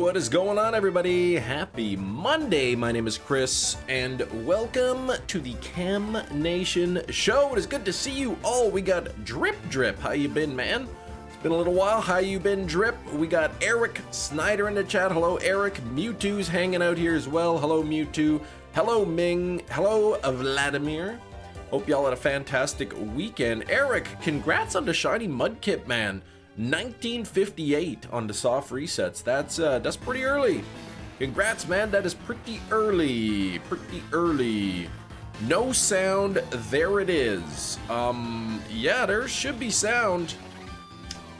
What is going on, everybody? Happy Monday. My name is Chris, and welcome to the Cam Nation show. It is good to see you all. We got Drip. How you been, man? It's been a little while. How you been, Drip? We got Eric Snyder in the chat. Hello, Eric. Mewtwo's hanging out here as well. Hello, Mewtwo. Hello, Ming. Hello, Vladimir. Hope y'all had a fantastic weekend. Eric, congrats on the shiny Mudkip, man. 1958 on the soft resets. That's pretty early. Congrats, man. That is pretty early. No sound. There it is. Yeah, there should be sound.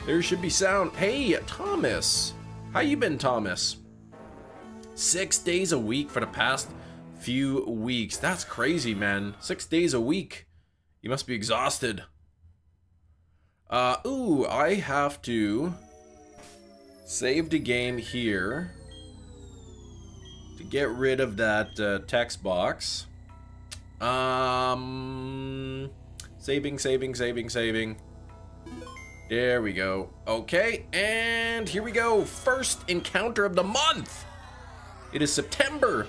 Hey, Thomas. How you been, Thomas? 6 days a week for the past few weeks. That's crazy, man. 6 days a week. You must be exhausted. Ooh, I have to save the game here to get rid of that text box. Saving. There we go. Okay, and here we go. First encounter of the month. It is September.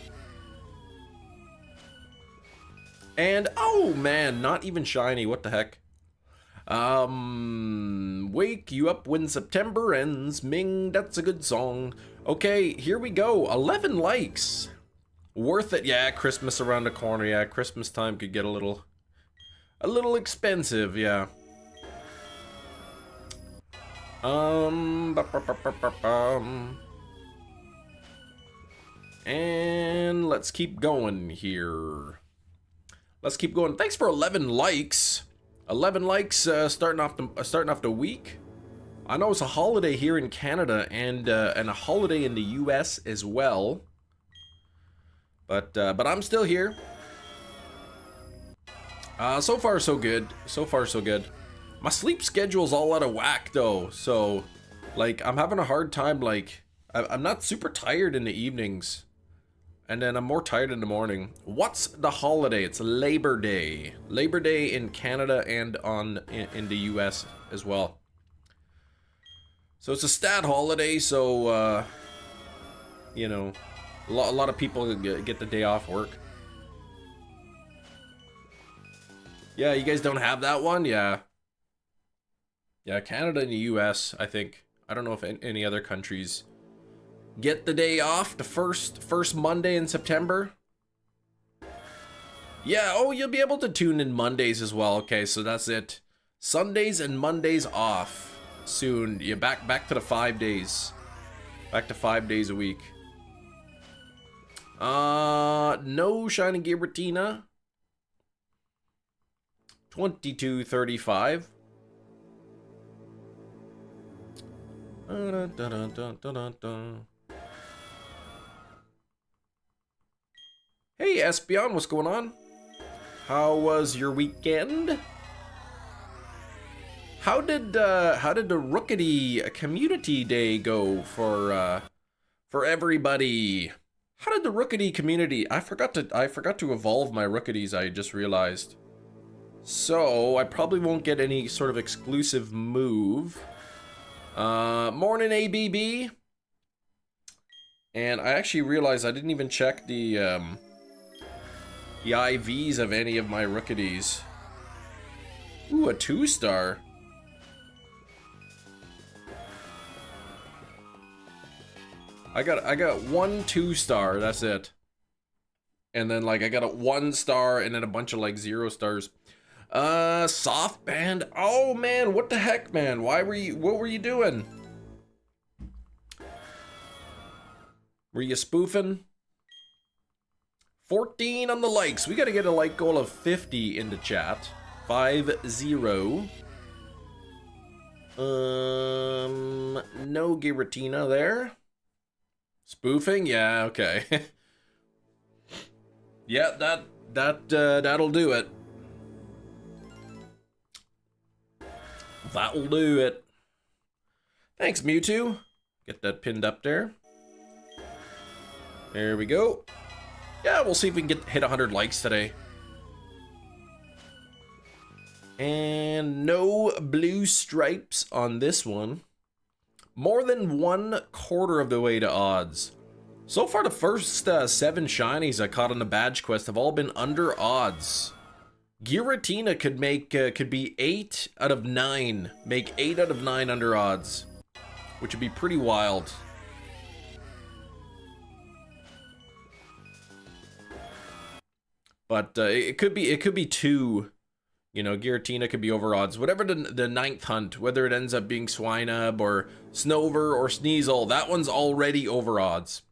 And, oh man, not even shiny. What the heck? Wake you up when September ends. Ming, that's a good song. Okay, here we go. 11 likes. Worth it. Yeah, Christmas around the corner. Yeah, Christmas time could get a little expensive. Yeah. And let's keep going here. Let's keep going. Thanks for 11 likes. 11 likes starting off the week. I know it's a holiday here in Canada and a holiday in the US as well. But I'm still here. So far so good. My sleep schedule's all out of whack though. So like I'm having a hard time. Like I'm not super tired in the evenings. And then I'm more tired in the morning. What's the holiday? It's Labor Day. Labor Day in Canada and in the US as well. So it's a stat holiday, so you know, a lot of people get the day off work. Yeah, you guys don't have that one? Yeah. Yeah, Canada and the US, I think. I don't know if any other countries get the day off, the first Monday in September. Yeah, oh, you'll be able to tune in Mondays as well. Okay, so that's it. Sundays and Mondays off soon. You're back to the 5 days. Back to 5 days a week. No shiny Giratina. 2235. Hey, Espion, what's going on? How was your weekend? How did the Rookity Community Day go for everybody? How did the Rookity community? I forgot to evolve my Rookities. I just realized. So I probably won't get any sort of exclusive move. Morning, ABB. And I actually realized I didn't even check the IVs of any of my Rookities. Ooh, a 2-star. I got one 2-star, that's it. And then like I got a 1-star and then a bunch of like 0 stars. Soft band. Oh man, what the heck, man? What were you doing? Were you spoofing? 14 on the likes. We gotta get a like goal of 50 in the chat. 50. No Giratina there. Spoofing? Yeah, okay. Yeah, that'll do it. That'll do it. Thanks, Mewtwo. Get that pinned up there. There we go. Yeah, we'll see if we can hit 100 likes today. And no blue stripes on this one. More than 1/4 of the way to odds. So far, the first 7 shinies I caught on the badge quest have all been under odds. Giratina could be 8 out of 9. Make 8 out of 9 under odds, which would be pretty wild. But it could be 2. You know, Giratina could be over odds. Whatever the 9th hunt, whether it ends up being Swinub or Snover or Sneasel, that one's already over odds.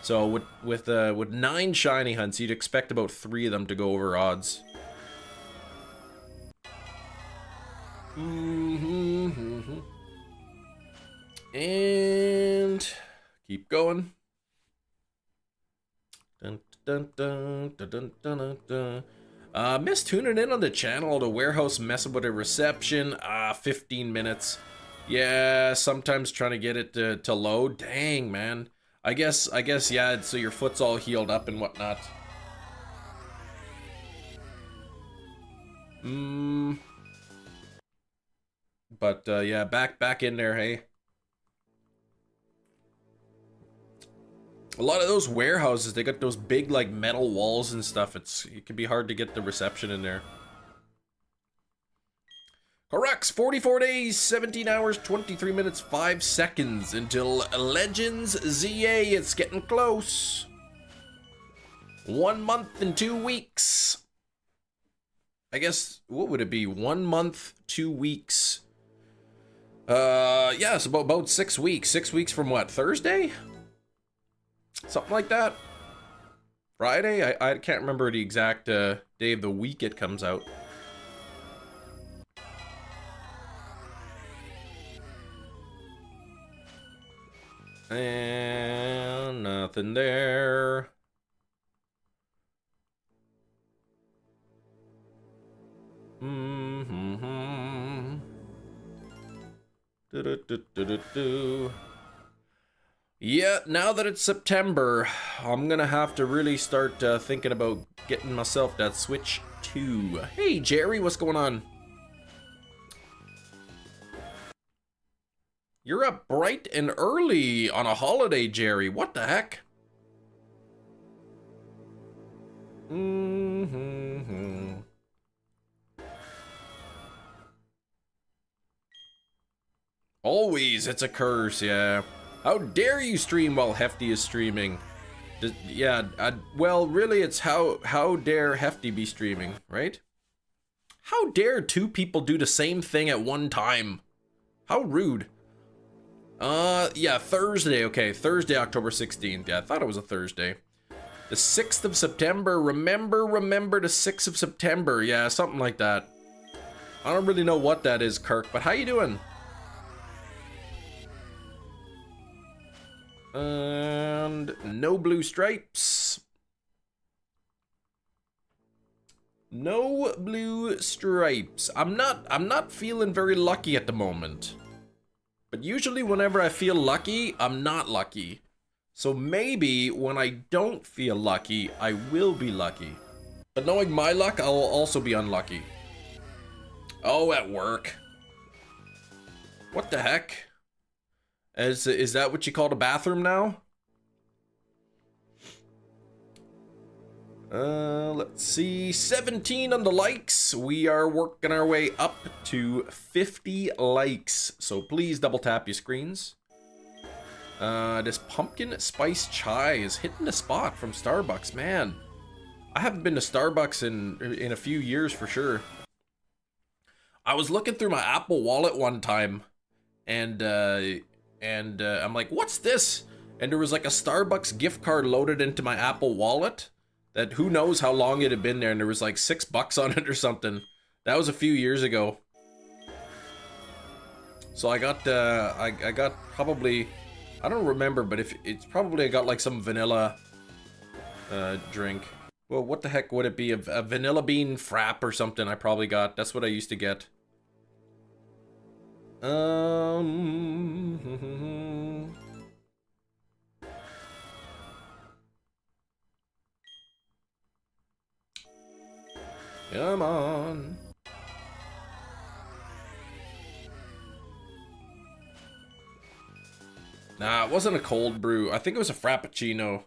So with 9 shiny hunts, you'd expect about 3 of them to go over odds. And keep going. Dun, dun, dun, dun, dun, dun, dun. Missed tuning in on the channel. The warehouse messing with the reception. 15 minutes. Yeah, sometimes trying to get it to load. Dang, man. I guess, yeah, so your foot's all healed up and whatnot. But, yeah, back in there, hey. A lot of those warehouses, they got those big, like, metal walls and stuff. It can be hard to get the reception in there. Horrocks, 44 days, 17 hours, 23 minutes, 5 seconds until Legends ZA. It's getting close. 1 month and 2 weeks. I guess, what would it be? 1 month, 2 weeks. Yeah, it's about 6 weeks. 6 weeks from what, Thursday? Something like that. Friday? I can't remember the exact day of the week it comes out. And nothing there. Yeah, now that it's September, I'm gonna have to really start thinking about getting myself that Switch 2. Hey, Jerry, what's going on? You're up bright and early on a holiday, Jerry. What the heck? Always, it's a curse, yeah. How dare you stream while Hefty is streaming? Yeah, well, really, it's how dare Hefty be streaming, right? How dare 2 people do the same thing at one time? How rude. Yeah, Thursday, okay. Thursday, October 16th. Yeah, I thought it was a Thursday. The 6th of September. Remember the 6th of September. Yeah, something like that. I don't really know what that is, Kirk, but how you doing? And no blue stripes. No blue stripes. I'm not feeling very lucky at the moment. But usually whenever I feel lucky, I'm not lucky. So maybe when I don't feel lucky, I will be lucky. But knowing my luck, I'll also be unlucky. Oh, at work. What the heck? Is that what you call a bathroom now? Let's see, 17 on the likes. We are working our way up to 50 likes. So please double tap your screens. This pumpkin spice chai is hitting the spot from Starbucks, man. I haven't been to Starbucks in a few years for sure. I was looking through my Apple Wallet one time, and I'm like, what's this? And there was like a Starbucks gift card loaded into my Apple Wallet. That who knows how long it had been there, and there was like $6 on it or something. That was a few years ago. So I got I got probably, I don't remember, but if it's probably I got like some vanilla drink. Well, what the heck would it be? A vanilla bean frap or something I probably got. That's what I used to get. Come on. Nah, it wasn't a cold brew. I think it was a Frappuccino.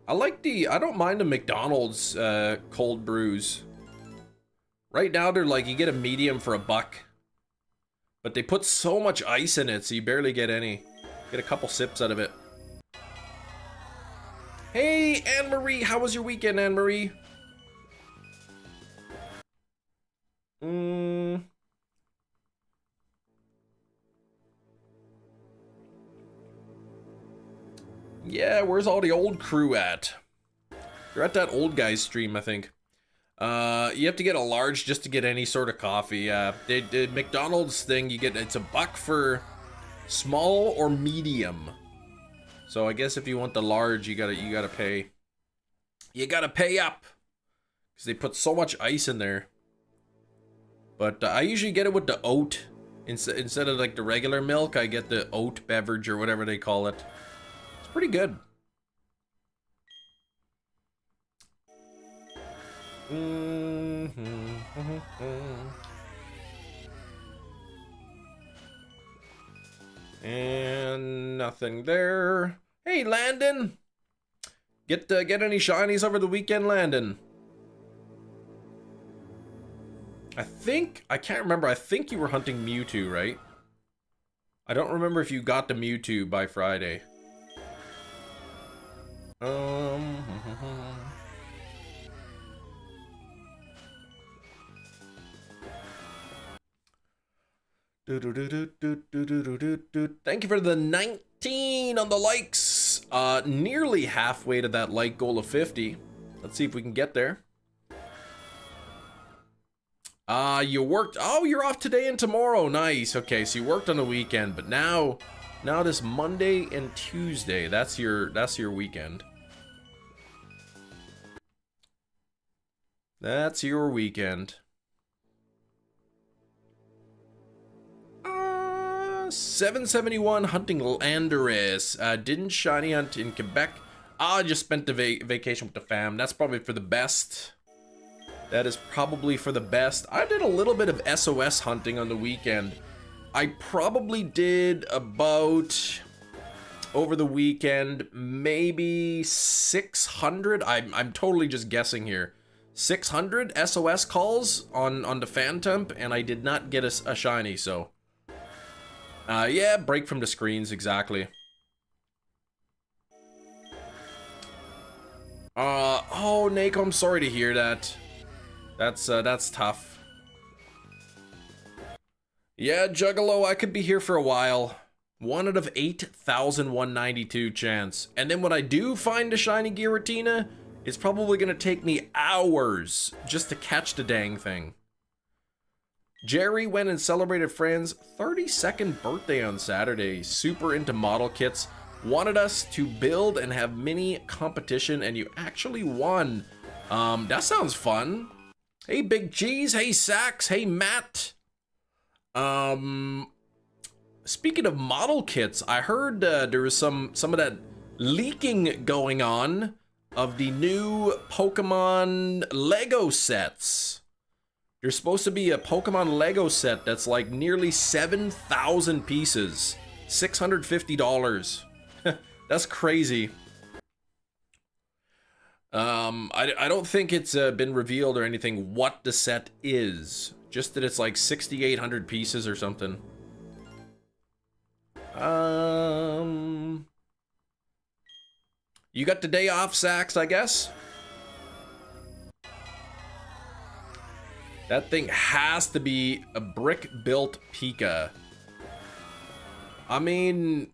I don't mind the McDonald's cold brews. Right now they're like, you get a medium for $1. But they put so much ice in it, so you barely get any. Get a couple sips out of it. Hey, Anne-Marie, how was your weekend, Anne-Marie? Yeah, where's all the old crew at? They're at that old guy's stream, I think. You have to get a large just to get any sort of coffee. The McDonald's thing, it's $1 for small or medium. So I guess if you want the large, you gotta pay. You gotta pay up, because they put so much ice in there. But I usually get it with the oat instead of like the regular milk. I get the oat beverage or whatever they call it. It's pretty good. And nothing there. Hey, Landon. Get any shinies over the weekend, Landon? I can't remember. I think you were hunting Mewtwo, right? I don't remember if you got the Mewtwo by Friday. Thank you for the 19 on the likes. Nearly halfway to that like goal of 50. Let's see if we can get there. You worked. Oh, you're off today and tomorrow. Nice. Okay, so you worked on the weekend, but now this Monday and Tuesday, that's your weekend. That's your weekend. 771 hunting Landorus. Didn't shiny hunt in Quebec. I just spent the vacation with the fam. That's probably for the best. That is probably for the best. I did a little bit of SOS hunting on the weekend. I probably did about, over the weekend, maybe 600. I'm totally just guessing here. 600 SOS calls on the Phantom, and I did not get a shiny, so. Yeah, break from the screens, exactly. Oh, Nako, I'm sorry to hear that. That's tough. Yeah, Juggalo, I could be here for a while. 1 out of 8,192 chance. And then when I do find a shiny Giratina, it's probably gonna take me hours just to catch the dang thing. Jerry went and celebrated friend's 32nd birthday on Saturday. Super into model kits. Wanted us to build and have mini competition, and you actually won. That sounds fun. Hey, Big Cheese. Hey, Sax. Hey, Matt. Speaking of model kits, I heard there was some of that leaking going on of the new Pokemon Lego sets. There's supposed to be a Pokemon Lego set that's like nearly 7,000 pieces. $650. That's crazy. I don't think it's been revealed or anything what the set is. Just that it's like 6,800 pieces or something. You got the day off, Sax, I guess? That thing has to be a brick-built Pika. I mean,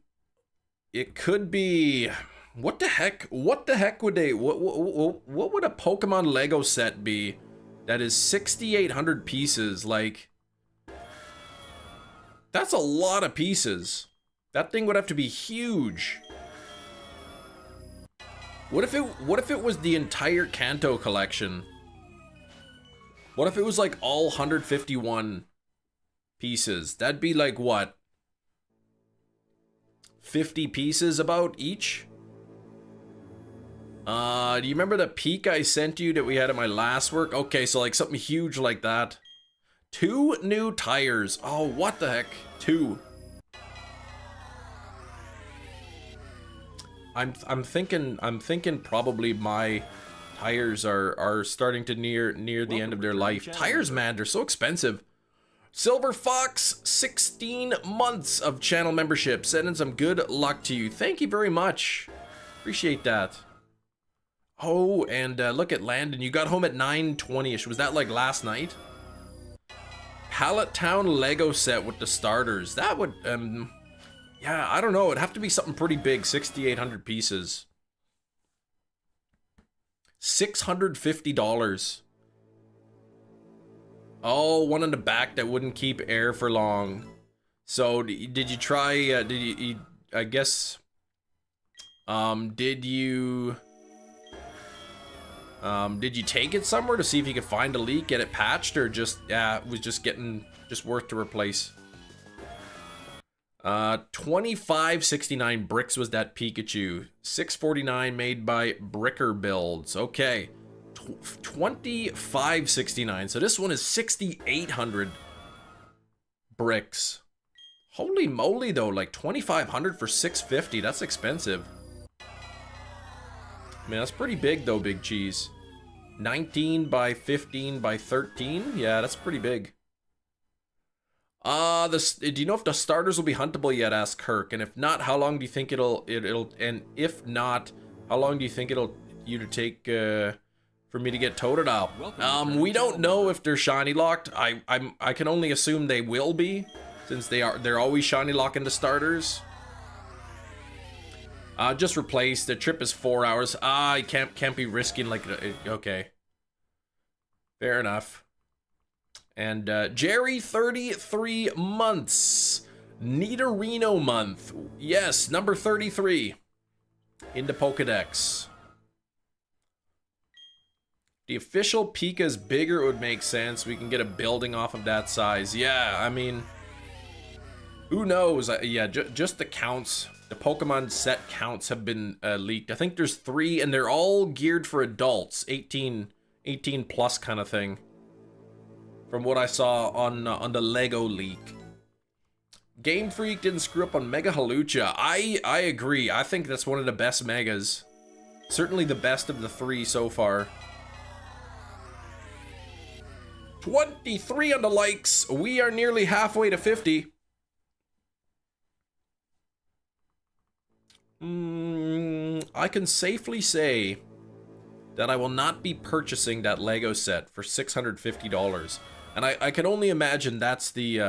it could be... What the heck? What the heck would they... What would a Pokemon Lego set be that is 6,800 pieces? Like... That's a lot of pieces. That thing would have to be huge. What if it was the entire Kanto collection? What if it was like all 151 pieces? That'd be like what? 50 pieces about each? Do you remember the peak I sent you that we had at my last work? Okay, so like something huge like that. 2 new tires. Oh, what the heck? 2. I'm thinking probably my tires are starting to near the end of their life. Tires, man, they're so expensive. Silver Fox, 16 months of channel membership. Sending some good luck to you. Thank you very much. Appreciate that. Oh, and look at Landon. You got home at 9:20ish. Was that like last night? Pallet Town Lego set with the starters. That would, yeah, I don't know. It'd have to be something pretty big. 6,800 pieces. $650. Oh, one in the back that wouldn't keep air for long. So, did you try, I guess, did you take it somewhere to see if you could find a leak, get it patched, or just, yeah, it was just worth to replace? 2569 bricks was that Pikachu. 649 made by Bricker Builds. Okay. 2569. So this one is 6,800 bricks. Holy moly though, like 2,500 for 650. That's expensive. Man, that's pretty big though, Big Cheese. 19 by 15 by 13. Yeah, that's pretty big. Do you know if the starters will be huntable yet? Asked Kirk. And if not, how long do you think it'll and if not, how long do you think it'll take for me to get toted out? We don't know if they're shiny locked. I can only assume they will be, since they're always shiny locking the starters. Just replace. The trip is 4 hours. I can't be risking like, okay. Fair enough. And Jerry, 33 months. Nidorino month. Yes, number 33 into Pokedex. The official Pika's bigger, it would make sense. We can get a building off of that size. Yeah, I mean, who knows? Yeah, just the counts. The Pokemon set counts have been leaked. I think there's 3, and they're all geared for adults. 18 plus kind of thing. From what I saw on the Lego leak. Game Freak didn't screw up on Mega Halucha. I agree. I think that's one of the best Megas. Certainly the best of the 3 so far. 23 on the likes. We are nearly halfway to 50. I can safely say that I will not be purchasing that Lego set for $650. And I can only imagine that's the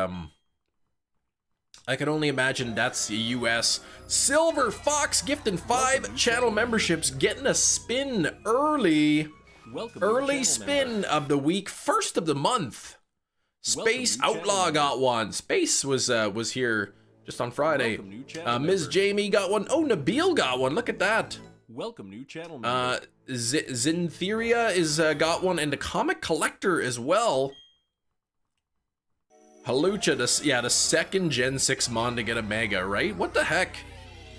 US. Silver Fox gifting 5 channel memberships, getting a spin early. Early spin of the week, first of the month. Space Outlaw got one. Space was here just on Friday. Ms. Jamie got one. Oh, Nabil got one. Look at that. Welcome new channel. Zintheria is got one, and the Comic Collector as well. Halucha, the second Gen 6 Mon to get a Mega, right? What the heck?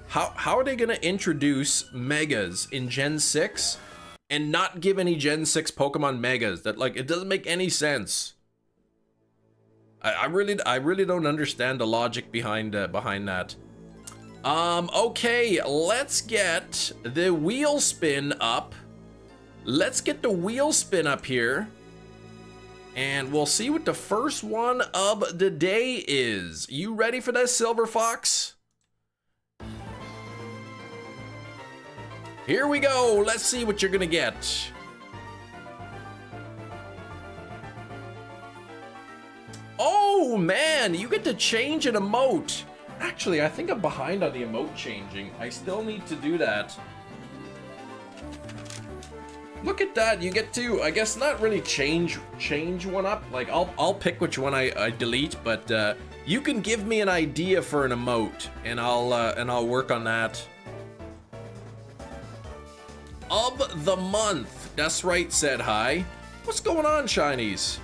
How are they gonna introduce Megas in Gen 6 and not give any Gen 6 Pokemon Megas? That, like, it doesn't make any sense. I really don't understand the logic behind that. Okay, let's get the wheel spin up. Let's get the wheel spin up here. And we'll see what the first one of the day is. You ready for this, Silver Fox? Here we go. Let's see what you're gonna get. Oh man, you get to change an emote. Actually, I think I'm behind on the emote changing. I still need to do that. Look at that, you get to, I guess, not really change one up. Like, I'll pick which one I delete, but you can give me an idea for an emote, and I'll work on that. Of the month. That's right, said hi. What's going on, Shinies?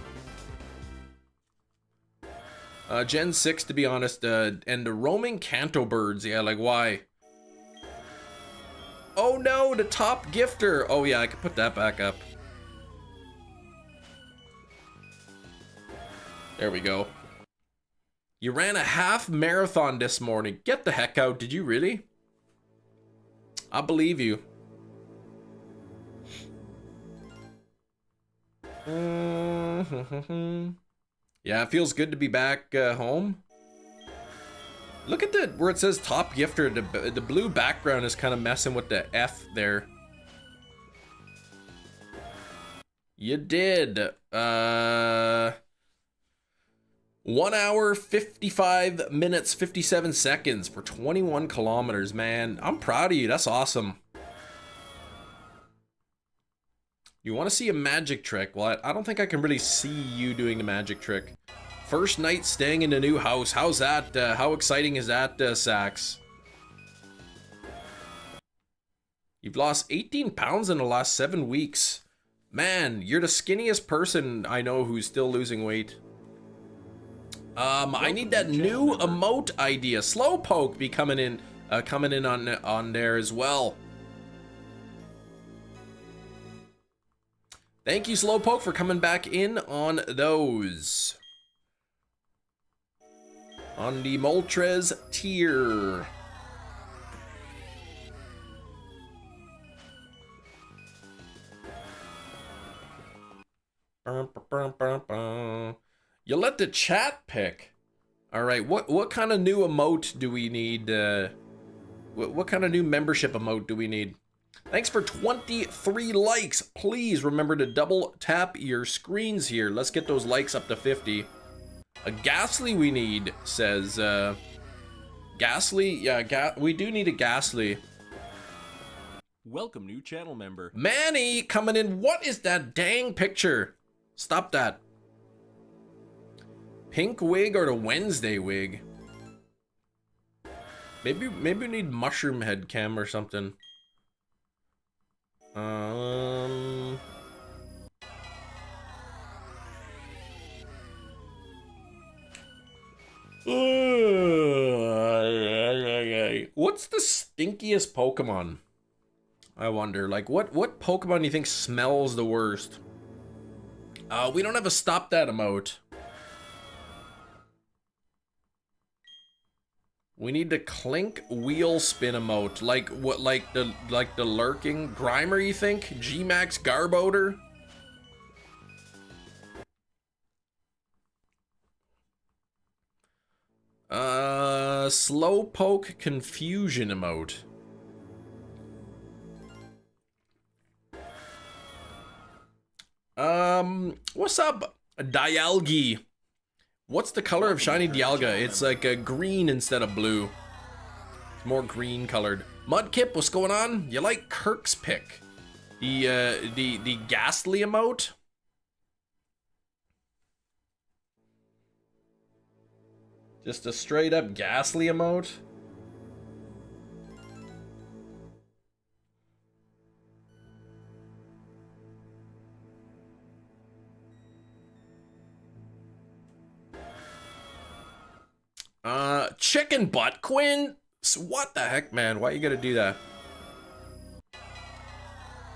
Gen 6, to be honest, and the roaming Kanto birds. Yeah, like, why? Oh no, the top gifter. Oh yeah, I could put that back up. There we go. You ran a half marathon this morning. Get the heck out. Did you really? I believe you. Yeah, it feels good to be back home. Look at the where it says top gifter. The blue background is kind of messing with the F there. You did. 1 hour, 55 minutes, 57 seconds for 21 kilometers, man. I'm proud of you. That's awesome. You want to see a magic trick? Well, I don't think I can really see you doing the magic trick. First night staying in a new house. How's that? How exciting is that, Sax? You've lost 18 pounds in the last 7 weeks. Man, you're the skinniest person I know who's still losing weight. I need that new emote idea. Slowpoke be coming in on there as well. Thank you, Slowpoke, for coming back in on those. On the Moltres tier. You let the chat pick. All right, what kind of new emote do we need? What kind of new membership emote do we need? Thanks for 23 likes. Please remember to double tap your screens here. Let's get those likes up to 50. A Ghastly we need, says Ghastly. Yeah, we do need a Ghastly. Welcome, new channel member. Manny coming in. What is that dang picture? Stop that. Pink wig or the Wednesday wig? Maybe we need mushroom head cam or something. What's the stinkiest Pokemon? I wonder, like, what Pokemon do you think smells the worst? We don't have a stop that emote. We need the clink wheel spin emote. Like what? Like the lurking Grimer, you think? G-Max Garbodor? Slowpoke confusion emote. What's up, Dialga? What's the color of shiny Dialga? It's like a green instead of blue. It's more green colored. Mudkip, what's going on? You like Kirk's pick? The Ghastly emote? Just a straight up Ghastly emote? Chicken butt, Quinn? What the heck, man? Why you gotta do that?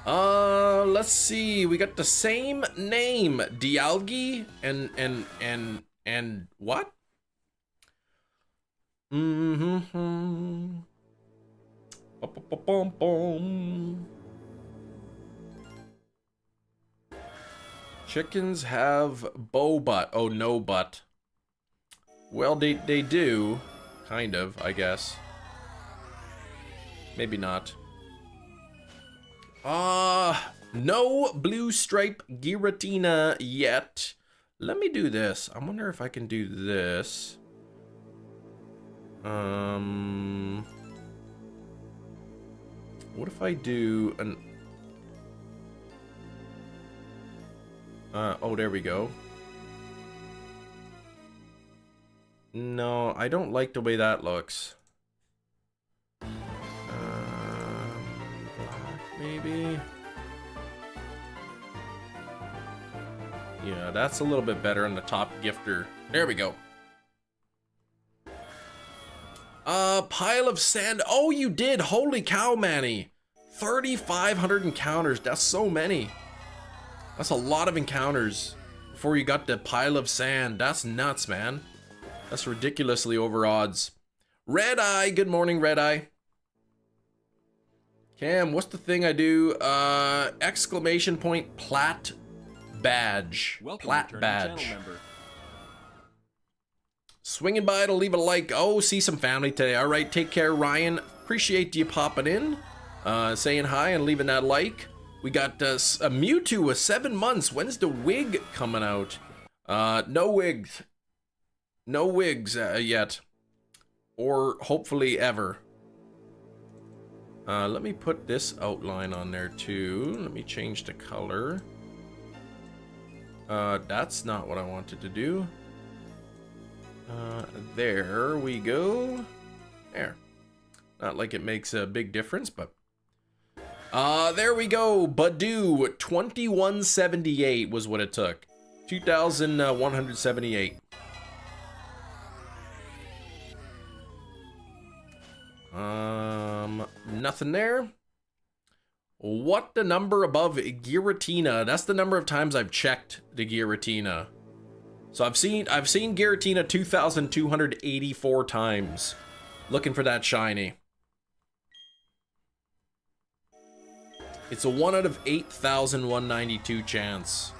Let's see. We got the same name, Dialga, and what? Chickens have bow butt. Oh, no butt. Well, they do, kind of, I guess. Maybe not. No blue stripe Giratina yet. Let me do this. I wonder if I can do this. What if I do an... oh, there we go. No, I don't like the way that looks. Maybe. Yeah, that's a little bit better on the top gifter. There we go. Pile of sand. Oh, you did. Holy cow, Manny. 3,500 encounters. That's so many. That's a lot of encounters before you got the pile of sand. That's nuts, man. That's ridiculously over odds. Red Eye, good morning, Red Eye. Cam, what's the thing I do? Exclamation point plat badge. Welcome, Plat badge. channel member. Swinging by to leave a like. Oh, see some family today. All right, take care, Ryan. Appreciate you popping in, saying hi and leaving that like. We got a Mewtwo with 7 months. When's the wig coming out? No wigs. No wigs yet. Or hopefully ever. Let me put this outline on there too. Let me change the color. That's not what I wanted to do. There we go. There. Not like it makes a big difference, but... there we go. BUDEW 2178 was what it took. 2,178. Nothing there. What the number above GIRATINA? That's the number of times I've checked the GIRATINA. So I've seen GIRATINA 2,284 times. Looking for that shiny. It's a 1 out of 8,192 chance.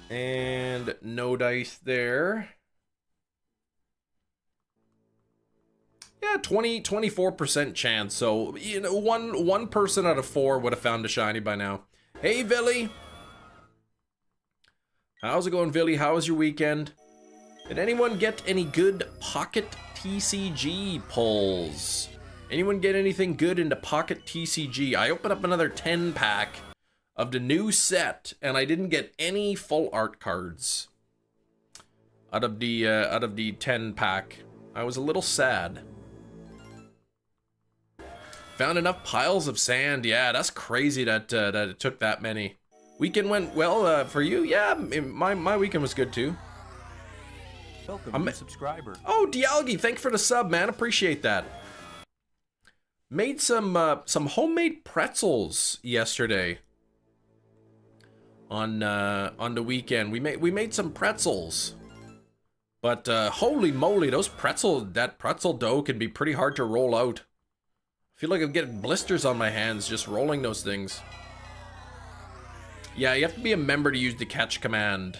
And no dice there. Yeah, 24% chance. So, you know, one person out of 4 would have found a shiny by now. Hey, Billy. How's it going, Billy? How was your weekend? Did anyone get any good pocket TCG pulls? Anyone get anything good into pocket TCG? I opened up another 10 pack of the new set, and I didn't get any full art cards out of the 10 pack. I was a little sad. Found enough piles of sand. Yeah, that's crazy that it took that many. Weekend went well for you. Yeah, my weekend was good too. Welcome, new subscriber. Oh, Dialgi, thanks for the sub, man. Appreciate that. Made some homemade pretzels yesterday. On the weekend, we made some pretzels. But holy moly, that pretzel dough can be pretty hard to roll out. I feel like I'm getting blisters on my hands just rolling those things. Yeah, you have to be a member to use the catch command.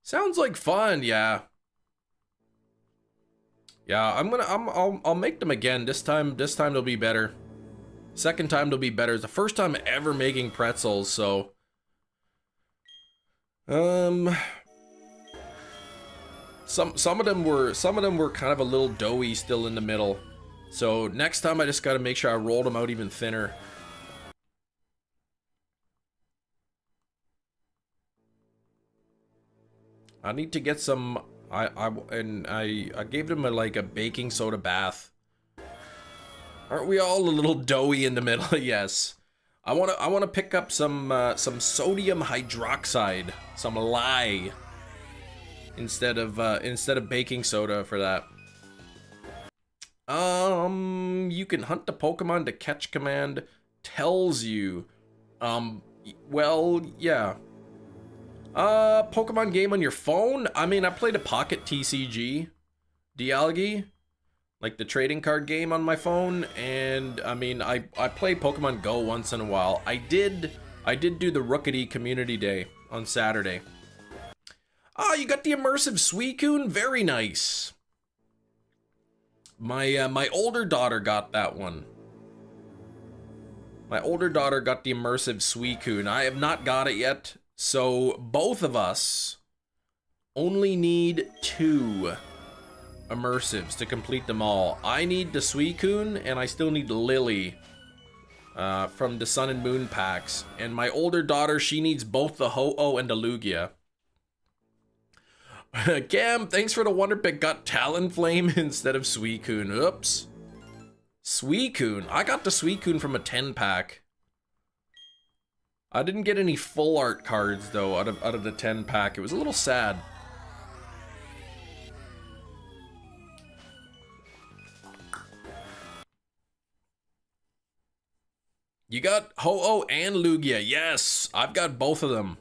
Sounds like fun, yeah. Yeah, I'll make them again. This time they'll be better. Second time they'll be better. It's the first time ever making pretzels, so some of them were kind of a little doughy still in the middle. So next time I just got to make sure I roll them out even thinner. I need to get some. I gave them like a baking soda bath. Aren't we all a little doughy in the middle? Yes. I wanna pick up some sodium hydroxide, some lye, instead of baking soda for that. You can hunt the Pokemon. The catch command tells you. Well, yeah. Pokemon game on your phone? I mean, I played a Pocket TCG, Dialgi, like the trading card game on my phone, and I mean, I play Pokemon Go once in a while. I did do the Rookity Community Day on Saturday. Oh, you got the immersive Suicune? Very nice. My older daughter got that one. My older daughter got the immersive Suicune. I have not got it yet. So both of us only need 2 immersives to complete them all. I need the Suicune, and I still need Lily from the Sun and Moon packs. And my older daughter, she needs both the Ho-Oh and the Lugia. Cam, thanks for the Wonder Pick. Got Talonflame instead of Suicune. Oops. Suicune. I got the Suicune from a 10 pack. I didn't get any full art cards though out of the 10 pack. It was a little sad. You got Ho-Oh and Lugia. Yes, I've got both of them.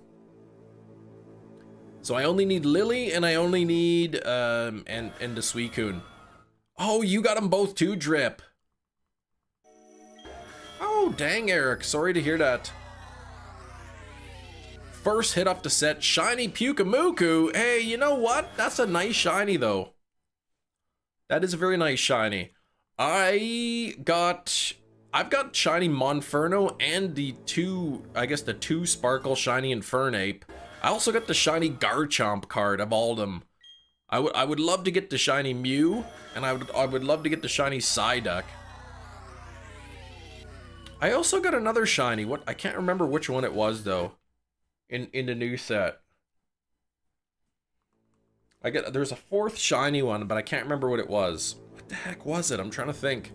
So I only need Lily and I only need and the Suicune. Oh, you got them both too, Drip. Oh, dang, Eric. Sorry to hear that. First hit off the set, shiny Pyukumuku. Hey, you know what? That's a nice shiny, though. That is a very nice shiny. I've got shiny Monferno and the two Sparkle shiny Infernape. I also got the shiny Garchomp card of all of them. I would love to get the shiny Mew, and I would love to get the shiny Psyduck. I also got another shiny. What, I can't remember which one it was though. In the new set. There's a fourth shiny one, but I can't remember what it was. What the heck was it? I'm trying to think.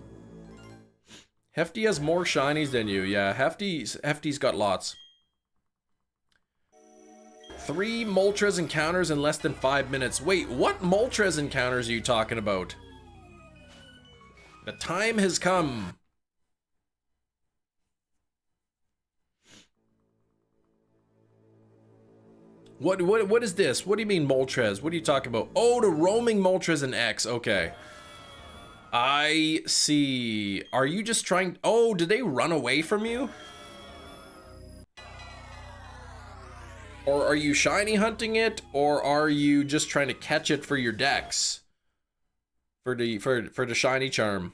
Hefty has more shinies than you. Yeah, Hefty's got lots. 3 Moltres encounters in less than 5 minutes. Wait, what Moltres encounters are you talking about? The time has come. What is this? What do you mean Moltres? What are you talking about? Oh, the roaming Moltres in X. Okay. I see. Are you just trying... Oh, did they run away from you? Or are you shiny hunting it? Or are you just trying to catch it for your decks? For the shiny charm?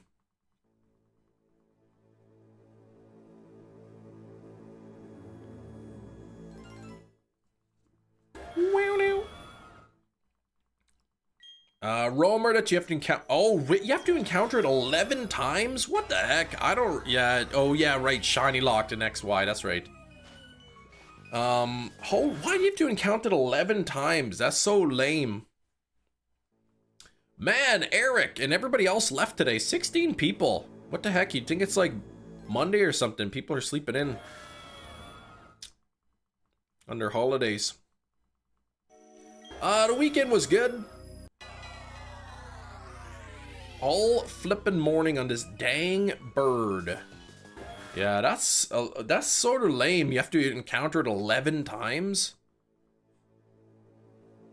Roamer that you have to encounter. Oh, you have to encounter it 11 times? What the heck? I don't. Yeah. Oh, yeah, right. Shiny locked in XY. That's right. Why do you have to encounter it 11 times? That's so lame. Man, Eric and everybody else left today. 16 people. What the heck? You'd think it's like Monday or something. People are sleeping in on their holidays. The weekend was good. All flippin' morning on this dang bird. Yeah, that's sort of lame. You have to encounter it 11 times.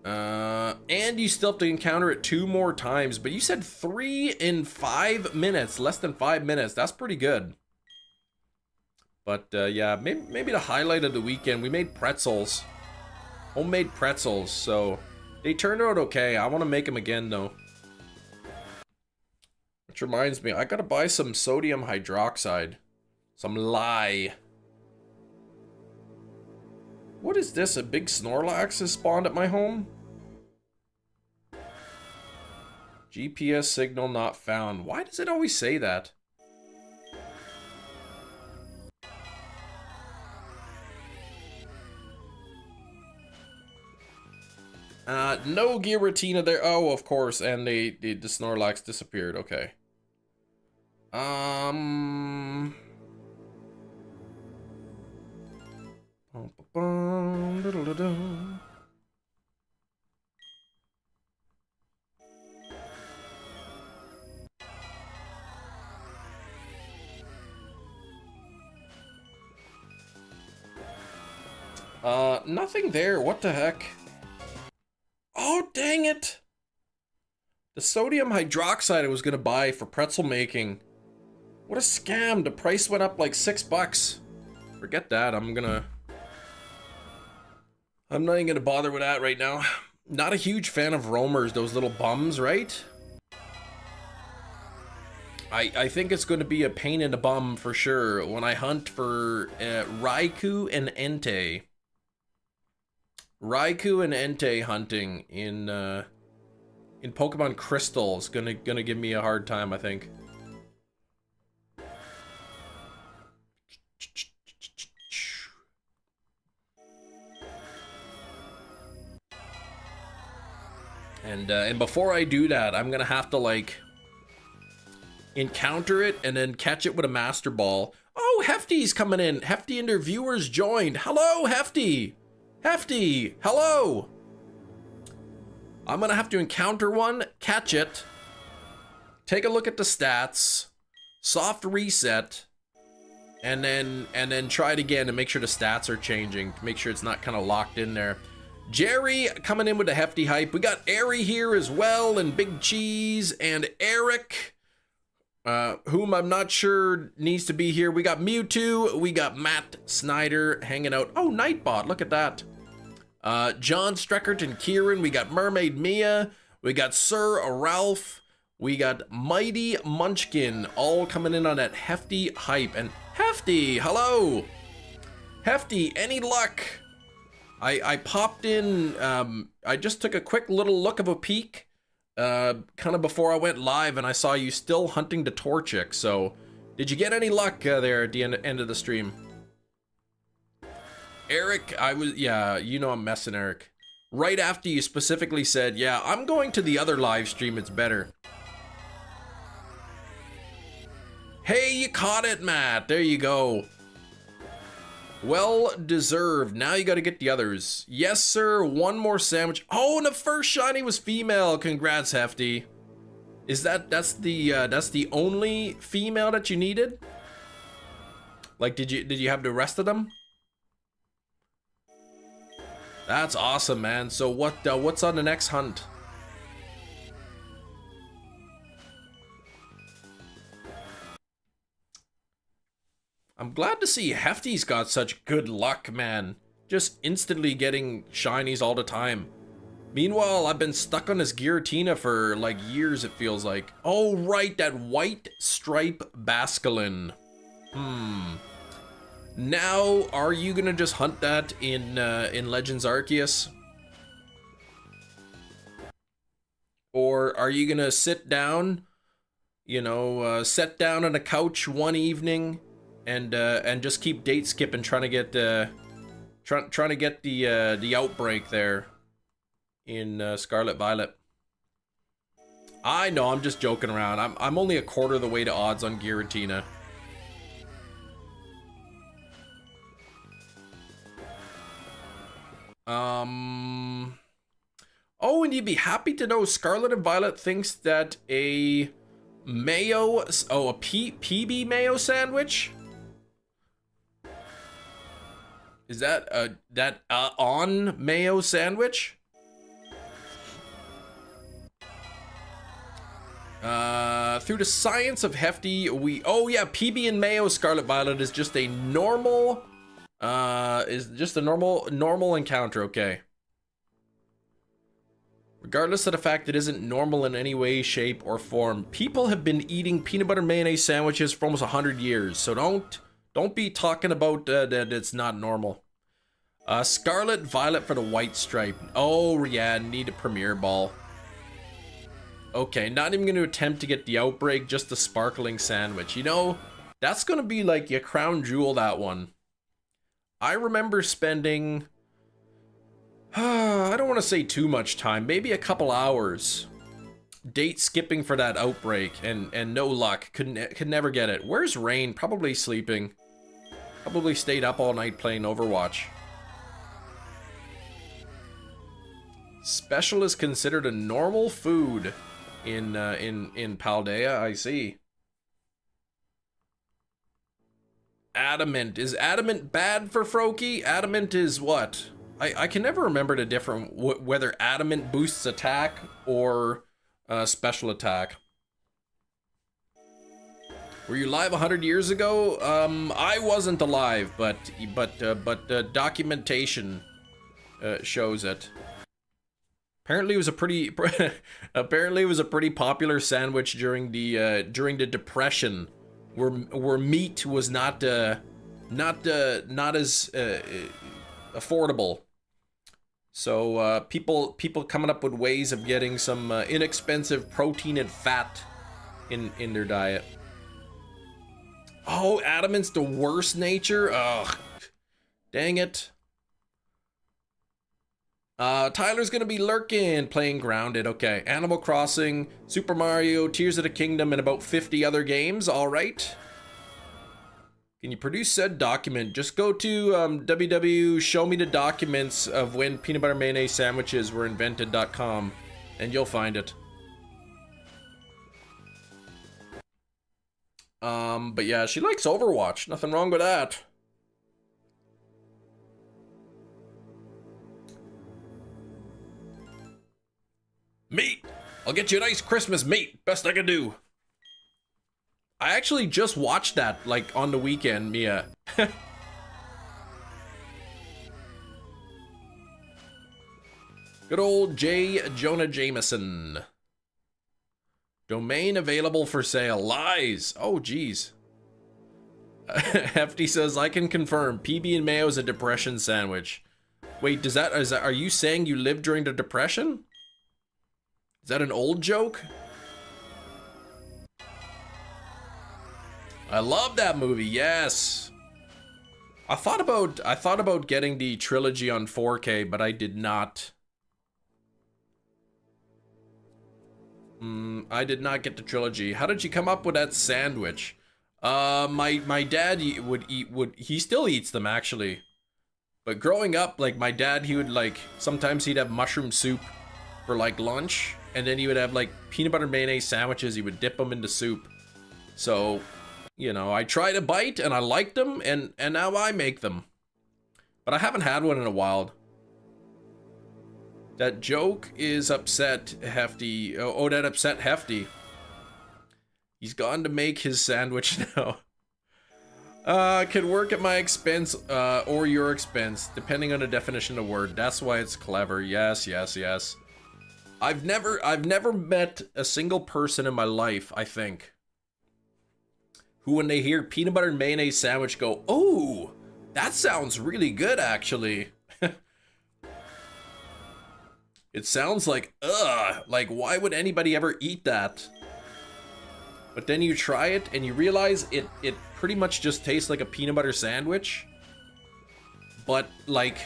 And you still have to encounter it 2 more times. But you said 3 in 5 minutes, less than 5 minutes. That's pretty good. But yeah, maybe the highlight of the weekend, we made pretzels. Homemade pretzels, so they turned out okay. I want to make them again though. Which reminds me, I gotta buy some sodium hydroxide. Some lye. What is this? A big Snorlax has spawned at my home? GPS signal not found. Why does it always say that? No Giratina there. Oh, of course, and the Snorlax disappeared. Okay. Nothing there. What the heck? Oh, dang it! The sodium hydroxide I was gonna buy for pretzel making. What a scam! The price went up like $6. Forget that. I'm not even gonna bother with that right now. Not a huge fan of roamers, those little bums, right? I think it's going to be a pain in the bum for sure when I hunt for Raikou and Entei. Raikou and Entei hunting in Pokemon Crystal is gonna give me a hard time, I think. And before I do that, I'm gonna have to like encounter it and then catch it with a Master Ball. Oh, Hefty's coming in. Hefty and their viewers joined. Hello, Hefty. Hefty, hello. I'm gonna have to encounter one, catch it, take a look at the stats, soft reset, and then try it again and make sure the stats are changing. Make sure it's not kind of locked in there. Jerry coming in with a hefty hype. We got Ari here as well, and Big Cheese, and Eric, whom I'm not sure needs to be here. We got Mewtwo, we got Matt Snyder hanging out. Oh, Nightbot, look at that. John Streckert and Kieran. We got Mermaid Mia. We got Sir Ralph. We got Mighty Munchkin, all coming in on that hefty hype. And Hefty, hello. Hefty, any luck? I popped in, I just took a quick little look of a peek, kind of before I went live, and I saw you still hunting the Torchic. So, did you get any luck there at the end of the stream? Eric, yeah, you know I'm messing, Eric. Right after you specifically said, yeah, I'm going to the other live stream, it's better. Hey, you caught it, Matt. There you go. Well deserved. Now you got to get the others. Yes, sir. One more sandwich. Oh, and the first shiny was female. Congrats, Hefty. Is that's the only female that you needed? Like, did you have the rest of them? That's awesome, man. So what's on the next hunt? I'm glad to see Hefty's got such good luck, man. Just instantly getting shinies all the time. Meanwhile, I've been stuck on this Giratina for like years, it feels like. Oh, right, that white stripe Basculin. Now, are you gonna just hunt that in Legends Arceus? Or are you gonna sit down, you know, sit down on a couch one evening and just keep date skipping, trying to get the outbreak there in Scarlet Violet? I know, I'm just joking around. I'm only a quarter of the way to odds on Giratina. Oh, and you'd be happy to know Scarlet and Violet thinks that a mayo, oh, a PB mayo sandwich? Is that on mayo sandwich? Through the science of Hefty, oh yeah, PB and mayo Scarlet Violet is just a normal, normal encounter, okay. Regardless of the fact it isn't normal in any way, shape, or form, people have been eating peanut butter mayonnaise sandwiches for almost 100 years, so don't be talking about that it's not normal. Scarlet Violet for the white stripe. Oh yeah, need a Premier Ball. Okay, not even going to attempt to get the outbreak, just the sparkling sandwich. You know, that's going to be like your crown jewel, that one. I remember spending, I don't want to say too much time, maybe a couple hours date skipping for that outbreak, and no luck. Could never get it. Where's Rain? Probably sleeping. Probably stayed up all night playing Overwatch. Special is considered a normal food in Paldea, I see. Adamant. Is adamant bad for Froakie? Adamant is what? I can never remember the different, whether adamant boosts attack or special attack. Were you live 100 years ago? I wasn't alive, but documentation shows it. Apparently it was a pretty popular sandwich during the Depression, where meat was not as affordable. So people coming up with ways of getting some inexpensive protein and fat in their diet. Oh, Adamant's the worst nature? Ugh. Dang it. Tyler's gonna be lurking, playing Grounded. Okay, Animal Crossing, Super Mario, Tears of the Kingdom, and about 50 other games. All right. Can you produce said document? Just go to www show me the documents of when peanut butter mayonnaise sandwiches were invented.com, and you'll find it. But yeah, she likes Overwatch. Nothing wrong with that. Meat! I'll get you a nice Christmas meat. Best I can do. I actually just watched that, like, on the weekend, Mia. Good old J. Jonah Jameson. Domain available for sale. Lies. Oh, geez. Hefty says, I can confirm PB and mayo is a depression sandwich. Wait, are you saying you lived during the Depression? Is that an old joke? I love that movie. Yes. I thought about getting the trilogy on 4K, but I did not. I did not get the trilogy. How did you come up with that sandwich? My dad he still eats them actually. But growing up, like my dad, he would like, sometimes he'd have mushroom soup for like lunch. And then he would have like peanut butter mayonnaise sandwiches. He would dip them into soup. So, you know, I tried a bite and I liked them and now I make them. But I haven't had one in a while. That joke is upset Hefty. Oh, that upset Hefty. He's gone to make his sandwich now. Could work at my expense or your expense, depending on the definition of word. That's why it's clever. Yes, yes, yes. I've never met a single person in my life, I think, who when they hear peanut butter and mayonnaise sandwich go, oh, that sounds really good actually. It sounds like, ugh, like why would anybody ever eat that? But then you try it and you realize it pretty much just tastes like a peanut butter sandwich. But like,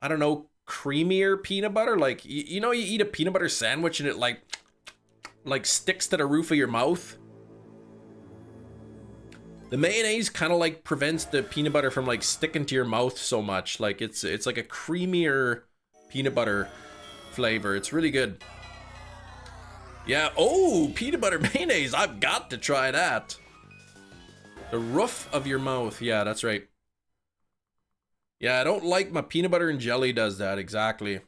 I don't know, creamier peanut butter. Like, you know, you eat a peanut butter sandwich and it like sticks to the roof of your mouth. The mayonnaise kind of like prevents the peanut butter from like sticking to your mouth so much. Like it's like a creamier peanut butter flavor. It's really good. Yeah, oh, peanut butter mayonnaise. I've got to try that. The roof of your mouth. Yeah, that's right. Yeah, I don't like my peanut butter and jelly does that, exactly.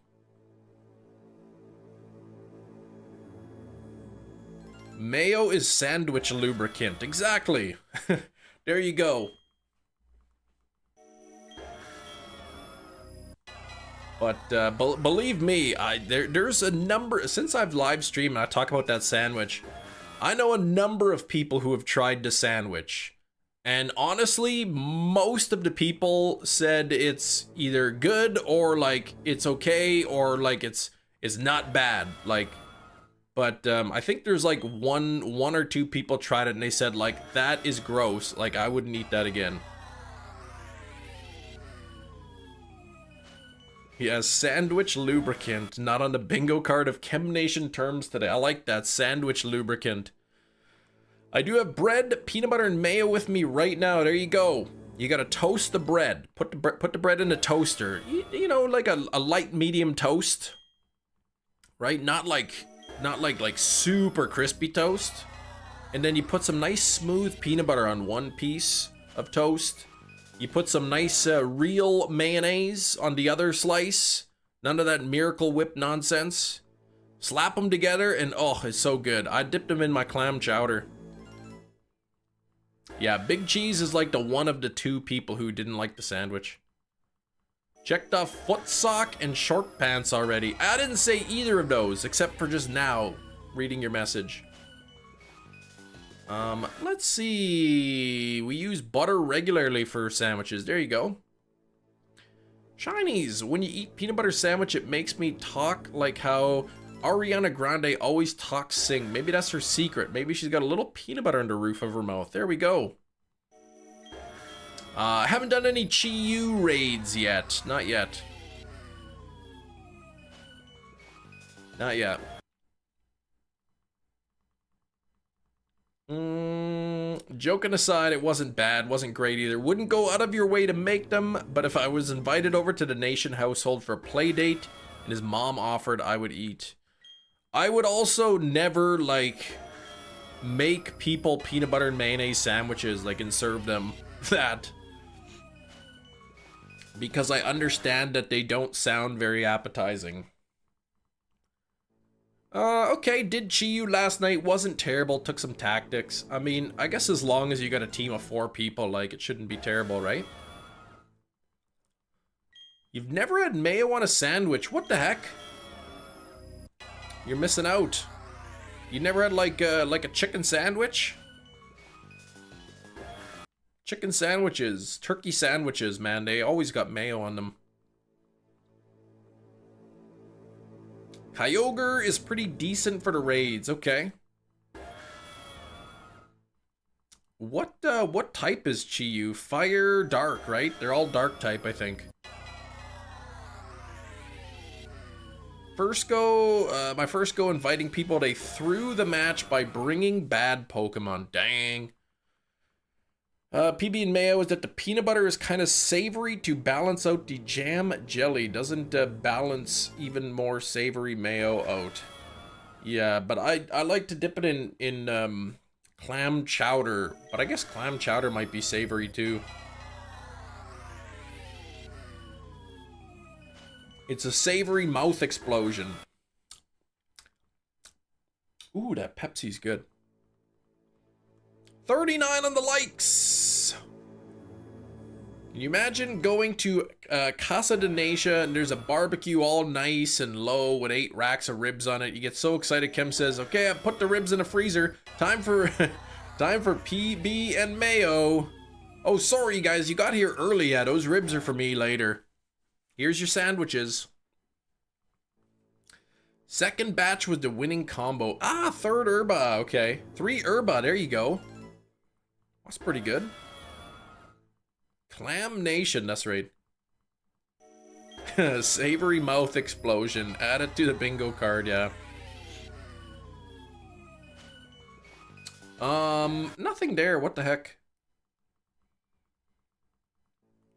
Mayo is sandwich lubricant. Exactly. There you go. But believe me, there's a number, since I've live streamed and I talk about that sandwich, I know a number of people who have tried the sandwich. And honestly, most of the people said it's either good or like it's okay or like it's not bad. Like, but I think there's like one or two people tried it and they said like, that is gross. Like I wouldn't eat that again. He has sandwich lubricant, not on the bingo card of Chem Nation terms today. I like that, sandwich lubricant. I do have bread, peanut butter, and mayo with me right now. There you go. You gotta toast the bread. Put the bread in the toaster. You know, like a light medium toast, right? Not like super crispy toast. And then you put some nice smooth peanut butter on one piece of toast. You put some nice real mayonnaise on the other slice. None of that Miracle Whip nonsense. Slap them together and oh, it's so good. I dipped them in my clam chowder. Yeah, Big Cheese is like the one of the two people who didn't like the sandwich. Checked off foot sock and short pants already. I didn't say either of those except for just now reading your message. Let's see. We use butter regularly for sandwiches. There you go. Shinies, when you eat peanut butter sandwich, it makes me talk like how Ariana Grande always talks sing. Maybe that's her secret. Maybe she's got a little peanut butter on the roof of her mouth. There we go. Haven't done any Chi-Yu raids yet. Not yet. Not yet. Joking aside, it wasn't bad, wasn't great either. Wouldn't go out of your way to make them, but if I was invited over to the Nation household for a play date and his mom offered, I would eat. I would also never, like, make people peanut butter and mayonnaise sandwiches, like, and serve them that. Because I understand that they don't sound very appetizing. Okay, did Chiyu last night, wasn't terrible, took some tactics. I mean, I guess as long as you got a team of 4 people, like, it shouldn't be terrible, right? You've never had mayo on a sandwich, what the heck? You're missing out. You never had, like a chicken sandwich? Chicken sandwiches, turkey sandwiches, man, they always got mayo on them. Kyogre is pretty decent for the raids, okay. What type is Chiyu? Fire, dark, right? They're all dark type, I think. First go, my first go inviting people, they threw the match by bringing bad Pokemon, dang. PB and Mayo is that the peanut butter is kind of savory to balance out the jam jelly. Doesn't balance even more savory mayo out. Yeah, but I like to dip it in clam chowder. But I guess clam chowder might be savory too. It's a savory mouth explosion. Ooh, that Pepsi's good. 39 on the likes. Can you imagine going to Casa de Nacia and there's a barbecue all nice and low with 8 racks of ribs on it? You get so excited. Kim says, "Okay, I put the ribs in the freezer. Time for time for PB and mayo." Oh, sorry guys, you got here early. Yeah, those ribs are for me later. Here's your sandwiches. Second batch was the winning combo. Ah, third herba. Okay, 3 herba. There you go. That's pretty good. Clam Nation, that's right. Savory mouth explosion. Add it to the bingo card, yeah. Nothing there. What the heck?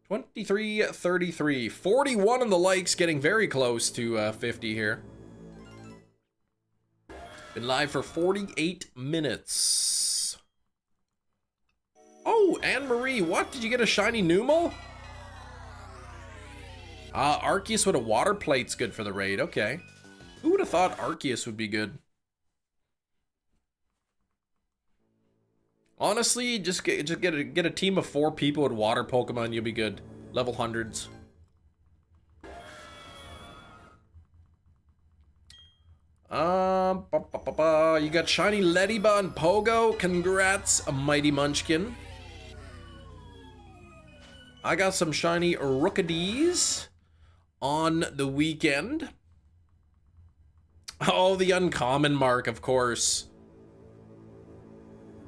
23-33. 41 on the likes, getting very close to 50 here. Been live for 48 minutes. Oh, Anne-Marie, what? Did you get a shiny Numel? Arceus with a water plate's good for the raid. Okay. Who would have thought Arceus would be good? Honestly, just get a team of 4 people with water Pokemon, you'll be good. Level 100s. You got shiny Lediba and Pogo. Congrats, a mighty Munchkin. I got some shiny Rookadies on the weekend. Oh, the uncommon mark, of course.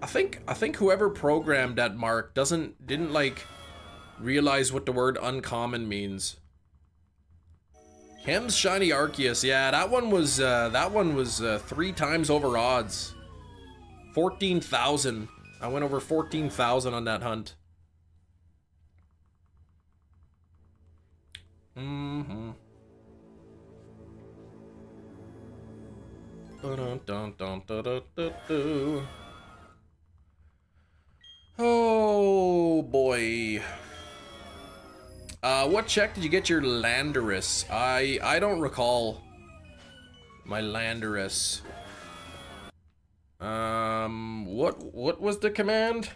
I think whoever programmed that mark didn't like realize what the word uncommon means. Kim's shiny Arceus, yeah, that one was 3 times over odds. 14,000. I went over 14,000 on that hunt. Mm-hmm. Oh boy. What check did you get your Landorus? I don't recall my Landorus. What was the command?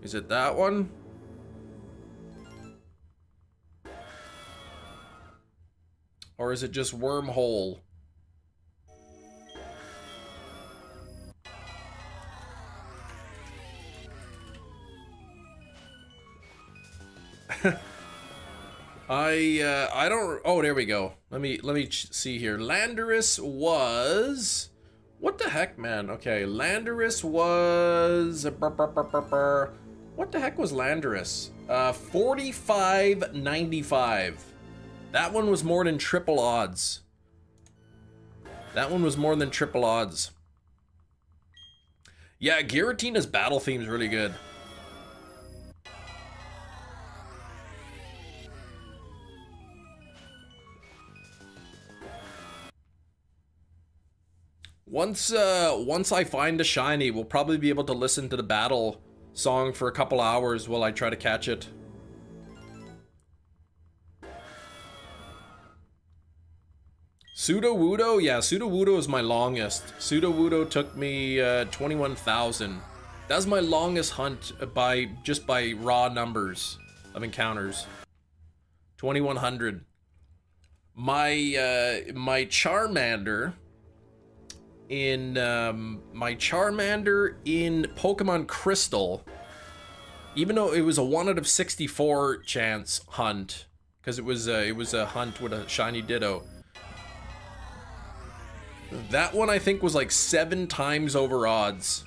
Is it that one? Or is it just wormhole? I don't. Oh, there we go. Let me see here. Landorus was. What the heck, man? Okay, Landorus was. What the heck was Landorus? 45.95. That one was more than triple odds. That one was more than triple odds. Yeah, Giratina's battle theme is really good. Once I find a shiny, we'll probably be able to listen to the battle song for a couple hours while I try to catch it. Sudowoodo? Yeah, Sudowoodo is my longest. Sudowoodo took me 21,000. That's my longest hunt by raw numbers of encounters. 2,100. My Charmander in Pokemon Crystal, even though it was a 1 out of 64 chance hunt, because it was a hunt with a shiny Ditto. That one I think was like 7 times over odds.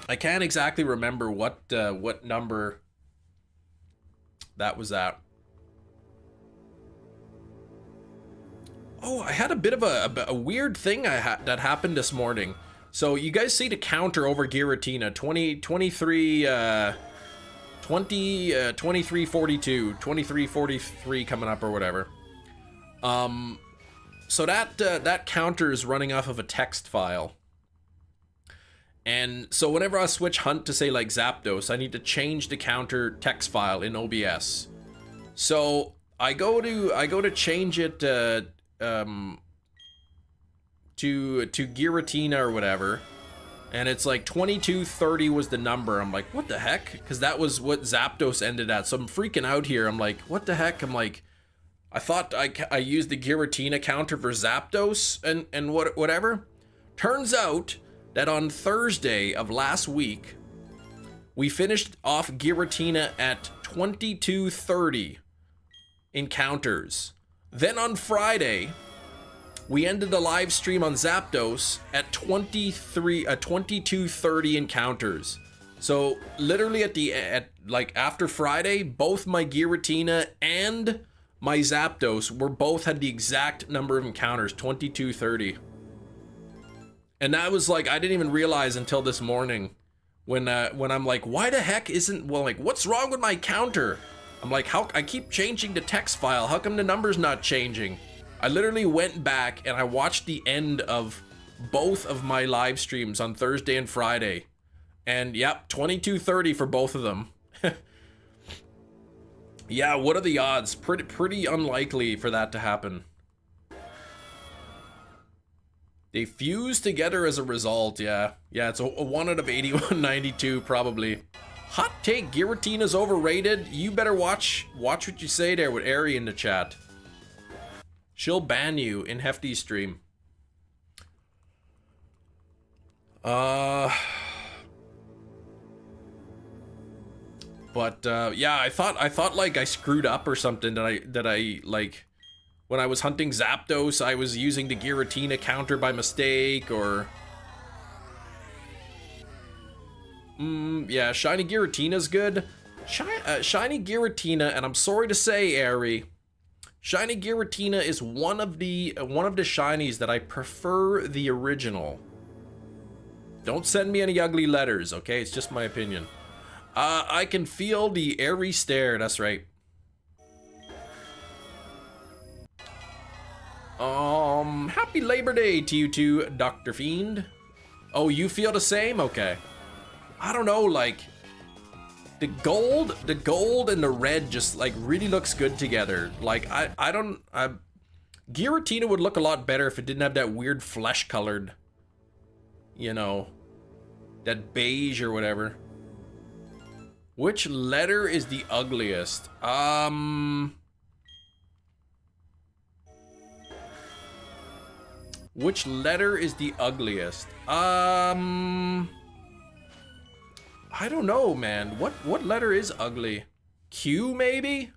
I can't exactly remember what number that was at. Oh, I had a bit of a weird thing that happened this morning. So you guys see the counter over Giratina, 2342, 2343 coming up or whatever. So that counter is running off of a text file. And so whenever I switch hunt to say like Zapdos, I need to change the counter text file in OBS. So I go to change it to Giratina or whatever, and it's like 2230 was the number. I'm like, what the heck? Because that was what Zapdos ended at. So I'm freaking out here. I'm like, what the heck? I'm like, I thought I used the Giratina counter for Zapdos and whatever. Turns out that on Thursday of last week, we finished off Giratina at 2230 encounters. Then on Friday, we ended the live stream on Zapdos at 2230 encounters. So literally after Friday, both my Giratina and my Zapdos both had the exact number of encounters, 2230. And that was like, I didn't even realize until this morning when I'm like, why the heck what's wrong with my counter? I'm like, I keep changing the text file. How come the number's not changing? I literally went back and I watched the end of both of my live streams on Thursday and Friday. And yep, 2230 for both of them. Yeah, what are the odds? Pretty unlikely for that to happen. They fuse together as a result, yeah. Yeah, it's a 1 out of 8192 probably. Hot take, Giratina's overrated. You better watch what you say there with Ari in the chat. She'll ban you in Hefty's stream. But yeah, I thought like I screwed up or something, that I like when I was hunting Zapdos, I was using the Giratina counter by mistake, or yeah, shiny Giratina's good. Shiny Giratina, and I'm sorry to say, Ari, shiny Giratina is one of the shinies that I prefer the original. Don't send me any ugly letters, okay? It's just my opinion. I can feel the airy stare, that's right. Happy Labor Day to you too, Dr. Fiend. Oh, you feel the same? Okay. I don't know, like, the gold and the red just like really looks good together. Like, Giratina would look a lot better if it didn't have that weird flesh colored, you know, that beige or whatever. Which letter is the ugliest? Which letter is the ugliest? I don't know, man. What letter is ugly? Q, maybe?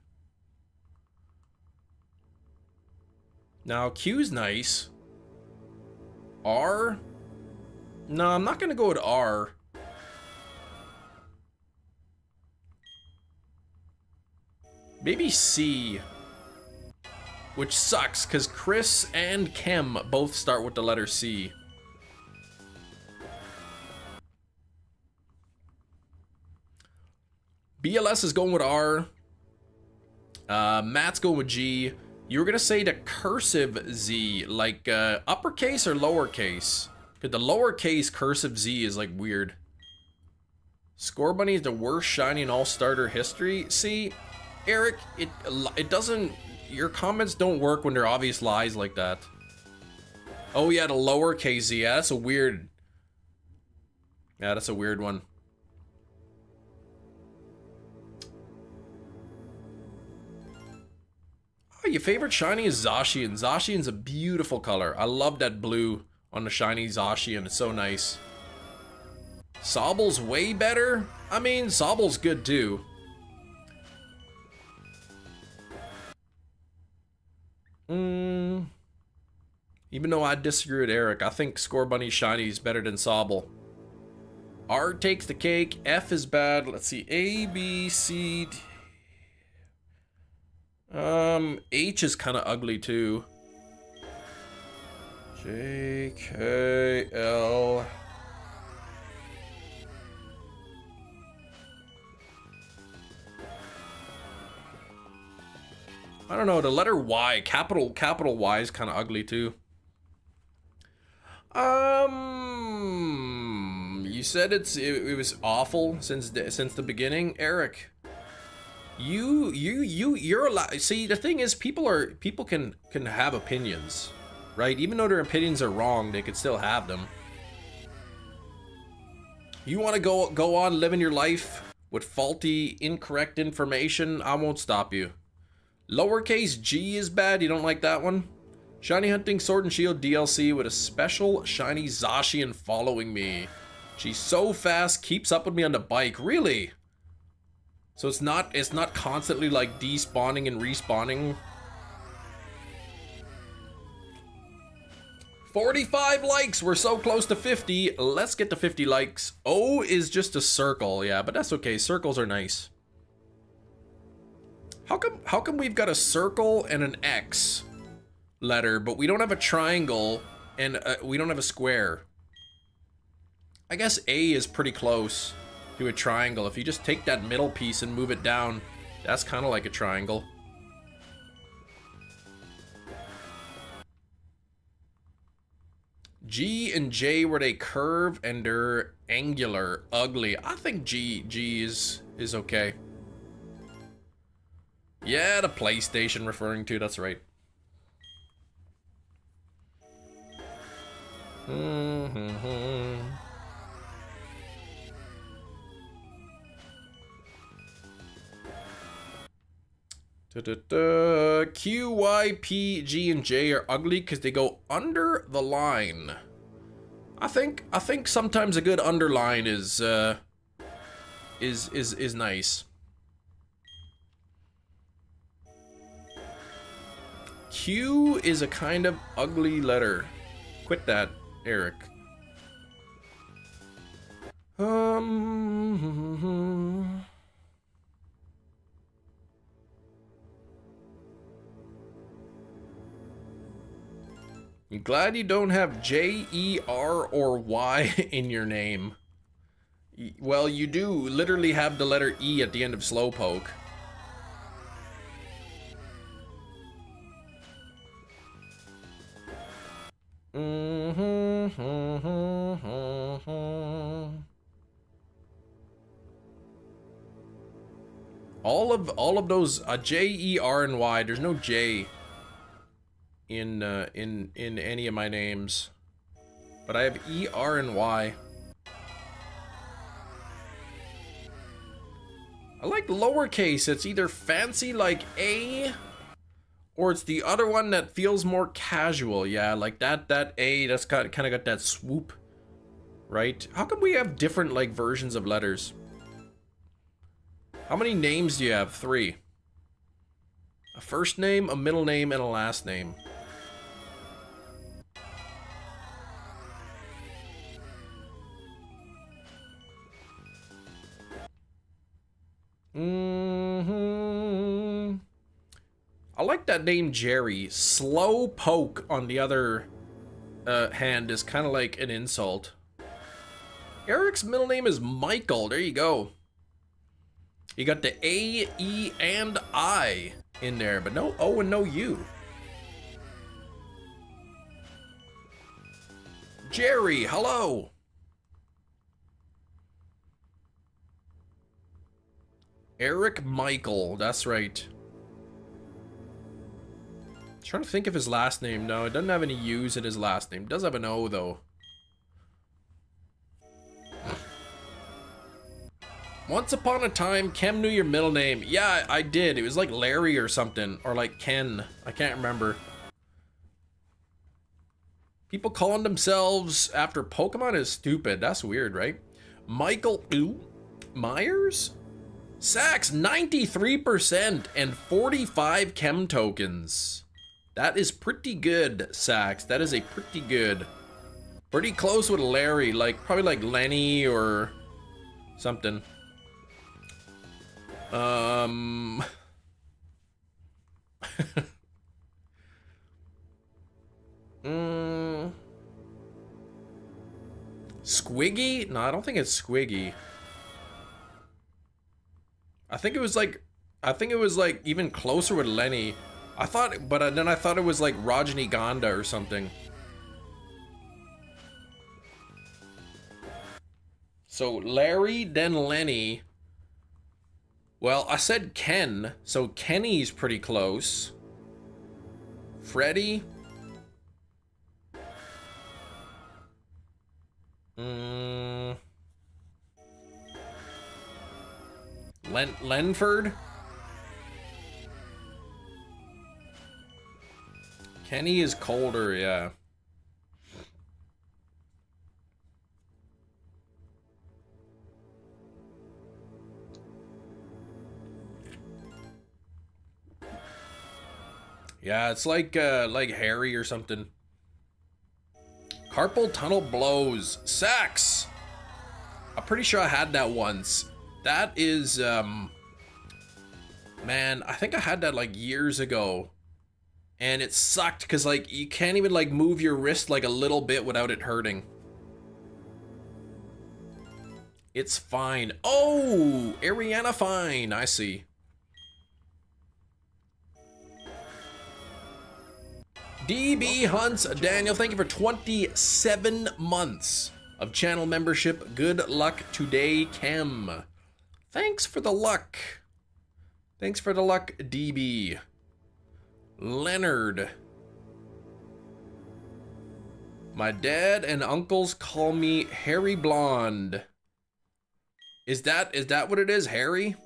Now, Q's nice. R? No, I'm not gonna go with R. Maybe C. Which sucks, because Chris and Kim both start with the letter C. BLS is going with R. Matt's going with G. You were gonna say the cursive Z, like uppercase or lowercase? Cause the lowercase cursive Z is like weird. Score Bunny is the worst shiny in all starter history. See, Eric, it doesn't. Your comments don't work when they're obvious lies like that. Oh yeah, the lowercase Z. Yeah, that's a weird. Yeah, that's a weird one. Oh, your favorite shiny is Zacian. Zacian's a beautiful color. I love that blue on the shiny Zacian. It's so nice. Sobble's way better. I mean, Sobble's good too. Even though I disagree with Eric, I think Score Bunny shiny is better than Sobble. R takes the cake. F is bad. Let's see. A, B, C, D. H is kind of ugly too. J, K, L. I don't know, the letter Y, capital Y is kind of ugly too. You said it was awful since the beginning, Eric. You're allowed. See, the thing is, people can have opinions, right? Even though their opinions are wrong, they could still have them. You want to go on living your life with faulty, incorrect information? I won't stop you. Lowercase G is bad. You don't like that one? Shiny Hunting Sword and Shield DLC with a special shiny Zacian following me. She's so fast, keeps up with me on the bike. Really? So it's not constantly like despawning and respawning. 45 likes. We're so close to 50. Let's get to 50 likes. O is just a circle. Yeah, but that's okay. Circles are nice. How come we've got a circle and an X letter, but we don't have a triangle and we don't have a square? I guess A is pretty close to a triangle. If you just take that middle piece and move it down, that's kind of like a triangle. G and J, were they curve and they're angular, ugly? I think G is okay. Yeah, the PlayStation referring to, that's right. Q, Y, P, G, and J are ugly because they go under the line. I think sometimes a good underline is nice. Q is a kind of ugly letter. Quit that, Eric. I'm glad you don't have J, E, R, or Y in your name. Well, you do literally have the letter E at the end of Slowpoke. All of those J, E, R, and Y. There's no J in any of my names, but I have E, R, and Y. I like lowercase. It's either fancy like A, or it's the other one that feels more casual. Yeah, like that A, that's kind of got that swoop, right? How come we have different like versions of letters? How many names do you have? 3. A first name, a middle name, and a last name. I like that name, Jerry. Slowpoke, on the other hand, is kind of like an insult. Eric's middle name is Michael. There you go. You got the A, E, and I in there, but no O and no U. Jerry, hello. Eric Michael, that's right. Trying to think of his last name. No, it doesn't have any U's in his last name. It does have an O though. Once upon a time, Kem knew your middle name. Yeah, I did. It was like Larry or something, or like Ken. I can't remember. People calling themselves after Pokemon is stupid. That's weird, right? Michael Myers? Sax, 93% and 45 Chem tokens. That is pretty good, Sax. That is a pretty good. Pretty close with Larry, like probably like Lenny or something. Squiggy? No, I don't think it's Squiggy. I think it was like even closer with Lenny. I thought, but then I thought it was like Rajniganda or something. So Larry, then Lenny. Well, I said Ken, so Kenny's pretty close. Freddy. Lenford. Kenny is colder, yeah. Yeah, it's like Harry or something. Carpal tunnel blows. Sax! I'm pretty sure I had that once. That is, man, I think I had that like years ago. And it sucked because like you can't even like move your wrist like a little bit without it hurting. It's fine. Oh, Ariana Fine, I see. DB Hunts, Daniel, thank you for 27 months of channel membership. Good luck today, Chem. Thanks for the luck. Thanks for the luck, DB. Leonard. My dad and uncles call me Harry Blonde. Is that what it is, Harry?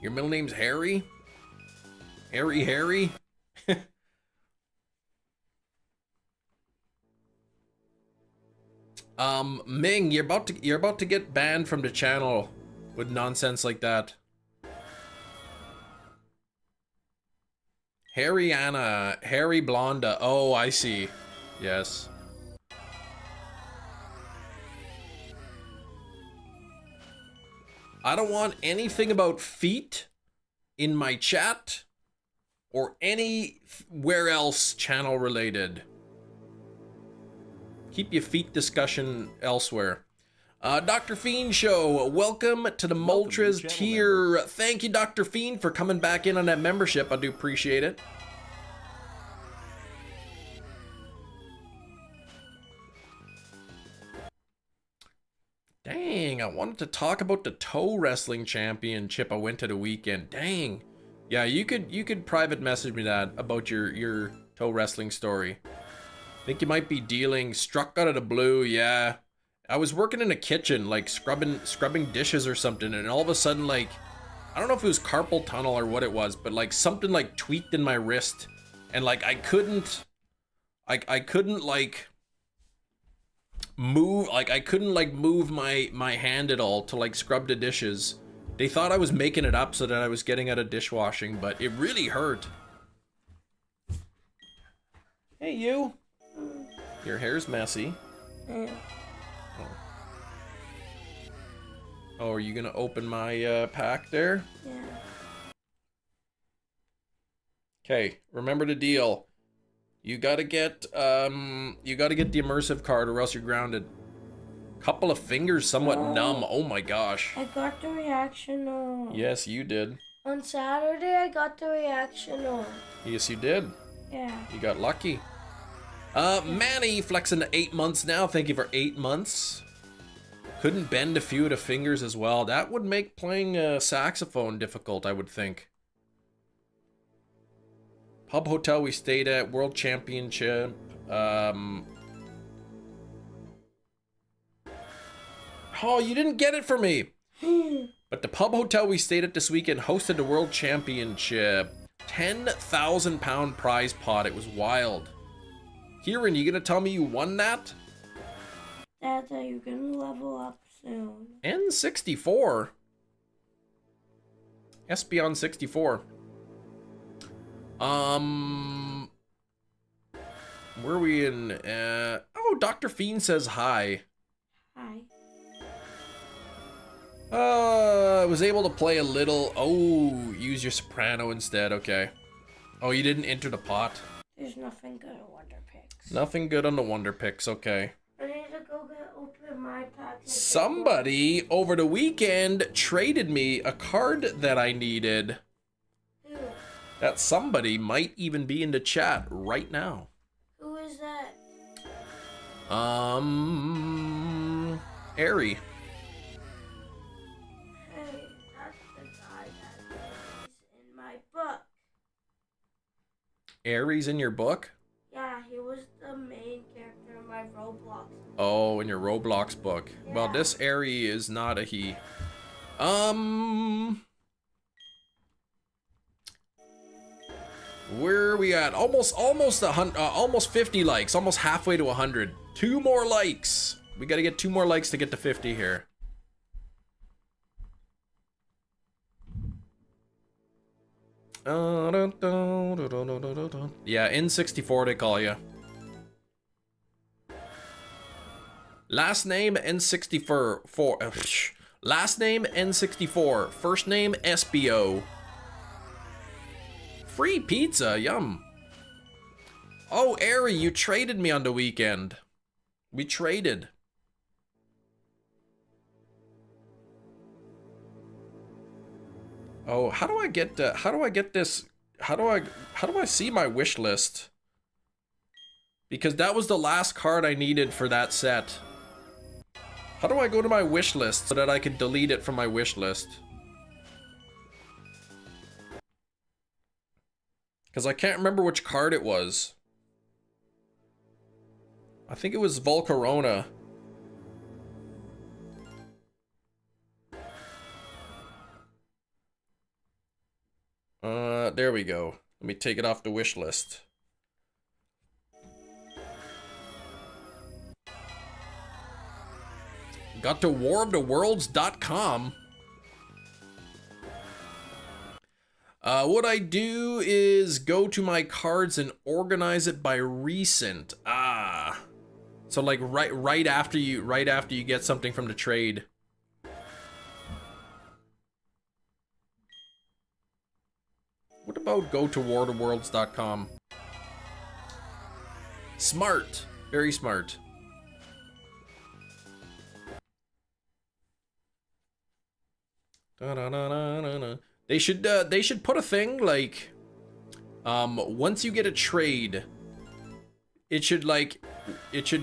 Your middle name's Harry? Harry? Ming, you're about to get banned from the channel with nonsense like that. Harryana, Harry Blonda. Oh, I see. Yes. I don't want anything about feet in my chat or anywhere else channel related. Keep your feet discussion elsewhere. Dr. Fiend Show, welcome to the Moltres tier. Thank you, Dr. Fiend, for coming back in on that membership. I do appreciate it. Dang, I wanted to talk about the toe wrestling championship I went to the weekend. Dang. Yeah, you could private message me that about your toe wrestling story. I think you might be dealing struck out of the blue, yeah. I was working in a kitchen, like scrubbing dishes or something, and all of a sudden, like, I don't know if it was carpal tunnel or what it was, but like something like tweaked in my wrist, and like I couldn't like move, like I couldn't like move my hand at all to like scrub the dishes. They thought I was making it up so that I was getting out of dishwashing, but it really hurt. Hey, you. Your hair's messy. Oh. Oh, are you gonna open my pack there? Yeah. Okay, remember the deal. You gotta get the immersive card or else you're grounded. Couple of fingers somewhat numb. Oh my gosh. I got the reaction on. Yes, you did. On Saturday, I got the reaction on. Yes, you did. Yeah. You got lucky. Manny flexing 8 months now. Thank you for 8 months. Couldn't bend a few of the fingers as well. That would make playing saxophone difficult, I would think. Pub hotel we stayed at, World Championship. Oh, you didn't get it for me. But the pub hotel we stayed at this weekend hosted the World Championship. £10,000 prize pot. It was wild. Kieran, you gonna tell me you won that? Dad, you can level up soon. N64. Espeon 64. Where are we in? Oh, Dr. Fiend says hi. Hi. I was able to play a little. Oh, use your soprano instead. Okay. Oh, you didn't enter the pot. There's nothing good on Wonder Picks. Nothing good on the Wonder Picks. Okay. I need to go open my pack. Somebody over the weekend traded me a card that I needed. Who? That somebody might even be in the chat right now. Who is that? Airy. Hey, that's the guy that is in my book. Aries in your book? Yeah, he was the main character in my Roblox. Oh, in your Roblox book. Yeah. Well, this Airy is not a he. Where are we at? Almost 50 likes. Almost halfway to 100. 2 more likes. We got to get 2 more likes to get to 50 here. Yeah, N64 they call you. Last name N64. Last name N64. First name SBO. Free pizza, yum. Oh, Ari, you traded me on the weekend. We traded. Oh, how do I get this? How do I see my wish list? Because that was the last card I needed for that set. How do I go to my wish list so that I can delete it from my wish list? Because I can't remember which card it was. I think it was Volcarona. There we go. Let me take it off the wish list. Got to waroftheworlds.com. What I do is go to my cards and organize it by recent. Ah. So like right after you get something from the trade. What about go to waroftheworlds.com? Smart. Very smart. They should put a thing like once you get a trade, it should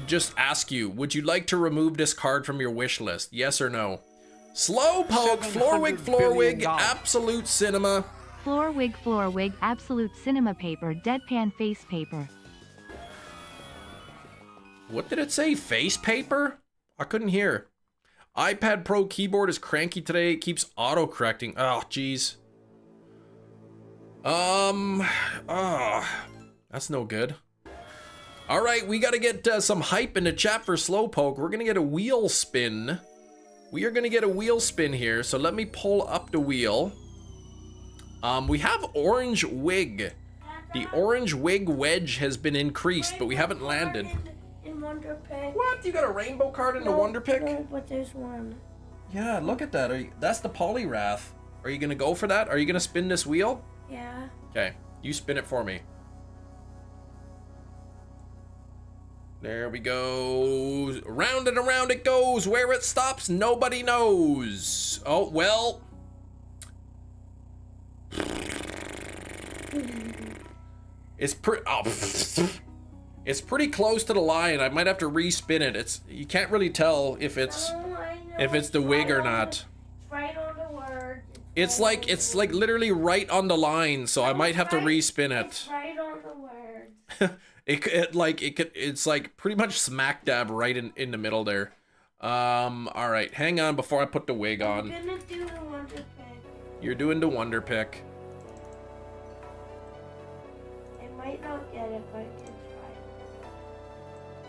just ask you, would you like to remove this card from your wish list? Yes or no? Slowpoke, Floorwig, Absolute Cinema. Floorwig, Absolute Cinema Paper, Deadpan Face Paper. What did it say? Face paper? I couldn't hear. iPad Pro keyboard is cranky today. It keeps auto-correcting. Oh, jeez. That's no good. All right, we got to get some hype in the chat for Slowpoke. We're going to get a wheel spin. We are going to get a wheel spin here. So let me pull up the wheel. We have Orange Wig. The Orange Wig wedge has been increased, but we haven't landed. In Wonder Pick. What? You got a rainbow card in the Wonder Pick? No, but there's one. Yeah, look at that. That's the Poliwrath. Are you going to go for that? Are you going to spin this wheel? Yeah. Okay, you spin it for me. There we go. Round and around it goes. Where it stops, nobody knows. Oh, well. It's it's pretty close to the line. I might have to respin it. You can't really tell if it's the wig or not. Right on the word. It's like literally right on the line, so I might have to respin it. It's right on the word. It's like pretty much smack dab right in the middle there. All right, hang on before I put the wig on. I'm gonna do the wonder pick. You're doing the wonder pick. I might not get it, but I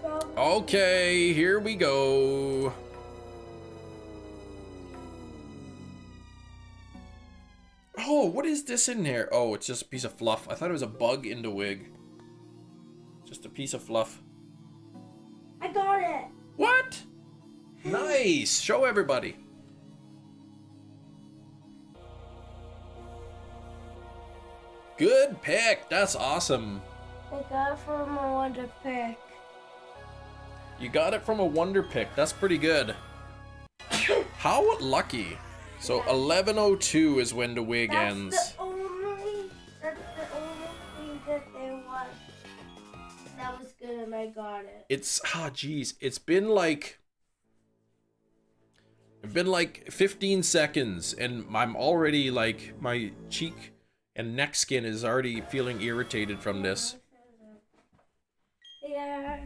can try. Okay, here we go. Oh, what is this in there? Oh, it's just a piece of fluff. I thought it was a bug in the wig. Just a piece of fluff. I got it. What? Nice. Show everybody. Good pick. That's awesome. I got it from a wonder pick. You got it from a wonder pick. That's pretty good. How lucky. So 11:02 is when the wig ends. That's the only thing that there was that was good, and I got it. Geez, it's been like 15 seconds, and I'm already like, my cheek and neck skin is already feeling irritated from this. Yeah,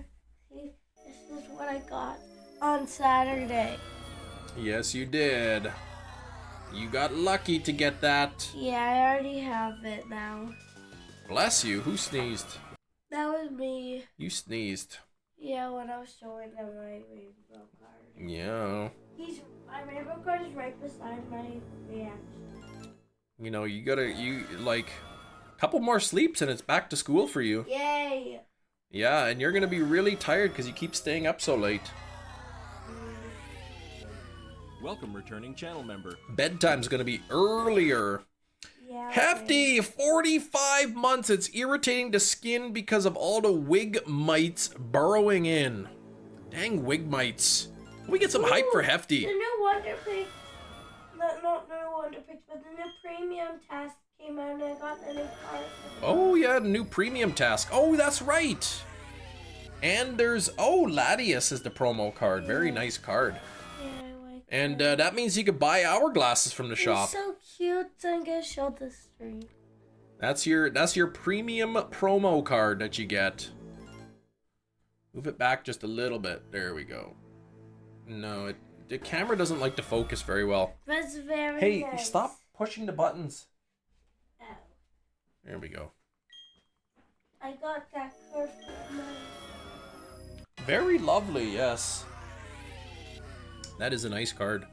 see, this is what I got on Saturday. Yes, you did. You got lucky to get that. Yeah, I already have it now. Bless you. Who sneezed? That was me. You sneezed. Yeah, when I was showing them my rainbow card. Yeah. My rainbow card is right beside my reaction. You know, like, a couple more sleeps and it's back to school for you. Yay! Yeah, and you're gonna be really tired because you keep staying up so late. Welcome, returning channel member. Bedtime's gonna be earlier. Yeah. Hefty, 45 months. It's irritating the skin because of all the wig mites burrowing in. Dang wig mites. Can we get some hype for Hefty? The new Wonder Picks, not new Wonder Picks, but the new Premium Task came out and I got the new card. Oh yeah, the new premium task. Oh, that's right. And there's, Latias is the promo card. Very nice card. Yeah, I like And that means you could buy hourglasses from the shop. It's so cute. I'm gonna show the stream. That's your premium promo card that you get. Move it back just a little bit. There we go. No, the camera doesn't like to focus very well. That's very Hey, nice. stop pushing the buttons. Oh. There we go. I got that card from my... Very lovely, yes. That is a nice card.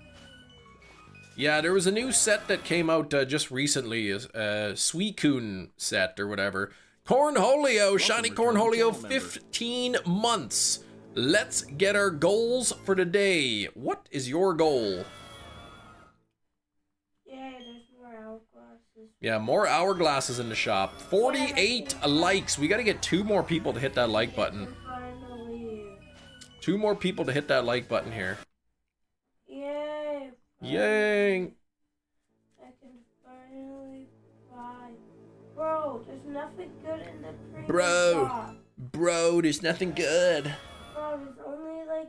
Yeah, there was a new set that came out just recently, a Suicune set or whatever. Cornholio, shiny Cornholio, 15 months. Let's get our goals for the day. What is your goal? Yeah, there's more hourglasses. Yeah, more hourglasses in the shop. 48 likes. We got to get 2 more people to hit that like button. Finally. 2 more people to hit that like button here. Yay. Yay. I can finally buy. Bro, there's nothing good in the premium shop. Bro, there's nothing good. Bro, there's only like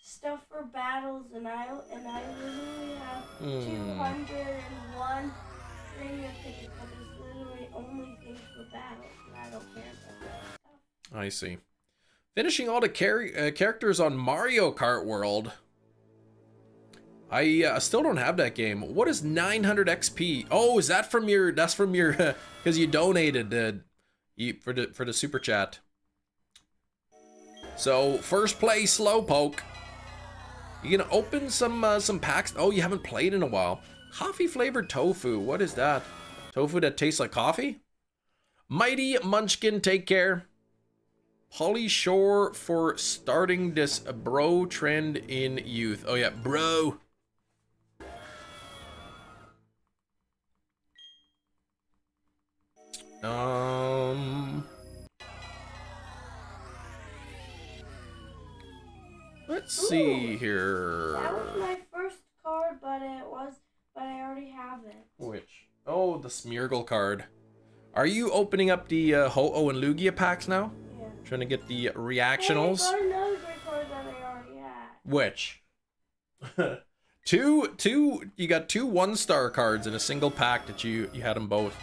stuff for battles, and I literally have 201 premium tickets, but there's literally only things for battles, and I don't care about that stuff. I see. Finishing all the characters on Mario Kart World. I still don't have that game. What is 900 XP? Oh, is that from your? That's from your because you donated for the super chat. So first place Slowpoke. You gonna open some packs? Oh, you haven't played in a while. Coffee flavored tofu. What is that? Tofu that tastes like coffee? Mighty Munchkin, take care. Polly Shore for starting this bro trend in youth. Oh yeah, bro. let's see here. That was my first card, but I already have it. Which? Oh, the Smeargle card. Are you opening up the Ho-Oh and Lugia packs now? Yeah. Trying to get the reactionals? Hey, I got another great card that I already had. Which? You got 2 1-star cards in a single pack that you had them both.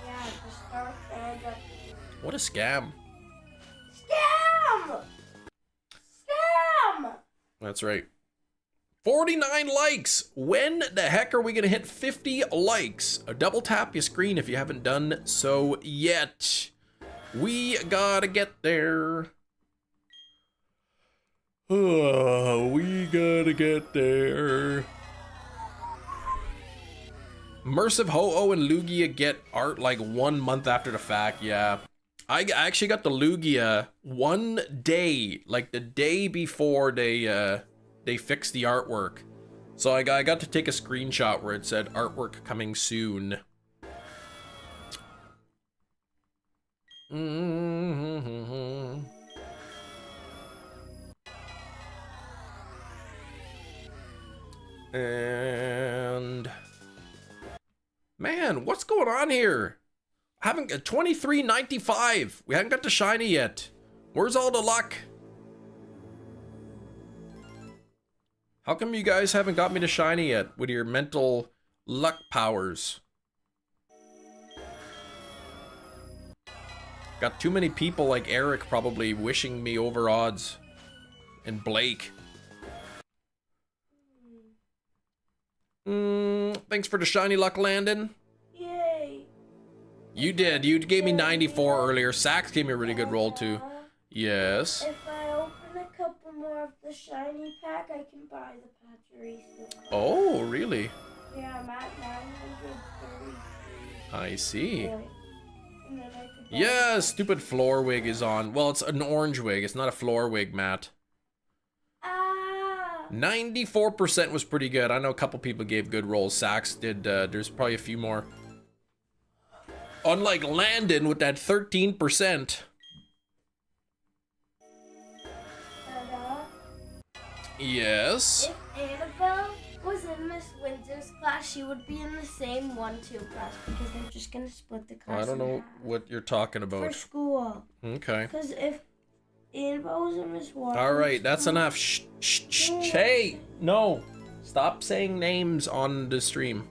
Yeah, the star and the... What a scam. Scam! Scam! That's right. 49 likes. When the heck are we gonna hit 50 likes? Double tap your screen if you haven't done so yet. We gotta get there. Oh, we gotta get there. Immersive Ho-Oh and Lugia get art like 1 month after the fact. Yeah, I actually got the Lugia 1 day, like the day before they fixed the artwork. So I got to take a screenshot where it said artwork coming soon. And man, what's going on here? I haven't got 23.95. We haven't got the shiny yet. Where's all the luck? How come you guys haven't got me to shiny yet with your mental luck powers? Got too many people like Eric probably wishing me over odds. And Blake. Thanks for the shiny luck, Landon. Yay! You did. You gave me 94 earlier. Sax gave me a really good roll too. Yes. If I open a couple more of the shiny pack, I can buy the Pachirisu. Oh, really? Yeah, I'm at 933. I see. And then I could buy Yeah, stupid floor wig is on. Well, it's an orange wig. It's not a floor wig, Matt. 94% was pretty good. I know a couple people gave good rolls. Sax did. There's probably a few more. Unlike Landon with that 13%. Yes. If Annabelle was in Miss Windsor's class, she would be in the same 1-2 class because they're just gonna split the class. I don't know what you're talking for about. school. Okay. Because if Annabelle was in Miss Watson's All right, that's class, enough. Shh, shh, shh. Hey, no. Stop saying names on the stream.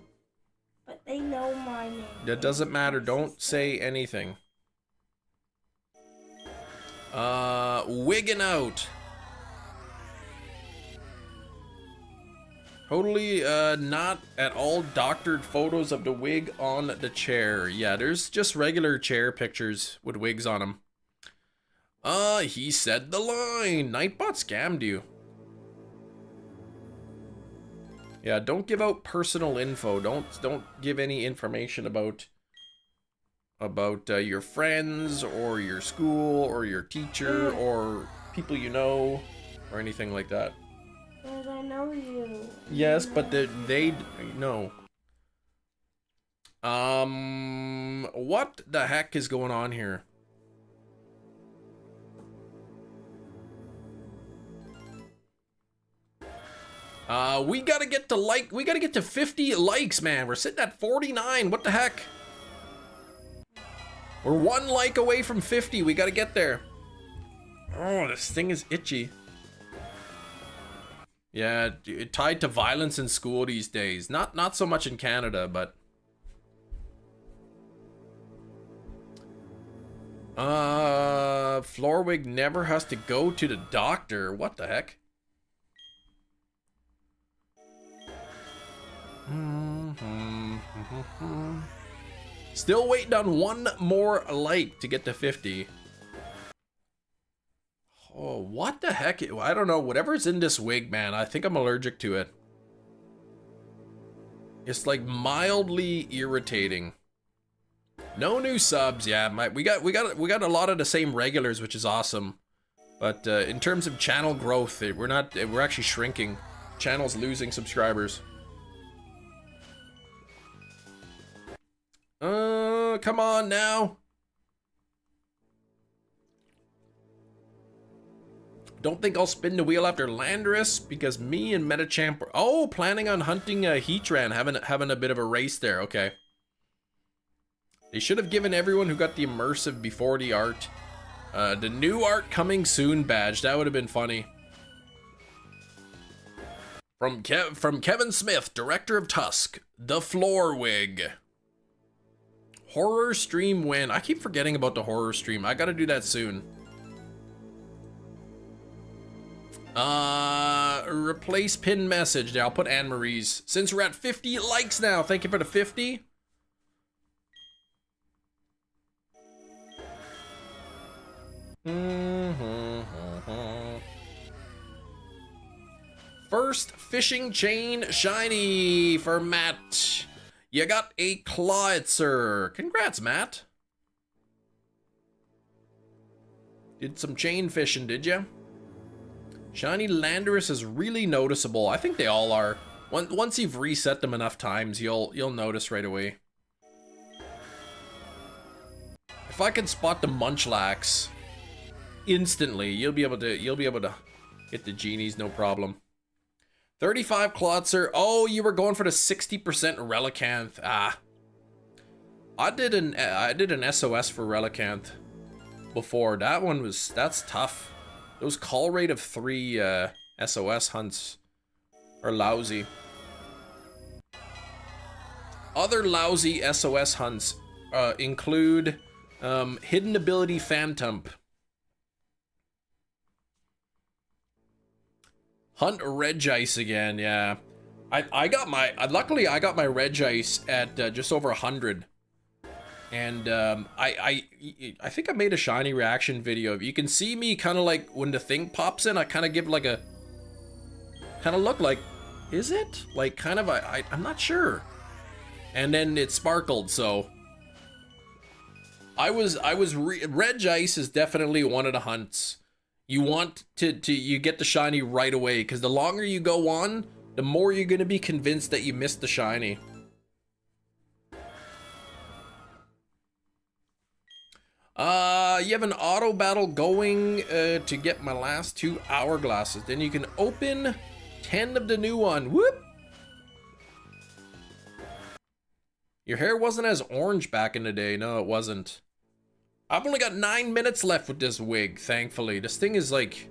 But they know my name. That doesn't matter. Don't say anything. Wigging out. Totally not at all doctored photos of the wig on the chair. Yeah, there's just regular chair pictures with wigs on them. He said the line. Nightbot scammed you. Yeah, don't give out personal info. Don't give any information about your friends or your school or your teacher or people you know or anything like that. Because I know you. Yes, but they know. What the heck is going on here? We gotta get to 50 likes, man. We're sitting at 49. What the heck? We're 1 like away from 50. We gotta get there. Oh, this thing is itchy. Yeah, tied to violence in school these days. Not so much in Canada, but Florwig never has to go to the doctor. What the heck? Still waiting on 1 more like to get to 50. Oh, what the heck? I don't know. Whatever's in this wig, man, I think I'm allergic to it. It's like mildly irritating. No new subs. Yeah, we got a lot of the same regulars, which is awesome. But in terms of channel growth, we're actually shrinking. Channel's losing subscribers. Come on now. Don't think I'll spin the wheel after Landorus because me and Metachamp are, oh, planning on hunting a Heatran, having a bit of a race there. Okay. They should have given everyone who got the immersive before the art. The new art coming soon badge. That would have been funny. From Kevin Smith, director of Tusk, the floor wig. Horror stream win. I keep forgetting about the horror stream. I gotta do that soon. Replace pin message. There, I'll put Anne-Marie's. Since we're at 50 likes now, thank you for the 50. First fishing chain shiny for Matt. You got a Clawitzer. Congrats, Matt. Did some chain fishing, did you? Shiny Landorus is really noticeable. I think they all are. Once you've reset them enough times, you'll notice right away. If I can spot the Munchlax instantly, you'll be able to hit the genies, no problem. 35 Clawitzer. Oh, you were going for the 60% Relicanth. Ah. I did an SOS for Relicanth before. That's tough. Those call rate of 3 SOS hunts are lousy. Other lousy SOS hunts include Hidden Ability Phantom. Hunt Regice again, yeah. Luckily I got my Regice at just over 100. And I think I made a shiny reaction video. You can see me kind of like when the thing pops in, I kind of give like a kind of look like, is it? Like kind of I'm not sure. And then it sparkled, so Regice is definitely one of the hunts. You want you get the shiny right away, because the longer you go on, the more you're going to be convinced that you missed the shiny. You have an auto battle going to get my last 2 hourglasses. Then you can open 10 of the new one. Whoop! Your hair wasn't as orange back in the day. No, it wasn't. I've only got 9 minutes left with this wig, thankfully. This thing is like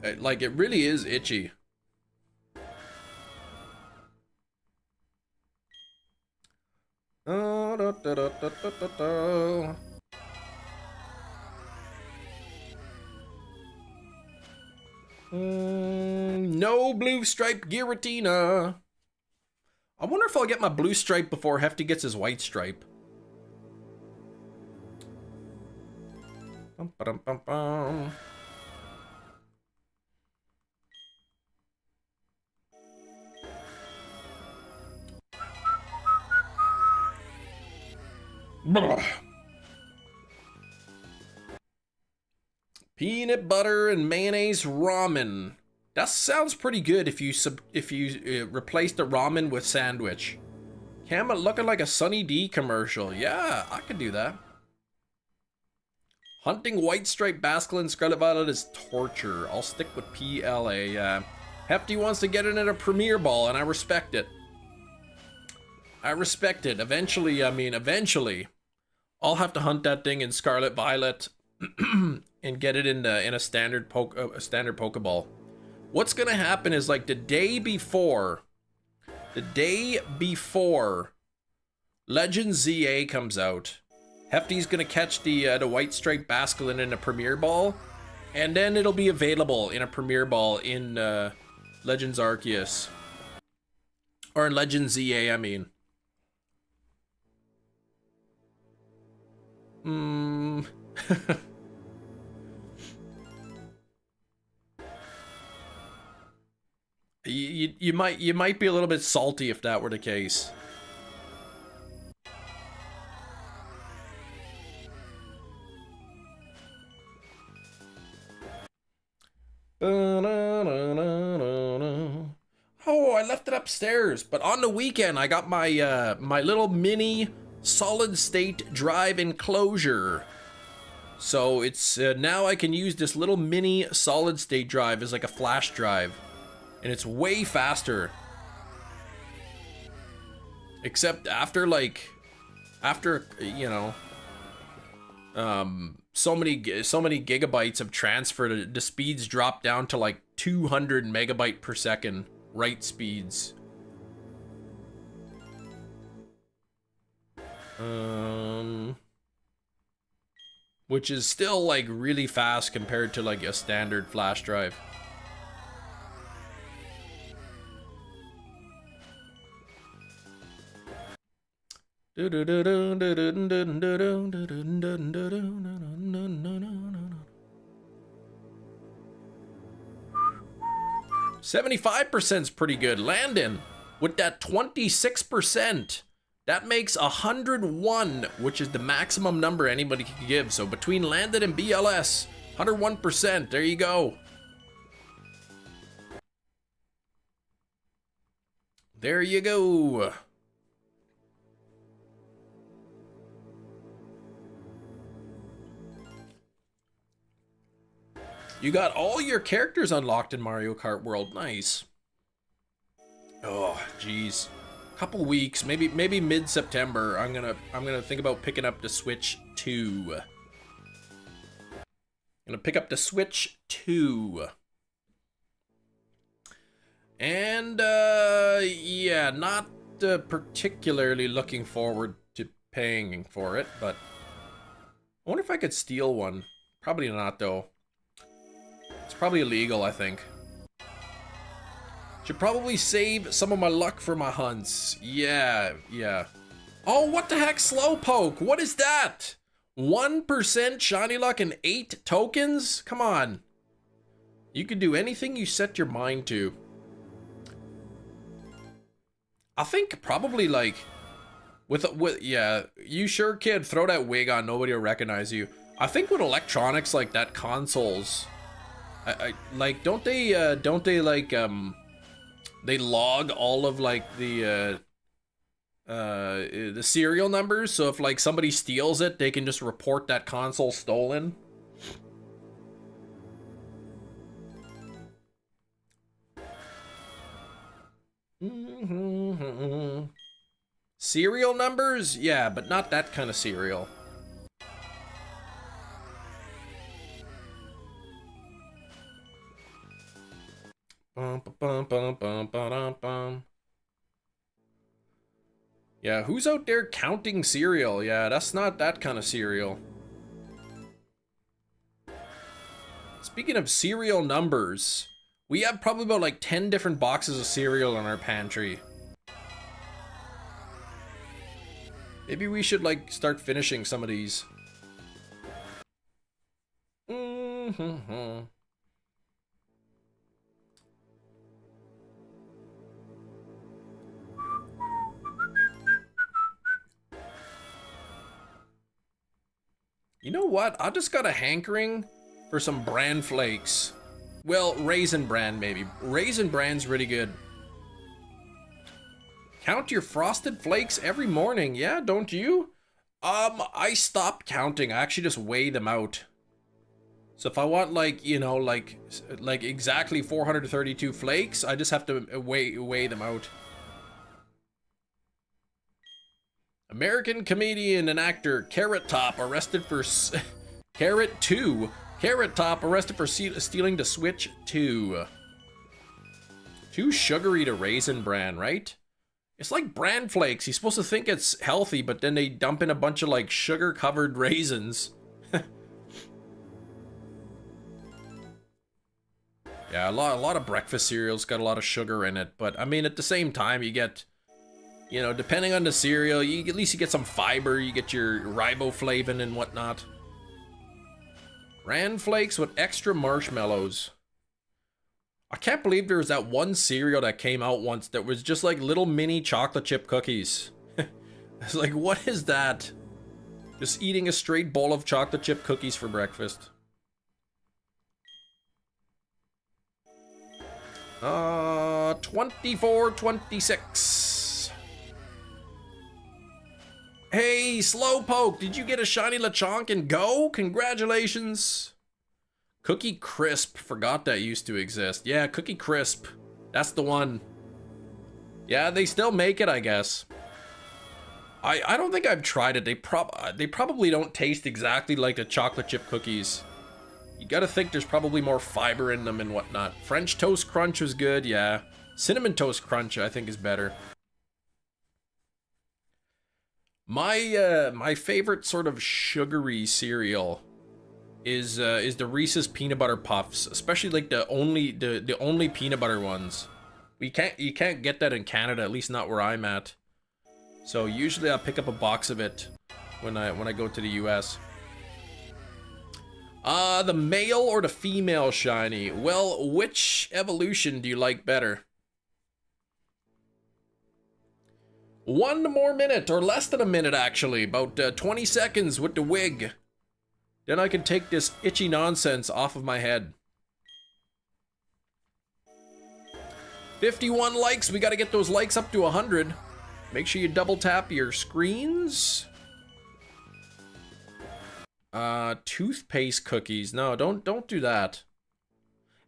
it really is itchy. No blue stripe Giratina. I wonder if I'll get my blue stripe before Hefty gets his white stripe. Bum, ba-dum, bum, bum. Blah. Peanut butter and mayonnaise ramen. That sounds pretty good if you replace the ramen with sandwich. Cam looking like a Sunny D commercial. Yeah, I could do that. Hunting white stripe Basculin Scarlet Violet is torture. I'll stick with PLA. Hefty wants to get it in a Premier Ball, and I respect it. I respect it. Eventually, I'll have to hunt that thing in Scarlet Violet and get it in a standard Pokeball. What's gonna happen is like the day before Legend ZA comes out, Hefty's gonna catch the white stripe Basculin in a Premier Ball, and then it'll be available in a Premier Ball in Legends Arceus. Or in Legends ZA, I mean. You might be a little bit salty if that were the case. Oh, I left it upstairs, but on the weekend I got my my little mini solid state drive enclosure. So it's now I can use this little mini solid state drive as like a flash drive, and it's way faster. Except after you know, so many gigabytes of transfer, the speeds drop down to like 200 megabyte per second write speeds. Which is still like really fast compared to like a standard flash drive. "75%'s pretty good. Landon with that 26%. That makes 101, which is the maximum number anybody can give. So between Landon and BLS, 101%. There you go. There you go. You got all your characters unlocked in Mario Kart World. Nice. Oh, geez. Couple weeks, maybe mid-September, I'm gonna think about picking up the Switch 2. I'm gonna pick up the Switch 2. And yeah, not particularly looking forward to paying for it, but I wonder if I could steal one. Probably not though. It's probably illegal, I think. Should probably save some of my luck for my hunts. Yeah. Oh, what the heck, Slowpoke? What is that? 1% shiny luck and 8 tokens? Come on. You can do anything you set your mind to. I think probably like with yeah, you sure kid, throw that wig on, nobody will recognize you. I think with electronics like that, consoles, I like don't they like they log all of like the serial numbers, so if like somebody steals it, they can just report that console stolen. Serial numbers? Yeah, but not that kind of serial. Yeah, who's out there counting cereal? Yeah, that's not that kind of cereal. Speaking of cereal numbers, we have probably about like 10 different boxes of cereal in our pantry. Maybe we should like start finishing some of these. You know what? I just got a hankering for some bran flakes. Well, raisin bran maybe. Raisin bran's really good. Count your frosted flakes every morning. Yeah, don't you? I stopped counting. I actually just weigh them out. So if I want like, you know, like exactly 432 flakes, I just have to weigh them out. American comedian and actor Carrot Top arrested for Carrot Top arrested for stealing the Switch 2. Too sugary to raisin bran, right? It's like bran flakes. He's supposed to think it's healthy, but then they dump in a bunch of like sugar-covered raisins. Yeah, a lot of breakfast cereals got a lot of sugar in it, but I mean at the same time you get, you know, depending on the cereal, at least you get some fiber, you get your riboflavin and whatnot. Bran flakes with extra marshmallows. I can't believe there was that one cereal that came out once that was just like little mini chocolate chip cookies. It's like, what is that? Just eating a straight bowl of chocolate chip cookies for breakfast. 24-26. Hey, Slowpoke, did you get a shiny Lechonk and go? Congratulations. Cookie Crisp, forgot that used to exist. Yeah, Cookie Crisp, that's the one. Yeah, they still make it, I guess. I don't think I've tried it. They probably don't taste exactly like the chocolate chip cookies. You gotta think there's probably more fiber in them and whatnot. French Toast Crunch was good, yeah. Cinnamon Toast Crunch, I think, is better. My favorite sort of sugary cereal is the Reese's Peanut Butter Puffs, especially like the only peanut butter ones. You can't get that in Canada, at least not where I'm at. So usually I'll pick up a box of it when I go to the US. The male or the female shiny? Well, which evolution do you like better? 1 more minute, or less than a minute actually, about 20 seconds with the wig. Then I can take this itchy nonsense off of my head. 51 likes, we gotta get those likes up to 100. Make sure you double tap your screens. Toothpaste cookies. No, don't do that.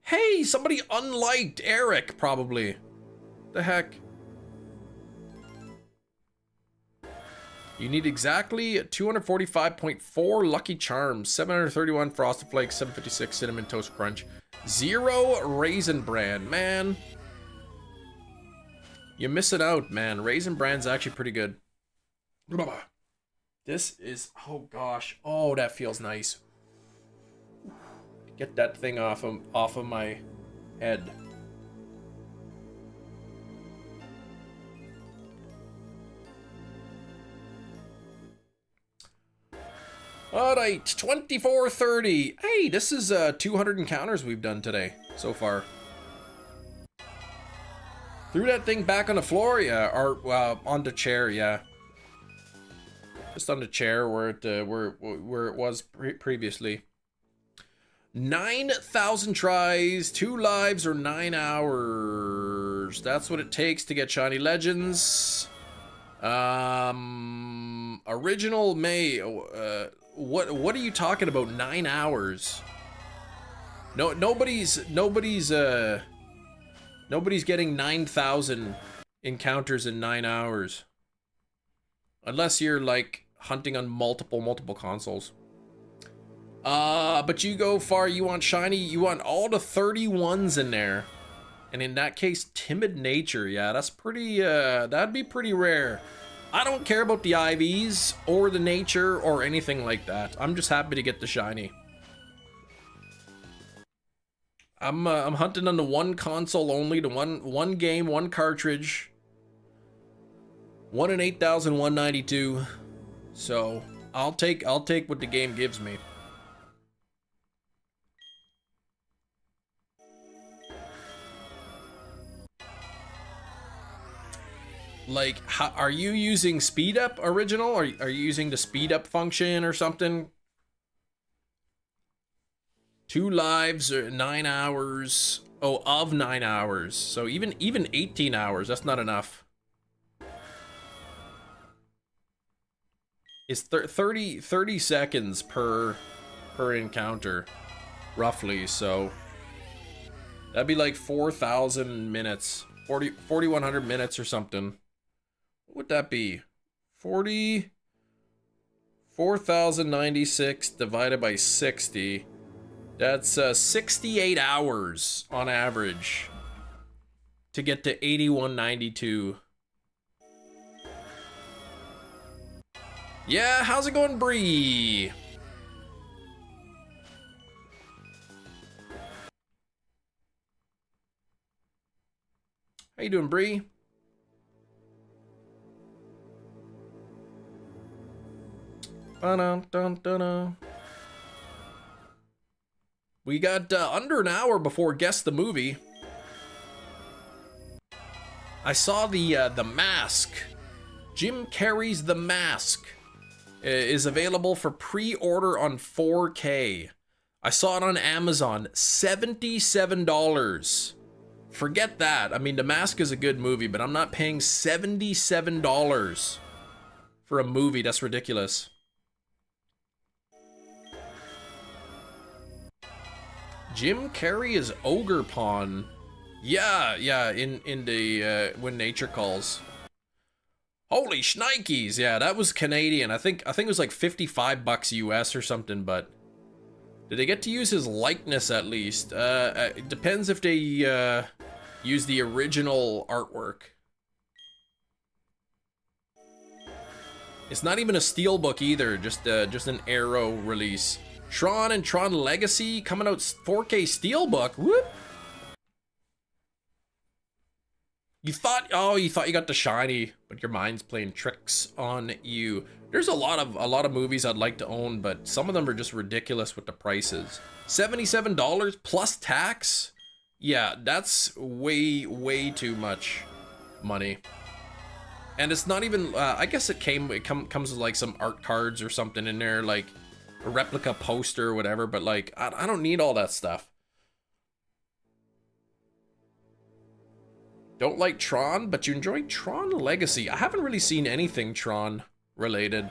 Hey, somebody unliked Eric, probably. The heck? You need exactly 245.4 Lucky Charms, 731 Frosted Flakes, 756 Cinnamon Toast Crunch, 0 Raisin Bran, man. You're missing out, man. Raisin Bran's actually pretty good. This is, oh gosh, oh that feels nice. Get that thing off of my head. All right, 24:30. Hey, this is 200 encounters we've done today so far. Threw that thing back on the floor, yeah, or on the chair, yeah. Just on the chair where it was previously. 9,000 tries, 2 lives, or 9 hours. That's what it takes to get shiny legends. Original May. What are you talking about? 9 hours? No, nobody's getting 9,000 encounters in 9 hours. Unless you're like hunting on multiple consoles. But you go far, you want shiny, you want all the 31s in there. And in that case, Timid Nature, yeah, that's pretty, that'd be pretty rare. I don't care about the IVs or the nature or anything like that. I'm just happy to get the shiny. I'm hunting on the one console only, the one game, one cartridge. 1 in 8,192. So I'll take what the game gives me. Like, are you using speed up original? Are you using the speed up function or something? 2 lives, 9 hours. Oh, of 9 hours. So even 18 hours, that's not enough. It's 30 seconds per encounter, roughly. So that'd be like 4,000 minutes, 4,100 minutes or something. What would that be? 4,096 divided by 60. That's 68 hours on average to get to 8192. Yeah, how's it going, Bree? How you doing, Bree? Ba-dum-dum-dum-dum. We got under an hour before Guess the Movie. I saw the Mask. Jim Carrey's The Mask is available for pre-order on 4K. I saw it on Amazon, $77. Forget that. I mean, The Mask is a good movie, but I'm not paying $77 for a movie. That's ridiculous. Jim Carrey is Ogre Pawn. Yeah, in the When Nature Calls. Holy shnikes, yeah, that was Canadian. I think it was like $55 US or something, but did they get to use his likeness at least? It depends if they use the original artwork. It's not even a steelbook either, just an Arrow release. Tron and Tron Legacy coming out 4K steelbook. Whoop! You thought you got the shiny, but your mind's playing tricks on you. There's a lot of movies I'd like to own, but some of them are just ridiculous with the prices. $77 plus tax? Yeah, that's way too much money. And it's not even I guess it comes with like some art cards or something in there, like a replica poster or whatever, but like I don't need all that stuff. Don't like Tron, but you enjoy Tron Legacy. I haven't really seen anything Tron related.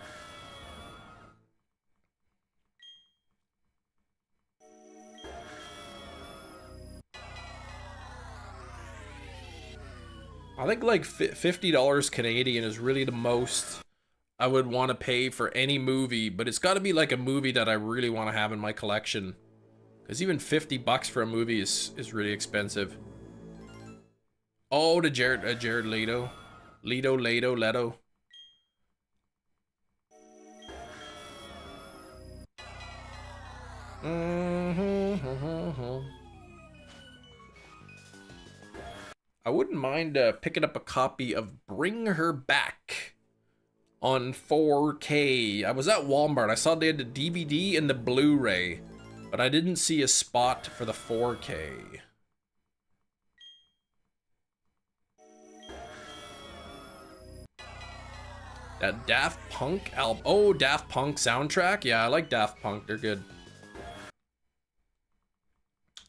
I think like $50 Canadian is really the most I would want to pay for any movie, but it's got to be like a movie that I really want to have in my collection. Because even $50 for a movie is really expensive. Oh, the Jared Leto. Leto. I wouldn't mind picking up a copy of Bring Her Back on 4K. I was at Walmart. I saw they had the DVD and the Blu-ray, but I didn't see a spot for the 4K. That Daft Punk album. Oh, Daft Punk soundtrack? Yeah, I like Daft Punk. They're good.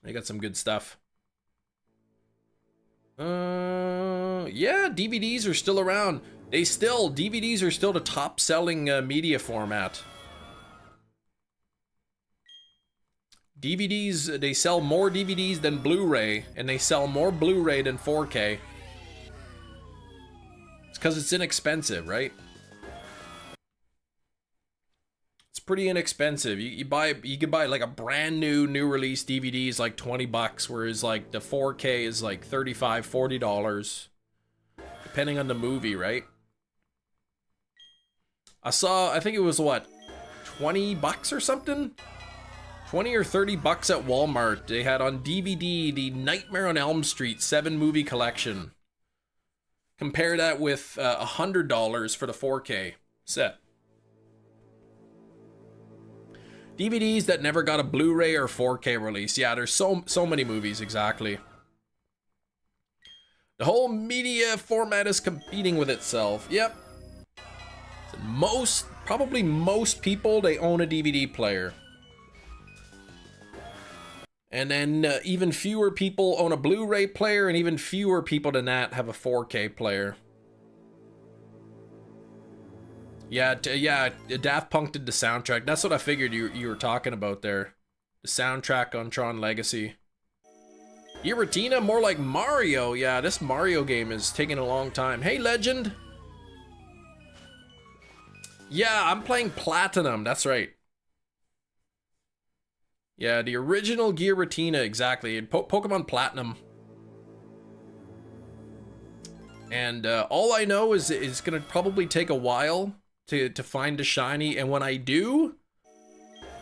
They got some good stuff. Yeah, DVDs are still around. DVDs are still the top selling media format. DVDs, they sell more DVDs than Blu-ray, and they sell more Blu-ray than 4K. It's because it's inexpensive, right? It's pretty inexpensive. You could buy like a brand new release DVDs like $20, whereas like the 4K is like $35, $40, depending on the movie, right? I think it was what, $20 or something? 20 or 30 bucks at Walmart. They had on DVD the Nightmare on Elm Street 7 movie collection. Compare that with $100 for the 4K set. DVDs that never got a Blu-ray or 4K release. Yeah, there's so many movies, exactly. The whole media format is competing with itself. Yep. Probably most people, they own a DVD player. And then even fewer people own a Blu-ray player, and even fewer people than that have a 4K player. Yeah, Daft Punk did the soundtrack. That's what I figured you were talking about there. The soundtrack on Tron Legacy. Giratina, more like Mario. Yeah, this Mario game is taking a long time. Hey, Legend. Yeah, I'm playing Platinum. That's right. Yeah, the original Giratina, exactly. Pokemon Platinum. And all I know is it's going to probably take a while to find a shiny. And when I do,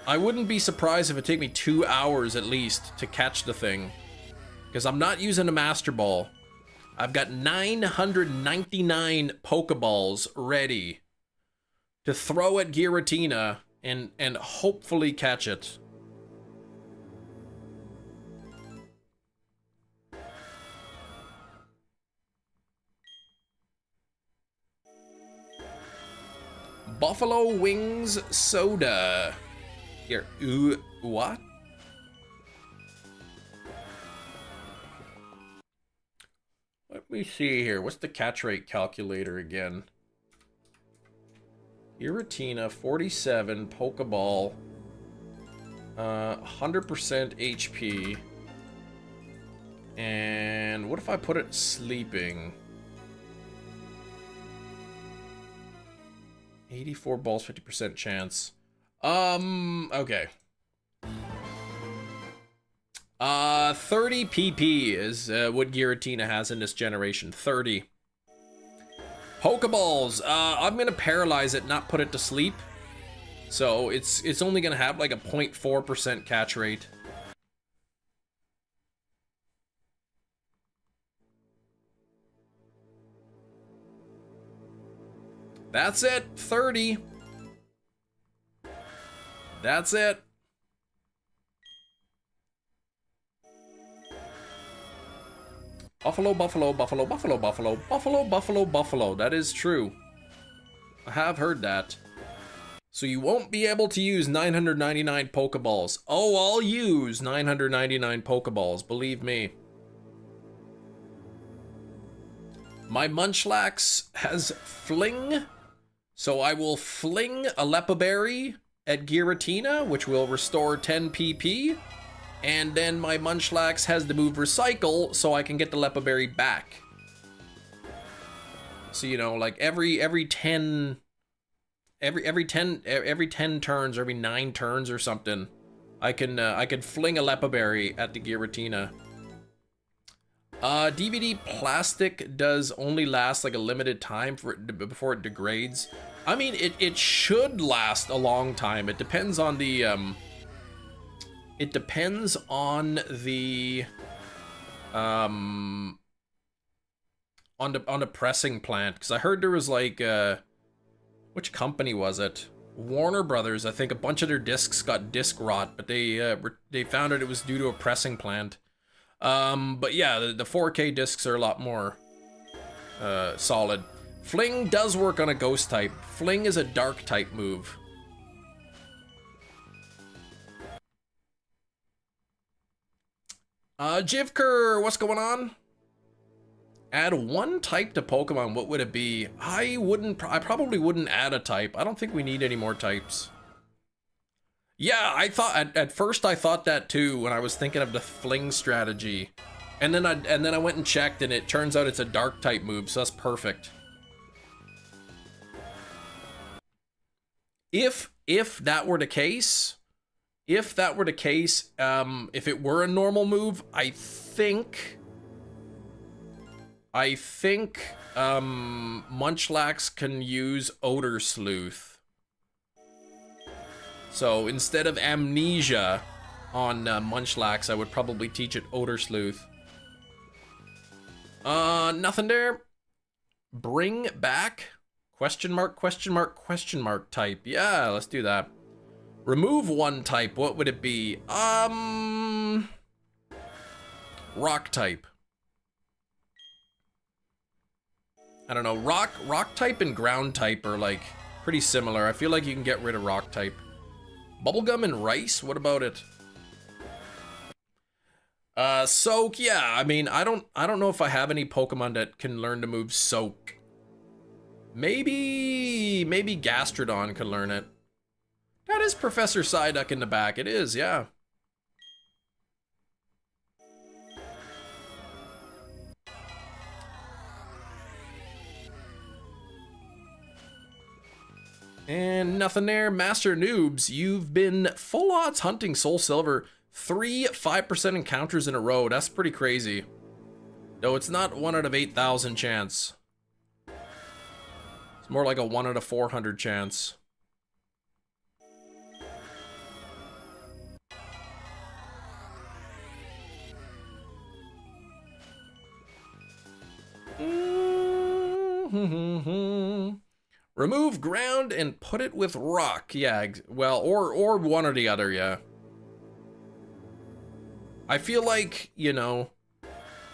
I wouldn't be surprised if it take me 2 hours at least to catch the thing. Because I'm not using a Master Ball. I've got 999 Pokeballs ready to throw at Giratina and hopefully catch it. Buffalo Wings Soda. Here, what? Let me see here. What's the catch rate calculator again? Giratina, 47, Pokeball, 100% HP. And what if I put it sleeping? 84 balls, 50% chance. Okay. 30 PP is what Giratina has in this generation. 30. Pokeballs. I'm gonna paralyze it, not put it to sleep. So it's only gonna have like a 0.4% catch rate. That's it. 30. That's it. Buffalo, buffalo, buffalo, buffalo, buffalo, buffalo, buffalo, buffalo. That is true. I have heard that. So you won't be able to use 999 Pokeballs. Oh, I'll use 999 Pokeballs, believe me. My Munchlax has Fling, so I will fling a Leppa Berry at Giratina, which will restore 10 PP. And then my Munchlax has the move Recycle, so I can get the Leppa Berry back. So, you know, like every 10 turns, or every 9 turns or something, I can fling a Leppa Berry at the Giratina. DVD plastic does only last like a limited time before it degrades. I mean, it should last a long time. It depends on the It depends on the on the pressing plant, because I heard there was like which company was it? Warner Brothers. I think a bunch of their discs got disc rot, but they found out it was due to a pressing plant. But yeah, the 4K discs are a lot more solid. Fling does work on a ghost type. Fling is a dark type move. Jivker, what's going on? Add one type to Pokemon, what would it be? I probably wouldn't add a type. I don't think we need any more types. Yeah, I thought, at first I thought that too when I was thinking of the Fling strategy. And then I went and checked, and it turns out it's a dark type move, so that's perfect. If that were the case, if it were a normal move, I think Munchlax can use Odor Sleuth. So instead of Amnesia on Munchlax, I would probably teach it Odor Sleuth. Nothing there. Bring back? Question mark, question mark, question mark type. Yeah, let's do that. Remove one type, what would it be? Rock type. I don't know, rock type and ground type are like pretty similar. I feel like you can get rid of rock type. Bubblegum and rice, what about it? Soak, yeah, I mean, I don't know if I have any Pokemon that can learn to move Soak. Maybe Gastrodon could learn it. That is Professor Psyduck in the back. It is, yeah. And nothing there. Master Noobs, you've been full odds hunting Soul Silver 3 5% encounters in a row. That's pretty crazy. Though it's not 1 out of 8,000 chance. It's more like a 1 out of 400 chance. Remove ground and put it with rock. Yeah, well, or one or the other, yeah. I feel like, you know,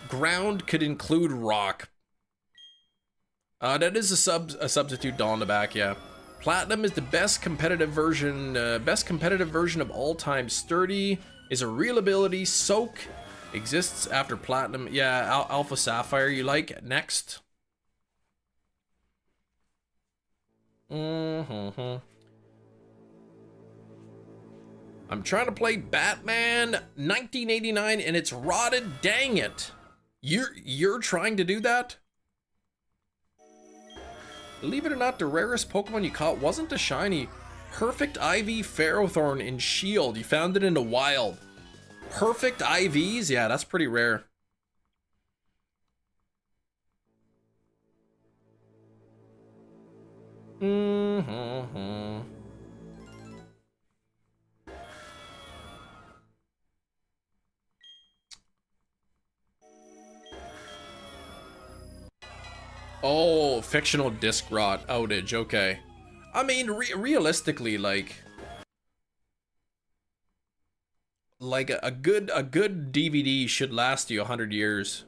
ground could include rock. That is a substitute doll in the back, yeah. Platinum is the best competitive version of all time. Sturdy is a real ability. Soak exists after Platinum. Yeah, Alpha Sapphire you like. Next. I'm trying to play Batman 1989 and it's rotted. Dang it. You're trying to do that? Believe it or not, the rarest Pokemon you caught wasn't a shiny. Perfect IV Ferrothorn in Shield. You found it in the wild. Perfect IVs? Yeah, that's pretty rare. Oh, fictional disc rot outage. Okay. I mean, realistically, like a good DVD should last you 100 years.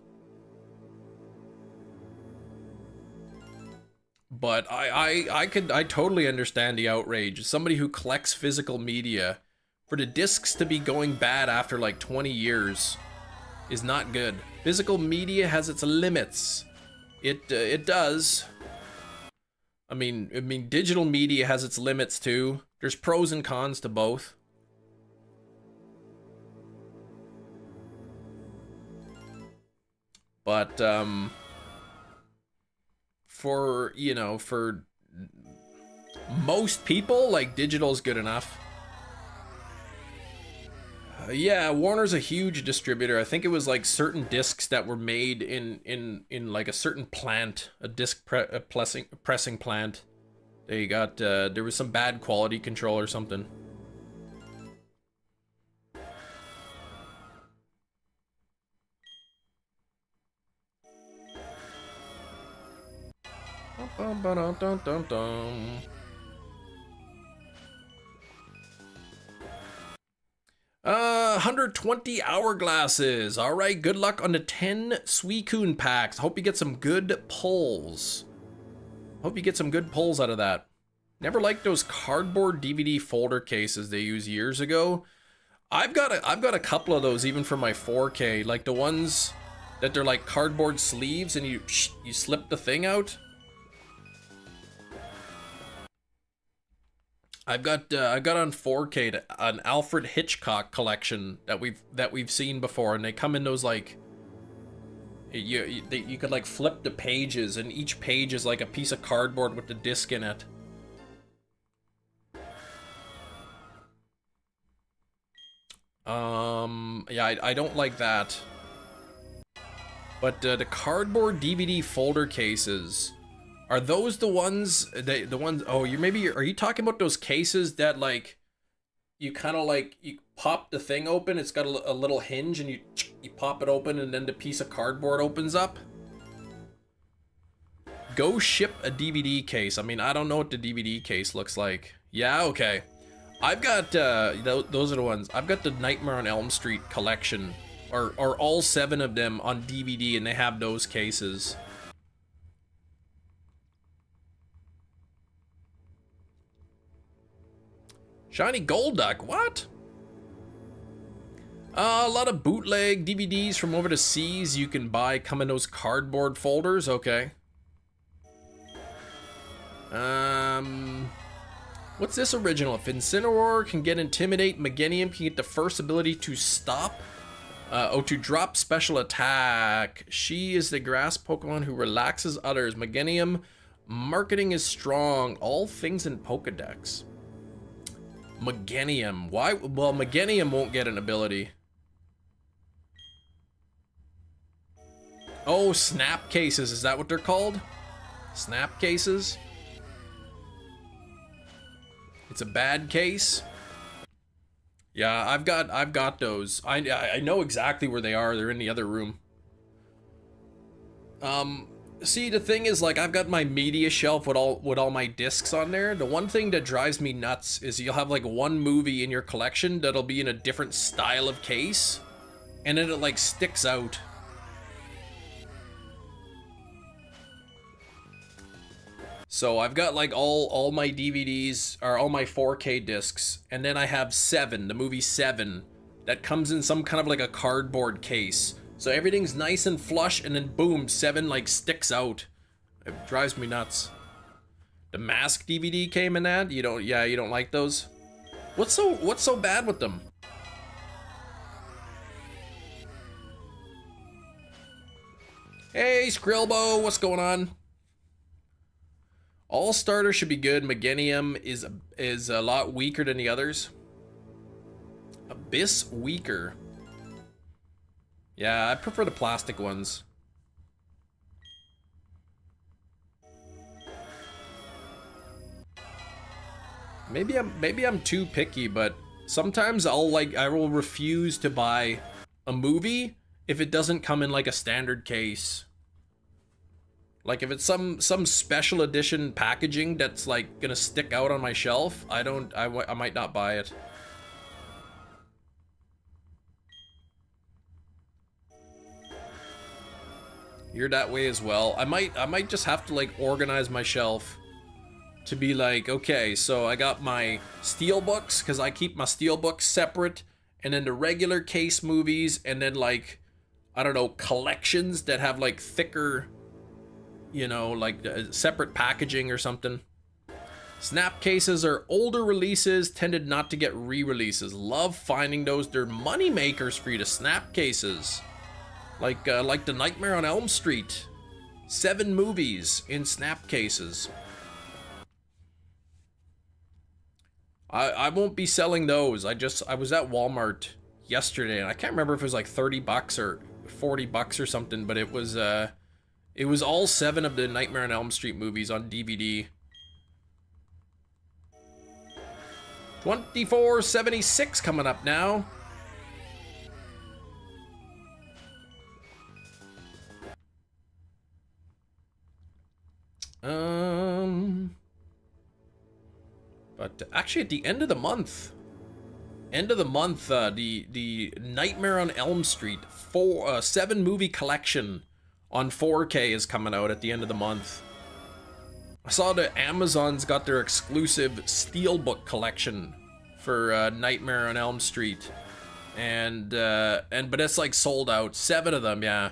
But I totally understand the outrage. Somebody who collects physical media, for the discs to be going bad after like 20 years is not good. Physical media has its limits. It does. I mean digital media has its limits too. There's pros and cons to both. But for, you know, for most people, like, digital's good enough. Yeah, Warner's a huge distributor. I think it was like certain discs that were made in like a certain plant, a disc pressing plant. They got there was some bad quality control or something. Dum, dum, dum, dum, dum. 120 hourglasses. All right, good luck on the 10 Suicune packs. Hope you get some good pulls. Hope you get some good pulls out of that. Never liked those cardboard DVD folder cases they used years ago. I've got a couple of those even for my 4K, like the ones that they're like cardboard sleeves and you slip the thing out. I've got on 4K an Alfred Hitchcock collection that we've seen before, and they come in those like you could like flip the pages, and each page is like a piece of cardboard with the disc in it. Yeah, I don't like that. But the cardboard DVD folder cases. Are those the ones oh, are you talking about those cases that like you kind of like you pop the thing open, it's got a little hinge and you pop it open and then the piece of cardboard opens up? Go ship a DVD case. I mean, I don't know what the DVD case looks like. Yeah, okay. I've got those are the ones. I've got the Nightmare on Elm Street collection or all 7 of them on DVD, and they have those cases. Shiny Golduck, what? A lot of bootleg DVDs from over the seas you can buy come in those cardboard folders, okay. What's this original? If Incineroar can get Intimidate, Meganium can get the first ability to stop. To drop special attack. She is the grass Pokemon who relaxes others. Meganium, marketing is strong. All things in Pokedex. Meganium. Why? Well, Meganium won't get an ability. Oh, snap cases. Is that what they're called? Snap cases? It's a bad case. Yeah, I've got those. I know exactly where they are. They're in the other room. See, the thing is, like, I've got my media shelf with all my discs on there. The one thing that drives me nuts is you'll have like one movie in your collection that'll be in a different style of case, and then it like sticks out. So I've got like all my DVDs, or all my 4K discs, and then I have 7, the movie 7, that comes in some kind of like a cardboard case. So everything's nice and flush, and then boom, 7 like sticks out. It drives me nuts. The Mask DVD came in that? You don't, yeah, you don't like those? What's so bad with them? Hey, Skrillbo, what's going on? All starters should be good. Meganium is a lot weaker than the others. Abyss weaker. Yeah, I prefer the plastic ones. Maybe I'm too picky, but sometimes I will refuse to buy a movie if it doesn't come in like a standard case. Like if it's some special edition packaging that's like gonna stick out on my shelf, I might not buy it. You're that way as well. I might just have to like organize my shelf to be like, okay, so I got my steelbooks, because I keep my steelbooks separate, and then the regular case movies, and then like, I don't know, collections that have like thicker, you know, like separate packaging or something. Snap cases are older releases, tended not to get re-releases. Love finding those. They're money makers for you, to snap cases. Like the Nightmare on Elm Street. 7 movies in snap cases. I won't be selling those. I was at Walmart yesterday, and I can't remember if it was like 30 bucks or 40 bucks or something, but it was all 7 of the Nightmare on Elm Street movies on DVD. 2476 coming up now. But actually at the end of the month, the Nightmare on Elm Street 7 movie collection on 4K is coming out at the end of the month. I saw that Amazon's got their exclusive Steelbook collection for Nightmare on Elm Street, but it's like sold out. 7 of them, yeah.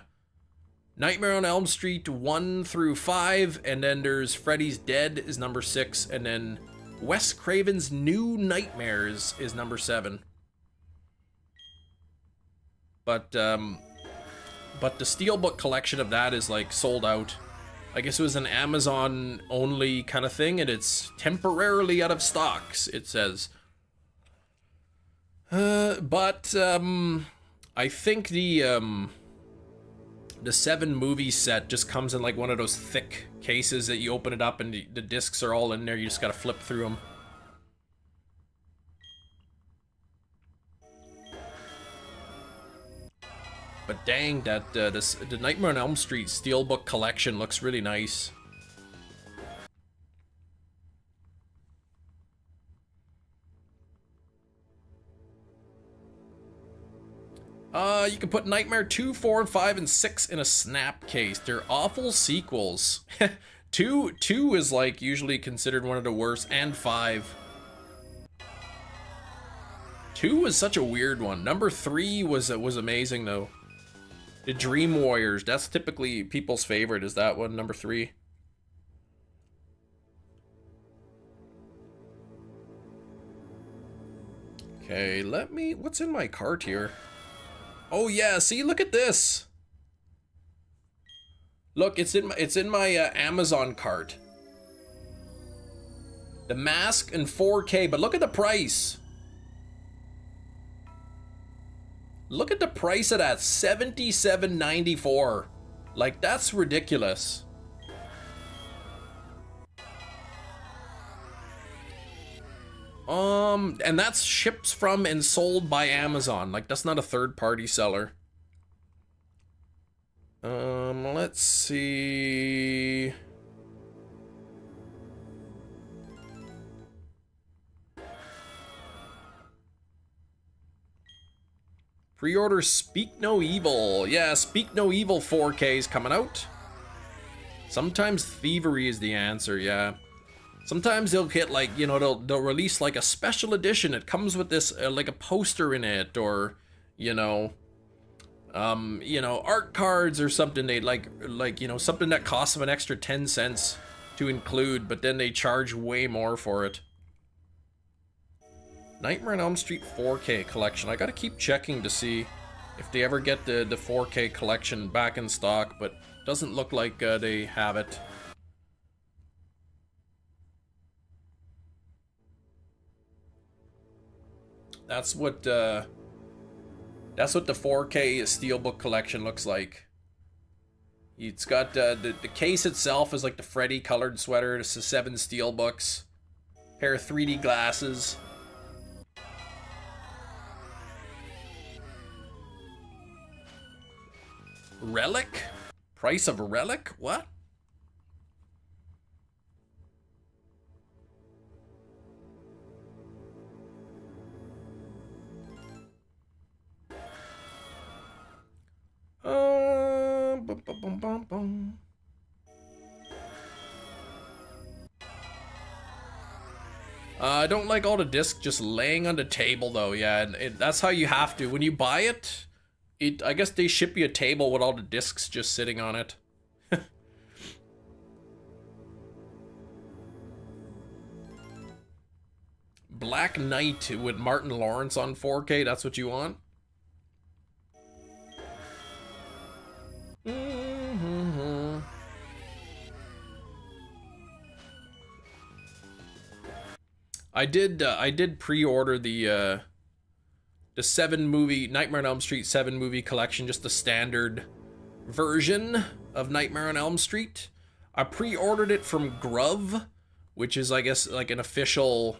Nightmare on Elm Street 1 through 5, and then there's Freddy's Dead is number 6, and then Wes Craven's New Nightmares is number 7. But the Steelbook collection of that is like sold out. I guess it was an Amazon only kind of thing, and it's temporarily out of stocks, it says. I think the 7 movie set just comes in like one of those thick cases that you open it up and the discs are all in there. You just gotta flip through them. But dang, that the Nightmare on Elm Street Steelbook collection looks really nice. You can put Nightmare 2, 4, and 5, and 6 in a snap case. They're awful sequels. 2 is like usually considered one of the worst, and 5. 2 is such a weird one. Number 3 was amazing though. The Dream Warriors, that's typically people's favorite, is that one, number 3. Okay, what's in my cart here? Oh yeah, see, look at this. Look, it's in my Amazon cart. The Mask in 4K, but look at the price. Look at the price of that, $77.94. Like, that's ridiculous. And that's ships from and sold by Amazon. Like, that's not a third-party seller. Let's see. Pre-order Speak No Evil. Yeah, Speak No Evil 4K is coming out. Sometimes thievery is the answer, yeah. Sometimes they'll get like, you know, they'll release like a special edition. It comes with this like a poster in it, or you know, art cards or something. They like you know, something that costs them an extra 10 cents to include, but then they charge way more for it. Nightmare on Elm Street 4K collection. I gotta keep checking to see if they ever get the 4K collection back in stock, but doesn't look like they have it. That's what the 4K Steelbook collection looks like. It's got the case itself is like the Freddy colored sweater. It's the 7 Steelbooks, pair of 3D glasses. Relic? Price of a relic? What? Bum, bum, bum, bum, bum. I don't like all the discs just laying on the table though. Yeah, and that's how you have to. When you buy it, I guess they ship you a table with all the discs just sitting on it. Black Knight with Martin Lawrence on 4K, that's what you want? I did pre-order the 7 movie Nightmare on Elm Street 7 movie collection, just the standard version of Nightmare on Elm Street. I pre-ordered it from Grove, which is I guess like an official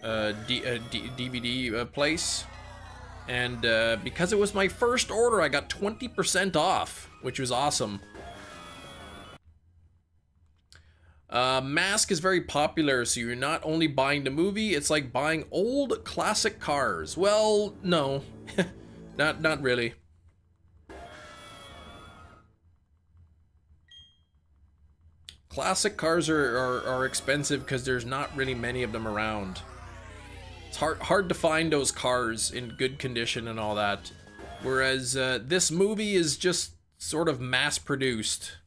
DVD place. And because it was my first order, I got 20% off, which was awesome. Mask is very popular, so you're not only buying the movie, it's like buying old classic cars. Well, no, not really. Classic cars are expensive because there's not really many of them around. It's hard to find those cars in good condition and all that. Whereas this movie is just sort of mass-produced.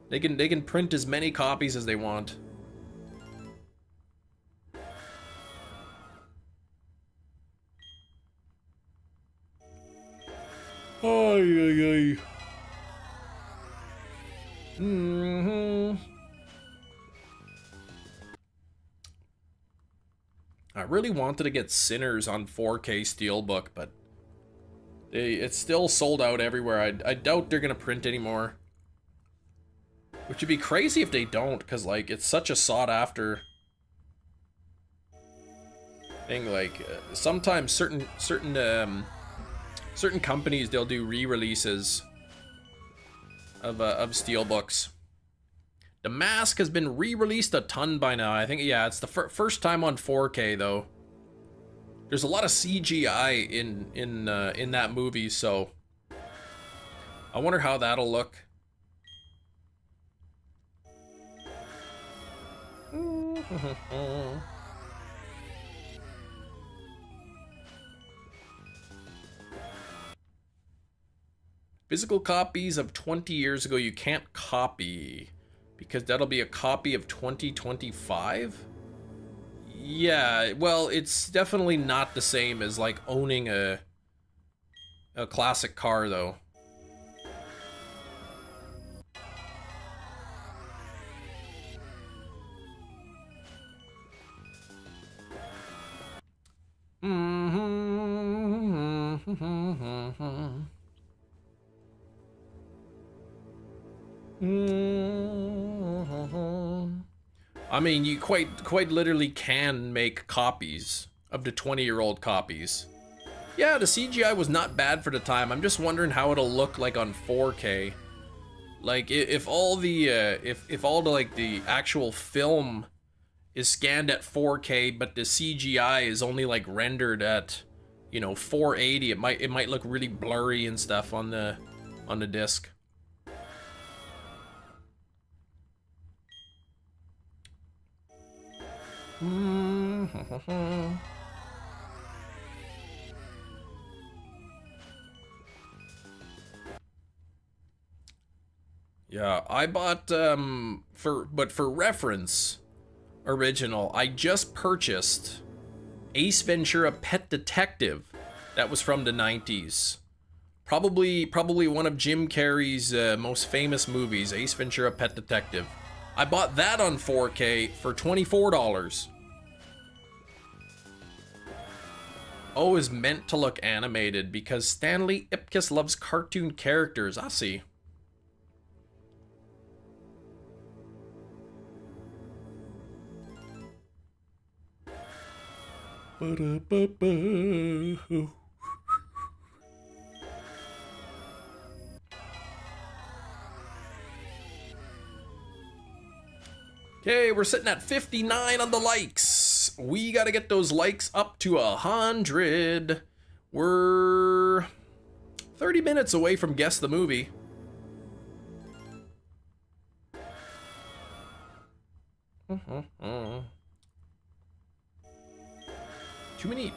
They can print as many copies as they want. Ay. I really wanted to get Sinners on 4K Steelbook, but it's still sold out everywhere. I doubt they're gonna print anymore. Which would be crazy if they don't, because like it's such a sought after thing. Like sometimes certain companies, they'll do re-releases of Steelbooks. The Mask has been re-released a ton by now. I think, yeah, it's the first time on 4K though. There's a lot of CGI in that movie, so I wonder how that'll look. Physical copies of 20 years ago you can't copy because that'll be a copy of 2025? Yeah, well, it's definitely not the same as like owning a classic car though. I mean, you quite literally can make copies of the 20-year-old copies. Yeah, the CGI was not bad for the time. I'm just wondering how it'll look like on 4K. Like if all the if all the like the actual film is scanned at 4K, but the CGI is only like rendered at, you know, 480. It might look really blurry and stuff on the disc. Yeah, I bought, for reference, original, I just purchased Ace Ventura Pet Detective. That was from the 90s. Probably one of Jim Carrey's most famous movies, Ace Ventura Pet Detective. I bought that on 4K for $24. Oh, is meant to look animated because Stanley Ipkiss loves cartoon characters. I see. Okay, we're sitting at 59 on the likes. We gotta get those likes up to 100. We're 30 minutes away from Guess the Movie.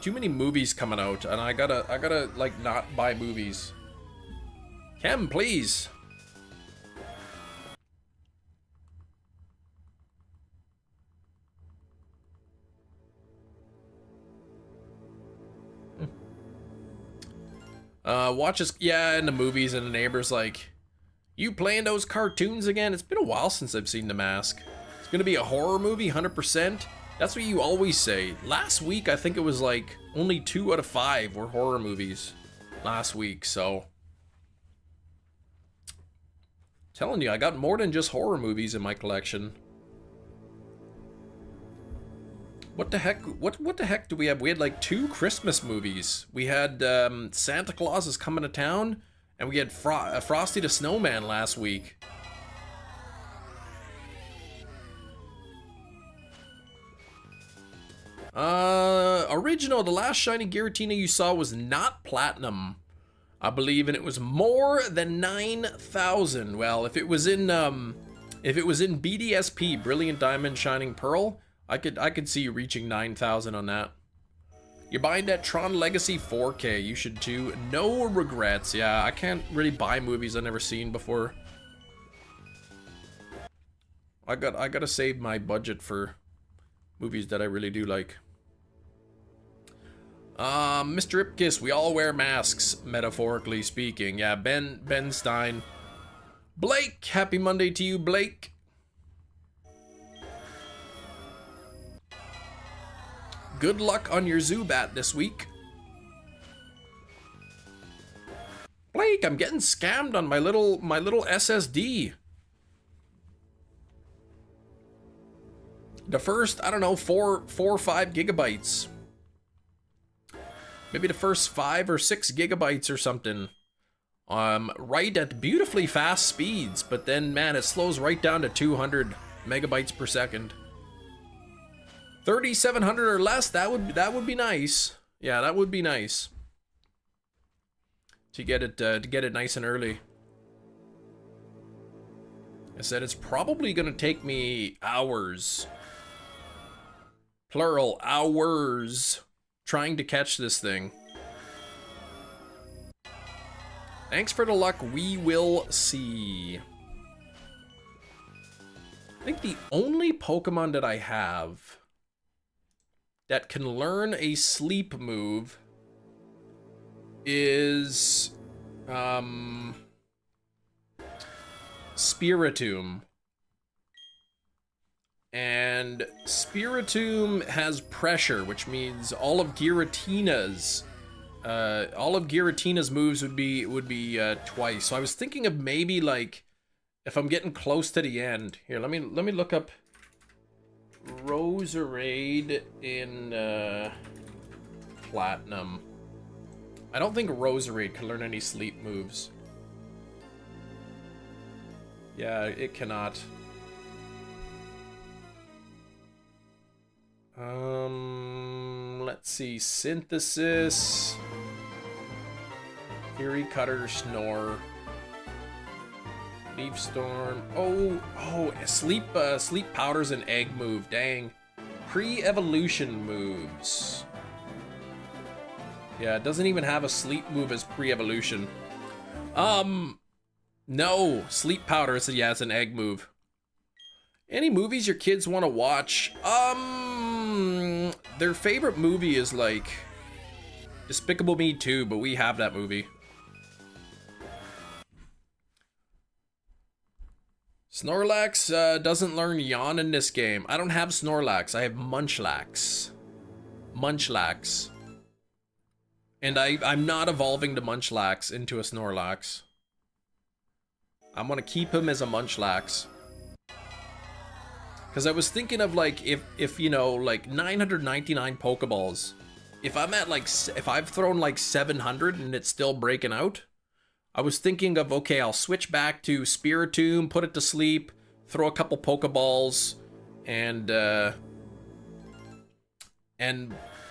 Too many movies coming out, and I gotta like not buy movies. Chem, please. Watches, yeah, in the movies, and the neighbor's like, you playing those cartoons again? It's been a while since I've seen The Mask. It's gonna be a horror movie, 100%. That's what you always say. Last week, I think it was like only 2 out of 5 were horror movies last week, so. Telling you, I got more than just horror movies in my collection. What the heck? What the heck do we have? We had like 2 Christmas movies. We had Santa Claus is Coming to Town, and we had Frosty the Snowman last week. Original, the last shiny Giratina you saw was not platinum, I believe, and it was more than 9,000. Well, if it was in BDSP, Brilliant Diamond Shining Pearl, I could see you reaching 9,000 on that. You're buying that Tron Legacy 4K. You should too. No regrets. Yeah, I can't really buy movies I've never seen before. I gotta save my budget for movies that I really do like. Mr. Ipkiss, we all wear masks, metaphorically speaking. Yeah, Ben Stein. Blake, happy Monday to you, Blake. Good luck on your Zubat this week. Blake, I'm getting scammed on my little SSD. The first, I don't know, 4 or 5 gigabytes. Maybe the first 5 or 6 gigabytes or something. Right at beautifully fast speeds, but then, man, it slows right down to 200 megabytes per second. 3,700 or less, that would be nice. Yeah, that would be nice. To get it nice and early. I said it's probably gonna take me hours. Plural, hours. Trying to catch this thing. Thanks for the luck, we will see. I think the only Pokemon that I have that can learn a sleep move is Spiritomb. And Spiritomb has pressure, which means all of Giratina's moves would be twice. So I was thinking of maybe like if I'm getting close to the end. Here, let me look up Roserade in Platinum. I don't think Roserade can learn any sleep moves. Yeah, it cannot. Let's see. Synthesis. Fury Cutter, Snore. Leaf Storm. Oh, sleep powders and egg move. Dang. Pre-evolution moves. Yeah, it doesn't even have a sleep move as pre-evolution. No, sleep powder. So yeah, it's an egg move. Any movies your kids want to watch? Their favorite movie is like Despicable Me 2, but we have that movie. Snorlax doesn't learn yawn in this game. I don't have Snorlax. I have MUNCHLAX. MUNCHLAX. And I'm not evolving the MUNCHLAX into a Snorlax. I'm gonna keep him as a MUNCHLAX. Because I was thinking of like, if you know, like 999 Pokeballs. If I'm at like, if I've thrown like 700 and it's still breaking out, I was thinking of, okay, I'll switch back to Spiritomb, put it to sleep, throw a couple Pokeballs, and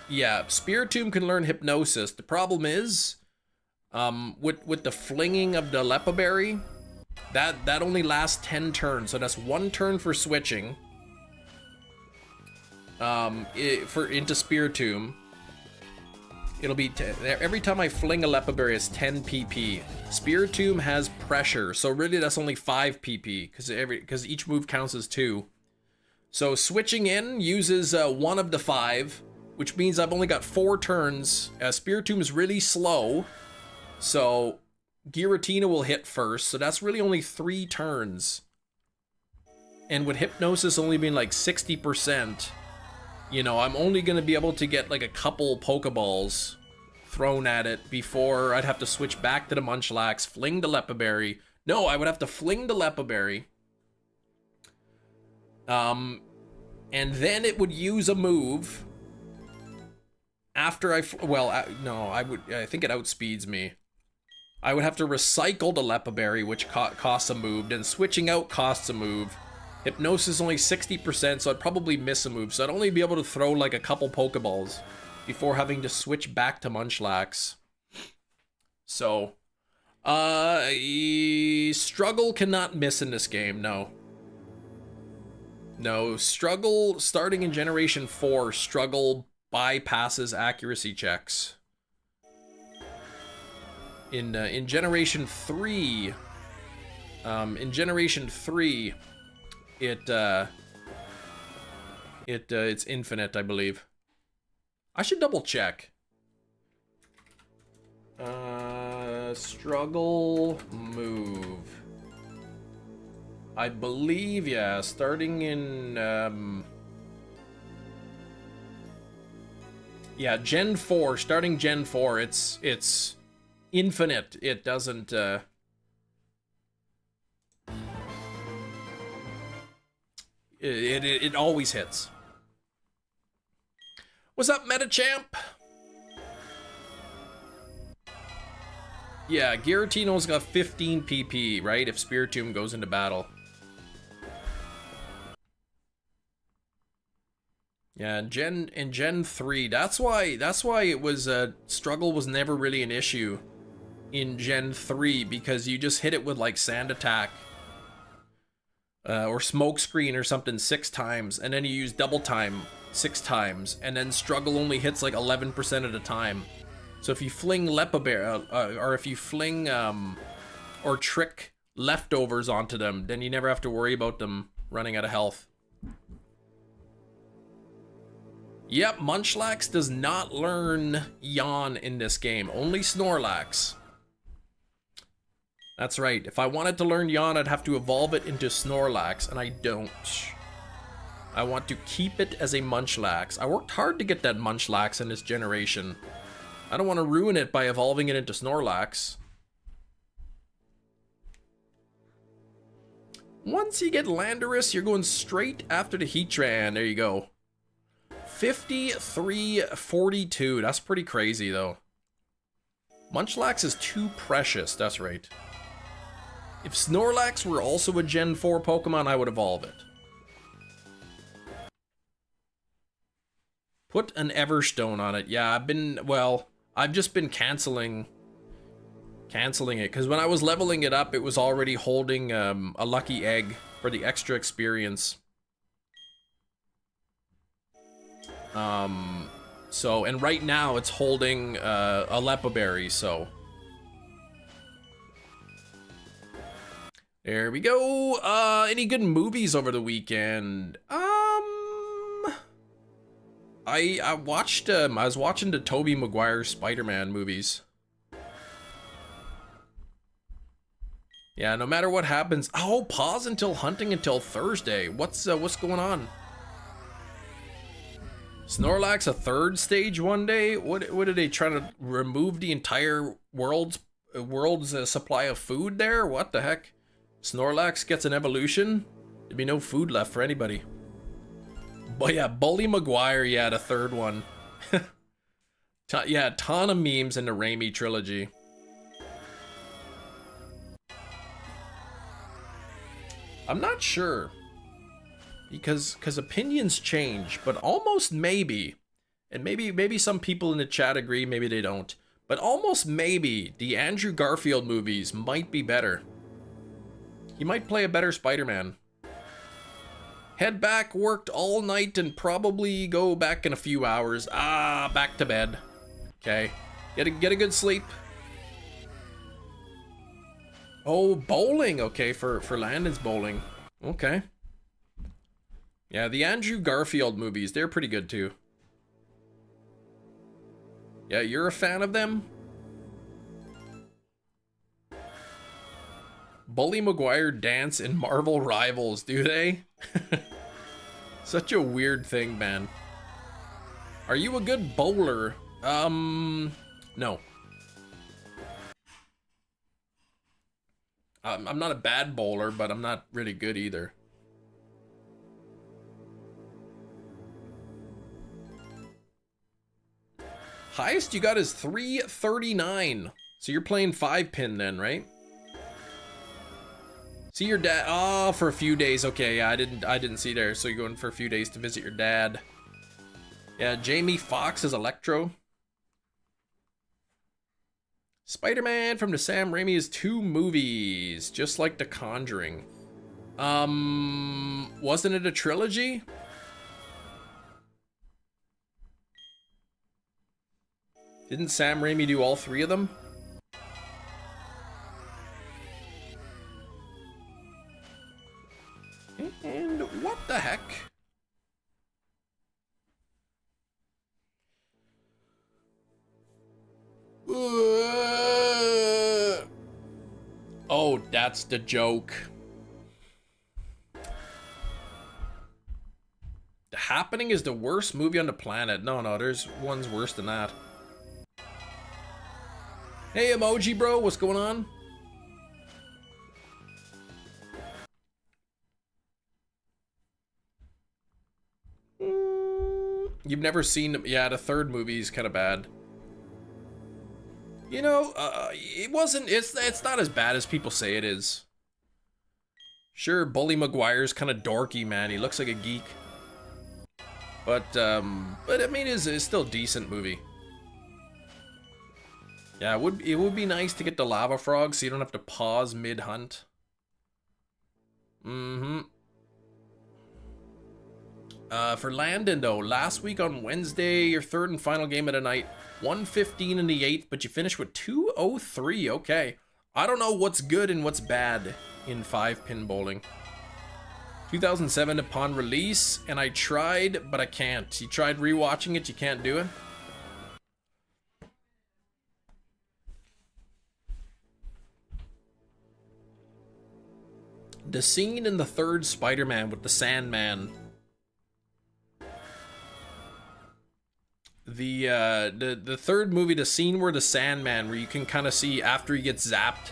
yeah, Spiritomb can learn Hypnosis. The problem is, with the flinging of the Leppa Berry, that only lasts 10 turns, so that's 1 turn for switching. Into Spiritomb. It'll be every time I fling a Leppa Berry, it's 10 PP. Spiritomb has pressure, so really that's only 5 PP because each move counts as 2. So switching in uses 1 of the 5, which means I've only got 4 turns. Spiritomb is really slow, so Giratina will hit first, so that's really only 3 turns. And with Hypnosis only being like 60%, you know, I'm only going to be able to get like a couple Pokeballs thrown at it before I'd have to switch back to the MUNCHLAX, fling the Leppa Berry. No, I would have to fling the Leppa Berry. And then it would use a move after I think it outspeeds me. I would have to recycle the Leppa Berry, which costs a move, then switching out costs a move. Hypnosis is only 60%, so I'd probably miss a move. So I'd only be able to throw like a couple Pokeballs before having to switch back to MUNCHLAX. So, Struggle cannot miss in this game, no. No, Struggle, starting in Generation 4, Struggle bypasses accuracy checks. In Generation 3, it's infinite, I believe. I should double check. Struggle move. I believe, yeah, starting in yeah, Gen 4, starting Gen 4, it's infinite. It doesn't It always hits. What's up, Metachamp? Yeah, Giratino's got 15 PP, right? If Spiritomb goes into battle. Yeah, in Gen 3, that's why it was Struggle was never really an issue in Gen 3, because you just hit it with like Sand Attack. Or Smoke Screen or something 6 times, and then you use Double Time 6 times, and then Struggle only hits like 11% of the time. So if you fling Leppa Berry, or if you fling, or trick leftovers onto them, then you never have to worry about them running out of health. Yep, MUNCHLAX does not learn Yawn in this game, only Snorlax. That's right. If I wanted to learn Yawn, I'd have to evolve it into Snorlax, and I don't. I want to keep it as a MUNCHLAX. I worked hard to get that MUNCHLAX in this generation. I don't want to ruin it by evolving it into Snorlax. Once you get Landorus, you're going straight after the Heatran. There you go. 53-42. That's pretty crazy, though. MUNCHLAX is too precious. That's right. If Snorlax were also a Gen 4 Pokemon, I would evolve it. Put an Everstone on it. Yeah, I've just been canceling it, because when I was leveling it up, it was already holding a lucky egg for the extra experience. So, and right now it's holding a Leppa Berry, so... There we go. Any good movies over the weekend? I watched, I was watching the Tobey Maguire Spider-Man movies. Yeah, no matter what happens. Oh, pause until hunting until Thursday. What's going on? Snorlax a third stage one day? What are they trying to remove the entire world's supply of food there? What the heck? Snorlax gets an evolution? There'd be no food left for anybody. But yeah, Bully Maguire, yeah, the third one. Yeah, ton of memes in the Raimi trilogy. I'm not sure. Because opinions change, but almost maybe, and maybe some people in the chat agree, maybe they don't, but almost maybe the Andrew Garfield movies might be better. He might play a better Spider-Man. Head back, worked all night, and probably go back in a few hours. Back to bed. Okay, get a good sleep. Oh, bowling. Okay, for Landon's bowling. Okay. Yeah, the Andrew Garfield movies, they're pretty good too. Yeah, you're a fan of them? Bully Maguire dance in Marvel Rivals, do they? Such a weird thing, man. Are you a good bowler? No. I'm not a bad bowler, but I'm not really good either. Highest you got is 339. So you're playing 5-pin then, right? See your dad. Oh, for a few days. Okay, yeah, I didn't see there. So you're going for a few days to visit your dad. Yeah, Jamie Foxx is Electro. Spider-Man from the Sam Raimi's 2 movies, just like The Conjuring. Wasn't it a trilogy? Didn't Sam Raimi do all 3 of them? And what the heck? Oh, that's the joke. The Happening is the worst movie on the planet. No, there's ones worse than that. Hey, Emoji Bro, what's going on? You've never seen... Yeah, the third movie is kind of bad. You know, it wasn't... It's not as bad as people say it is. Sure, Bully Maguire's kind of dorky, man. He looks like a geek. But I mean, it's still a decent movie. Yeah, it would be nice to get the lava frog so you don't have to pause mid-hunt. For Landon, though, last week on Wednesday, your third and final game of the night, 115 in the 8th, but you finished with 203. Okay. I don't know what's good and what's bad in 5-pin bowling. 2007 upon release, and I tried, but I can't. You tried rewatching it, you can't do it. The scene in the third Spider-Man with the Sandman. The third movie, the scene where the Sandman, where you can kind of see after he gets zapped,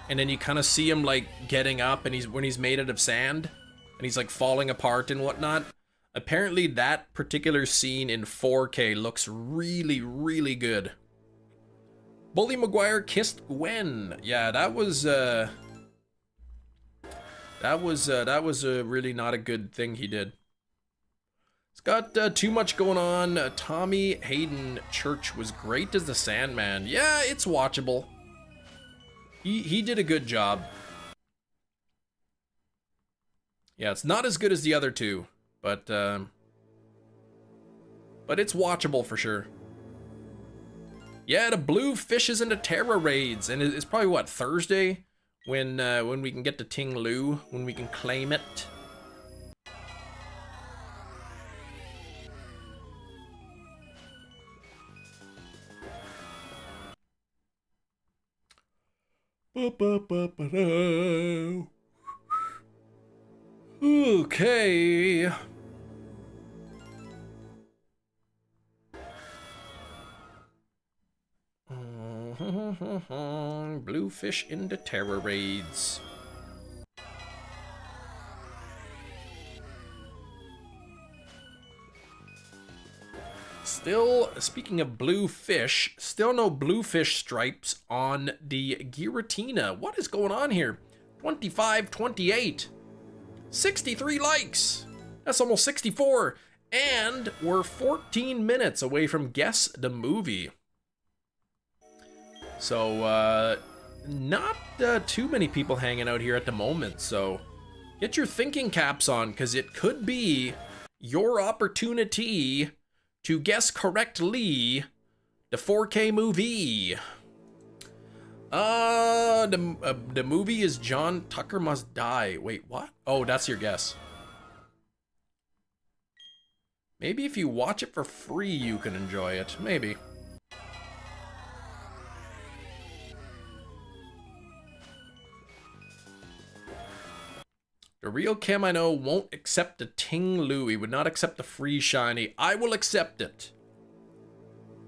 and then you kind of see him like getting up, and when he's made out of sand, and he's like falling apart and whatnot. Apparently that particular scene in 4K looks really, really good. Bully Maguire kissed Gwen. Yeah, that was really not a good thing he did. It's got too much going on. Tommy Hayden Church was great as the Sandman. Yeah, it's watchable. He did a good job. Yeah, it's not as good as the other two, but it's watchable for sure. Yeah, the blue fishes into Terra raids, and it's probably what, Thursday when we can get to Ting Lu, when we can claim it. Okay. Bluefish into terror raids. Still, speaking of blue fish, still no bluefish stripes on the Giratina. What is going on here? 25, 28, 63 likes. That's almost 64. And we're 14 minutes away from Guess the Movie. So, not too many people hanging out here at the moment. So, get your thinking caps on, because it could be your opportunity to guess correctly the 4K movie. The movie is John Tucker Must Die. Wait, what? Oh, that's your guess. Maybe if you watch it for free, you can enjoy it. Maybe. The real Kim I know won't accept the Ting Lu. He would not accept the free shiny. I will accept it.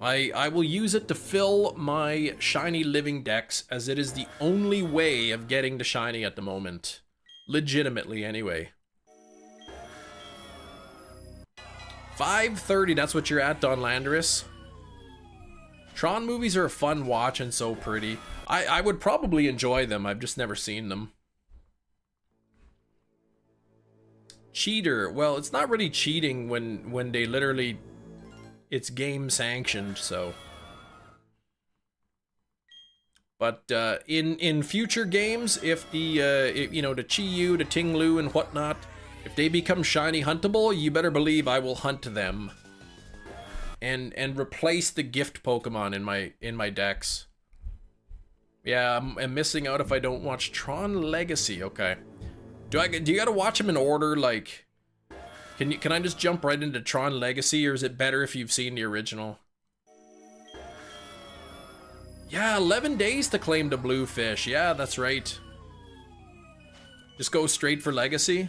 I will use it to fill my shiny living decks, as it is the only way of getting the shiny at the moment. Legitimately, anyway. 5:30, that's what you're at, Don Landris. Tron movies are a fun watch and so pretty. I would probably enjoy them. I've just never seen them. Cheater. Well, it's not really cheating when they literally, it's game sanctioned, so. But in future games, if the you know, the Chi-Yu, the Ting Lu and whatnot, if they become shiny huntable, you better believe I will hunt them and replace the gift Pokemon in my decks. Yeah, I'm missing out if I don't watch Tron Legacy. Okay. Do you gotta watch them in order? Like, can I just jump right into Tron Legacy, or is it better if you've seen the original? Yeah, 11 days to claim the bluefish. Yeah, that's right. Just go straight for Legacy.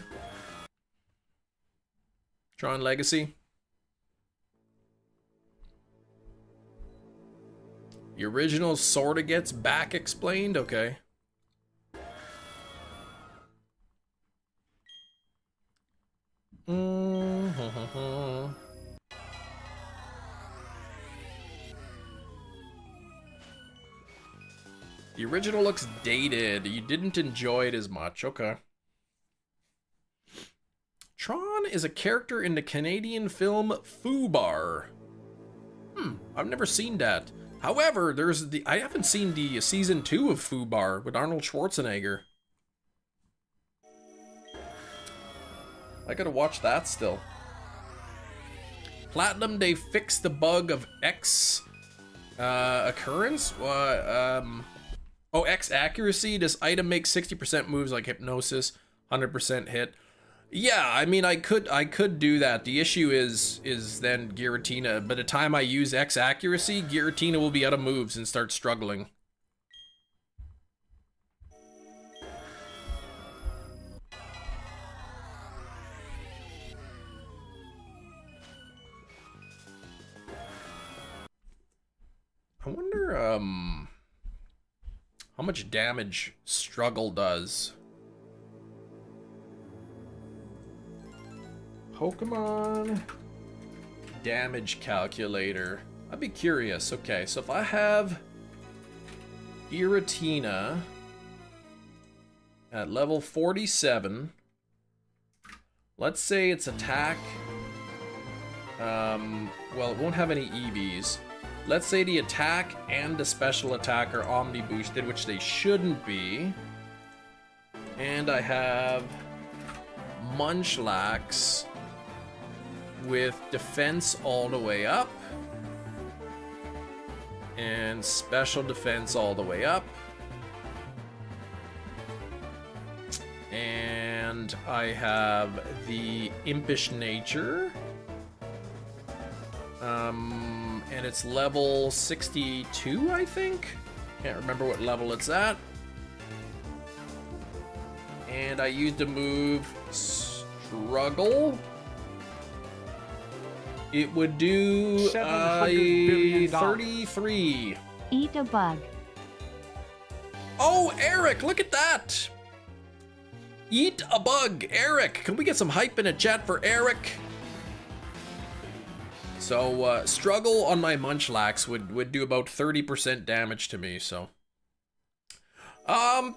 Tron Legacy. The original sorta gets back explained. Okay. The original looks dated. You didn't enjoy it as much. Okay. Tron is a character in the Canadian film Fubar. I've never seen that. However, I haven't seen the season 2 of Fubar with Arnold Schwarzenegger. I gotta watch that still. Platinum, they fixed the bug of X occurrence? X accuracy. This item makes 60% moves like hypnosis, 100% hit. Yeah, I mean, I could do that. The issue is then Giratina. By the time I use X accuracy, Giratina will be out of moves and start struggling. I wonder, how much damage Struggle does. Pokemon damage calculator. I'd be curious. Okay, so if I have Giratina at level 47, let's say its attack, well, it won't have any EVs. Let's say the attack and the special attack are Omni boosted, which they shouldn't be. And I have Munchlax with defense all the way up. And special defense all the way up. and I have the impish nature. And it's level 62, I think. Can't remember what level it's at. And I used a move struggle. It would do $700 billion. 33. Eat a bug. Oh, Eric, look at that. Eat a bug. Eric, can we get some hype in a chat for Eric? So, struggle on my Munchlax would do about 30% damage to me, so.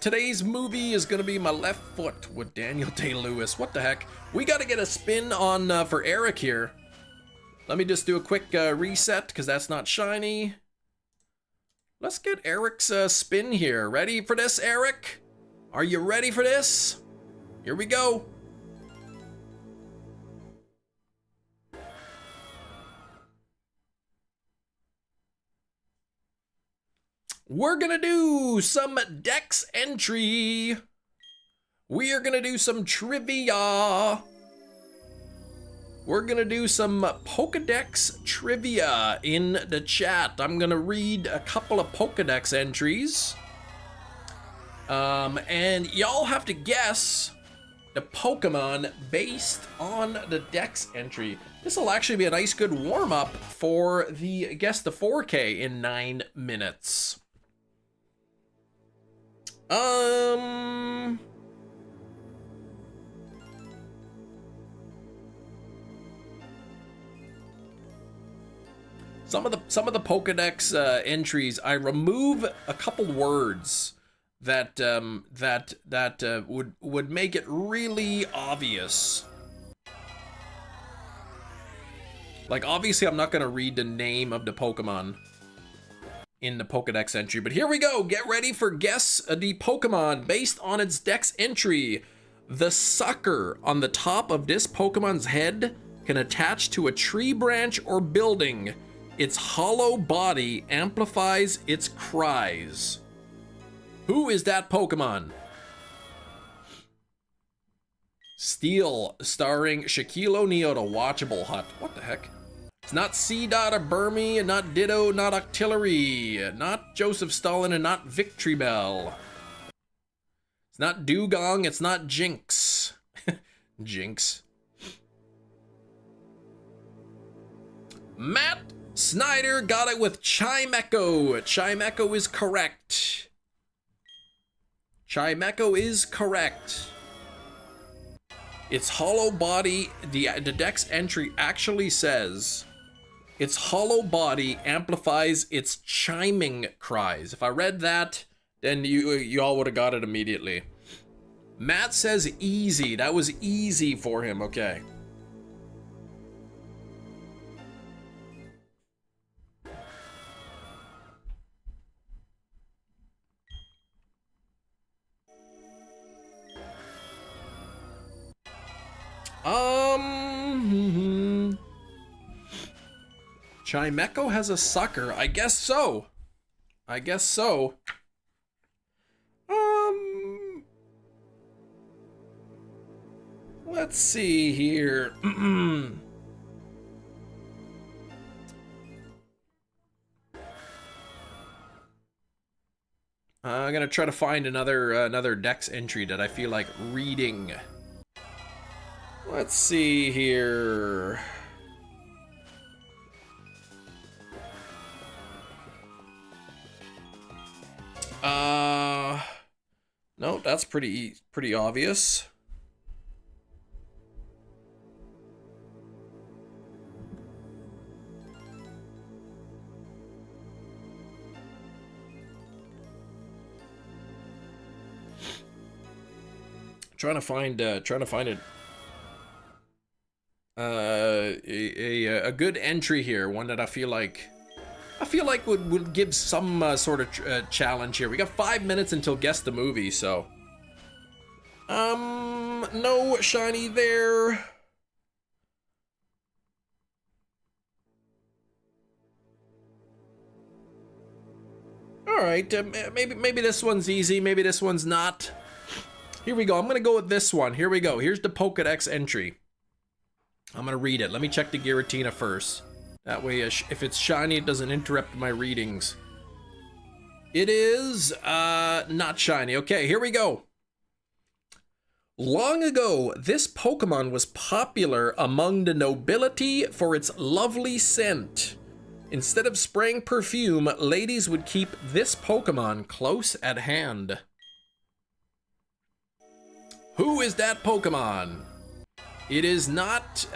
Today's movie is gonna be My Left Foot with Daniel Day-Lewis. What the heck? We gotta get a spin on, for Eric here. Let me just do a quick, reset, because that's not shiny. Let's get Eric's, spin here. Ready for this, Eric? Are you ready for this? Here we go. We're gonna do some Dex entry. We are gonna do some trivia. We're gonna do some Pokedex trivia in the chat. I'm gonna read a couple of Pokedex entries. And y'all have to guess the Pokemon based on the Dex entry. This will actually be a nice good warm-up for the Guess the 4K in 9 minutes. Some of the Pokedex entries, I remove a couple words that would make it really obvious. Like, obviously, I'm not gonna read the name of the Pokemon in the Pokedex entry, but here we go. Get ready for Guess the Pokemon based on its Dex entry. The sucker on the top of this Pokemon's head can attach to a tree branch or building. Its hollow body amplifies its cries. Who is that Pokemon? Steel, starring Shaquille O'Neal, the watchable hut. What the heck? It's not C-Dot or Burmy, and not Ditto, not Octillery, not Joseph Stalin, and not Victory Bell. It's not Dugong, it's not Jinx. Jinx. Matt Snyder got it with Chimecho. Chimecho is correct. Chimecho is correct. Its hollow body, the Dex entry actually says its hollow body amplifies its chiming cries. If I read that, then you all would have got it immediately. Matt says easy. That was easy for him. Okay. Chimecho has a sucker. I guess so. I guess so. Let's see here. I'm gonna try to find another Dex entry that I feel like reading. Let's see here. No, that's pretty obvious. Trying to find it. A good entry here, one that I feel like would give some sort of challenge here. We got 5 minutes until Guess the Movie, so no shiny there. All right, maybe this one's easy, maybe this one's not. Here we go. I'm gonna go with this one. Here we go. Here's the Pokédex entry. I'm gonna read it. Let me check the Giratina first. That way, if it's shiny, it doesn't interrupt my readings. It is not shiny. Okay, here we go. Long ago, this Pokemon was popular among the nobility for its lovely scent. Instead of spraying perfume, ladies would keep this Pokemon close at hand. Who is that Pokemon? It is not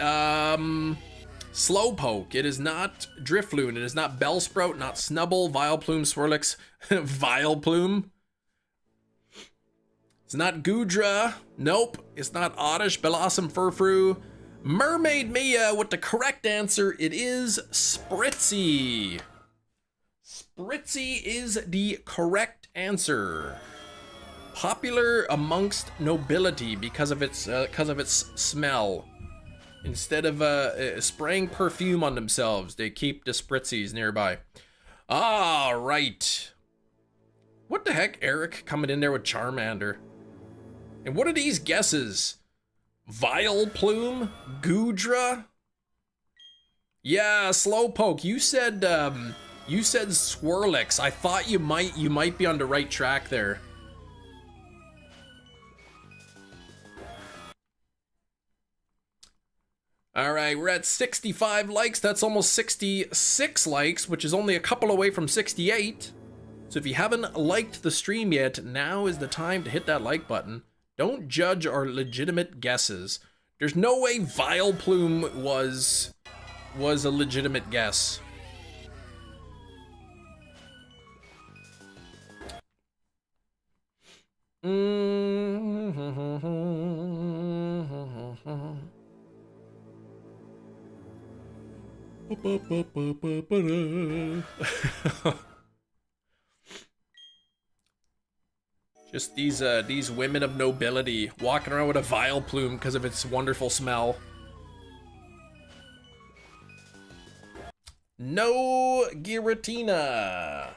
Slowpoke. It is not Drifloon. It is not Bellsprout, not Snubbull, Vileplume, Swirlix, Vileplume. It's not Goodra. Nope. It's not Oddish, Bellossom, Furfrou. Mermaid Mia with the correct answer. It is Spritzy. Spritzy is the correct answer. Popular amongst nobility because of its smell. Instead of spraying perfume on themselves, they keep the Spritzies nearby. All right. What the heck, Eric coming in there with Charmander? And what are these guesses? Vileplume? Goodra? Yeah, Slowpoke. You said Swirlix. I thought you might be on the right track there. All right, we're at 65 likes. That's almost 66 likes, which is only a couple away from 68. So if you haven't liked the stream yet, now is the time to hit that like button. Don't judge our legitimate guesses. There's no way Vileplume was a legitimate guess. Just these women of nobility walking around with a Vileplume because of its wonderful smell. No Giratina.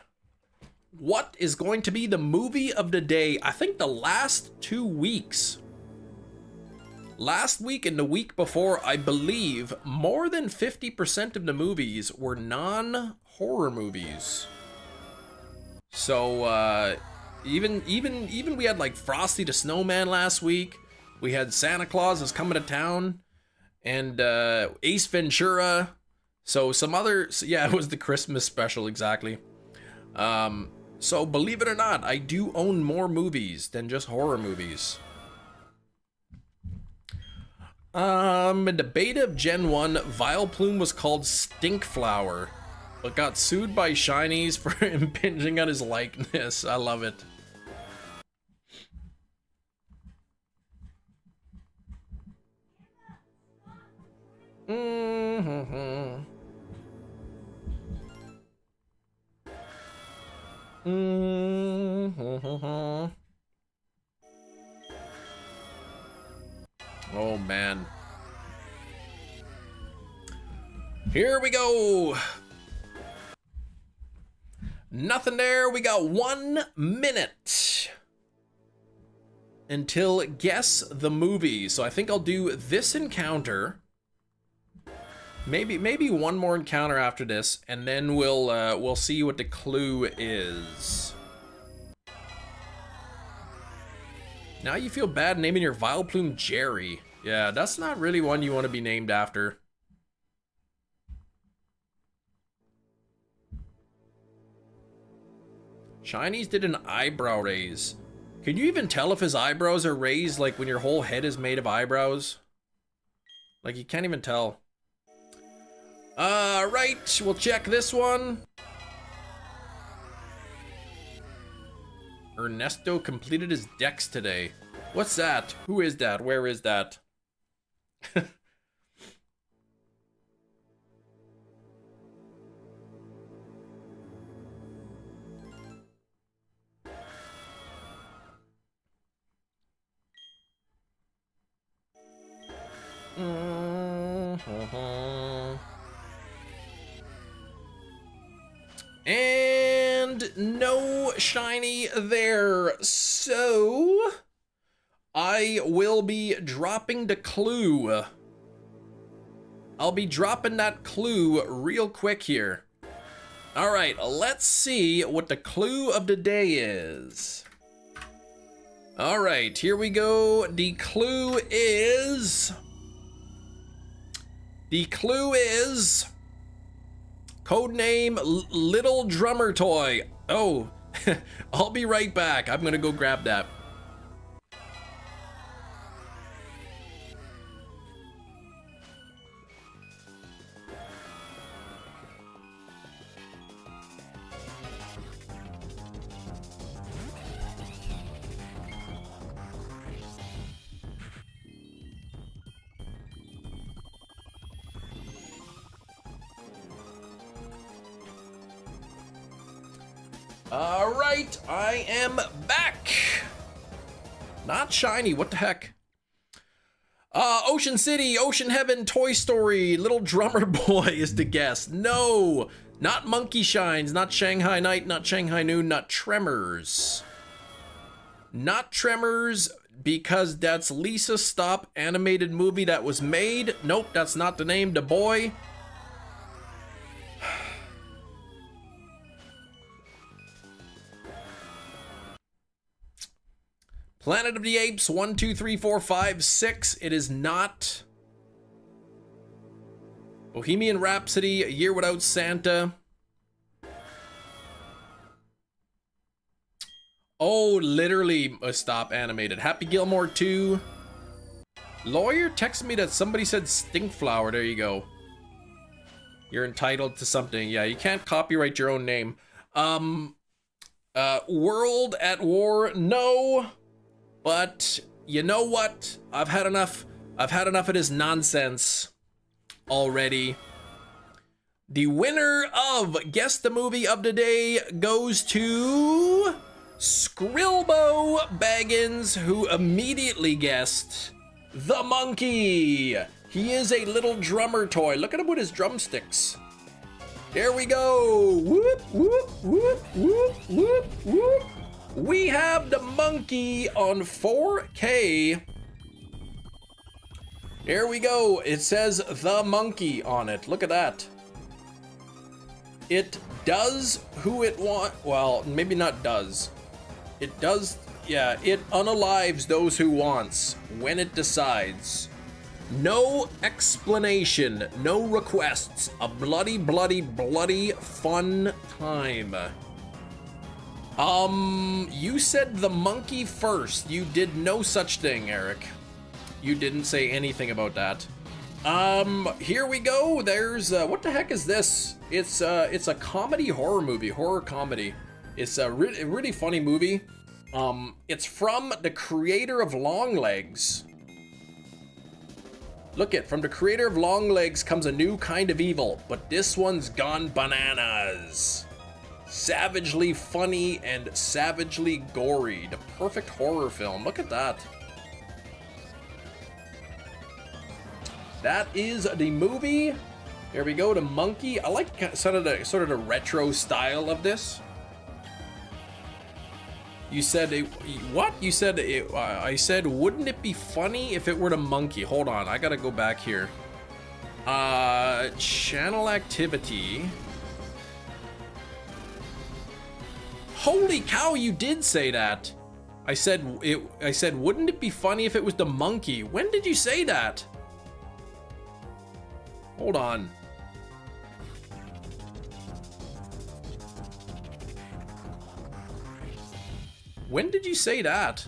What is going to be the movie of the day? I think the last 2 weeks. Last week and the week before, I believe more than 50% of the movies were non-horror movies. So even we had like Frosty the Snowman last week. We had Santa Claus is Coming to Town, and Ace Ventura. So some other, yeah, it was the Christmas special, exactly. So believe it or not, I do own more movies than just horror movies. In the beta of Gen 1, Vileplume was called Stinkflower, but got sued by Shinies for impinging on his likeness. I love it. Oh man. Here we go. Nothing there. We got 1 minute until guess the movie. So I think I'll do this encounter. Maybe one more encounter after this, and then we'll see what the clue is. Now you feel bad naming your Vileplume Jerry. Yeah, that's not really one you want to be named after. Shinies did an eyebrow raise. Can you even tell if his eyebrows are raised like when your whole head is made of eyebrows? Like you can't even tell. Right, we'll check this one. Ernesto completed his dex today. What's that? Who is that? Where is that? And no shiny there. So I will be dropping the clue. I'll be dropping that clue real quick here. All right, let's see what the clue of the day is. All right, here we go. The clue is codename Little Drummer Toy. Oh, I'll be right back. I'm gonna go grab that. All right, I am back. Not shiny, what the heck? Ocean City, Ocean Heaven, Toy Story, Little Drummer Boy is the guess. No, not Monkey Shines, not Shanghai Night, not Shanghai Noon, not Tremors. Not Tremors, because that's Lisa Stop animated movie that was made. Nope, that's not the name, the boy. Planet of the Apes, 1, 2, 3, 4, 5, 6. It is not. Bohemian Rhapsody, A Year Without Santa. Oh, literally a stop animated. Happy Gilmore 2. Lawyer texted me that somebody said Stinkflower. There you go. You're entitled to something. Yeah, you can't copyright your own name. World at War, no. But you know what? I've had enough of this nonsense already. The winner of Guess the Movie of the Day goes to Skrilbo Baggins, who immediately guessed the monkey. He is a little drummer toy. Look at him with his drumsticks. There we go. Whoop, whoop, whoop, whoop, whoop, whoop. We have the monkey on 4K. There we go. It says the monkey on it. Look at that. It does who it want. Well, maybe not does. It does. Yeah, it unalives those who wants when it decides. No explanation. No requests. A bloody, bloody, bloody fun time. You said the monkey first. You did no such thing, Eric. You didn't say anything about that. Here we go. There's, what the heck is this? It's a comedy horror movie, horror comedy. It's a really funny movie. It's from the creator of Longlegs. Look it, from the creator of Longlegs comes a new kind of evil, but this one's gone bananas. Savagely funny and savagely gory. The perfect horror film. Look at that. That is the movie. There we go, the monkey. I like sort of the retro style of this. You said what? You said I said, wouldn't it be funny if it were the monkey? Hold on, I gotta go back here. Channel activity. Holy cow, you did say that. I said, wouldn't it be funny if it was the monkey? When did you say that? Hold on. When did you say that?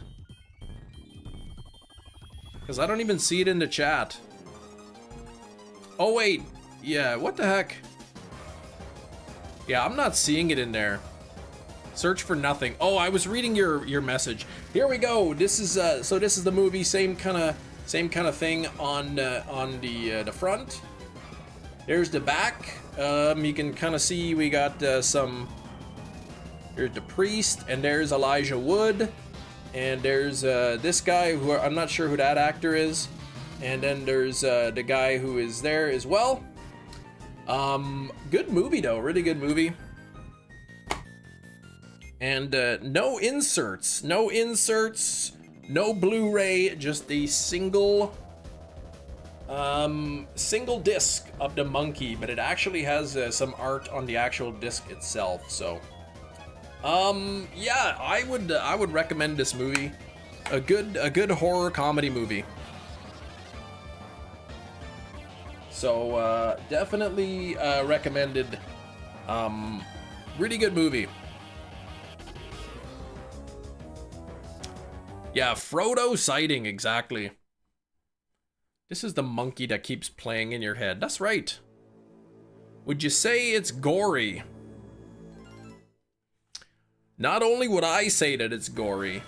Because I don't even see it in the chat. Oh wait, yeah, what the heck? Yeah, I'm not seeing it in there. Search for nothing. Oh, I was reading your message. Here we go. This is so this is the movie. Same kind of thing on the front. There's the back. You can kind of see we got some. There's the priest, and there's Elijah Wood, and there's this guy who I'm not sure who that actor is, and then there's the guy who is there as well. Good movie though, really good movie. And no inserts. No Blu-ray, just the single disc of the monkey, but it actually has some art on the actual disc itself. So, yeah, I would recommend this movie. A good horror comedy movie. So definitely recommended. Really good movie. Yeah, Frodo sighting, exactly. This is the monkey that keeps playing in your head. That's right. Would you say it's gory? Not only would I say that it's gory,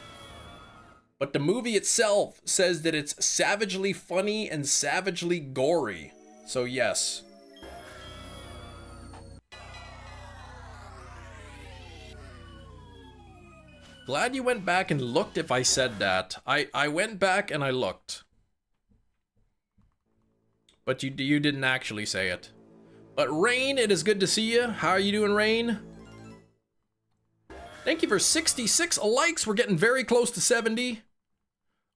but the movie itself says that it's savagely funny and savagely gory. So yes. Glad you went back and looked if I said that. I went back and I looked. But you didn't actually say it. But Rain, it is good to see you. How are you doing, Rain? Thank you for 66 likes. We're getting very close to 70.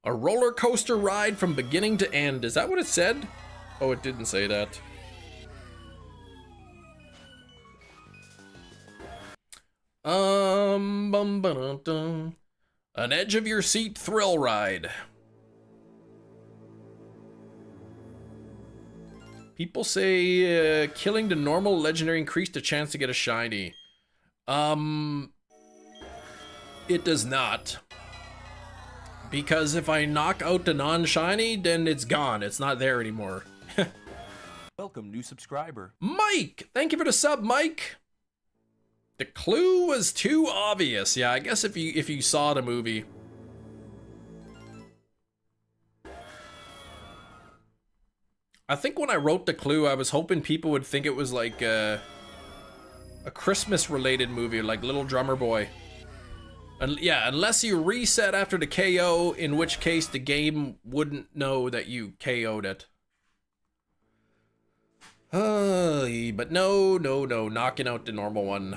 A roller coaster ride from beginning to end. Is that what it said? Oh, it didn't say that. An edge of your seat thrill ride. People say killing the normal legendary increased the chance to get a shiny. It does not. Because if I knock out the non-shiny, then it's gone. It's not there anymore. Welcome, new subscriber. Mike! Thank you for the sub, Mike! The clue was too obvious. Yeah, I guess if you saw the movie. I think when I wrote the clue, I was hoping people would think it was like a Christmas-related movie, like Little Drummer Boy. And yeah, unless you reset after the KO, in which case the game wouldn't know that you KO'd it. But no, knocking out the normal one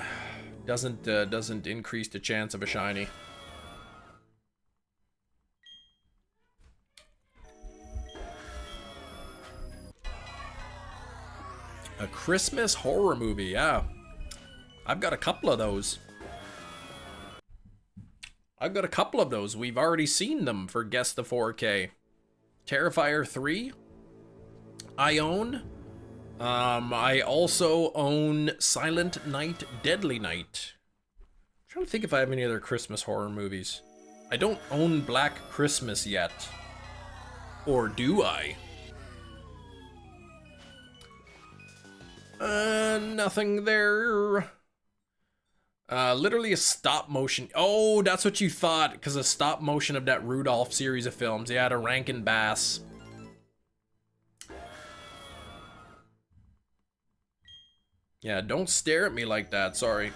doesn't increase the chance of a shiny. A Christmas horror movie, yeah. I've got a couple of those. We've already seen them for Guess the 4K. Terrifier 3, I own. I also own Silent Night, Deadly Night. I'm trying to think if I have any other Christmas horror movies. I don't own Black Christmas yet. Or do I? Nothing there. Literally a stop motion. Oh, that's what you thought, because a stop motion of that Rudolph series of films. Yeah, the Rankin Bass. Yeah, don't stare at me like that, sorry.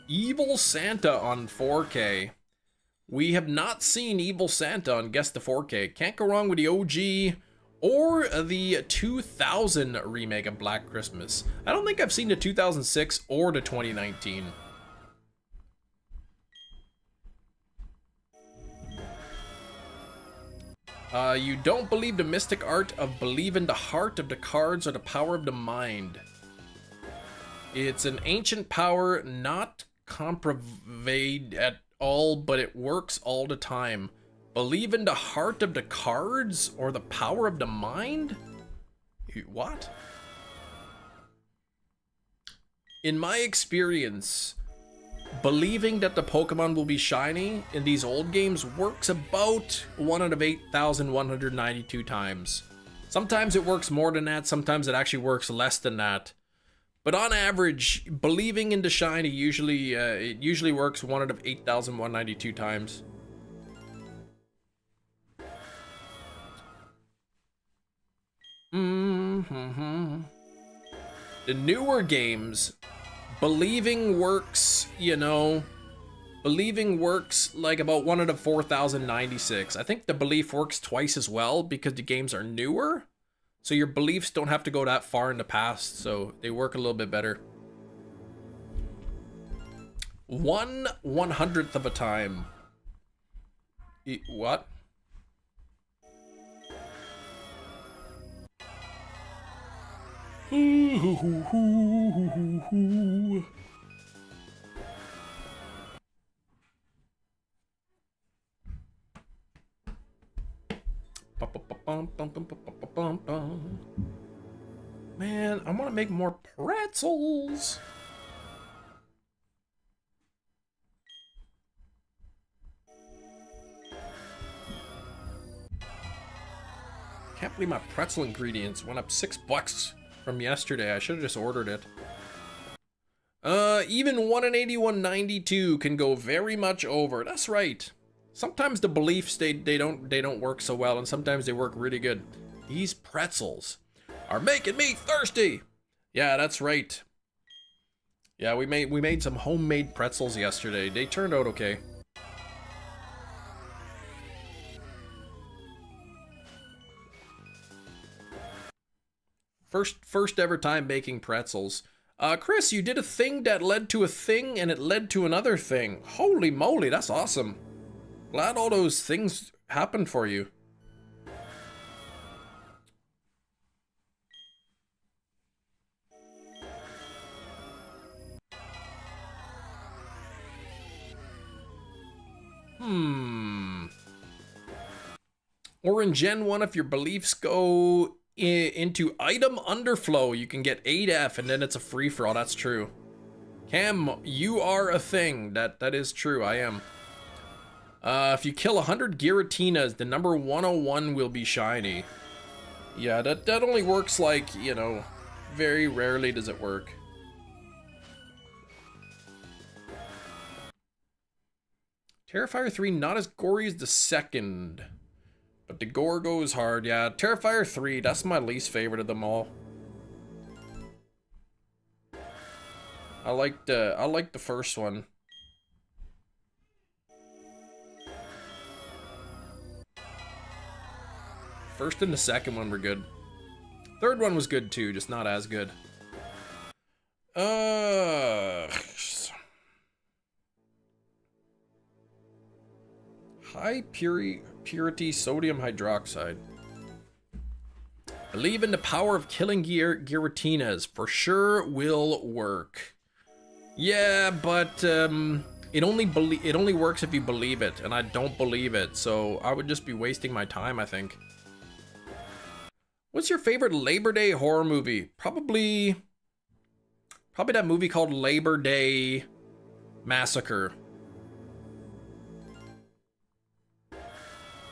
Evil Santa on 4K. We have not seen Evil Santa on Guess the 4K. Can't go wrong with the OG or the 2000 remake of Black Christmas. I don't think I've seen the 2006 or the 2019. You don't believe the mystic art of believing the heart of the cards or the power of the mind. It's an ancient power, not compromised at all, but it works all the time. Believe in the heart of the cards or the power of the mind? What? In my experience, believing that the Pokemon will be shiny in these old games works about 1 out of 8,192 times. Sometimes it works more than that, sometimes it actually works less than that. But on average, believing in the shiny usually works 1 out of 8,192 times. The newer games, believing works, you know, believing works like about 1 out of 4,096. I think the belief works twice as well because the games are newer. So your beliefs don't have to go that far in the past, so they work a little bit better. 1/100th of a time. What? Man, I want to make more pretzels. Can't believe my pretzel ingredients went up $6 from yesterday. I should have just ordered it. Even 1 in 81.92 can go very much over. That's right. Sometimes the beliefs they don't work so well, and sometimes they work really good. These pretzels are making me thirsty. Yeah, that's right. Yeah, we made some homemade pretzels yesterday. They turned out okay. First ever time baking pretzels. Chris, you did a thing that led to a thing, and it led to another thing. Holy moly, that's awesome. Glad all those things happened for you. Or in Gen 1, if your beliefs go into item underflow, you can get 8F, and then it's a free-for-all. That's true. Cam, you are a thing. That is true. I am. If you kill 100 Giratinas, the number 101 will be shiny. Yeah, that only works, like, you know, very rarely does it work. Terrifier 3, not as gory as the second, but the gore goes hard. Yeah, Terrifier 3, that's my least favorite of them all. I like the first one. First and the second one were good. Third one was good too, just not as good. High purity sodium hydroxide. Believe in the power of killing Giratinas. For sure will work. Yeah, but it only works if you believe it, and I don't believe it, so I would just be wasting my time, I think. What's your favorite Labor Day horror movie? Probably that movie called Labor Day Massacre.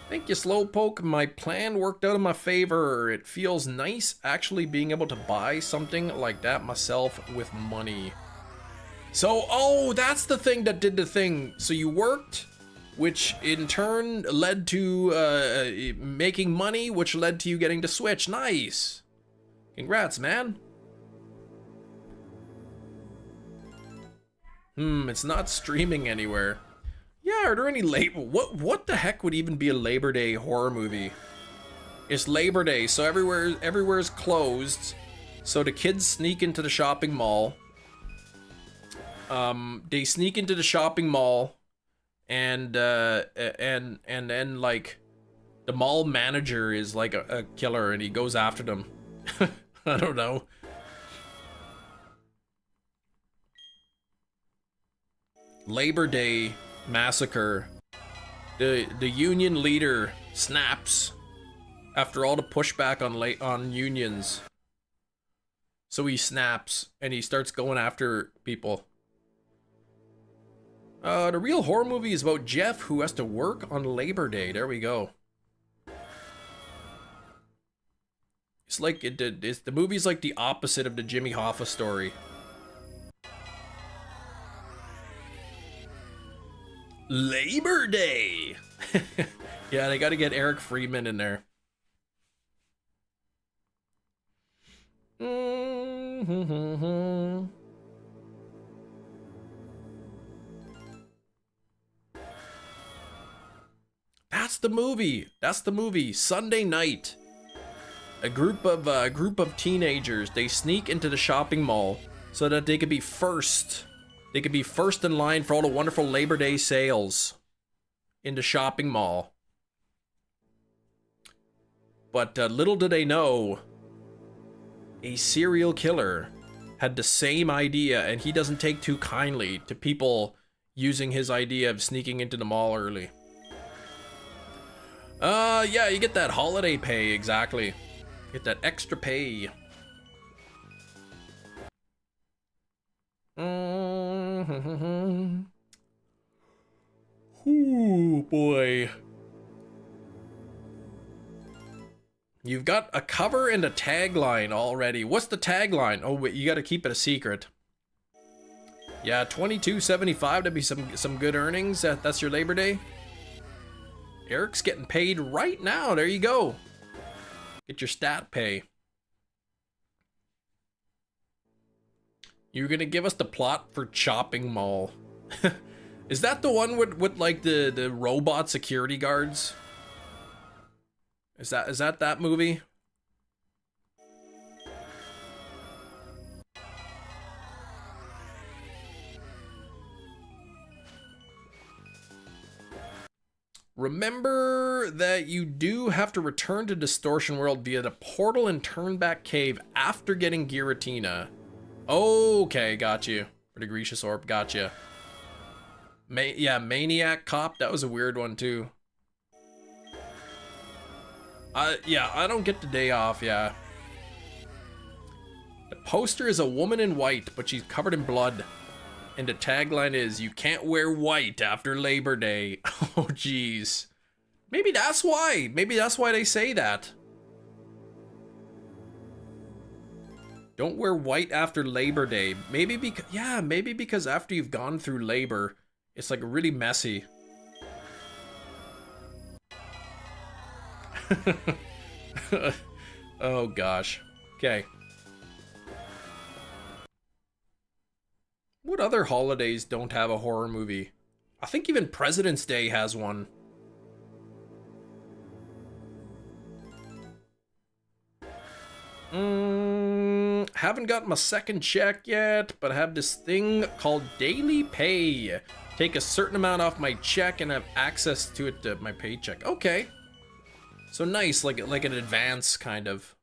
Thank you, Slowpoke. My plan worked out in my favor. It feels nice actually being able to buy something like that myself with money. So, oh, that's the thing that did the thing. So you worked, which in turn led to making money, which led to you getting to Switch. Nice. Congrats, man. It's not streaming anywhere. Yeah, are there any what the heck would even be a Labor Day horror movie? It's Labor Day, so everywhere's closed. So the kids sneak into the shopping mall. They sneak into the shopping mall, and then like the mall manager is like a killer, and he goes after them. I don't know. Labor Day Massacre. The union leader snaps after all the pushback on unions. So he snaps and he starts going after people. The real horror movie is about Jeff who has to work on Labor Day. There we go. It's like the movie's like the opposite of the Jimmy Hoffa story. Labor Day. Yeah, they got to get Eric Friedman in there. That's the movie. That's the movie. Sunday night. A group of teenagers, they sneak into the shopping mall so that they could be first. They could be first in line for all the wonderful Labor Day sales in the shopping mall. But little do they know, a serial killer had the same idea, and he doesn't take too kindly to people using his idea of sneaking into the mall early. Yeah, you get that holiday pay, exactly. Get that extra pay. Ooh, boy. You've got a cover and a tagline already. What's the tagline? Oh, wait, you gotta keep it a secret. Yeah, $22.75, that'd be some good earnings. That's your Labor Day. Eric's getting paid right now. There you go. Get your stat pay. You're gonna give us the plot for Chopping Mall. Is that the one with like the robot security guards? Is that movie? Remember that you do have to return to Distortion World via the portal and Turnback Cave after getting Giratina. Okay, got you. For the Grecius Orb, got you. Yeah, Maniac Cop, that was a weird one too. Yeah, I don't get the day off, yeah. The poster is a woman in white, but she's covered in blood. And the tagline is, you can't wear white after Labor Day. Oh, jeez. Maybe that's why. Maybe that's why they say that. Don't wear white after Labor Day. Maybe because, yeah, maybe because after you've gone through labor, it's like really messy. Oh gosh. Okay. What other holidays don't have a horror movie? I think even President's Day has one. Haven't got my second check yet, but I have this thing called Daily Pay. Take a certain amount off my check and have access to it to my paycheck. Okay. So nice, like an advance kind of.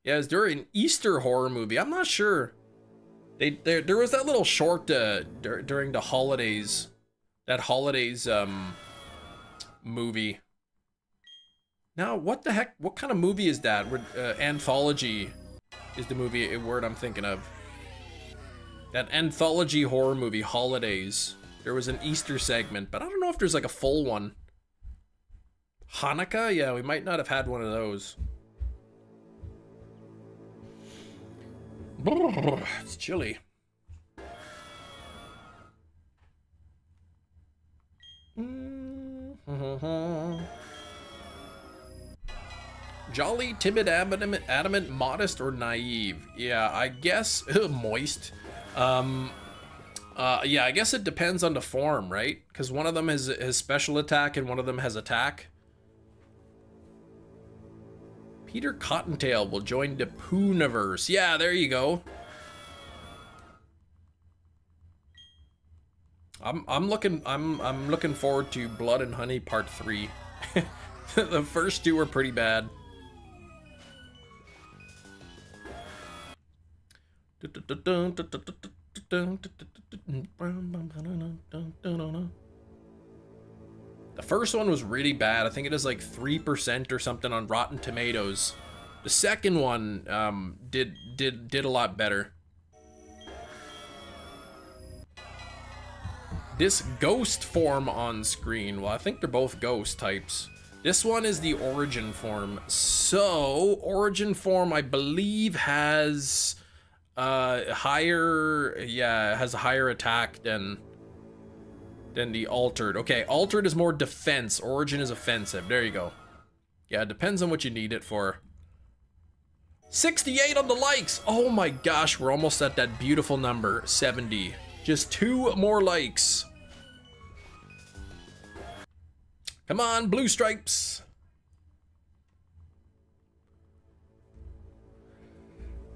Yeah, is there an Easter horror movie? I'm not sure. There was that little short during the holidays. That holidays movie. Now, what the heck? What kind of movie is that? Anthology is the movie word I'm thinking of. That anthology horror movie, Holidays. There was an Easter segment, but I don't know if there's like a full one. Hanukkah? Yeah, we might not have had one of those. It's chilly. Jolly, timid, adamant, modest, or naive? Yeah, I guess moist. Yeah, I guess it depends on the form, right? Because one of them has special attack and one of them has attack. Peter Cottontail will join the Pooniverse. Yeah, there you go. I'm looking forward to Blood and Honey Part 3. The first two were pretty bad. The first one was really bad. I think it is like 3% or something on Rotten Tomatoes. The second one did a lot better. This ghost form on screen, well, I think they're both ghost types. This one is the origin form. So, origin form, I believe, has higher, yeah, has a higher attack than the altered. Okay, altered is more defense. Origin is offensive. There you go. Yeah, it depends on what you need it for. 68 on the likes. Oh my gosh, we're almost at that beautiful number, 70. Just 2 more likes. Come on, blue stripes.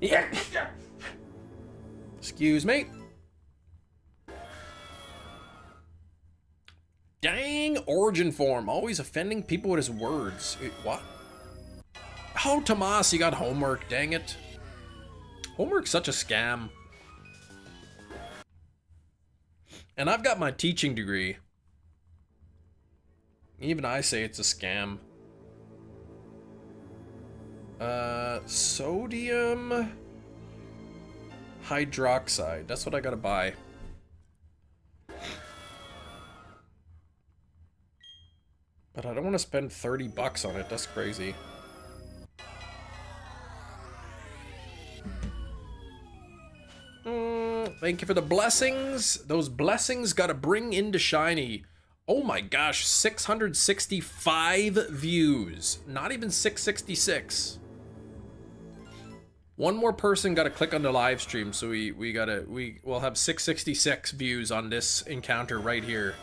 Yeah. Excuse me. Dang, origin form. Always offending people with his words. Wait, what? Oh, Tomas, you got homework. Dang it. Homework's such a scam. And I've got my teaching degree. Even I say it's a scam. Sodium hydroxide. That's what I gotta buy. But I don't want to spend 30 bucks on it. That's crazy. Thank you for the blessings. Those blessings gotta bring into shiny. Oh my gosh, 665 views. Not even 666. One more person gotta click on the live stream, so we'll have 666 views on this encounter right here.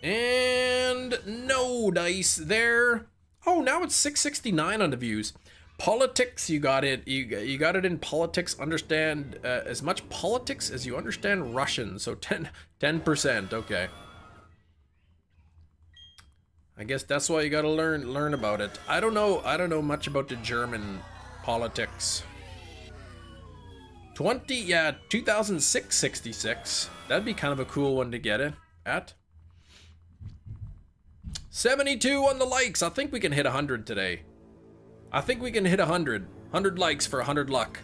And no dice there. Oh, now it's 669 on the views. Politics, you got it. You got it in politics. Understand as much politics as you understand Russian. So 10%. Okay. I guess that's why you gotta learn about it. I don't know much about the German politics. 2006 66. That'd be kind of a cool one to get it at. 72 on the likes. I think we can hit 100 today. I think we can hit 100. 100 likes for 100 luck.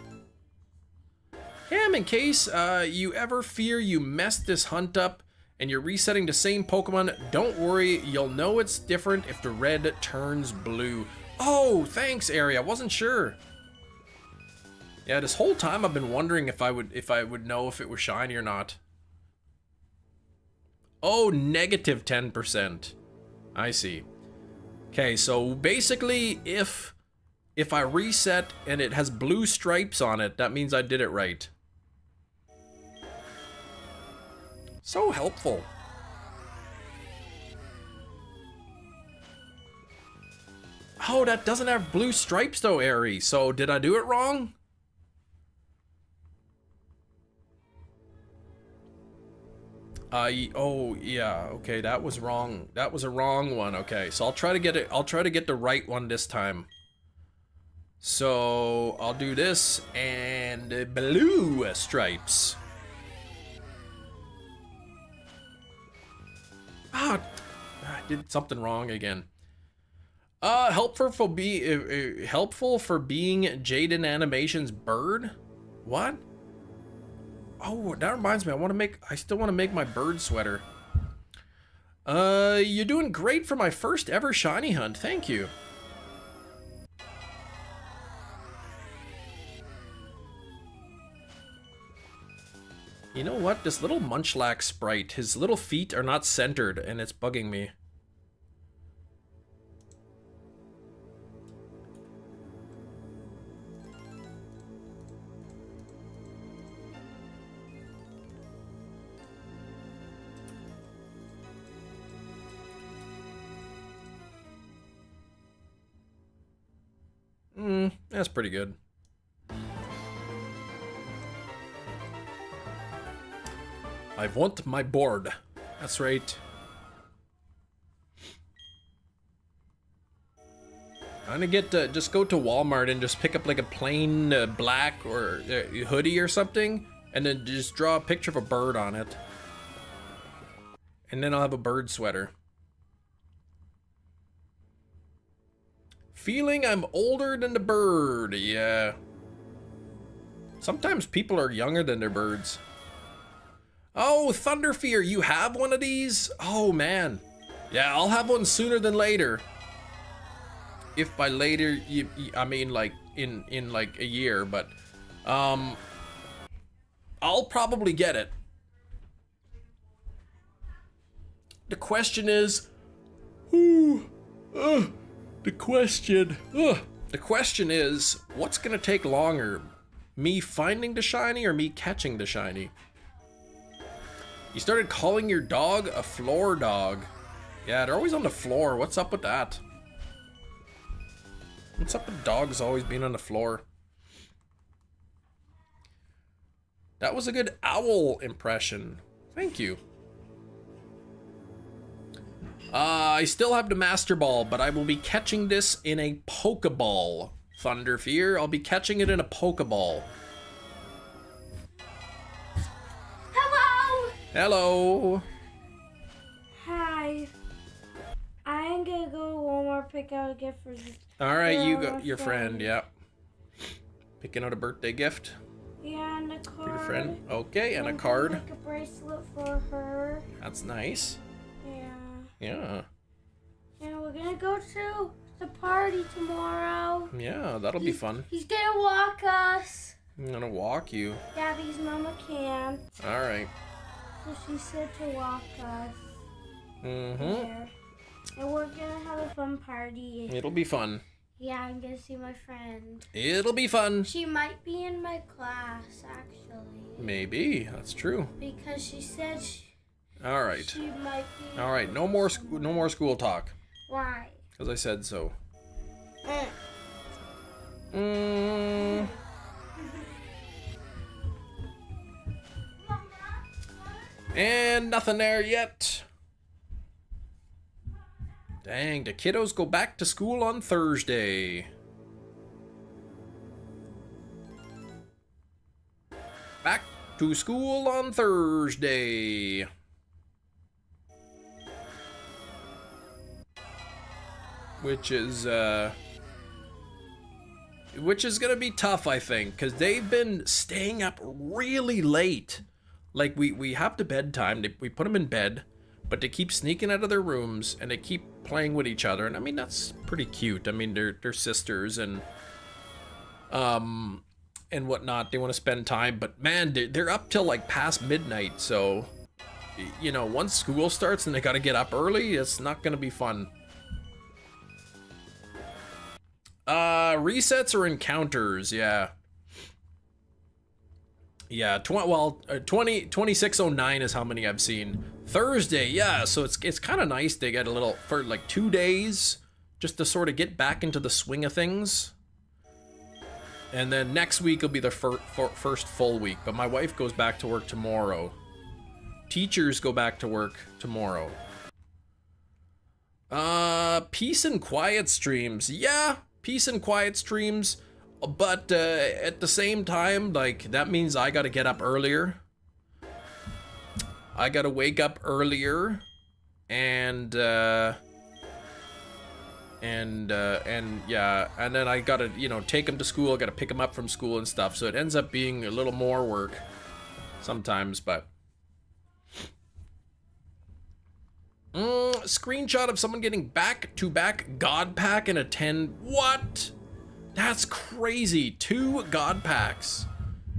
Ham, in case you ever fear you messed this hunt up and you're resetting the same Pokemon, don't worry, you'll know it's different if the red turns blue. Oh, thanks, Ari. I wasn't sure. Yeah, this whole time I've been wondering if I would know if it was shiny or not. Oh, negative 10%. I see. Okay, so basically if I reset and it has blue stripes on it, that means I did it right. So helpful. Oh, that doesn't have blue stripes though, Ari. So did I do it wrong? Oh yeah, okay, that was wrong. That was a wrong one. Okay, so I'll try to get it. I'll try to get the right one this time. So I'll do this and blue stripes. I did something wrong again. Helpful for being Jaden Animation's bird. What? Oh, that reminds me. I still want to make my bird sweater. You're doing great for my first ever shiny hunt. Thank you. You know what? This little Munchlax sprite, his little feet are not centered, and it's bugging me. That's pretty good. I want my board. That's right. I'm gonna get just go to Walmart and just pick up like a plain black or hoodie or something, and then just draw a picture of a bird on it. And then I'll have a bird sweater. Feeling I'm older than the bird, yeah. Sometimes people are younger than their birds. Oh, Thunderfear, you have one of these? Oh man. Yeah, I'll have one sooner than later. If by later, I mean like in like a year, but I'll probably get it. The question is, the question is, what's gonna take longer? Me finding the shiny or me catching the shiny? You started calling your dog a floor dog. Yeah, they're always on the floor. What's up with that? What's up with dogs always being on the floor? That was a good owl impression. Thank you. I still have the Master Ball, but I will be catching this in a Pokeball. Thunderfear, I'll be catching it in a Pokeball. Hello! Hello! Hi. I'm gonna go to Walmart, pick out a gift for Alright, you go, my your friend, yeah. Picking out a birthday gift Yeah, and a card. for your friend. Okay, and a I'm gonna card. make a bracelet for her. That's nice. Yeah. Yeah. And we're gonna go to the party tomorrow. Yeah, that'll be fun. He's gonna walk us. I'm gonna walk you. Yeah, because Mama can't. Alright. So she said to walk us Mm-hmm. there. And we're gonna have a fun party. It'll be fun. Yeah, I'm gonna see my friend. It'll be fun. She might be in my class, actually. Maybe, that's true. Because she said she Alright. might be. Alright, no more school talk. Why? Because I said so. Uh, Mm. And nothing there yet. Dang, the kiddos go back to school on Thursday. Back to school on Thursday. Which is gonna be tough, I think, because they've been staying up really late. Like, we have the bedtime, we put them in bed, but they keep sneaking out of their rooms, and they keep playing with each other, and I mean, that's pretty cute. I mean, they're sisters, and whatnot. They want to spend time, but man, they're up till like past midnight, so, you know, once school starts and they gotta get up early, it's not gonna be fun. Resets or encounters, yeah. Yeah, 2609 is how many I've seen. Thursday, yeah, so it's kind of nice they get a little, for like 2 days, just to sort of get back into the swing of things. And then next week will be the first full week, but my wife goes back to work tomorrow. Teachers go back to work tomorrow. Peace and quiet streams, yeah. Peace and quiet streams, but at the same time, like, that means I gotta get up earlier. I gotta wake up earlier, and yeah, and then I gotta, you know, take them to school. I gotta pick them up from school and stuff. So it ends up being a little more work sometimes, but. Screenshot of someone getting back-to-back God Pack in a 10. What? That's crazy. 2 God Packs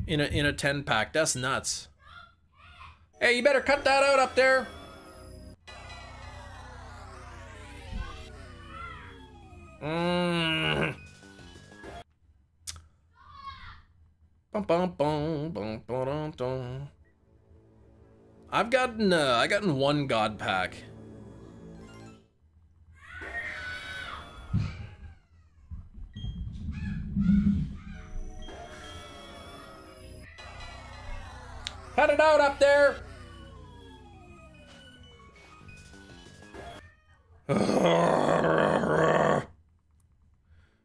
in a 10 pack. That's nuts. Hey, you better cut that out up there. Bum bum bum bum bum bum. I gotten 1 God Pack. Cut it out up there.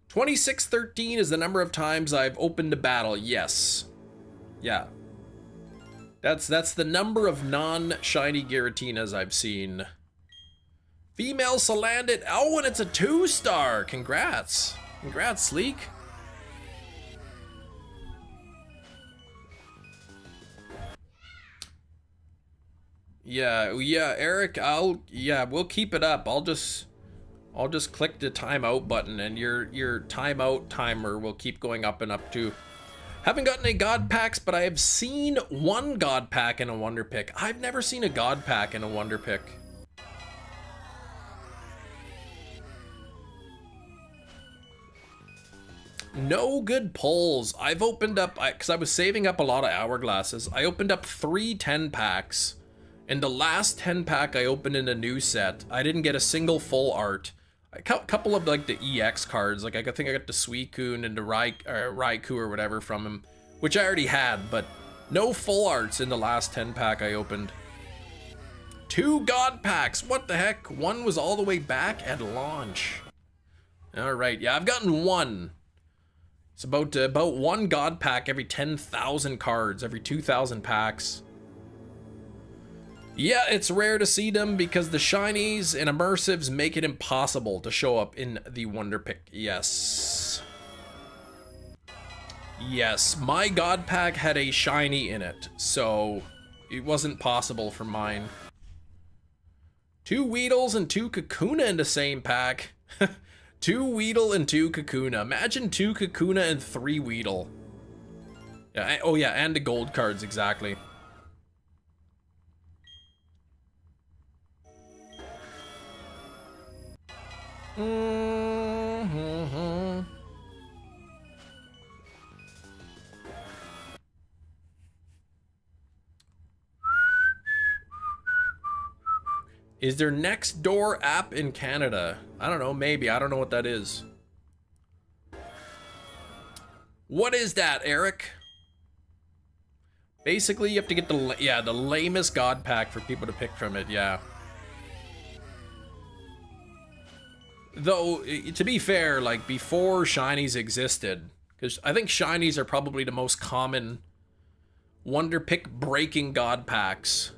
2613 is the number of times I've opened a battle. Yes. Yeah. That's the number of non-shiny Giratinas I've seen. Female Salandit. Oh, and it's a 2-star. Congrats. Congrats, Sleek. Yeah, Eric, we'll keep it up. I'll just click the timeout button, and your timeout timer will keep going up and up too. Haven't gotten any God Packs, but I have seen 1 God Pack in a Wonder Pick. I've never seen a God Pack in a Wonder Pick. No good pulls. I've opened up, because I was saving up a lot of hourglasses. I opened up 3 10 packs. In the last 10 pack I opened in a new set, I didn't get a single full art. A couple of like the EX cards. Like I think I got the Suicune and the Raikou or whatever from him, which I already had, but no full arts in the last 10 pack I opened. 2 God packs. What the heck? One was all the way back at launch. All right, yeah, I've gotten one. It's about 1 God pack every 10,000 cards, every 2,000 packs. Yeah, it's rare to see them because the shinies and immersives make it impossible to show up in the Wonder Pick. Yes. Yes, my God pack had a shiny in it, so it wasn't possible for mine. 2 Weedles and 2 Kakuna in the same pack. 2 Weedle and 2 Kakuna. Imagine 2 Kakuna and 3 Weedle. Yeah, oh yeah, and the gold cards, exactly. Is there Next Door app in Canada? I don't know, maybe. I don't know what that is. What is that, Eric? Basically, you have to get the lamest God pack for people to pick from it, yeah. Though, to be fair, like, before shinies existed, because I think shinies are probably the most common Wonder Pick breaking God packs.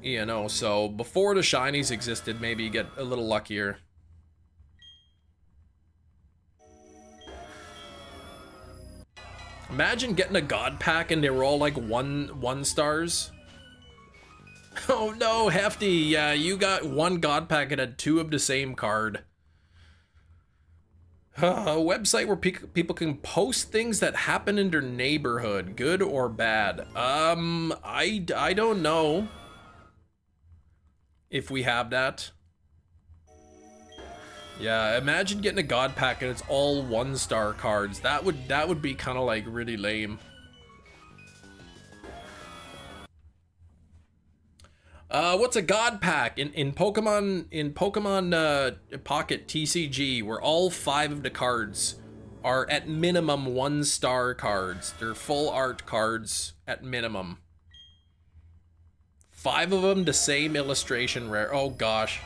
You know, so before the shinies existed, maybe you get a little luckier. Imagine getting a God pack and they were all like one stars. Oh no, Hefty, yeah, you got 1 God pack and had 2 of the same card. A website where people can post things that happen in their neighborhood, good or bad. I don't know if we have that. Yeah, imagine getting a God pack and it's all 1-star cards. That would be kind of like really lame. What's a God pack in Pokemon Pocket TCG, where all 5 of the cards are at minimum 1-star cards. They're full art cards at minimum. 5 of them, the same illustration rare. Oh gosh.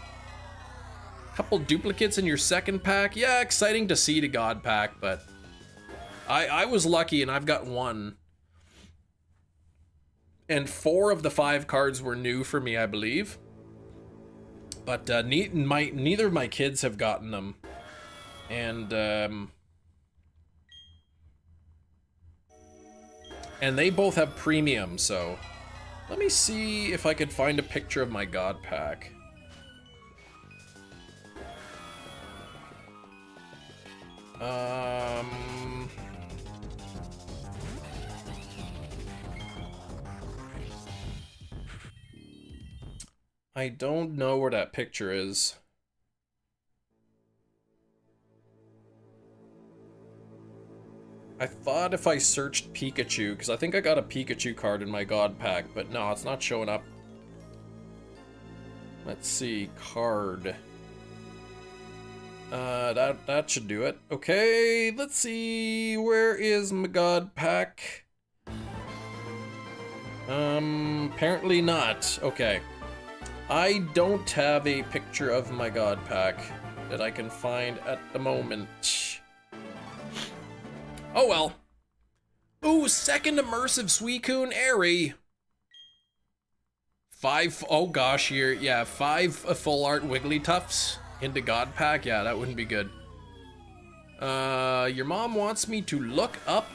Couple duplicates in your second pack. Yeah, exciting to see the God pack, but I was lucky and I've got 1. And 4 of the 5 cards were new for me, I believe. But neither of my kids have gotten them. And they both have premium, so let me see if I could find a picture of my God pack. I don't know where that picture is. I thought if I searched Pikachu, because I think I got a Pikachu card in my God pack, but no, it's not showing up. Let's see, card. That should do it. Okay, let's see, where is my God pack? Apparently not. Okay. I don't have a picture of my God pack that I can find at the moment. Oh well. Ooh, second immersive Suicune Airy. 5, oh gosh, here, yeah, 5 full art Wigglytuffs into God pack. Yeah, that wouldn't be good. Your mom wants me to look up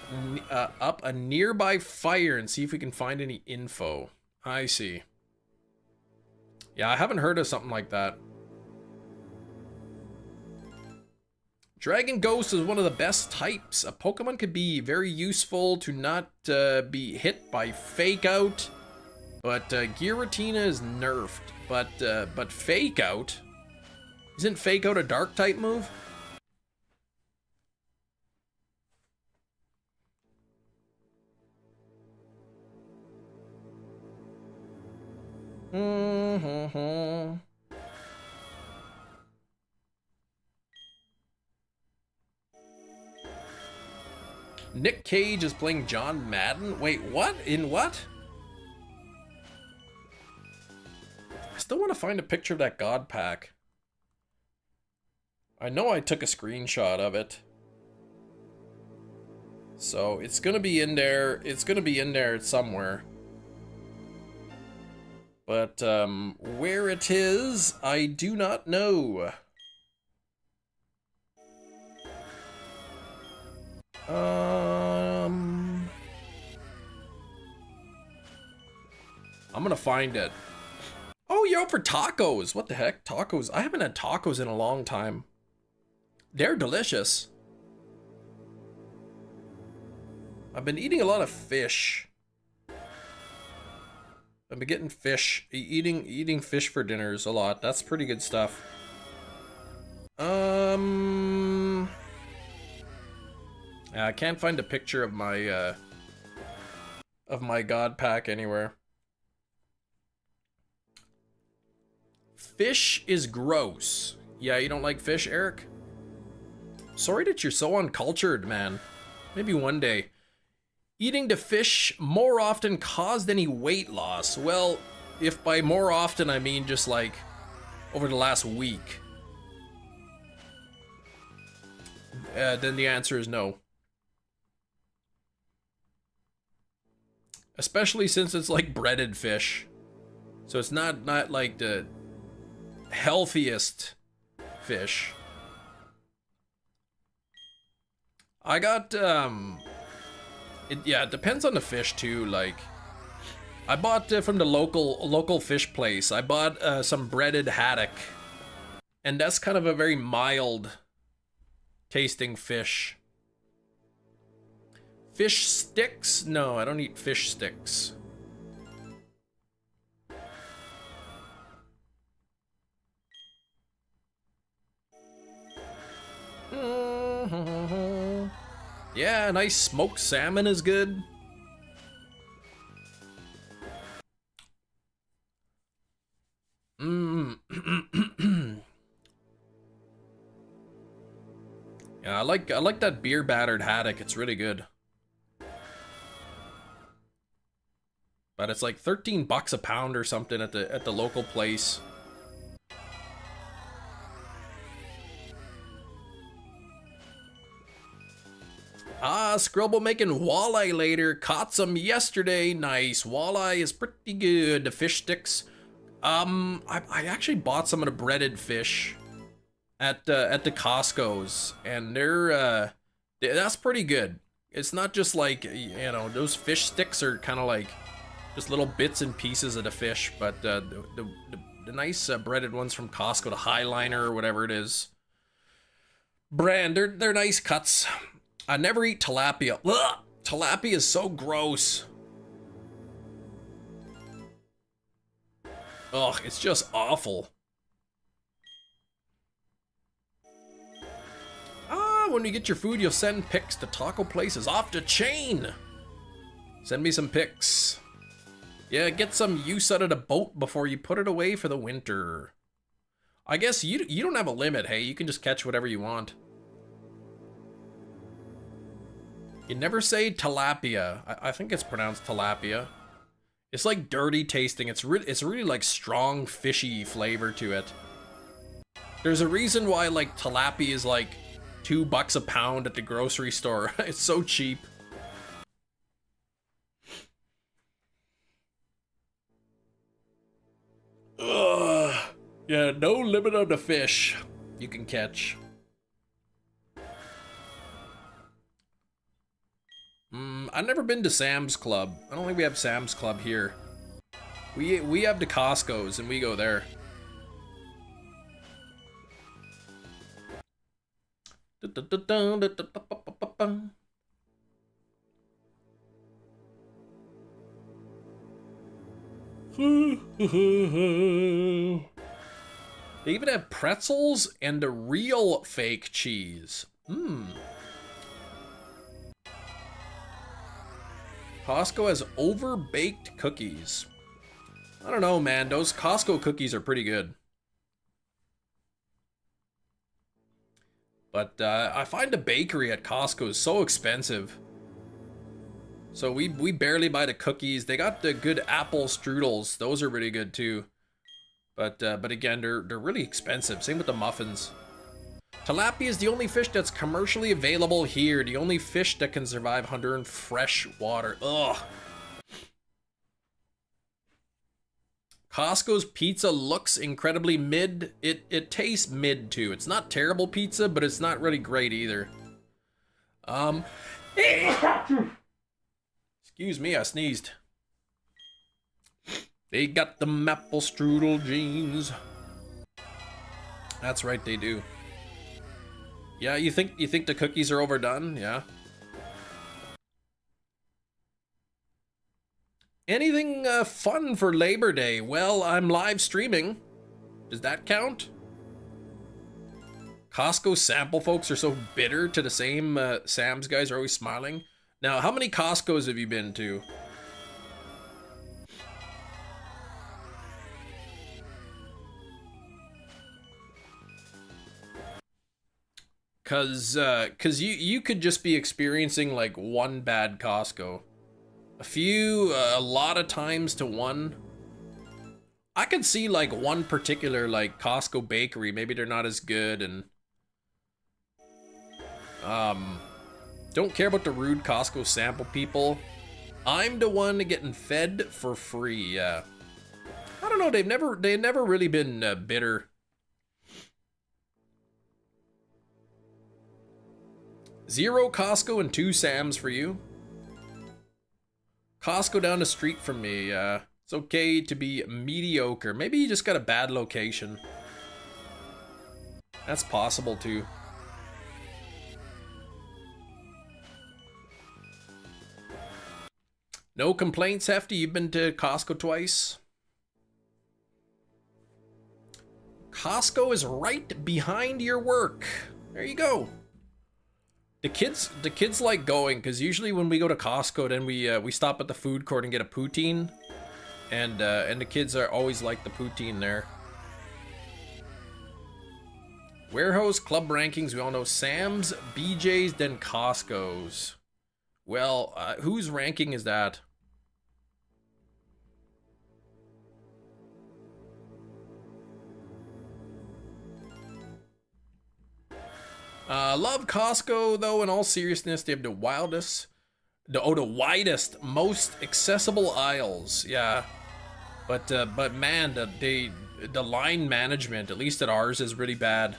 a nearby fire and see if we can find any info. I see. Yeah, I haven't heard of something like that. Dragon Ghost is one of the best types. A Pokemon could be very useful to not be hit by Fake Out, but Giratina is nerfed. But Fake Out? Isn't Fake Out a Dark type move? Nick Cage is playing John Madden? Wait, what? In what? I still want to find a picture of that God Pack. I know I took a screenshot of it. So it's gonna be in there. It's gonna be in there somewhere. But where it is, I do not know. I'm gonna find it. Oh, you're out for tacos. What the heck? Tacos. I haven't had tacos in a long time. They're delicious. I've been eating a lot of fish. I've been getting fish, eating fish for dinners a lot. That's pretty good stuff. Yeah, I can't find a picture of my God Pack anywhere. Fish is gross. Yeah, you don't like fish, Eric? Sorry that you're so uncultured, man. Maybe one day. Eating the fish more often caused any weight loss? Well, if by more often I mean just like over the last week, then the answer is no. Especially since it's like breaded fish. So it's not like the healthiest fish. I got, yeah, it depends on the fish too. Like, I bought from the local fish place. I bought some breaded haddock, and that's kind of a very mild tasting fish. Fish sticks? No, I don't eat fish sticks. Yeah, nice smoked salmon is good. Yeah, I like that beer battered haddock. It's really good. But it's like $13 a pound or something at the local place. Ah, Scribble making walleye later. Caught some yesterday. Nice. Walleye is pretty good. The fish sticks. I actually bought some of the breaded fish at the Costco's, and that's pretty good. It's not just like, you know, those fish sticks are kind of like just little bits and pieces of the fish, but the nice breaded ones from Costco, the Highliner or whatever it is brand, they're nice cuts. I never eat tilapia. Ugh! Tilapia is so gross. Ugh, it's just awful. Ah, when you get your food, you'll send pics to taco places off the chain. Send me some pics. Yeah, get some use out of the boat before you put it away for the winter. I guess you don't have a limit, hey? You can just catch whatever you want. You never say tilapia. I think it's pronounced tilapia. It's like dirty tasting. It's really like strong fishy flavor to it. There's a reason why like tilapia is like $2 a pound at the grocery store. It's so cheap. Ugh. Yeah, no limit on the fish you can catch. I've never been to Sam's Club. I don't think we have Sam's Club here. We have the Costco's and we go there. They even have pretzels and a real fake cheese. Costco has over-baked cookies. I don't know, man. Those Costco cookies are pretty good. But I find the bakery at Costco is so expensive. So we barely buy the cookies. They got the good apple strudels. Those are really good too. But again, they're really expensive. Same with the muffins. Tilapia is the only fish that's commercially available here. The only fish that can survive under in fresh water. Ugh. Costco's pizza looks incredibly mid. It tastes mid too. It's not terrible pizza, but it's not really great either. Excuse me, I sneezed. They got the maple strudel jeans. That's right, they do. Yeah, you think the cookies are overdone? Yeah. Anything fun for Labor Day? Well, I'm live streaming. Does that count? Costco sample folks are so bitter to the same Sam's guys are always smiling. Now, how many Costco's have you been to? Cause you could just be experiencing like one bad Costco. A lot of times to one. I could see like one particular like Costco bakery, maybe they're not as good and don't care about the rude Costco sample people. I'm the one getting fed for free, yeah. I don't know, they've never really been bitter. Zero Costco and 2 Sam's for you. Costco down the street from me. It's okay to be mediocre. Maybe you just got a bad location. That's possible too. No complaints, Hefty? You've been to Costco twice? Costco is right behind your work. There you go. The kids like going because usually when we go to Costco, then we stop at the food court and get a poutine, and the kids are always like the poutine there. Warehouse club rankings, we all know Sam's, BJ's, then Costco's. Well, whose ranking is that? Love Costco though. In all seriousness, they have the widest, most accessible aisles. Yeah, but man, the line management, at least at ours, is really bad.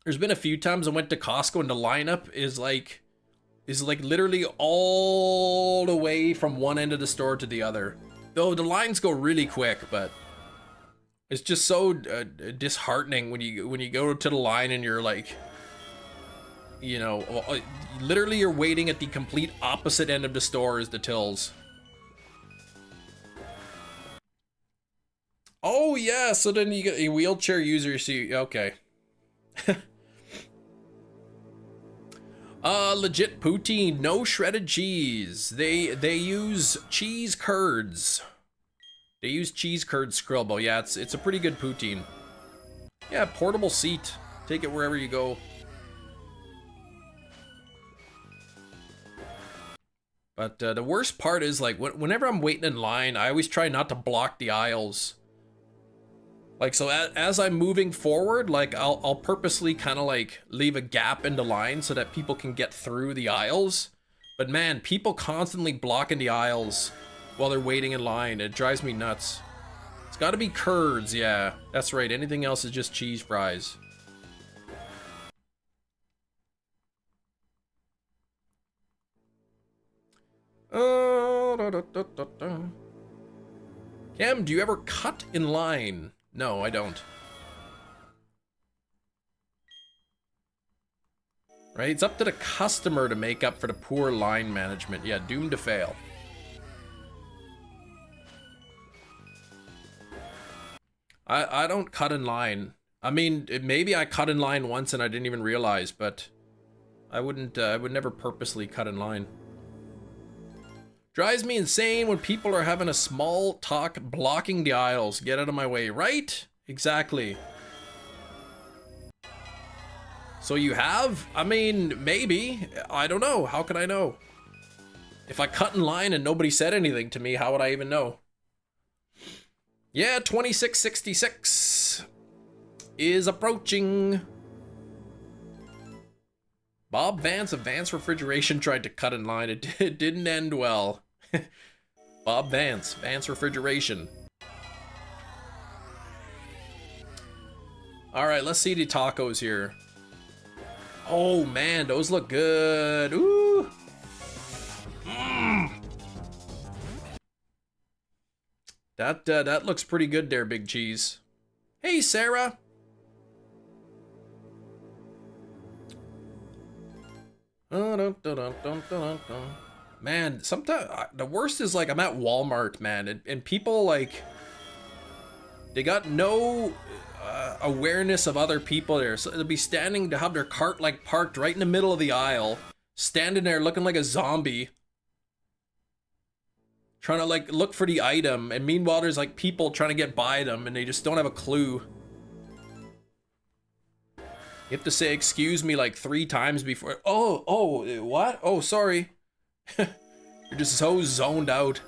There's been a few times I went to Costco and the lineup is like literally all the way from one end of the store to the other. Though the lines go really quick, but it's just so disheartening when you go to the line and you're like, you know, literally you're waiting at the complete opposite end of the store as the tills. Oh yeah, so then you get a wheelchair user. See, okay. Legit poutine, no shredded cheese. They use cheese curds. They use cheese curd Skrillbo. Yeah, it's a pretty good poutine. Yeah, portable seat. Take it wherever you go. But the worst part is like whenever I'm waiting in line, I always try not to block the aisles. Like, so as I'm moving forward, like I'll purposely kind of like leave a gap in the line so that people can get through the aisles. But man, people constantly blocking the aisles while they're waiting in line. It drives me nuts. It's got to be curds, yeah. That's right. Anything else is just cheese fries. Cam, do you ever cut in line? No, I don't. Right? It's up to the customer to make up for the poor line management. Yeah, doomed to fail. I don't cut in line. I mean, maybe I cut in line once and I didn't even realize, but I would never purposely cut in line. Drives me insane when people are having a small talk blocking the aisles. Get out of my way, right? Exactly. So you have? I mean, maybe. I don't know. How can I know? If I cut in line and nobody said anything to me, how would I even know? Yeah, 2666 is approaching. Bob Vance of Vance Refrigeration tried to cut in line. It didn't end well. Bob Vance, Vance Refrigeration. All right, let's see the tacos here. Oh man, those look good. Ooh. That looks pretty good there, Big Cheese. Hey, Sarah. Man, sometimes the worst is like I'm at Walmart, man, and people like they got no awareness of other people there, so they'll be standing to have their cart like parked right in the middle of the aisle, standing there looking like a zombie, trying to like look for the item, and meanwhile there's like people trying to get by them and they just don't have a clue. You have to say excuse me like 3 times before. Oh, what? Oh, sorry. You're just so zoned out.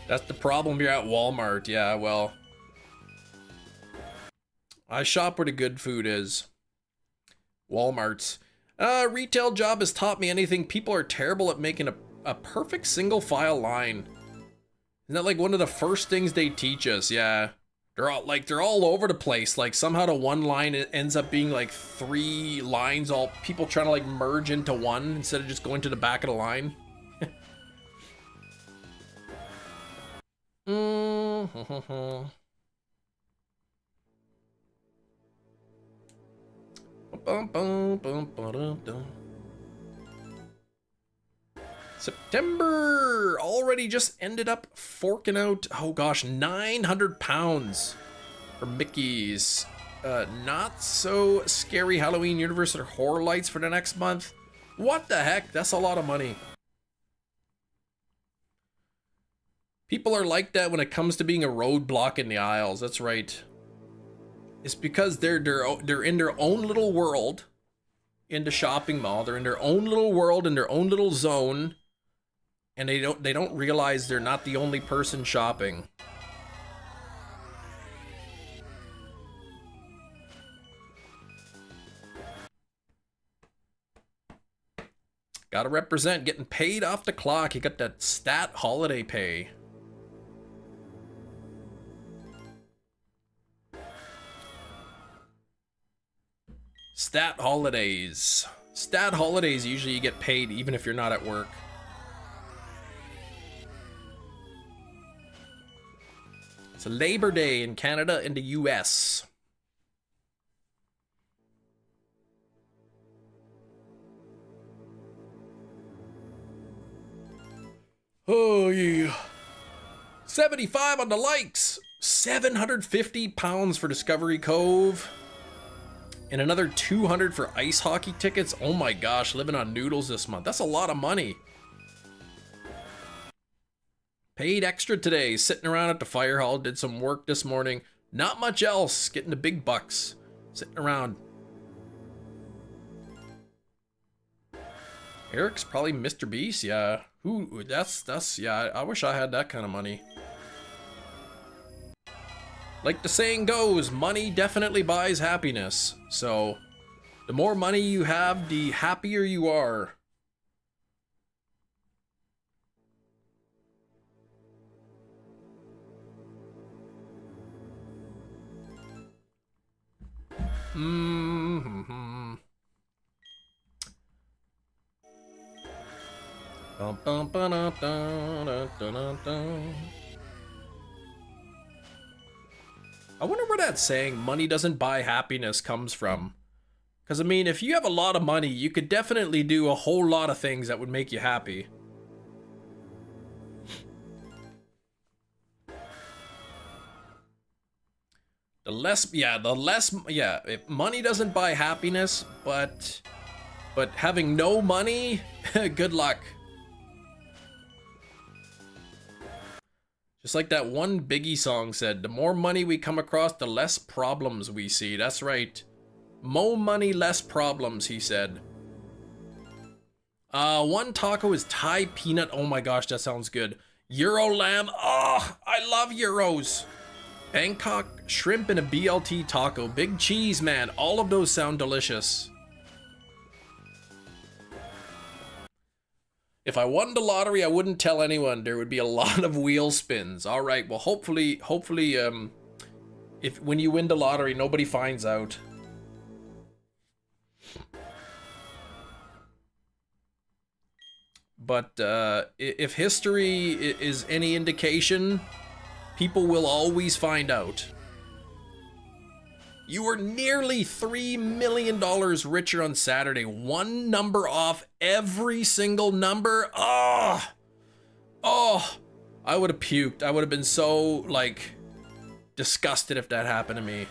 That's the problem. You're at Walmart. Yeah, well, I shop where the good food is. Walmart's. Retail job has taught me anything. People are terrible at making a perfect single file line. Isn't that like one of the first things they teach us? Yeah. They're all over the place. Like somehow the one line ends up being like 3 lines, all people trying to like merge into one instead of just going to the back of the line. September already just ended up forking out, oh gosh, 900 pounds for Mickey's. Not so scary Halloween Universe or horror lights for the next month. What the heck? That's a lot of money. People are like that when it comes to being a roadblock in the aisles. That's right. It's because they're in their own little world in the shopping mall. They're in their own little world, in their own little zone. And they don't realize they're not the only person shopping. Gotta represent, getting paid off the clock. You got that stat holiday pay. Stat holidays. Stat holidays, usually you get paid even if you're not at work. It's a Labor Day in Canada and the US. Oh yeah. 75 on the likes. 750 pounds for Discovery Cove. And another 200 for ice hockey tickets. Oh my gosh, living on noodles this month. That's a lot of money. Paid extra today, sitting around at the fire hall, did some work this morning. Not much else, getting the big bucks. Sitting around. Eric's probably Mr. Beast, yeah. Who, that's, yeah, I wish I had that kind of money. Like the saying goes, money definitely buys happiness. So, the more money you have, the happier you are. Mm-hmm. I wonder where that saying, money doesn't buy happiness, comes from. Because, I mean, if you have a lot of money, you could definitely do a whole lot of things that would make you happy. If money doesn't buy happiness, but having no money, good luck. Just like that one Biggie song said, the more money we come across, the less problems we see. That's right. More money, less problems, he said. One taco is Thai peanut. Oh my gosh, that sounds good. Euro lamb. Oh, I love Euros. Bangkok shrimp and a BLT taco. Big cheese, man. All of those sound delicious. If I won the lottery, I wouldn't tell anyone. There would be a lot of wheel spins. All right, well, hopefully, if when you win the lottery, nobody finds out. But if history is any indication, people will always find out. You were nearly $3 million richer on Saturday. One number off every single number. Oh, I would have puked. I would have been so, like, disgusted if that happened to me.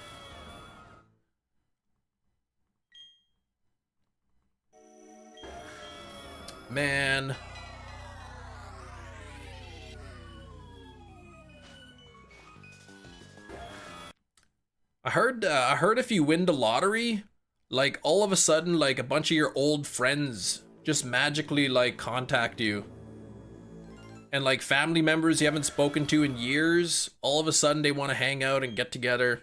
Man. I heard if you win the lottery, like all of a sudden, like a bunch of your old friends just magically like contact you. And like family members you haven't spoken to in years, all of a sudden they want to hang out and get together.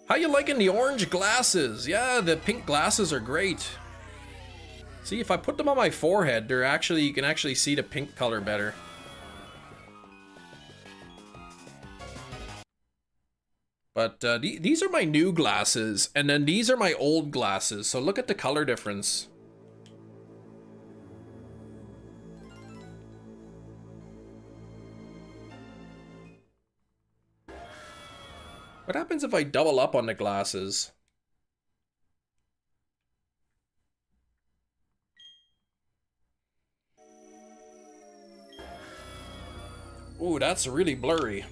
How you liking the orange glasses? Yeah, the pink glasses are great. See, if I put them on my forehead, they're actually, you can actually see the pink color better. But these are my new glasses, and then these are my old glasses. So look at the color difference. What happens if I double up on the glasses? Ooh, that's really blurry.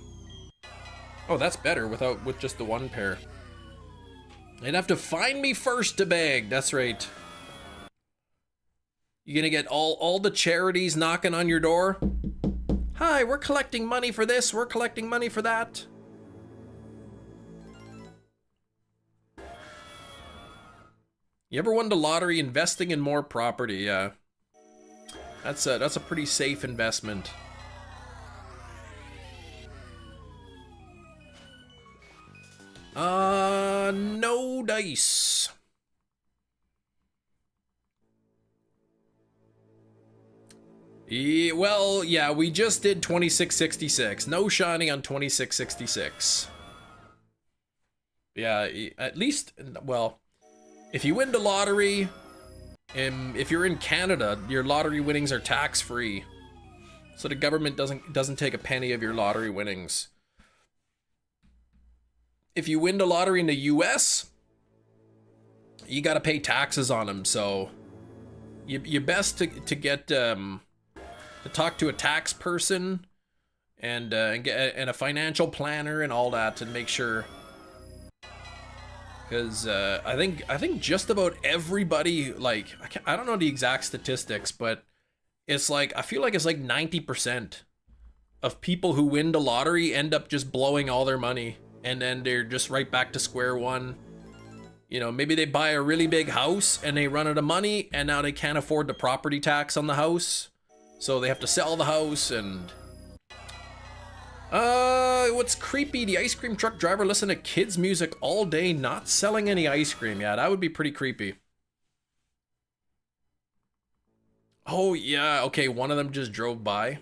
Oh, that's better with just the one pair. You'd have to find me first to beg. That's right. You gonna get all the charities knocking on your door? Hi, we're collecting money for this. We're collecting money for that. You ever won the lottery investing in more property? Yeah. That's a pretty safe investment. No dice. Well, yeah, we just did 2666. No shiny on 2666. Yeah, at least, well, if you win the lottery, if you're in Canada, your lottery winnings are tax-free. So the government doesn't take a penny of your lottery winnings. If you win the lottery in the US, you got to pay taxes on them. So you best to get to talk to a tax person and a financial planner and all that to make sure. Because I think just about everybody, like, I don't know the exact statistics, but it's like, I feel like it's like 90% of people who win the lottery end up just blowing all their money. And then they're just right back to square one. You know, maybe they buy a really big house and they run out of money and now they can't afford the property tax on the house. So they have to sell the house and... what's creepy? The ice cream truck driver listened to kids' music all day, not selling any ice cream. Yeah, that would be pretty creepy. Oh, yeah. Okay, one of them just drove by.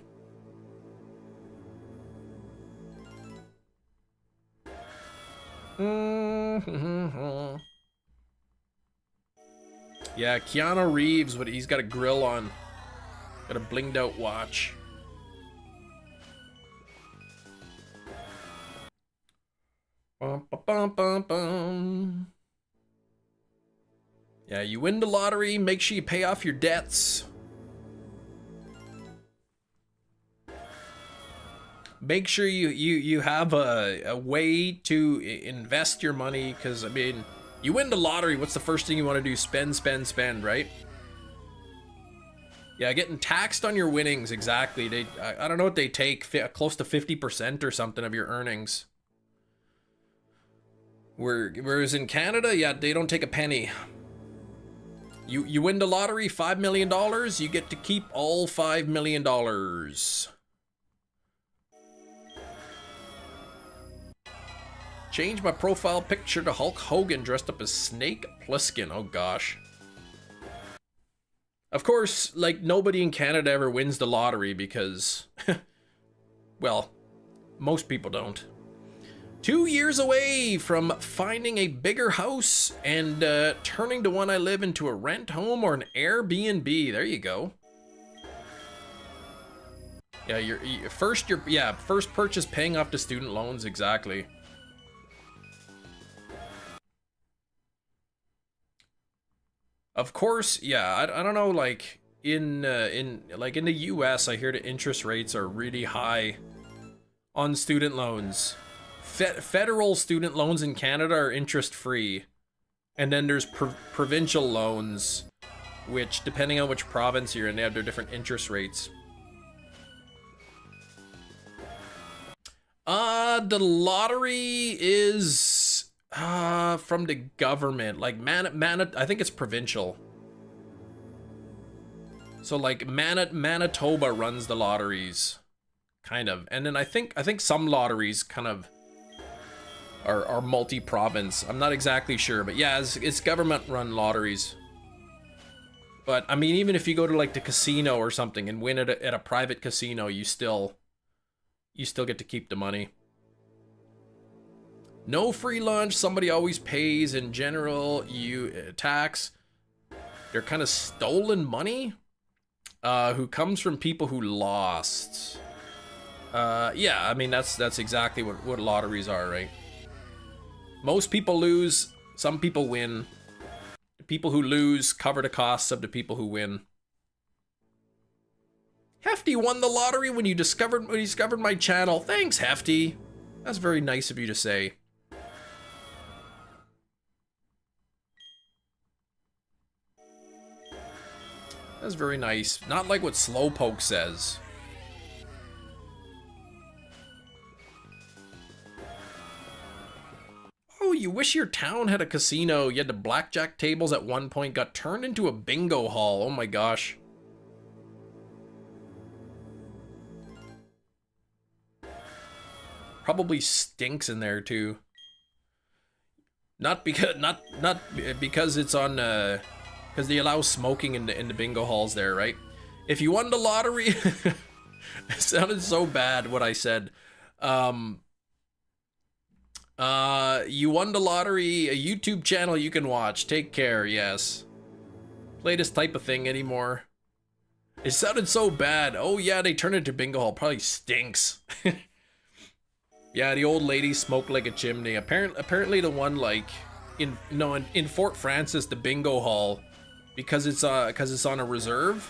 Yeah, Keanu Reeves, he's got a grill on. Got a blinged out watch. Bum, bum, bum, bum, bum. Yeah, you win the lottery, make sure you pay off your debts. Make sure you have a way to invest your money, because I mean, you win the lottery, what's the first thing you want to do? Spend, spend, spend, right? Yeah, getting taxed on your winnings, exactly. I don't know what they take, close to 50% or something of your earnings. Whereas in Canada, yeah, they don't take a penny. You win the lottery, $5 million, you get to keep all $5 million. Change my profile picture to Hulk Hogan dressed up as Snake Plissken. Oh gosh. Of course, like, nobody in Canada ever wins the lottery because, well, most people don't. 2 years away from finding a bigger house and turning the one I live into a rent home or an Airbnb. There you go. Yeah, your first purchase paying off the student loans, exactly. Of course, yeah, I don't know, like in the US, I hear the interest rates are really high on student loans. Federal student loans in Canada are interest free, and then there's provincial loans, which depending on which province you're in, they have their different interest rates. The lottery is from the government, like I think it's provincial. So like Manitoba runs the lotteries, kind of, and then I think some lotteries kind of are multi-province. I'm not exactly sure, but yeah, it's government-run lotteries. But I mean, even if you go to like the casino or something and win at a private casino, you still get to keep the money. No free lunch. Somebody always pays. In general, you tax. They're kind of stolen money. Who comes from people who lost. Yeah, I mean that's exactly what lotteries are, right? Most people lose, some people win. The people who lose cover the costs of the people who win. Hefty won the lottery when you discovered my channel. Thanks, Hefty. That's very nice of you to say. That's very nice. Not like what Slowpoke says. Oh, you wish your town had a casino. You had the blackjack tables at one point, got turned into a bingo hall. Oh my gosh. Probably stinks in there too. Not because it's on because they allow smoking in the bingo halls there, right? If you won the lottery, it sounded so bad what I said. You won the lottery, a YouTube channel you can watch. Take care, yes. Play this type of thing anymore. It sounded so bad. Oh yeah, they turned it to bingo hall. Probably stinks. Yeah, the old lady smoked like a chimney. Apparently the one like in Fort Francis, the bingo hall, because it's on a reserve.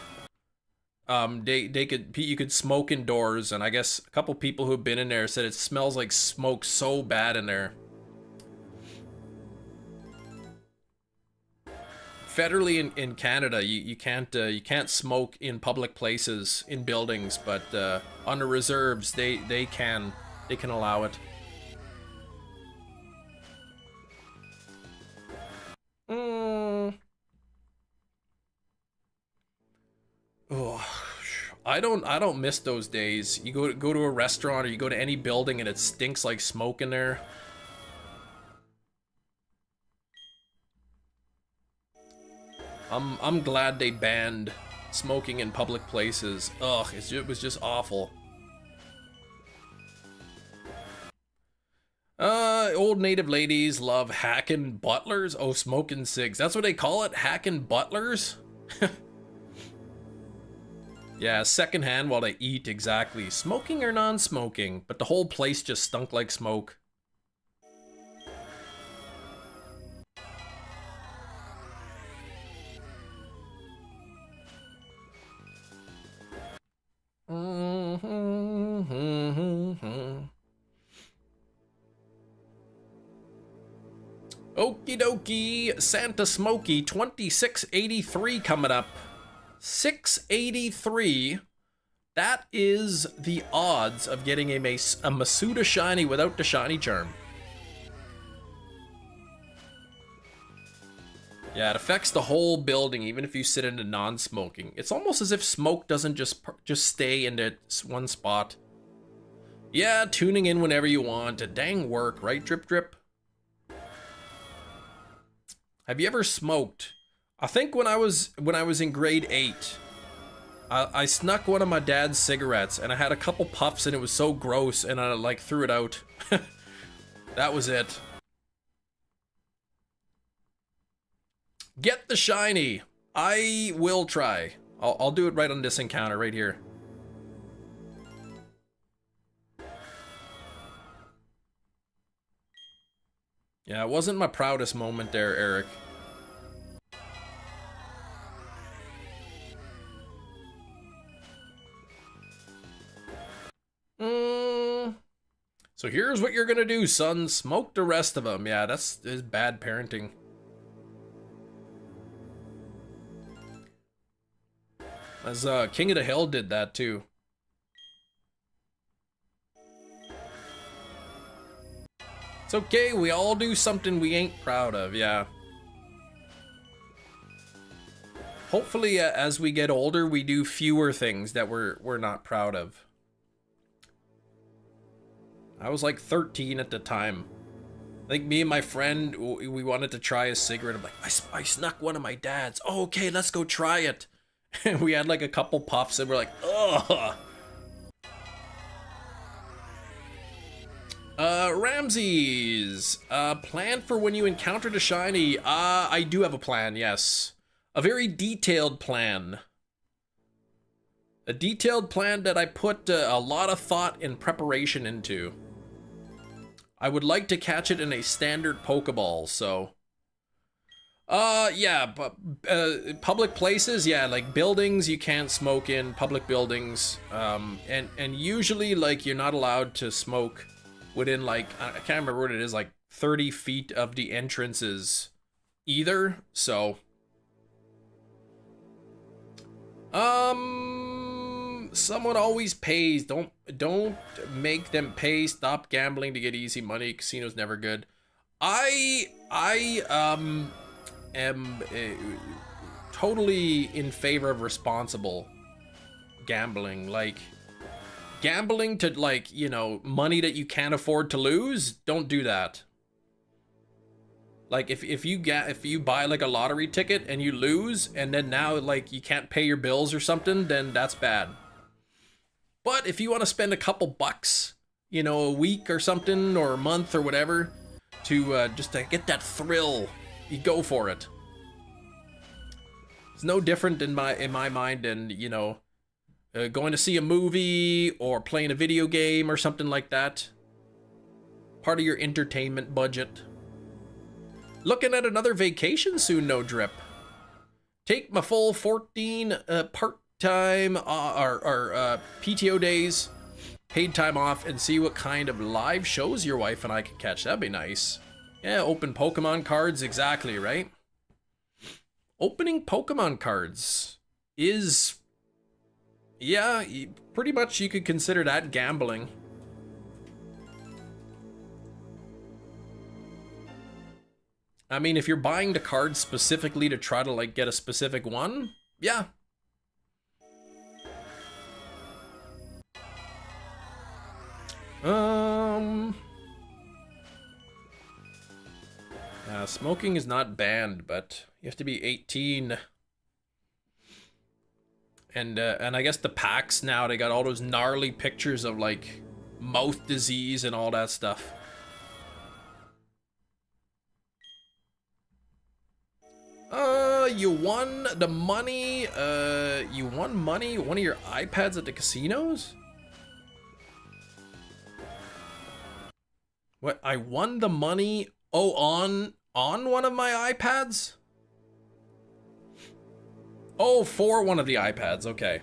You could smoke indoors, and I guess a couple people who've been in there said it smells like smoke so bad in there. Federally in Canada, you can't smoke in public places in buildings, but on the reserves they can allow it. Oh, I don't miss those days. You go to a restaurant or you go to any building and it stinks like smoke in there. I'm glad they banned smoking in public places. Ugh, it was just awful. Old native ladies love hacking butlers. Oh, smoking cigs. That's what they call it? Hacking butlers? Yeah, secondhand while they eat, exactly. Smoking or non-smoking, but the whole place just stunk like smoke. Okie dokie, Santa Smokey 2683 coming up. 683. That is the odds of getting a Masuda shiny without the shiny charm. Yeah, it affects the whole building, even if you sit into non-smoking. It's almost as if smoke doesn't just stay in one spot. Yeah, tuning in whenever you want. A dang work, right, Drip Drip? Have you ever smoked? I think when I was in grade 8, I snuck one of my dad's cigarettes, and I had a couple puffs, and it was so gross, and I like threw it out. That was it. Get the shiny. I will try. I'll do it right on this encounter right here. Yeah, it wasn't my proudest moment there, Eric. So here's what you're gonna do, son. Smoke the rest of them. Yeah, that's bad parenting. As King of the Hill did that too. It's okay, we all do something we ain't proud of, yeah. Hopefully, as we get older, we do fewer things that we're not proud of. I was like 13 at the time. I think me and my friend, we wanted to try a cigarette. I'm like, I snuck one of my dad's. Oh, okay, let's go try it. And we had like a couple puffs and we're like, ugh. Ramses, plan for when you encounter the shiny. I do have a plan, yes. A very detailed plan. A detailed plan that I put a lot of thought and preparation into. I would like to catch it in a standard Pokeball, so... yeah, but public places, yeah, like buildings you can't smoke in, public buildings. And usually, like, you're not allowed to smoke within, like, I can't remember what it is, like 30 feet of the entrances either, so... Someone always pays. Don't make them pay. Stop gambling to get easy money. Casino's never good. I am totally in favor of responsible gambling. Like, gambling to, like, you know, money that you can't afford to lose. Don't do that. Like, if you buy like a lottery ticket and you lose, and then now like you can't pay your bills or something, then that's bad. But if you want to spend a couple bucks, you know, a week or something, or a month or whatever, to just to get that thrill, you go for it. It's no different in my mind than, you know, going to see a movie or playing a video game or something like that. Part of your entertainment budget. Looking at another vacation soon, no Drip. Take my full 14 part-time or PTO days, paid time off, and see what kind of live shows your wife and I can catch. That'd be nice. Yeah, open Pokemon cards, exactly, right? Opening Pokemon cards is, yeah, pretty much you could consider that gambling. I mean, if you're buying the cards specifically to try to, like, get a specific one, yeah. Smoking is not banned, but you have to be 18. And I guess the packs now, they got all those gnarly pictures of, like, mouth disease and all that stuff. You won the money, you won money, one of your iPads at the casinos? What, I won the money, oh, on one of my iPads? Oh, for one of the iPads, okay.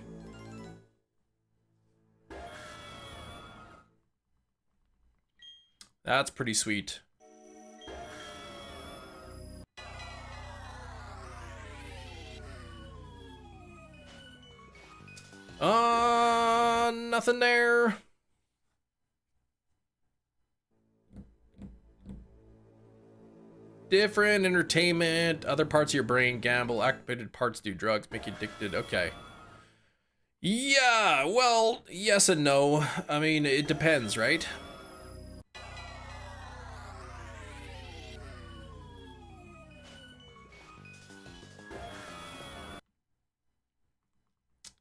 That's pretty sweet. Nothing there. Different entertainment, other parts of your brain gamble, activated parts do drugs, make you addicted. Okay. Yeah, well, yes and no. I mean, it depends, right?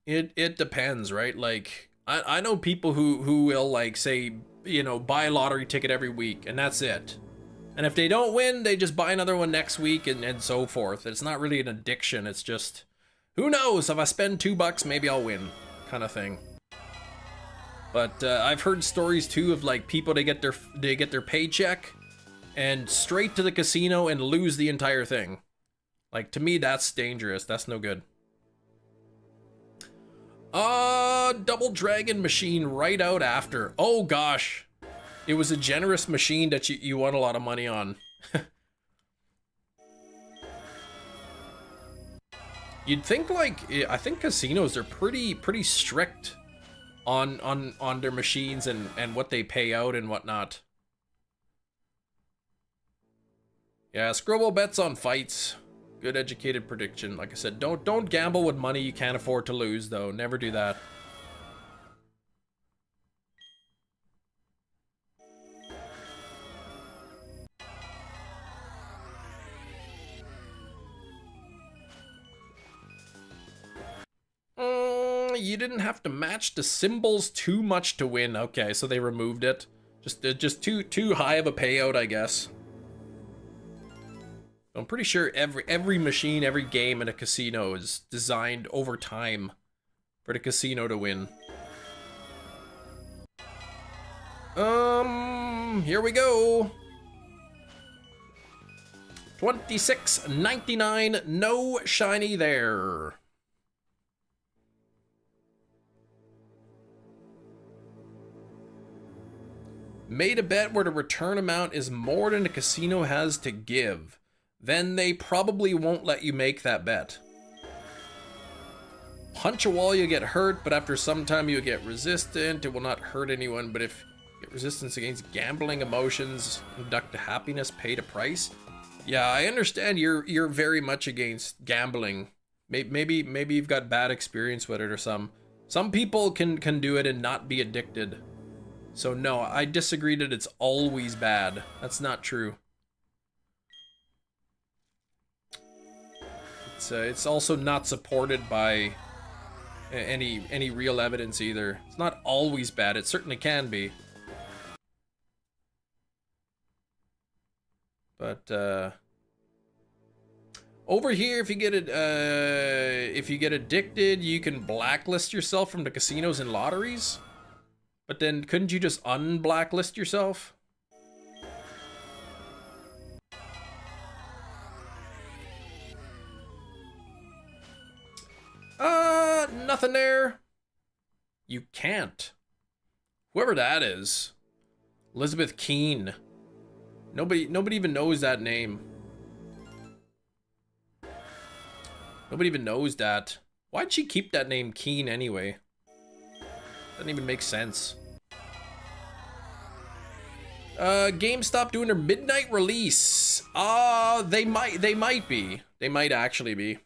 It depends, right? Like, I know people who will, like, say, you know, buy a lottery ticket every week, and that's it. And if they don't win, they just buy another one next week and so forth. It's not really an addiction. It's just, who knows? If I spend $2, maybe I'll win, kind of thing. But I've heard stories too of like people they get their paycheck and straight to the casino and lose the entire thing. Like, to me, that's dangerous. That's no good. Double Dragon machine right out after. Oh gosh. It was a generous machine that you won a lot of money on. You'd think, like, I think casinos are pretty strict on their machines and what they pay out and whatnot. Yeah, Scrobble bets on fights. Good educated prediction. Like I said, don't gamble with money you can't afford to lose, though. Never do that. You didn't have to match the symbols too much to win. Okay, so they removed it. Just too high of a payout, I guess. I'm pretty sure every machine, every game in a casino is designed over time for the casino to win. Here we go. $26.99, no shiny there. Made a bet where the return amount is more than the casino has to give. Then they probably won't let you make that bet. Punch a wall, you get hurt, but after some time you get resistant. It will not hurt anyone, but if you get resistance against gambling emotions, conduct a happiness, paid a price. Yeah, I understand you're very much against gambling. Maybe you've got bad experience with it or some people can do it and not be addicted. So no, I disagree that it's always bad. That's not true. It's also not supported by any real evidence either. It's not always bad. It certainly can be. But over here, if you get addicted, you can blacklist yourself from the casinos and lotteries. But then couldn't you just unblacklist yourself? Nothing there. You can't. Whoever that is. Elizabeth Keene. Nobody even knows that name. Nobody even knows that. Why'd she keep that name Keene anyway? Doesn't even make sense. GameStop doing their midnight release. They might be. They might actually be.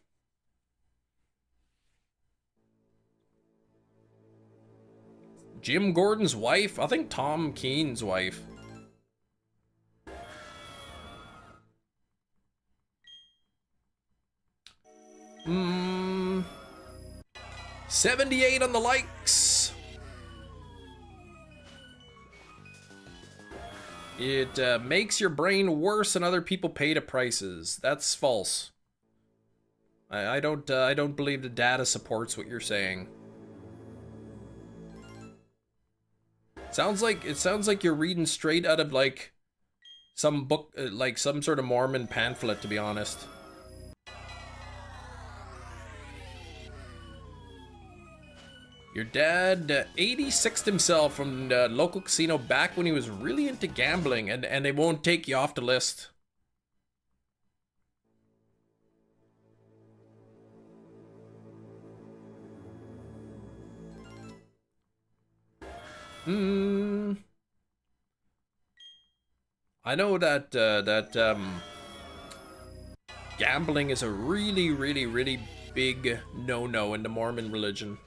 Jim Gordon's wife? I think Tom Keene's wife. Hmm. 78 on the likes. It makes your brain worse and other people pay the prices. That's false. I don't believe the data supports what you're saying. It sounds like you're reading straight out of like some book, like some sort of Mormon pamphlet, to be honest. Your dad 86'd himself from the local casino back when he was really into gambling, and they won't take you off the list. I know that gambling is a really, really, really big no-no in the Mormon religion.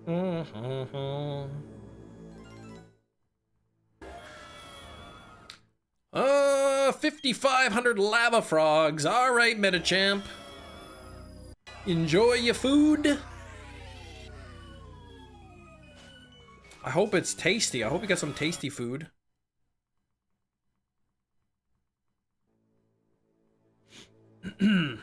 Mm-hmm. 5,500 lava frogs. All right, Metachamp. Enjoy your food. I hope it's tasty. I hope you got some tasty food. It's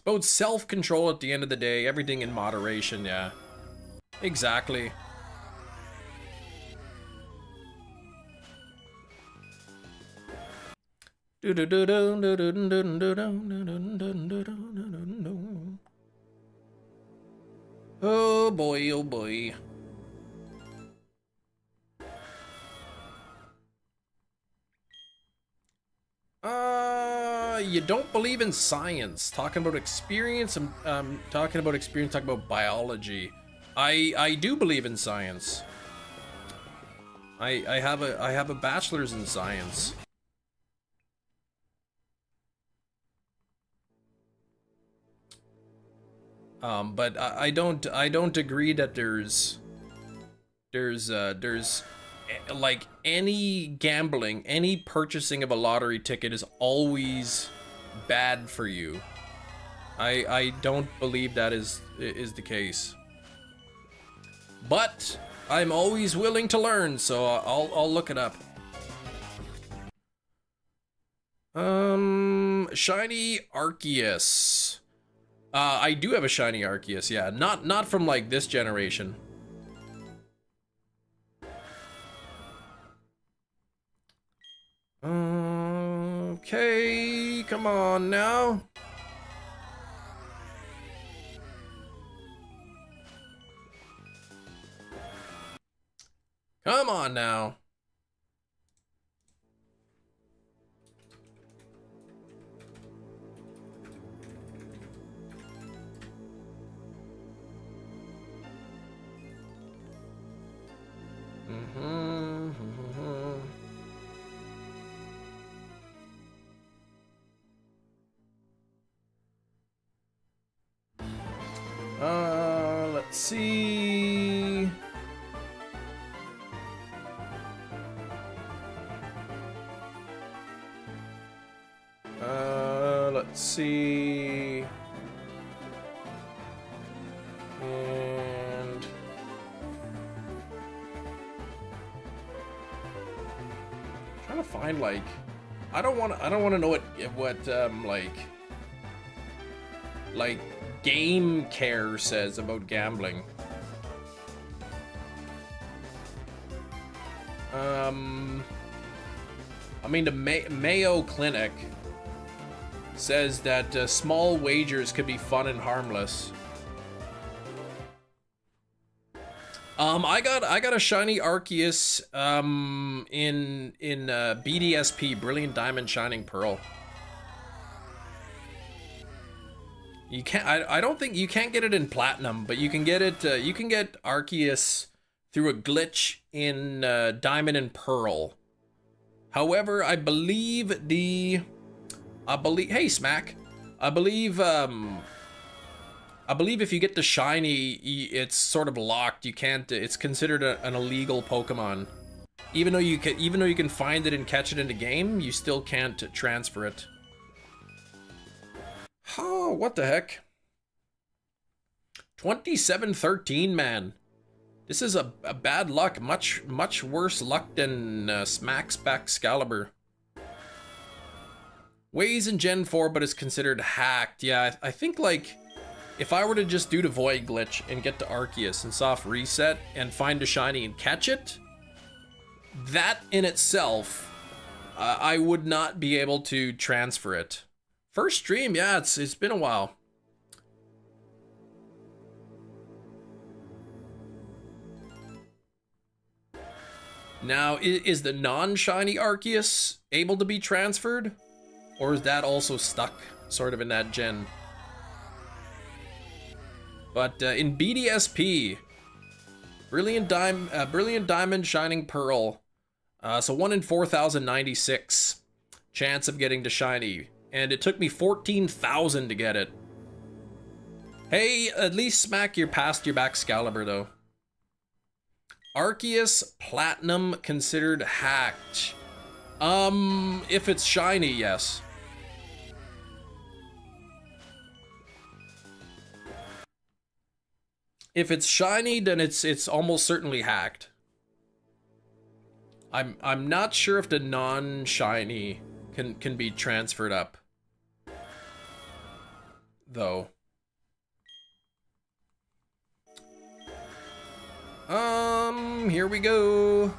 about self-control at the end of the day. Everything in moderation, yeah. Exactly. Oh boy, oh boy. You don't believe in science. Talking about experience, talking about biology. I do believe in science. I have a bachelor's in science. But I don't agree that there's like any gambling, any purchasing of a lottery ticket is always bad for you. I don't believe that is the case. But I'm always willing to learn, so I'll look it up. Shiny Arceus. I do have a shiny Arceus, yeah. Not from like this generation. Okay, come on now. Come on now. Let's see. Let's see. And trying to find like I don't want to know what like Game Care says about gambling. I mean, the Mayo Clinic says that small wagers could be fun and harmless. I got a shiny Arceus in BDSP, Brilliant Diamond Shining Pearl. You can't. I don't think you can't get it in Platinum, but you can get it. You can get Arceus through a glitch in Diamond and Pearl. However, I believe hey Smack, I believe if you get the shiny, it's sort of locked. You can't. It's considered an illegal Pokemon. Even though you can find it and catch it in the game, you still can't transfer it. Oh, what the heck? 2713, man. This is a bad luck. Much worse luck than Smack's Excalibur. Weighs in Gen 4, but is considered hacked. Yeah, I think like if I were to just do the Void glitch and get to Arceus and soft reset and find a shiny and catch it, that in itself, I would not be able to transfer it. First stream, yeah, it's been a while. Now, is the non-shiny Arceus able to be transferred? Or is that also stuck sort of in that gen? But in BDSP, Brilliant Diamond, Shining Pearl. So 1 in 4,096 chance of getting to shiny. And it took me 14,000 to get it. Hey, at least smack your past your back Excalibur though. Arceus Platinum considered hacked. If it's shiny, yes. If it's shiny, then it's almost certainly hacked. I'm not sure if the non-shiny can be transferred up, though. Here we go.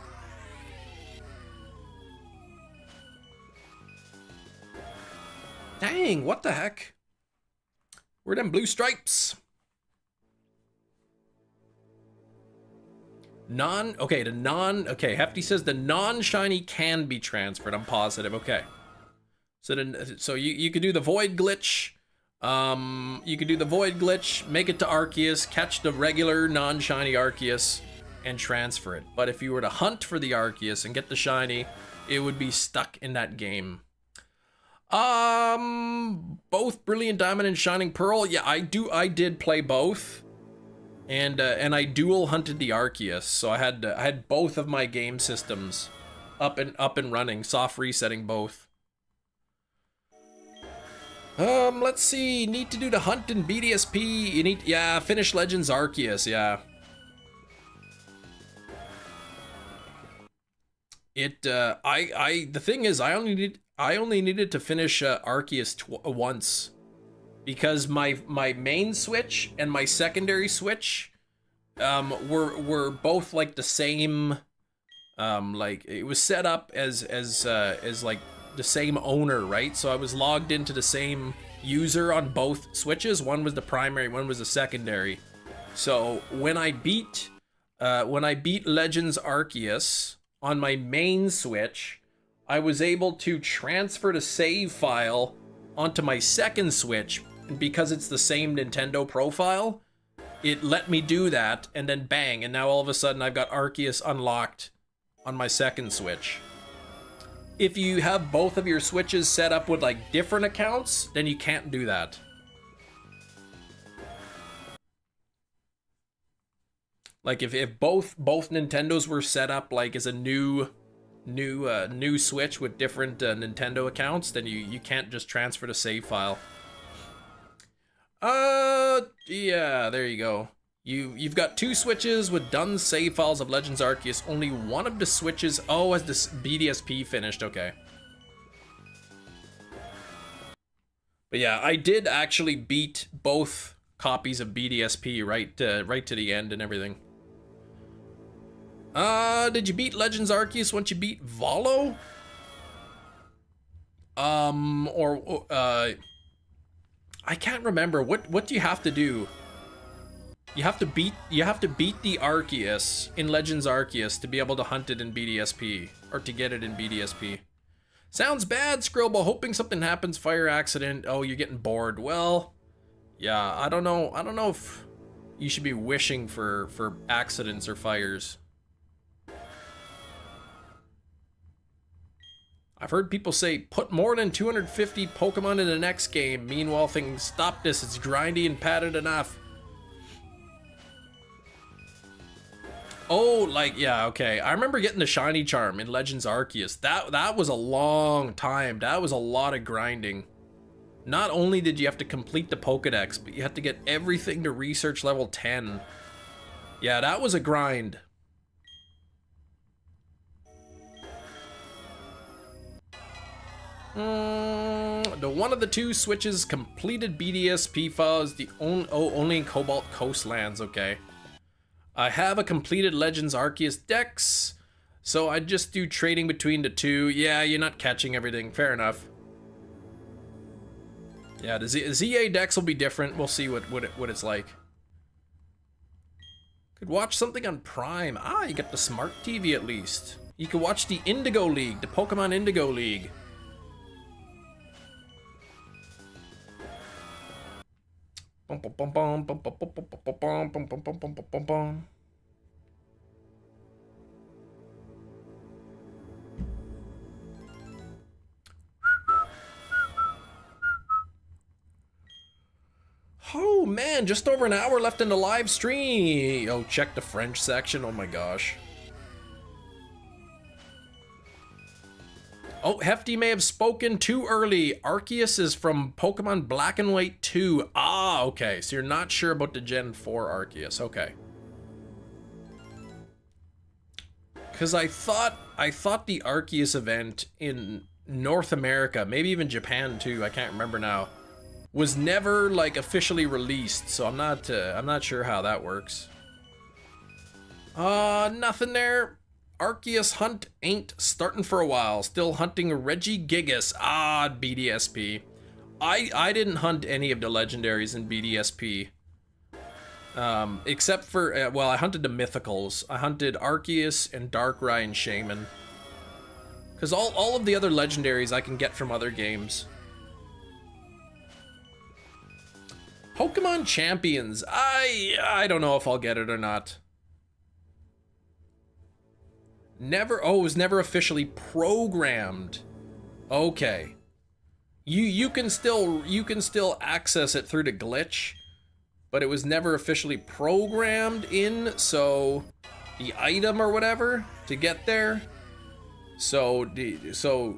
Dang, what the heck? Where them blue stripes? Okay, Hefty says the non-shiny can be transferred. I'm positive. Okay. So you could do the void glitch. You could do the void glitch, make it to Arceus, catch the regular non-shiny Arceus, and transfer it. But if you were to hunt for the Arceus and get the shiny, it would be stuck in that game. Both Brilliant Diamond and Shining Pearl. Yeah, I did play both. And I dual hunted the Arceus, so I had both of my game systems up and running, soft resetting both. Let's see. Need to do the hunt in BDSP. You need, yeah, finish Legends Arceus. Yeah. The thing is, I only needed to finish Arceus once. Because my main switch and my secondary switch were both like the same, like it was set up as like the same owner, right? So I was logged into the same user on both switches. One was the primary, one was the secondary. So when I beat Legends Arceus on my main switch, I was able to transfer the save file onto my second switch. And because it's the same Nintendo profile, it let me do that, and then bang, and now all of a sudden I've got Arceus unlocked on my second Switch. If you have both of your Switches set up with like different accounts, then you can't do that. Like if both Nintendos were set up like as a new Switch with different Nintendo accounts, then you can't just transfer the save file. Yeah, there you go. You've got two Switches with done save files of Legends Arceus. Only one of the Switches, oh, has this BDSP finished, okay. But yeah, I did actually beat both copies of BDSP right to the end and everything. Did you beat Legends Arceus once you beat Volo? I can't remember. What do you have to do? You have to beat the Arceus in Legends Arceus to be able to hunt it in BDSP, or to get it in BDSP. Sounds bad, Skrillbo. Hoping something happens. Fire accident. Oh, you're getting bored. Well, yeah. I don't know if you should be wishing for accidents or fires. I've heard people say, put more than 250 Pokemon in the next game. Meanwhile, thinking, stop this, it's grindy and padded enough. Oh, like, yeah, okay. I remember getting the Shiny Charm in Legends Arceus. That was a long time. That was a lot of grinding. Not only did you have to complete the Pokedex, but you had to get everything to research level 10. Yeah, that was a grind. The one of the two Switches completed BDSP files, the only in Cobalt Coastlands, okay. I have a completed Legends Arceus Dex, so I just do trading between the two. Yeah, you're not catching everything, fair enough. Yeah, the ZA Dex will be different, we'll see what it's like. Could watch something on Prime. Ah, you get the Smart TV at least. You could watch the Indigo League, the Pokemon Indigo League. Oh man, just over an hour left in the live stream. Oh, check the French section. Oh my gosh. Oh, Hefty may have spoken too early. Arceus is from Pokemon Black and White 2. Ah, okay. So you're not sure about the Gen 4 Arceus. Okay. Because I thought the Arceus event in North America, maybe even Japan too, I can't remember now, was never like officially released. So I'm not sure how that works. Nothing there. Arceus hunt ain't starting for a while. Still hunting Regigigas. Ah, BDSP. I didn't hunt any of the legendaries in BDSP. Except for, well, I hunted the mythicals. I hunted Arceus and Darkrai and Shaman. Because all of the other legendaries I can get from other games. Pokemon Champions. I don't know if I'll get it or not. Never, oh, it was never officially programmed. Okay. You can still access it through the glitch, but it was never officially programmed in, so the item or whatever to get there. So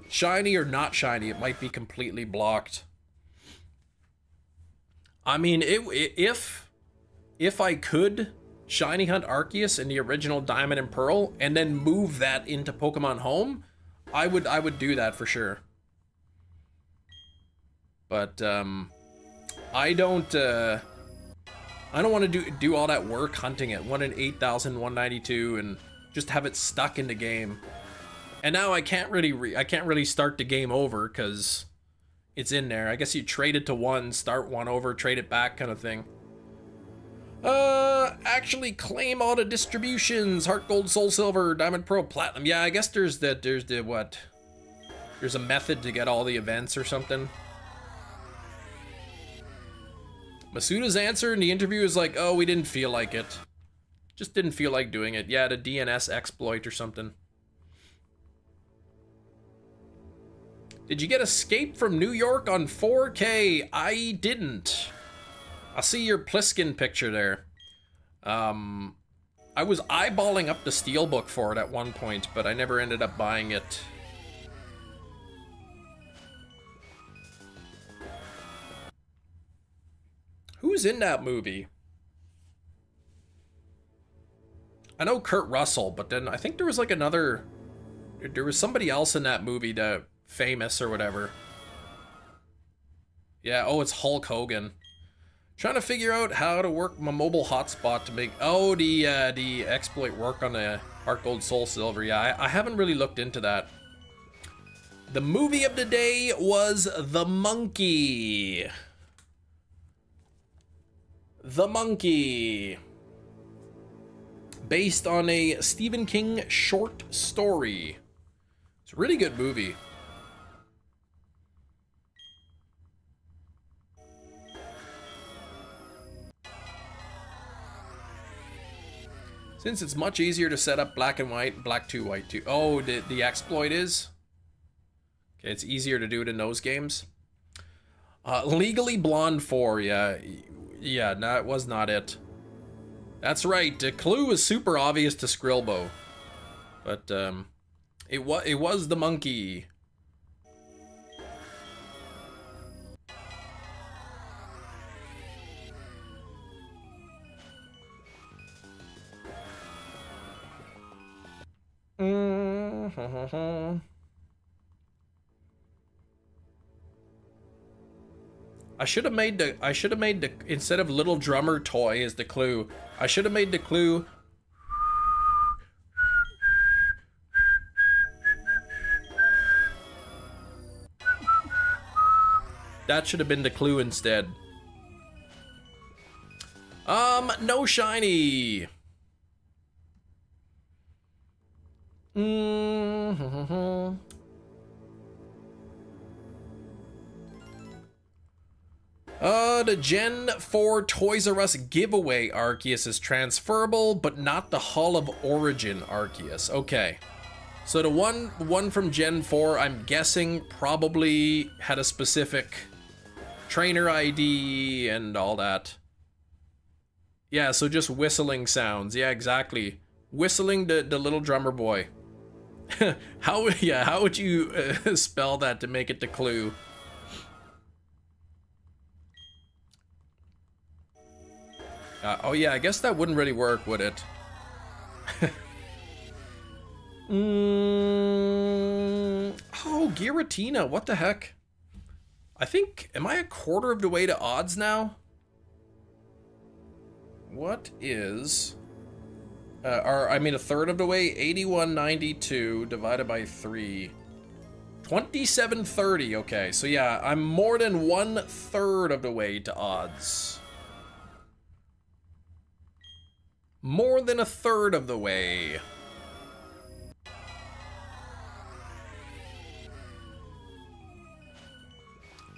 shiny or not shiny, it might be completely blocked. I mean, if I could shiny hunt Arceus in the original Diamond and Pearl and then move that into Pokemon Home, I would do that for sure. But I don't want to do all that work hunting it. 1 in 8,192 and just have it stuck in the game. And now I can't really start the game over because it's in there. I guess you trade it to one, start one over, trade it back kind of thing. Actually claim all the distributions. Heart Gold, Soul Silver, Diamond Pearl, Platinum. Yeah, I guess there's the what? There's a method to get all the events or something. Masuda's answer in the interview is like, oh, we didn't feel like it. Just didn't feel like doing it. Yeah, the DNS exploit or something. Did you get Escape from New York on 4K? I didn't. I see your Pliskin picture there. I was eyeballing up the steelbook for it at one point, but I never ended up buying it. Who's in that movie? I know Kurt Russell, but then I think there was like another... There was somebody else in that movie that famous or whatever. Yeah, oh, it's Hulk Hogan. Trying to figure out how to work my mobile hotspot to make... Oh, the exploit work on the Heart Gold Soul Silver. Yeah, I haven't really looked into that. The movie of the day was The Monkey. The Monkey. Based on a Stephen King short story. It's a really good movie. Since it's much easier to set up black and white, black 2, white 2. Oh, the exploit is? Okay, it's easier to do it in those games. Legally Blonde 4, yeah. Yeah, no, it was not it. That's right, the clue was super obvious to Skrilbo. But, it was the monkey. I should have made the instead of little drummer toy as the clue. I should have made the clue. That should have been the clue instead. No shiny. The Gen 4 Toys R Us giveaway Arceus is transferable, but not the Hall of Origin Arceus. Okay. So the one from Gen 4, I'm guessing probably had a specific trainer ID and all that. Yeah, so just whistling sounds. Yeah, exactly. Whistling the little drummer boy. How would you spell that to make it the clue? Oh yeah, I guess that wouldn't really work, would it? Oh, Giratina, what the heck? I think, am I a quarter of the way to odds now? What is, I mean a third of the way, 8192 divided by 3. 2730, okay, so yeah, I'm more than 1/3 of the way to odds. More than 1/3 of the way.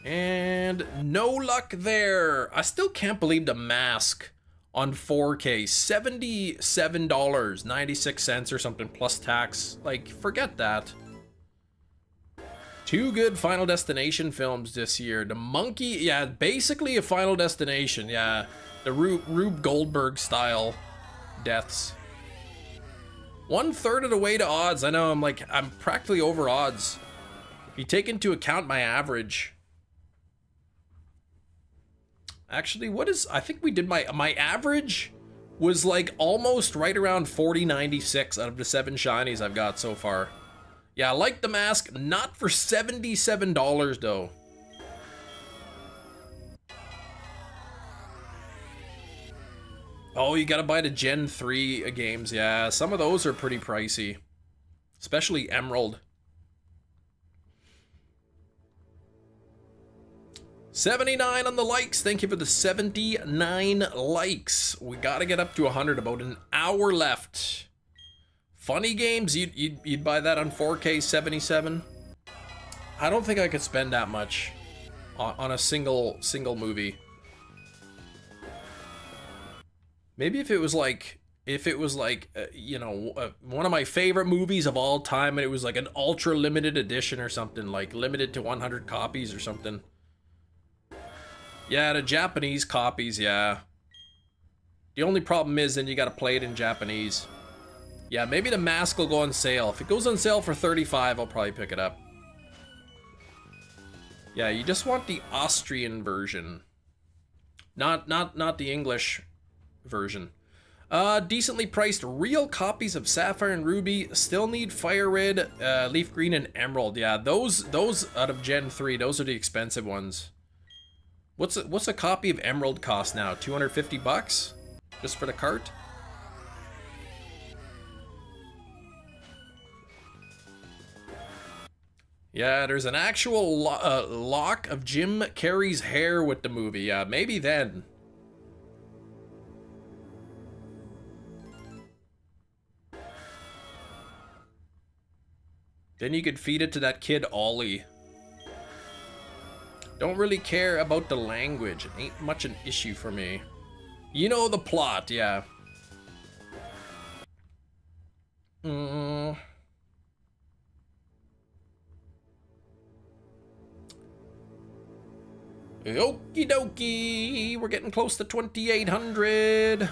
And no luck there. I still can't believe the mask on 4K. $77.96 or something plus tax. Like, forget that. 2 good Final Destination films this year. The Monkey, yeah, basically a Final Destination, yeah. The Rube Goldberg style deaths. 1/3 of the way to odds. I know, I'm practically over odds. If you take into account my average. Actually, I think we did my average was like almost right around 40.96 out of the 7 shinies I've got so far. Yeah, I like the mask, not for $77 though. Oh, you gotta buy the Gen 3 games. Yeah, some of those are pretty pricey. Especially Emerald. 79 on the likes. Thank you for the 79 likes. We gotta get up to 100. About an hour left. Funny games. You'd buy that on 4K 77? I don't think I could spend that much on a single movie. Maybe if it was like you know, one of my favorite movies of all time, and it was like an ultra limited edition or something, like limited to 100 copies or something. Yeah, the Japanese copies, yeah. The only problem is then you gotta play it in Japanese. Yeah, maybe the mask will go on sale. If it goes on sale for 35, I'll probably pick it up. Yeah, you just want the Austrian version. Not the English version. Decently priced real copies of Sapphire and Ruby. Still need Fire Red, Leaf Green, and Emerald. Yeah, those out of Gen 3, those are the expensive ones. What's a copy of Emerald cost now? 250 bucks? Just for the cart? Yeah, there's an actual lock of Jim Carrey's hair with the movie. Yeah, maybe then. Then you could feed it to that kid Ollie. Don't really care about the language. It ain't much an issue for me. You know the plot, yeah. Okie dokie. We're getting close to 2,800.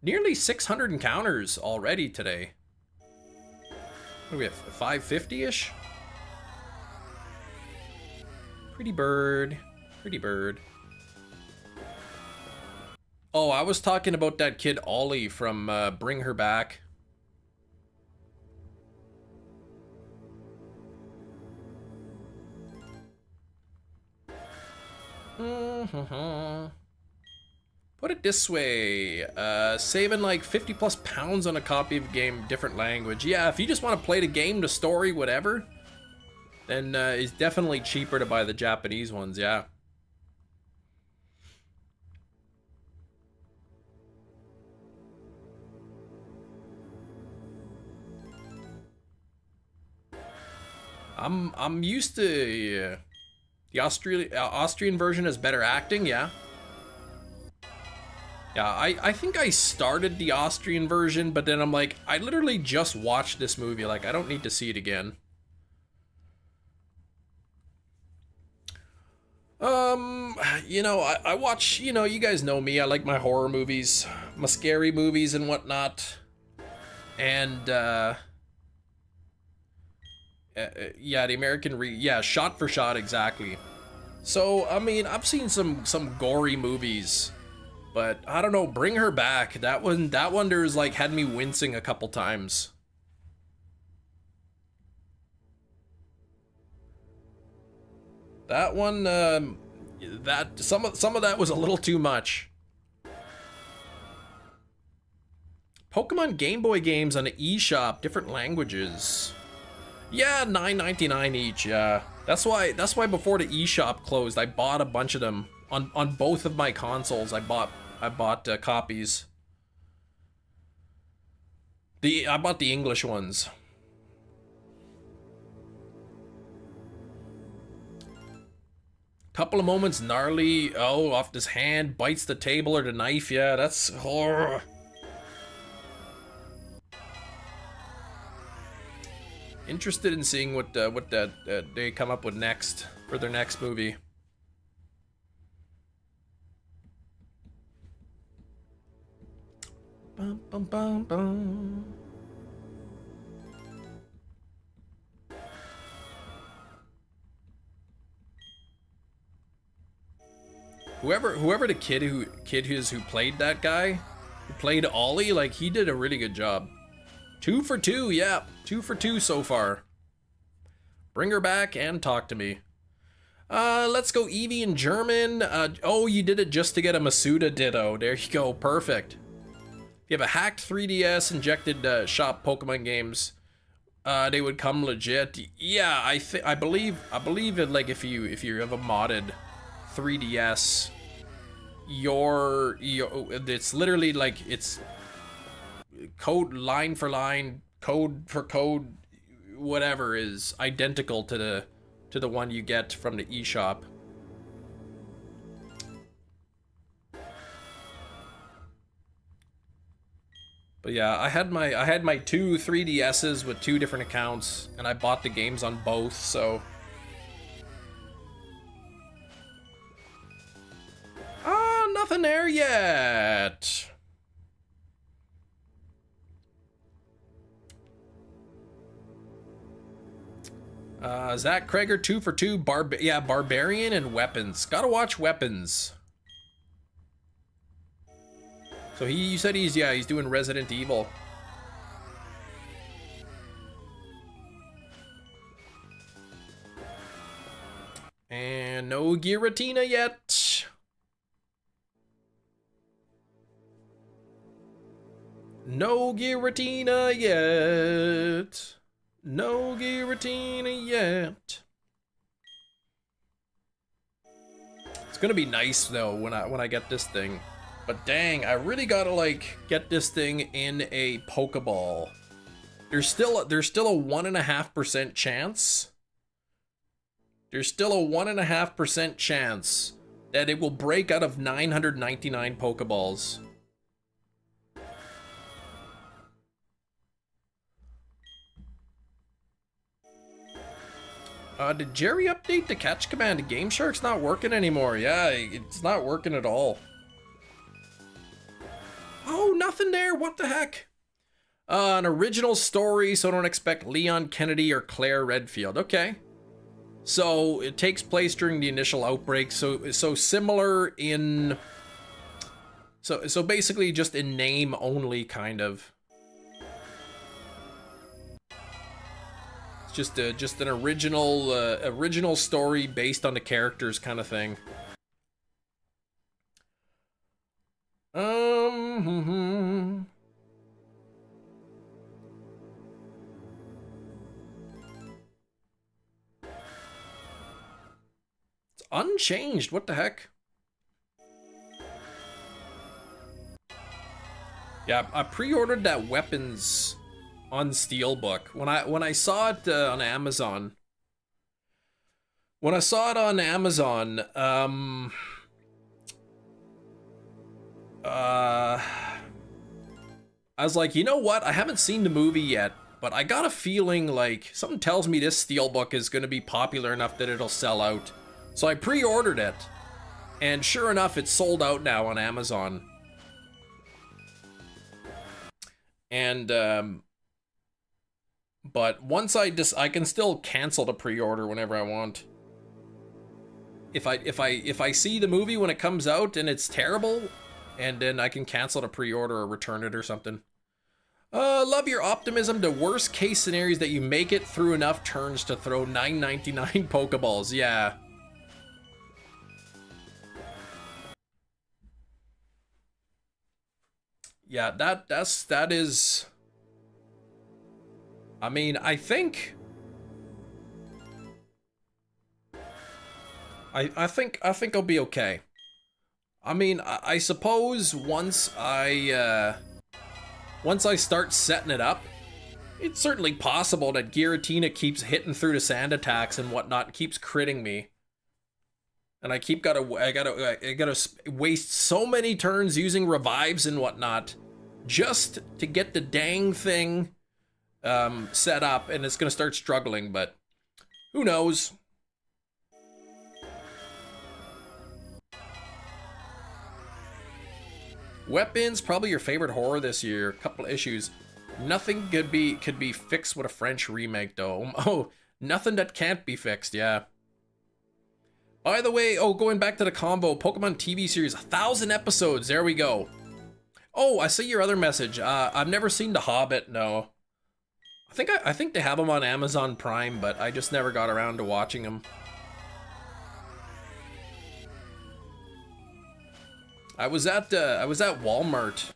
Nearly 600 encounters already today. What do we have? 550-ish? Pretty bird. Pretty bird. Oh, I was talking about that kid Ollie from Bring Her Back. Put it this way, saving like 50 plus pounds on a copy of a game, different language. Yeah, if you just want to play the game, the story, whatever, then it's definitely cheaper to buy the Japanese ones, yeah. I'm used to The Austrian version has better acting, yeah. Yeah, I think I started the Austrian version, but then I'm like, I literally just watched this movie. Like, I don't need to see it again. You know, I watch, you know, you guys know me. I like my horror movies, my scary movies and whatnot. And, yeah, the American yeah, shot for shot, exactly. So, I mean, I've seen some gory movies, but I don't know, Bring Her Back. That one there's like had me wincing a couple times. That one, that some of that was a little too much. Pokemon Game Boy games on the eShop, different languages. Yeah, $9.99 each. Yeah, that's why before the eShop closed, I bought a bunch of them on both of my consoles. I bought copies. I bought the English ones. Couple of moments gnarly. Oh, off his hand, bites the table or the knife. Yeah, that's horror. Interested in seeing what they come up with next for their next movie. Bum, bum, bum, bum. Whoever the kid is who played that guy, who played Ollie, like, he did a really good job. 2 for 2, yeah, 2 for 2 so far. Bring Her Back and Talk to Me. Let's go Eevee in German. Oh, you did it just to get a Masuda Ditto. There you go, perfect. If you have a hacked 3DS injected shop Pokemon games, they would come legit. Yeah, I believe it. Like if you have a modded 3DS, it's literally like it's code line for line, code for code, whatever is identical to the one you get from the eShop. But yeah, I had my 2 3DSs with 2 different accounts, and I bought the games on both, so. Nothing there yet. Zach Krager 2 for 2, Barbarian and Weapons. Gotta watch Weapons. So you said he's doing Resident Evil. And no Giratina yet. No Giratina yet. No Giratina yet. It's gonna be nice though when I get this thing. But dang, I really gotta like get this thing in a Pokeball. There's still a 1.5% chance. There's still a 1.5% chance that it will break out of 999 Pokeballs. Did Jerry update the catch command? Game Shark's not working anymore. Yeah, it's not working at all. Oh, nothing there. What the heck? An original story, so don't expect Leon Kennedy or Claire Redfield. Okay. So it takes place during the initial outbreak. So similar in. So basically just in name only, kind of. It's just an original story based on the characters, kind of thing. It's unchanged. What the heck? Yeah, I pre-ordered that Weapons on Steelbook when I saw it on Amazon. When I saw it on Amazon, I was like, you know what? I haven't seen the movie yet, but I got a feeling like something tells me this steelbook is going to be popular enough that it'll sell out. So I pre-ordered it, and sure enough, it's sold out now on Amazon. And but once I can still cancel the pre-order whenever I want. If I see the movie when it comes out and it's terrible, and then I can cancel the pre-order or return it or something. Love your optimism to worst case scenarios that you make it through enough turns to throw 9.99 Pokeballs. Yeah. Yeah, that is. I mean, I think I'll be okay. I mean, I suppose once I start setting it up, it's certainly possible that Giratina keeps hitting through the sand attacks and whatnot, keeps critting me, and I gotta waste so many turns using revives and whatnot just to get the dang thing set up, and it's gonna start struggling. But who knows? Weapons, probably your favorite horror this year. Couple of issues. Nothing could be fixed with a French remake though. Oh, nothing that can't be fixed, yeah. By the way, going back to the combo, Pokemon TV series, 1,000 episodes, there we go. Oh, I see your other message. I've never seen The Hobbit, no. I think they have them on Amazon Prime, but I just never got around to watching them. I was at Walmart a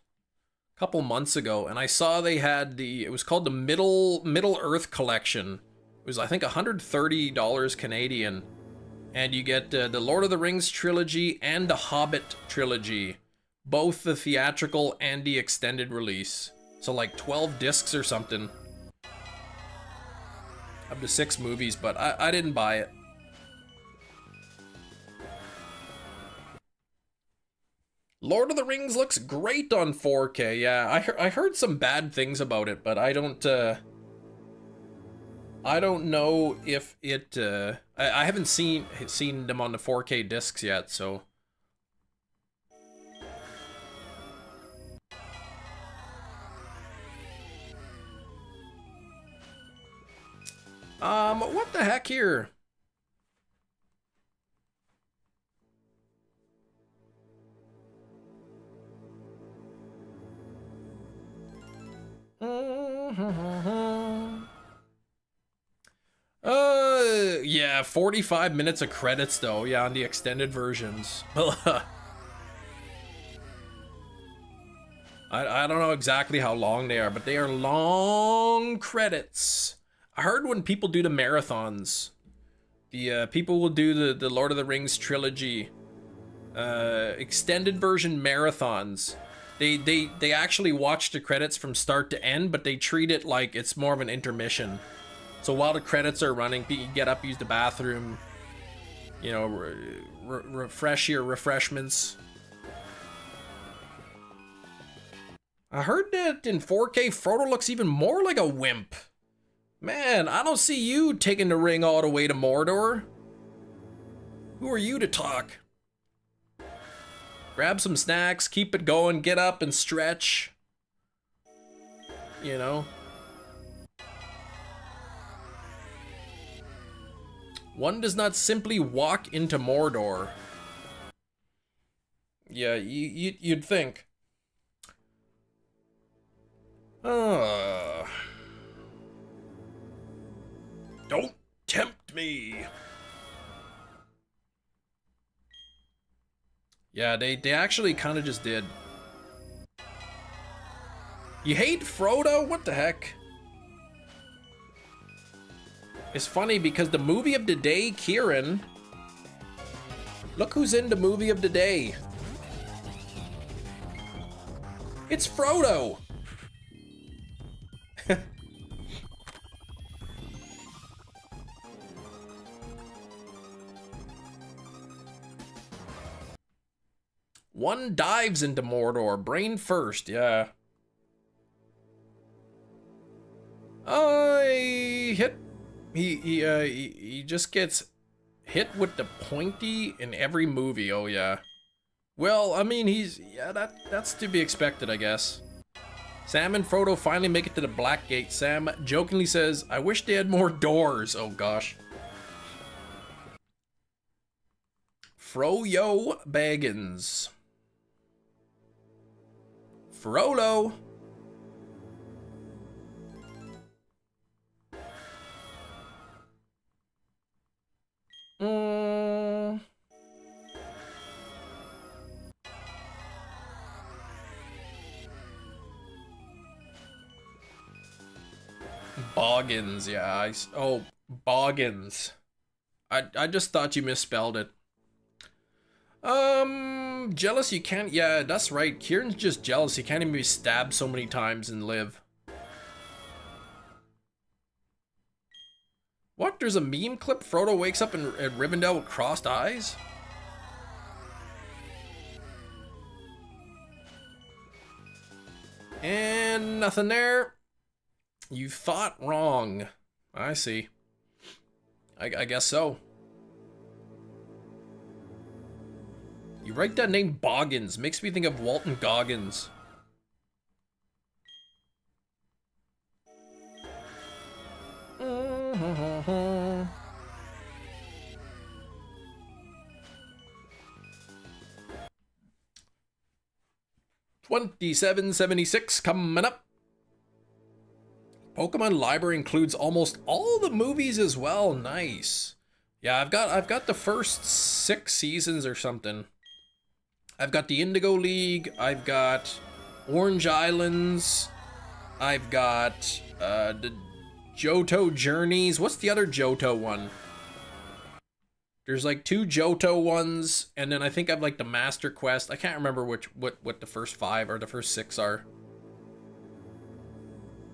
couple months ago, and I saw they had it was called the Middle Earth Collection. It was, I think, $130 Canadian, and you get the Lord of the Rings trilogy and the Hobbit trilogy, both the theatrical and the extended release. So like 12 discs or something, up to 6 movies, but I didn't buy it. Lord of the Rings looks great on 4K. Yeah, I heard some bad things about it, but I don't know if it. I haven't seen them on the 4K discs yet, so. What the heck here? Yeah, 45 minutes of credits though, yeah, on the extended versions. I don't know exactly how long they are, but they are long credits. I heard when people do the marathons, the people will do the Lord of the Rings trilogy extended version marathons. They actually watch the credits from start to end, but they treat it like it's more of an intermission. So while the credits are running, you get up, use the bathroom, you know, refresh your refreshments. I heard that in 4K, Frodo looks even more like a wimp. Man, I don't see you taking the ring all the way to Mordor. Who are you to talk? Grab some snacks, keep it going, get up and stretch. You know? One does not simply walk into Mordor. Yeah, you'd think. Don't tempt me. Yeah, they actually kind of just did. You hate Frodo? What the heck? It's funny because the movie of the day, Kieran. Look who's in the movie of the day. It's Frodo. One dives into Mordor, brain first, yeah. He just gets hit with the pointy in every movie, oh yeah. Well, I mean, that's to be expected, I guess. Sam and Frodo finally make it to the Black Gate. Sam jokingly says, I wish they had more doors. Oh gosh. Froyo Baggins. Frollo. Boggins, yeah. Oh, Boggins. I just thought you misspelled it. Jealous you can't. Yeah, that's right. Kieran's just jealous. He can't even be stabbed so many times and live. What? There's a meme clip? Frodo wakes up in Rivendell with crossed eyes? And nothing there. You thought wrong. I see. I guess so. You write that name Boggins. Makes me think of Walton Goggins. $27.76 coming up. Pokemon Library includes almost all the movies as well. Nice. Yeah, I've got the first 6 seasons or something. I've got the Indigo League. I've got Orange Islands. I've got the Johto Journeys. What's the other Johto one? There's like 2 Johto ones, and then I think I've like the Master Quest. I can't remember what the first 5 or the first 6 are.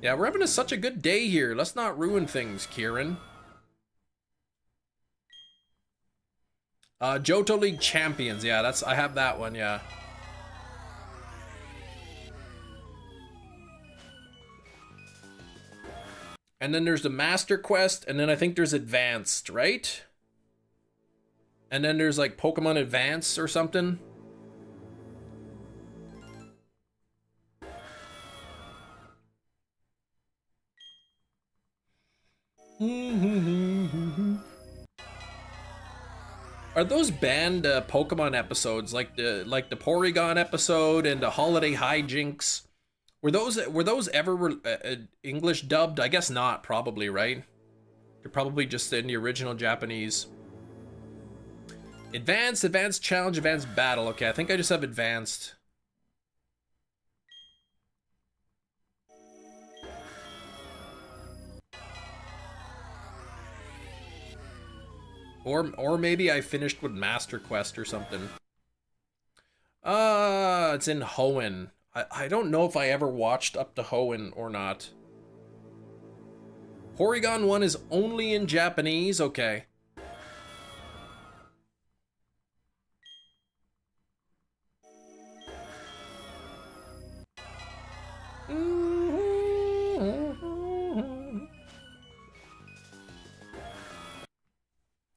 Yeah, we're having such a good day here. Let's not ruin things, Kieran. Johto League Champions. Yeah, I have that one, yeah. And then there's the Master Quest, and then I think there's Advanced, right? And then there's like Pokemon Advance or something. Are those banned Pokemon episodes like the Porygon episode and the Holiday Hijinks? Were those ever English dubbed? I guess not, probably, right? They're probably just in the original Japanese. Advanced Challenge, Advanced Battle. Okay, I think I just have Advanced. Or maybe I finished with Master Quest or something. It's in Hoenn. I don't know if I ever watched up to Hoenn or not. Porygon 1 is only in Japanese? Okay.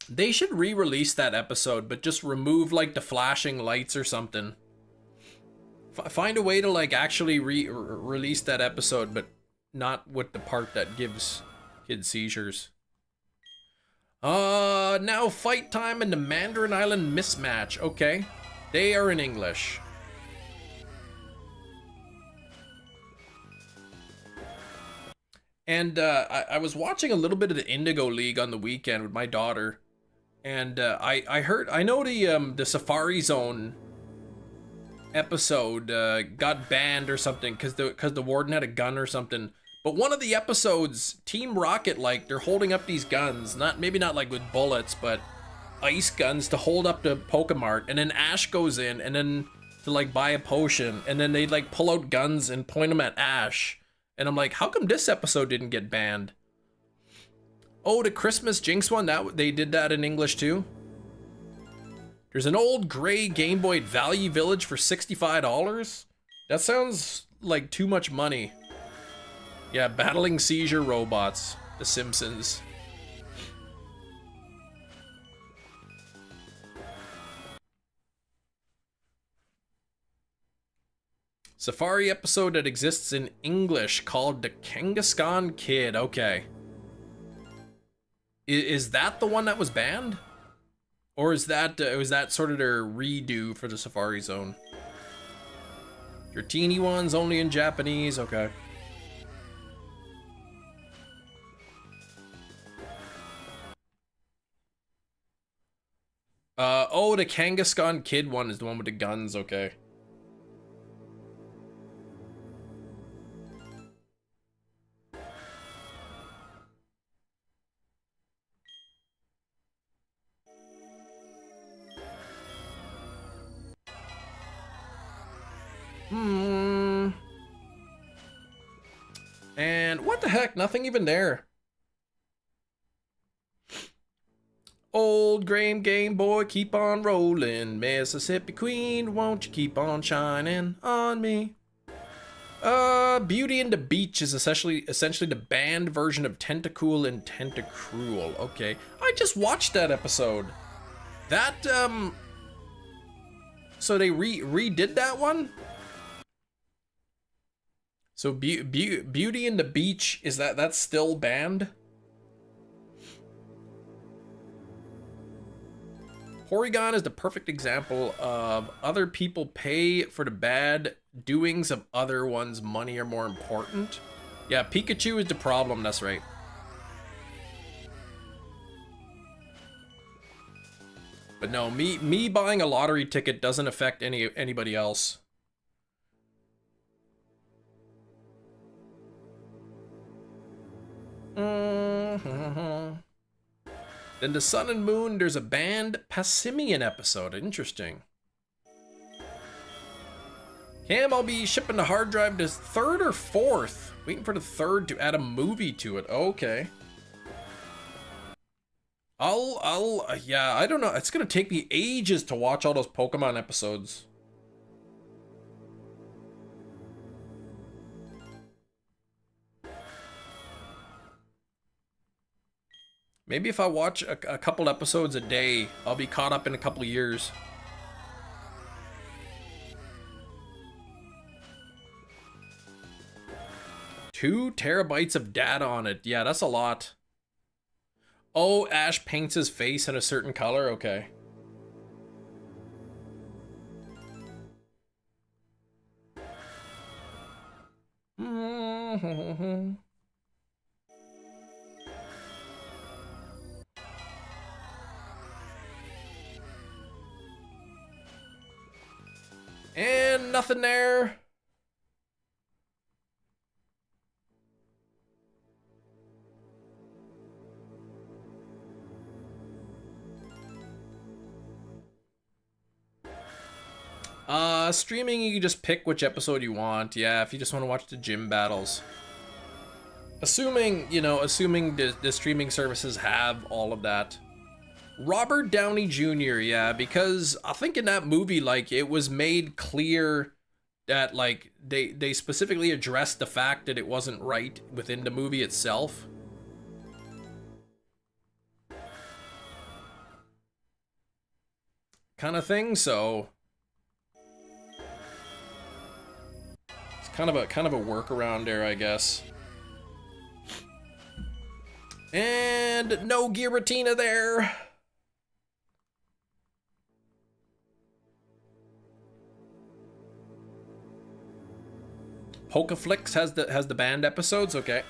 They should re-release that episode, but just remove like the flashing lights or something. Find a way to like actually release that episode, but not with the part that gives kids seizures. Now fight time in the Mandarin Island mismatch. Okay, they are in English. And I was watching a little bit of the Indigo League on the weekend with my daughter. And I know the Safari Zone episode got banned or something because the warden had a gun or something. But one of the episodes, Team Rocket, like they're holding up these guns, maybe not like with bullets, but ice guns to hold up the Pokemart. And then Ash goes in and then to like buy a potion, and then they like pull out guns and point them at Ash. And I'm like, how come this episode didn't get banned? Oh, the Christmas Jinx one, they did that in English too? There's an old gray Game Boy at Value Village for $65? That sounds like too much money. Yeah, battling seizure robots. The Simpsons. Safari episode that exists in English called The Kangaskhan Kid. Okay. Is that the one that was banned? Or is that sort of their redo for the Safari Zone? Your teeny ones only in Japanese, okay. Oh, the Kangaskhan Kid one is the one with the guns, okay. And what the heck? Nothing even there. Old Graham Game Boy, keep on rolling. Mississippi Queen, won't you keep on shining on me? Beauty and the Beach is essentially the banned version of Tentacool and Tentacruel. Okay, I just watched that episode. That so they redid that one. So Beauty and the Beach, is that's still banned? Porygon is the perfect example of other people pay for the bad doings of other ones. Money are more important. Yeah, Pikachu is the problem, that's right. But no, me buying a lottery ticket doesn't affect anybody else. Then the Sun and Moon, there's a banned Passimian episode. Interesting. Cam, I'll be shipping the hard drive to 3rd or 4th. Waiting for the 3rd to add a movie to it. Okay. Yeah, I don't know. It's gonna take me ages to watch all those Pokemon episodes. Maybe if I watch a couple episodes a day, I'll be caught up in a couple years. Two terabytes of data on it. Yeah, that's a lot. Oh, Ash paints his face in a certain color. Okay. And nothing there. Streaming, you can just pick which episode you want. Yeah, if you just want to watch the gym battles. Assuming, you know, the streaming services have all of that. Robert Downey Jr., yeah, because I think in that movie, like, it was made clear that, like, they specifically addressed the fact that it wasn't right within the movie itself. Kind of thing, so it's kind of a workaround there, I guess. And no Giratina there. Pokeflix has the banned episodes, okay.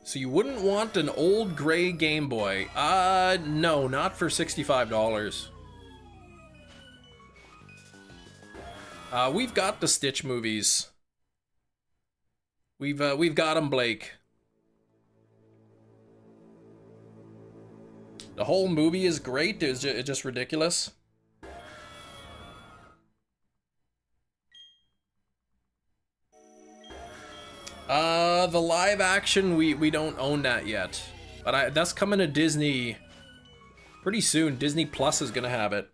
So you wouldn't want an old gray Game Boy? No, not for $65. We've got the Stitch movies. We've got them, Blake. The whole movie is great. It's just ridiculous. The live action, we don't own that yet. But that's coming to Disney pretty soon. Disney Plus is gonna have it.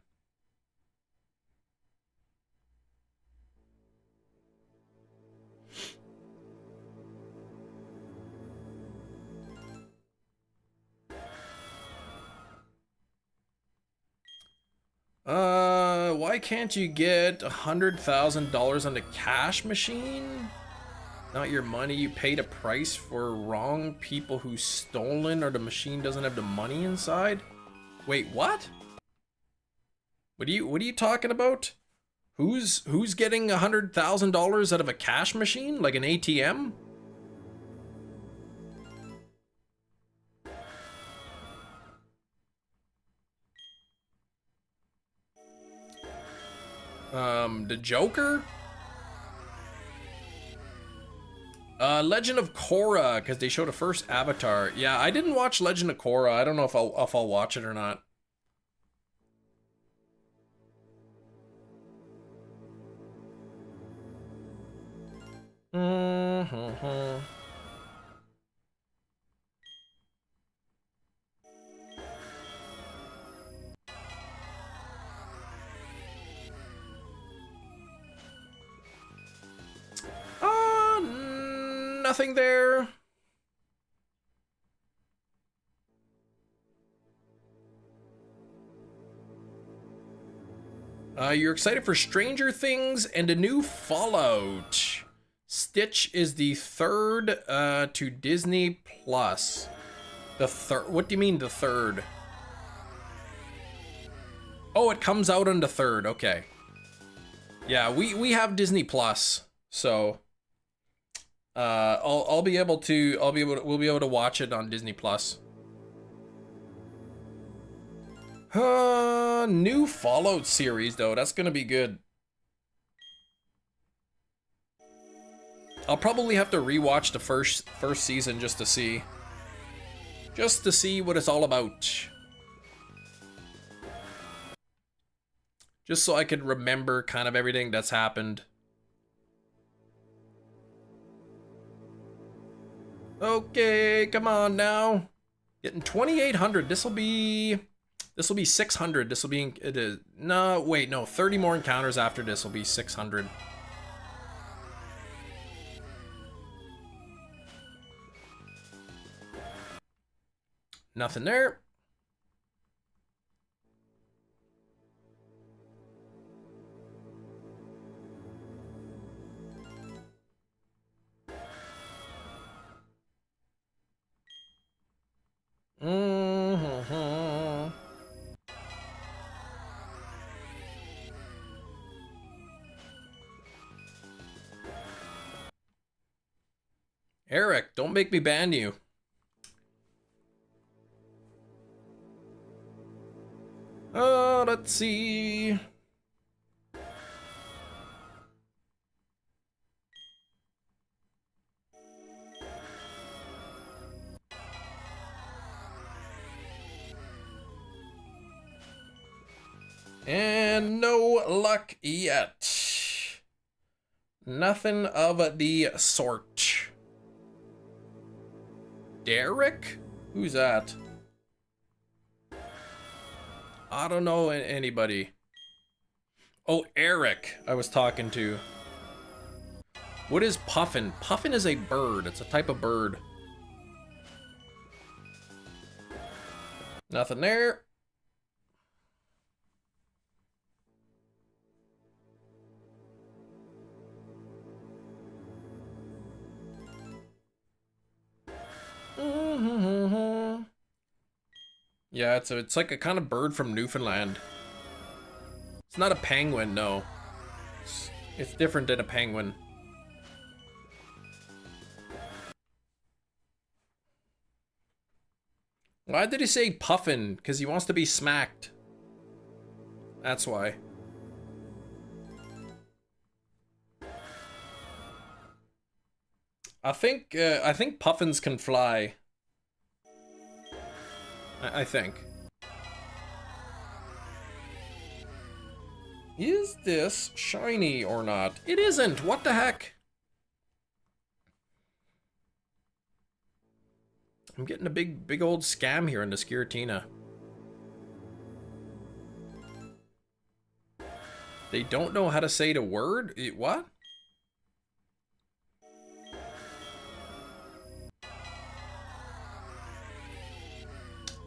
Why can't you get $100,000 on the cash machine? Not your money, you paid a price for wrong people who stolen, or the machine doesn't have the money inside? Wait, what? What are you talking about? Who's getting $100,000 out of a cash machine? Like an ATM? The Joker? Legend of Korra, because they showed a first Avatar. Yeah, I didn't watch Legend of Korra. I don't know if I'll watch it or not. Nothing there. You're excited for Stranger Things and a new Fallout. Stitch is the third to Disney Plus. The third? What do you mean the third? Oh, it comes out on the third. Okay. Yeah, we have Disney Plus, so we'll be able to watch it on Disney Plus. New Fallout series though, that's gonna be good. I'll probably have to rewatch the first season just to see what it's all about. Just so I could remember kind of everything that's happened. Okay, come on now. Getting 2,800. This will be 600. This will be no, wait, no, 30 more encounters after this will be 600. Nothing there. Eric, don't make me ban you. Let's see. And no luck yet. Nothing of the sort. Derek? Who's that? I don't know anybody. Oh, Eric, I was talking to. What is puffin? Puffin is a bird. It's a type of bird. Nothing there. Yeah, it's like a kind of bird from Newfoundland. It's not a penguin, no. It's different than a penguin. Why did he say puffin? Because he wants to be smacked. That's why. I think puffins can fly. I think. Is this shiny or not? It isn't. What the heck? I'm getting a big old scam here in this Giratina. They don't know how to say the word? What?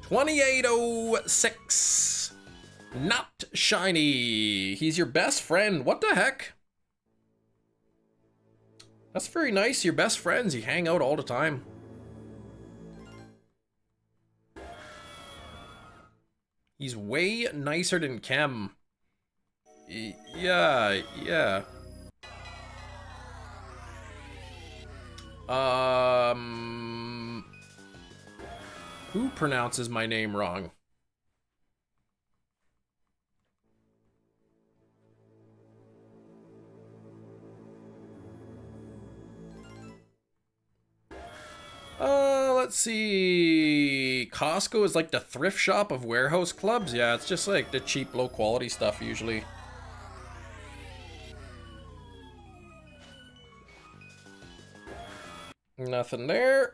$28.06. Not shiny. He's your best friend. What the heck? That's very nice. Your best friends. You hang out all the time. He's way nicer than Kem. Yeah. Who pronounces my name wrong? Let's see. Costco is like the thrift shop of warehouse clubs. Yeah, it's just like the cheap, low quality stuff usually. Nothing there.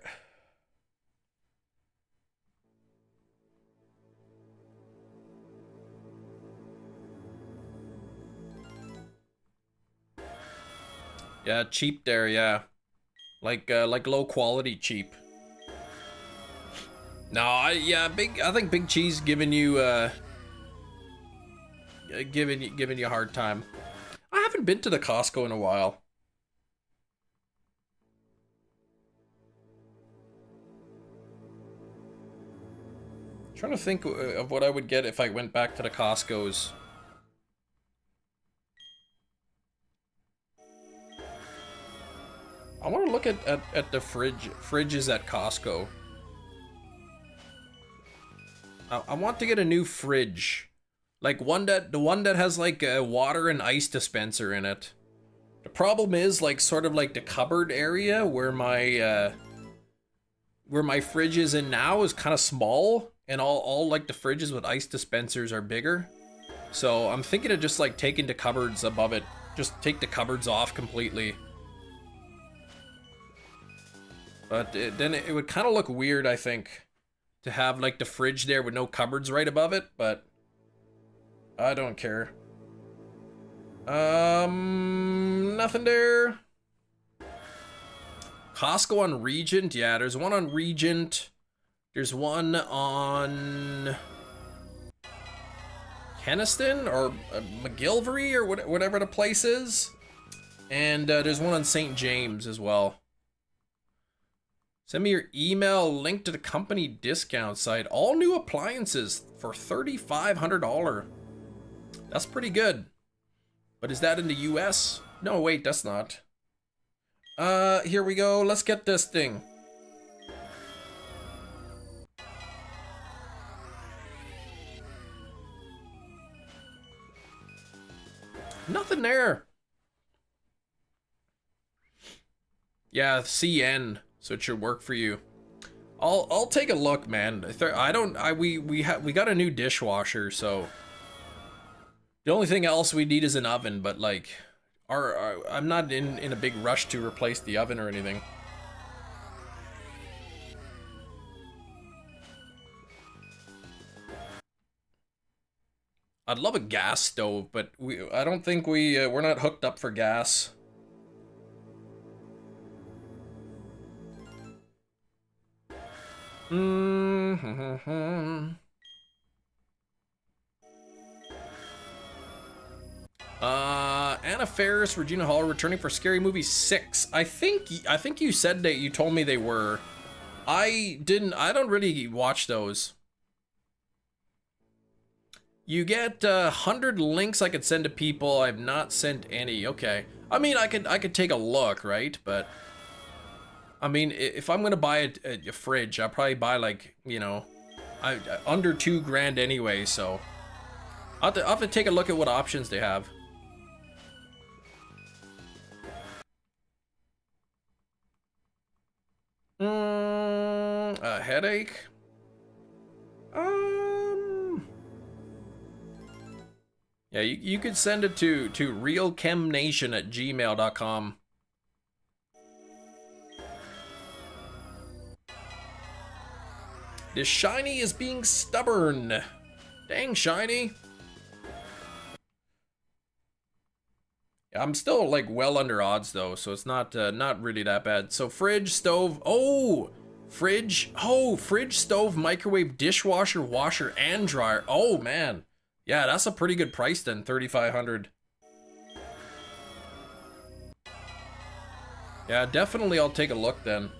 Yeah, cheap there, yeah. Like low quality cheap. No, I think Big Cheese giving you giving you a hard time. I haven't been to the Costco in a while. Trying to think of what I would get if I went back to the Costco's. I want to look at the fridges at Costco. I want to get a new fridge, like the one that has like a water and ice dispenser in it. The problem is like sort of like the cupboard area where my fridge is in now is kind of small, and all like the fridges with ice dispensers are bigger. So I'm thinking of just like taking the cupboards above it, just take the cupboards off completely. But then it would kind of look weird, I think, to have like the fridge there with no cupboards right above it, but I don't care. Nothing there. Costco on Regent, yeah, there's one on Regent. There's one on Keniston or McGilvery or whatever the place is. And there's one on St. James as well. Send me your email link to the company discount site. All new appliances for $3,500. That's pretty good. But is that in the US? No, wait, that's not. Here we go. Let's get this thing. Nothing there. Yeah, CN. So it should work for you. I'll take a look, man. We got a new dishwasher, so the only thing else we need is an oven, but like I'm not in a big rush to replace the oven or anything. I'd love a gas stove, but I don't think we're not hooked up for gas. Anna Faris, Regina Hall returning for Scary Movie 6. I think you said that you told me they were. I don't really watch those. You get 100 links I could send to people. I've not sent any. Okay. I mean, I could take a look, right? But I mean, if I'm gonna buy a fridge, I'll probably buy like, you know, under $2,000 anyway. So I'll have to take a look at what options they have. A headache. Yeah, you could send it to realchemnation@gmail.com. This shiny is being stubborn. Dang, shiny. I'm still like well under odds though, so it's not really that bad. So fridge, stove, fridge, stove, microwave, dishwasher, washer, and dryer. Oh man, yeah, that's a pretty good price then, 3,500. Yeah, definitely I'll take a look then.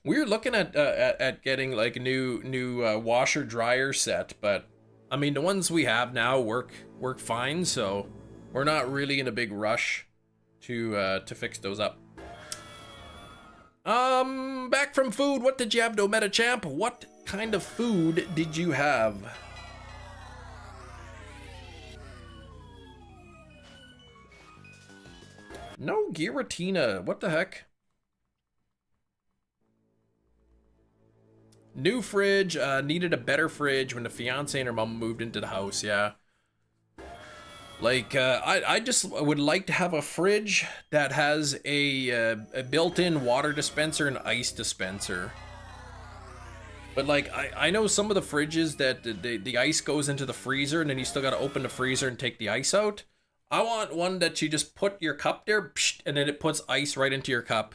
We were looking at getting like a new washer dryer set, but I mean, the ones we have now work fine, so we're not really in a big rush to fix those up. Back from food. What did you have, No Meta Champ? What kind of food did you have? No Giratina. What the heck? New fridge, needed a better fridge when the fiance and her mom moved into the house, yeah. Like, I just would like to have a fridge that has a built-in water dispenser and ice dispenser. But like, I know some of the fridges that the ice goes into the freezer and then you still gotta open the freezer and take the ice out. I want one that you just put your cup there, and then it puts ice right into your cup.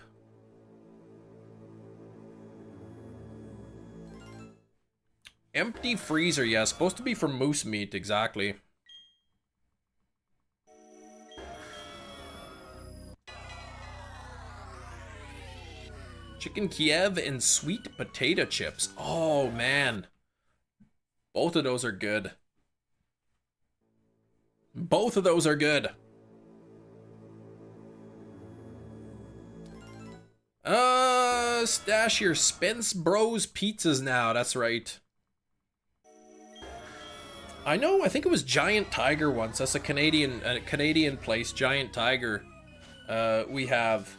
Empty freezer, yeah, supposed to be for moose meat, exactly. Chicken Kiev and sweet potato chips. Oh, man. Both of those are good. Both of those are good. Stash your Spence Bros pizzas now, that's right. I know, I think it was Giant Tiger once. That's a Canadian place, Giant Tiger. We have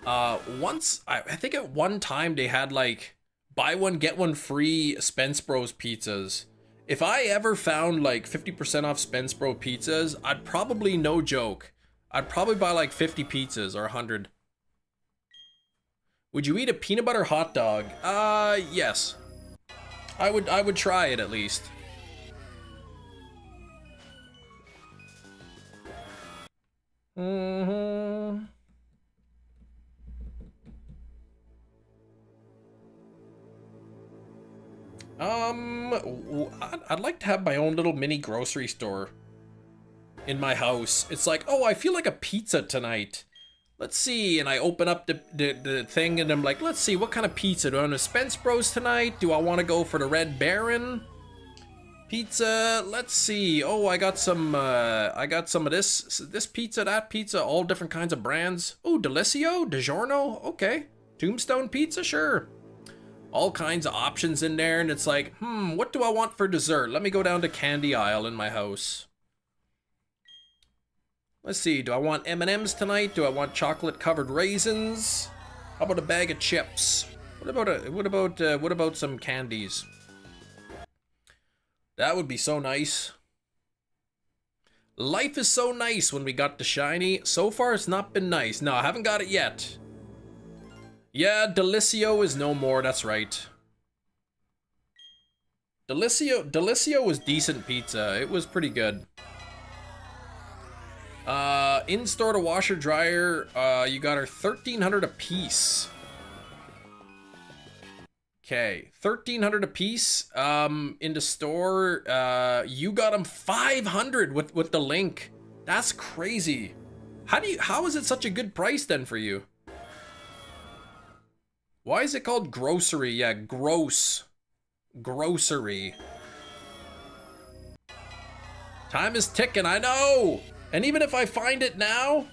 once, I think at one time they had like buy one get one free Spence Bros pizzas. If I ever found like 50% off Spence Bro pizzas, I'd probably, no joke, I'd probably buy like 50 pizzas or 100. Would you eat a peanut butter hot dog? Yes. I would try it at least. I'd like to have my own little mini grocery store in my house. It's like, oh, I feel like a pizza tonight. Let's see, and I open up the thing and I'm like, let's see, what kind of pizza? Do I want a Spence Bros tonight? Do I want to go for the Red Baron pizza? Let's see. Oh, I got some of this pizza, that pizza, all different kinds of brands. Oh, Delissio, DiGiorno, okay. Tombstone pizza, sure. All kinds of options in there, and it's like, what do I want for dessert? Let me go down to candy aisle in my house. Let's see, do I want M&Ms tonight? Do I want chocolate covered raisins? How about a bag of chips? What about some candies? That would be so nice. Life is so nice when we got the shiny. So far it's not been nice. No, I haven't got it yet. Yeah, Delissio is no more, that's right. Delissio was decent pizza. It was pretty good. In-store to washer dryer, you got her 1,300 a piece. Okay, 1,300 a piece. In the store, you got them 500 with the link. That's crazy. How is it such a good price then for you? Why is it called grocery? Yeah, gross. Grocery. Time is ticking, I know! And even if I find it now,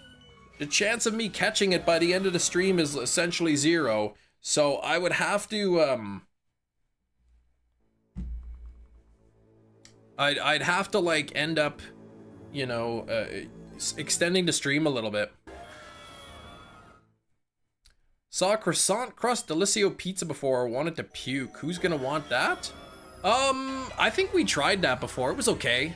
the chance of me catching it by the end of the stream is essentially 0. So I would have to, I'd have to like end up, you know, extending the stream a little bit. Saw croissant crust Delissio pizza before, wanted to puke. Who's gonna want that? I think we tried that before. It was okay.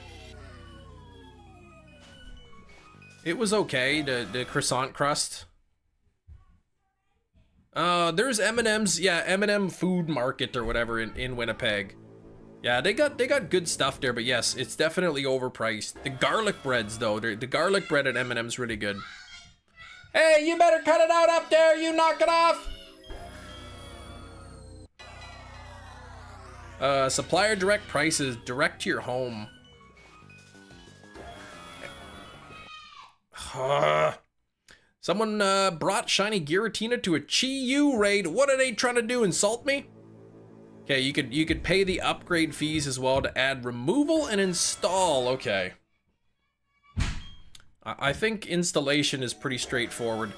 It was okay, the croissant crust. There's M&M's, yeah, M&M Food Market or whatever in Winnipeg. Yeah, they got good stuff there, but yes, it's definitely overpriced. The garlic breads though, the garlic bread at M&M's really good. Hey, you better cut it out up there, you knock it off! Supplier direct prices, direct to your home. Someone brought shiny Giratina to a Chi-Yu raid. What are they trying to do, insult me? Okay, you could pay the upgrade fees as well to add removal and install. Okay. I think installation is pretty straightforward.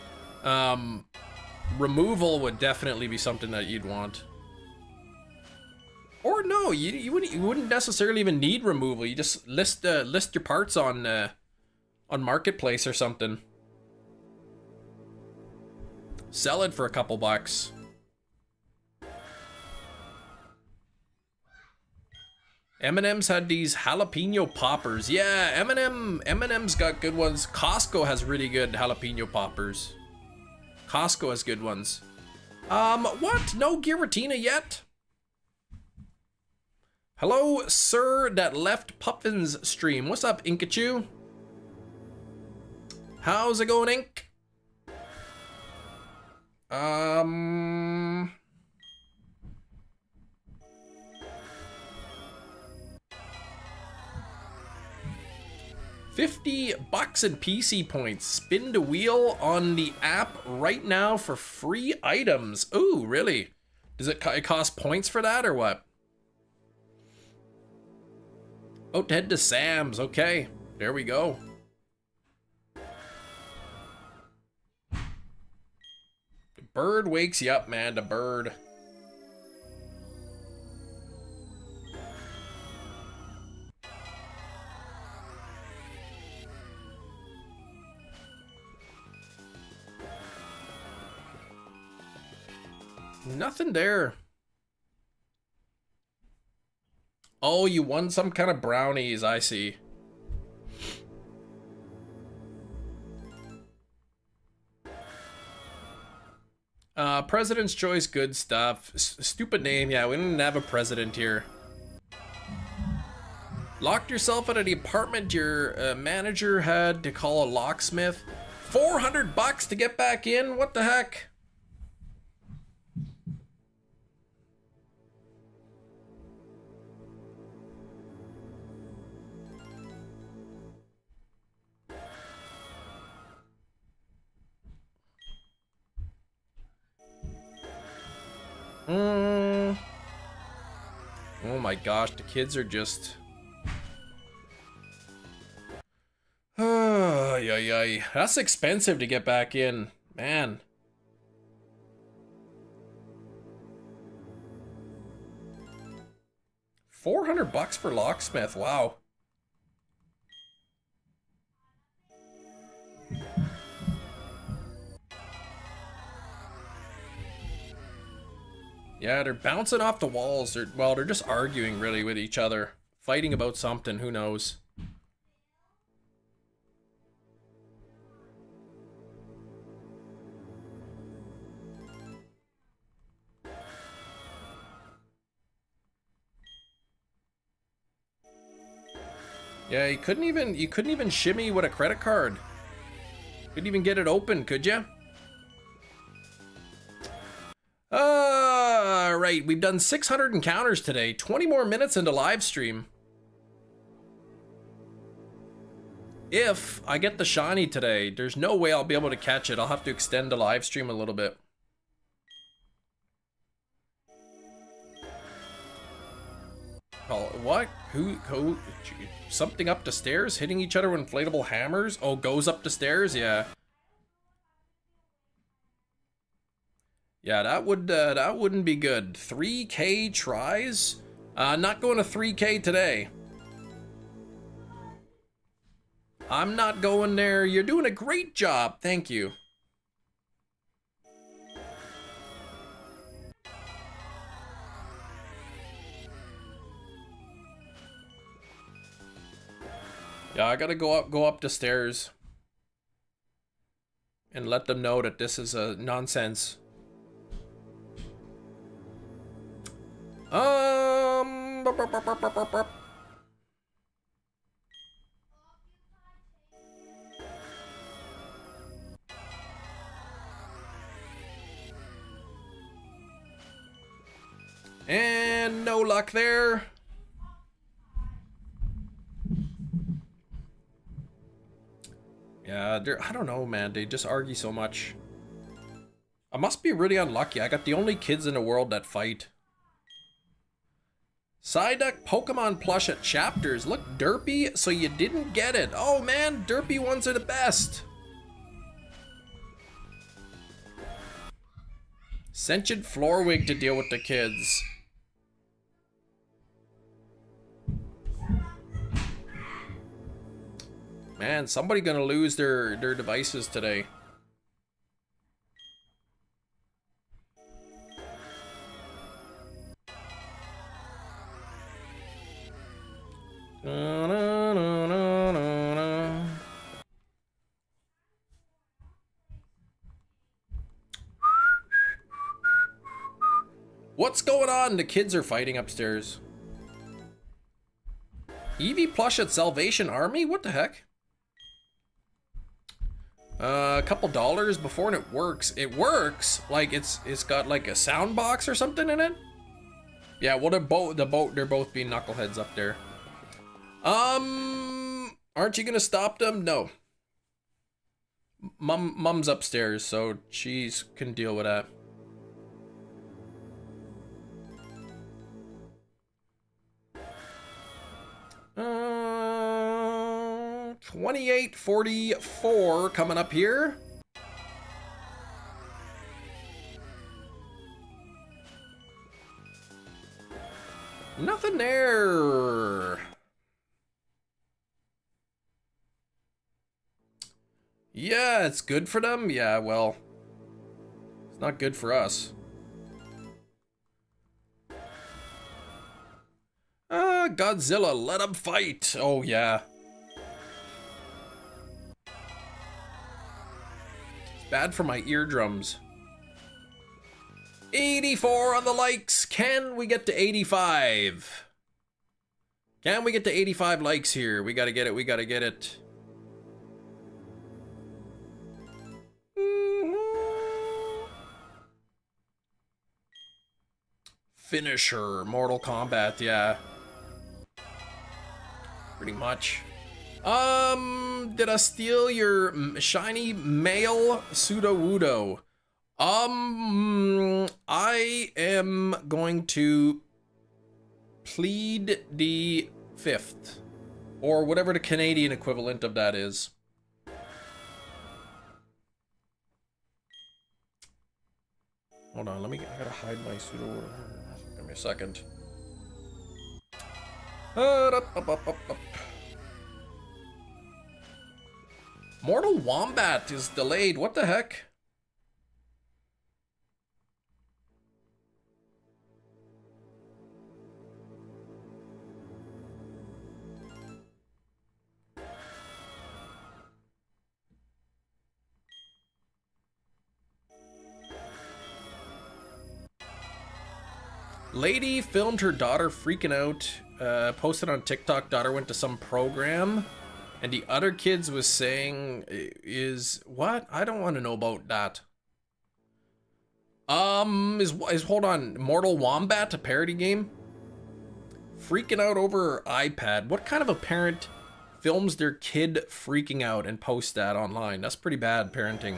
Removal would definitely be something that you'd want. Or no, you wouldn't necessarily even need removal. You just list your parts on Marketplace or something. Sell it for a couple bucks. M&M's had these jalapeno poppers. Yeah, M&M's got good ones. Costco has really good jalapeno poppers. Costco has good ones. What? No Giratina yet? Hello, sir that left Puffin's stream. What's up, Inkachu? How's it going, Ink? $50 in PC points. Spin the wheel on the app right now for free items. Ooh, really? Does it cost points for that or what? Oh, head to Sam's. Okay, there we go. The bird wakes you up, man. The bird. Nothing there. Oh, you won some kind of brownies, I see. President's choice, good stuff. Stupid name, yeah, we didn't have a president here. Locked yourself out of the apartment your manager had to call a locksmith. 400 bucks to get back in? What the heck? Oh my gosh, the kids are just... Ay. That's expensive to get back in, man. $400 for locksmith, wow. Yeah, they're bouncing off the walls. They're just arguing really with each other. Fighting about something, who knows. Yeah, you couldn't even shimmy with a credit card. Couldn't even get it open, could ya? Right, we've done 600 encounters today. 20 more minutes into live stream. If I get the shiny today, there's no way I'll be able to catch it. I'll have to extend the live stream a little bit. Oh, what? Who? Something up the stairs? Hitting each other with inflatable hammers? Oh, goes up the stairs? Yeah. Yeah, that wouldn't be good. 3K tries? Not going to 3K today. I'm not going there. You're doing a great job. Thank you. Yeah, I gotta go up the stairs and let them know that this is a nonsense. bup, bup, bup, bup, bup, bup. And no luck there. Yeah, I don't know, man. They just argue so much. I must be really unlucky. I got the only kids in the world that fight. Psyduck Pokemon plush at Chapters. Look, derpy, so you didn't get it. Oh man, derpy ones are the best. Sentient Floorwig to deal with the kids. Man, somebody gonna lose their devices today. Na, na, na, na, na, na. What's going on? The kids are fighting upstairs. Eevee plush at Salvation Army? What the heck? A couple dollars before and it works. It works? Like it's got like a sound box or something in it? Yeah, well they're both being knuckleheads up there. Aren't you gonna stop them? No. Mom's upstairs, so she can deal with that. Uh, 2844 coming up here. Nothing there. Yeah, it's good for them. Yeah, well, it's not good for us. Godzilla, let him fight. Oh, yeah. It's bad for my eardrums. 84 on the likes. Can we get to 85? Can we get to 85 likes here? We gotta get it. We gotta get it. Finisher, Mortal Kombat, yeah. Pretty much. Did I steal your shiny male Sudowoodo? I am going to plead the fifth, or whatever the Canadian equivalent of that is. Hold on, I gotta hide my Sudowoodo. Give me a second. Mortal Wombat is delayed. What the heck? Lady filmed her daughter freaking out, posted on TikTok, daughter went to some program, and the other kids was saying, what? I don't want to know about that. Hold on, Mortal Wombat, a parody game? Freaking out over her iPad. What kind of a parent films their kid freaking out and posts that online? That's pretty bad parenting.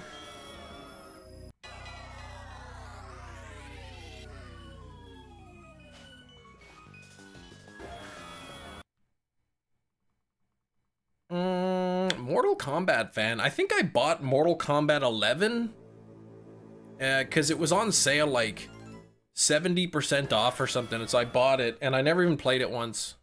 Mortal Kombat fan. I think I bought Mortal Kombat 11 because it was on sale like 70% off or something, and so I bought it and I never even played it once.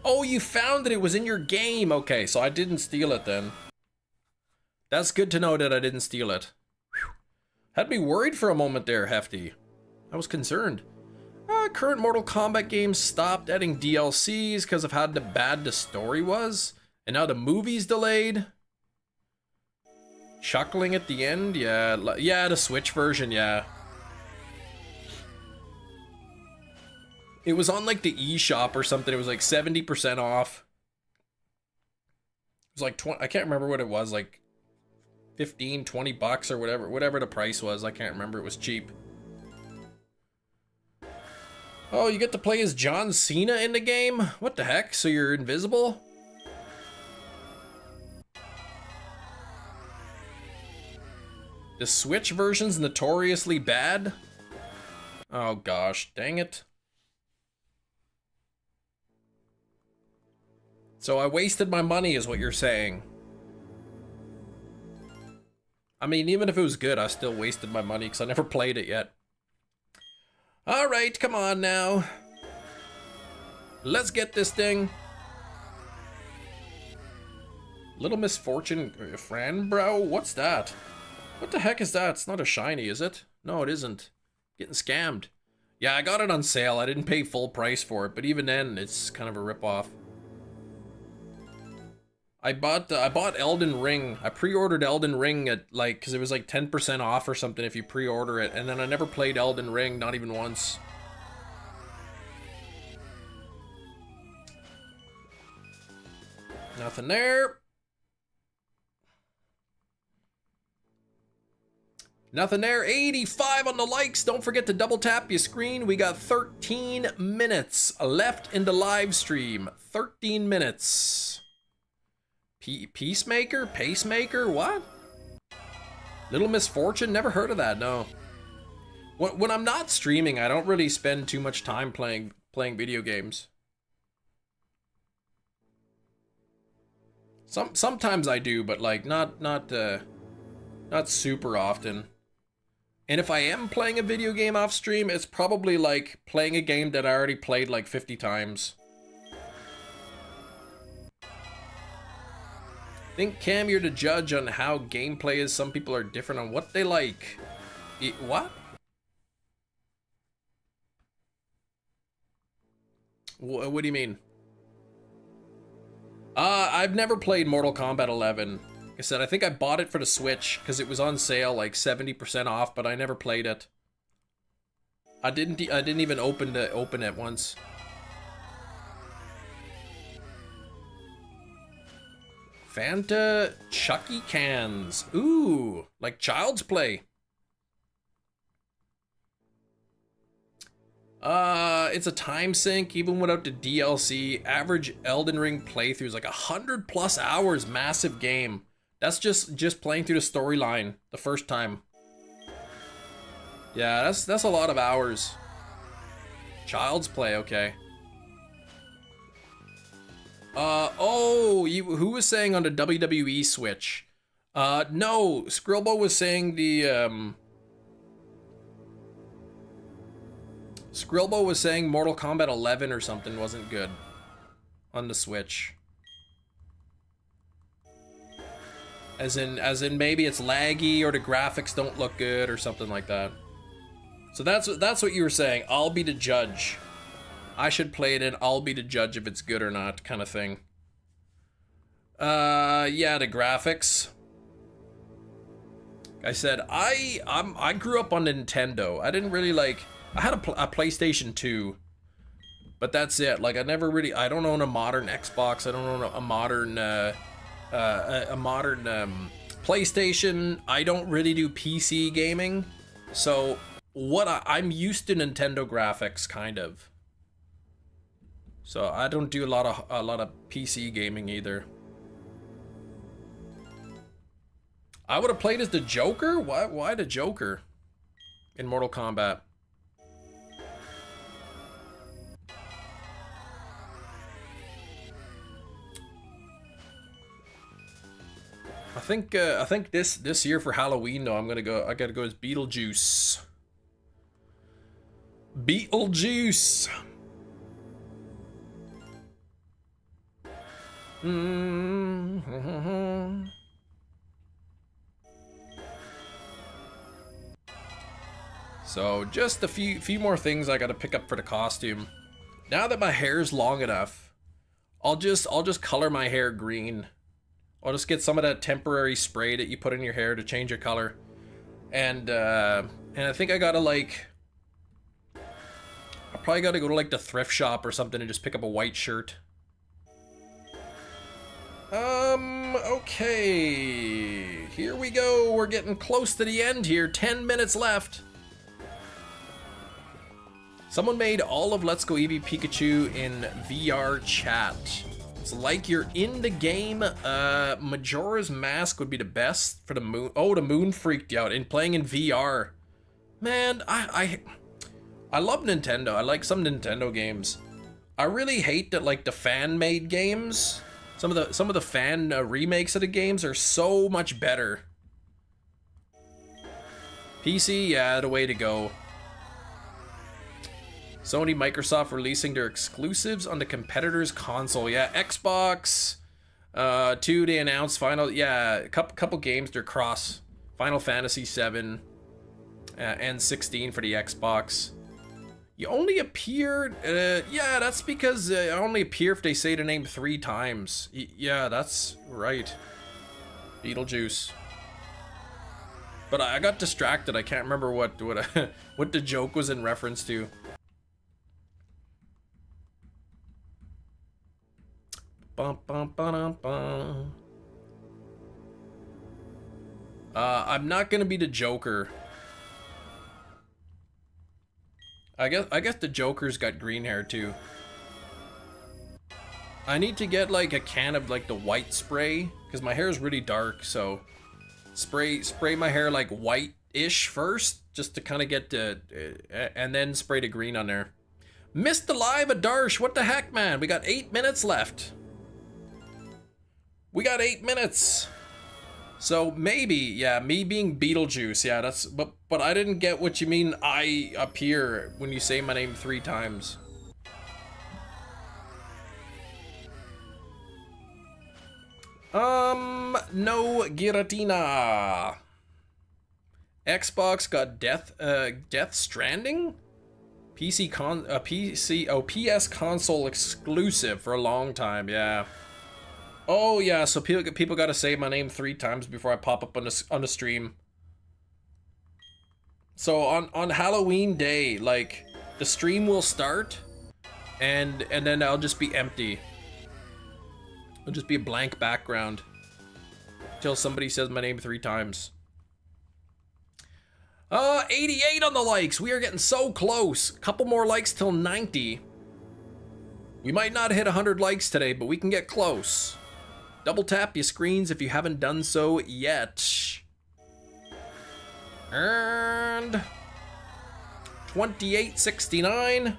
Oh, you found that it was in your game. Okay, so I didn't steal it then. That's good to know that I didn't steal it. Whew. Had me worried for a moment there, Hefty. I was concerned. Current Mortal Kombat games stopped adding DLCs because of how bad the story was, and now the movie's delayed. Chuckling at the end? Yeah, yeah, the Switch version, yeah. It was on like the eShop or something. It was like 70% off. It was like 20, I can't remember what it was, like 15, 20 bucks or whatever the price was. I can't remember. It was cheap. Oh, you get to play as John Cena in the game? What the heck? So you're invisible? The Switch version's notoriously bad? Oh gosh, dang it. So I wasted my money is what you're saying. I mean, even if it was good, I still wasted my money because I never played it yet. Alright, come on now. Let's get this thing. Little Misfortune friend, bro? What's that? What the heck is that? It's not a shiny, is it? No, it isn't. Getting scammed. Yeah, I got it on sale. I didn't pay full price for it, but even then, it's kind of a ripoff. I bought Elden Ring. I pre-ordered Elden Ring at like, cause it was like 10% off or something if you pre-order it, and then I never played Elden Ring, not even once. Nothing there. Nothing there. 85 on the likes. Don't forget to double tap your screen. We got 13 minutes left in the live stream. 13 minutes. Peacemaker? Pacemaker? What? Little Misfortune? Never heard of that, no. When I'm not streaming, I don't really spend too much time playing video games. Sometimes I do, but like not super often. And if I am playing a video game off stream, it's probably like playing a game that I already played like 50 times. I think, Cam, you're the judge on how gameplay is. Some people are different on what they like. What? What do you mean? I've never played Mortal Kombat 11. Like I said, I think I bought it for the Switch because it was on sale, like 70% off, but I never played it. I didn't even open it once. Fanta Chucky cans. Ooh, like Child's Play. It's a time sink, even without the DLC. Average Elden Ring playthrough is like 100+ hours. Massive game. That's just playing through the storyline the first time. Yeah, that's a lot of hours. Child's Play, okay. Oh, who was saying on the WWE Switch? No, Skrillbo was saying Skrillbo was saying Mortal Kombat 11 or something wasn't good on the Switch. As in maybe it's laggy or the graphics don't look good or something like that. So that's what you were saying. I'll be the judge. I should play it and I'll be the judge if it's good or not, kind of thing. Yeah, the graphics. I said I grew up on Nintendo. I didn't really like. I had a PlayStation 2, but that's it. Like I don't own a modern Xbox. I don't own a modern PlayStation. I don't really do PC gaming. So I'm used to Nintendo graphics, kind of. So I don't do a lot of PC gaming either. I would have played as the Joker? Why the Joker in Mortal Kombat? I think this year for Halloween though, I gotta go as Beetlejuice. Beetlejuice. So just a few more things I gotta pick up for the costume. Now that my hair's long enough, I'll just color my hair green. I'll just get some of that temporary spray that you put in your hair to change your color. And I think I gotta like... I probably gotta go to like the thrift shop or something and just pick up a white shirt. Okay. Here we go. We're getting close to the end here. 10 minutes left. Someone made all of Let's Go Eevee Pikachu in VR chat. It's like you're in the game. Majora's Mask would be the best for the moon. Oh, the moon freaked you out in playing in VR. Man, I love Nintendo. I like some Nintendo games. I really hate that like the fan-made games. Some of the fan remakes of the games are so much better. PC, yeah, the way to go. Sony, Microsoft releasing their exclusives on the competitor's console. Yeah, Xbox. 2, they announced final. Yeah, a couple games they're cross. Final Fantasy 7 and 16 for the Xbox. You only appear, yeah, that's because I only appear if they say the name 3 times. Yeah, that's right. Beetlejuice. But I got distracted. I can't remember what what the joke was in reference to. Bum, bum, ba-dum, bum. I'm not gonna be the Joker. I guess the Joker's got green hair too. I need to get like a can of like the white spray because my hair is really dark. So spray my hair like white-ish first, just to kind of get the, and then spray the green on there. Missed the live Adarsh. What the heck, man? We got 8 minutes left. We got 8 minutes. So maybe, yeah, me being Beetlejuice, yeah, that's, but I didn't get what you mean I appear when you say my name 3 times. No Giratina. Xbox got Death Stranding? PS console exclusive for a long time, yeah. Oh yeah, so people gotta say my name 3 times before I pop up on the stream. So on Halloween day, like the stream will start, and then I'll just be empty. It'll just be a blank background until somebody says my name 3 times. 88 on the likes. We are getting so close. Couple more likes till 90. We might not hit 100 likes today, but we can get close. Double tap your screens if you haven't done so yet. And 2869.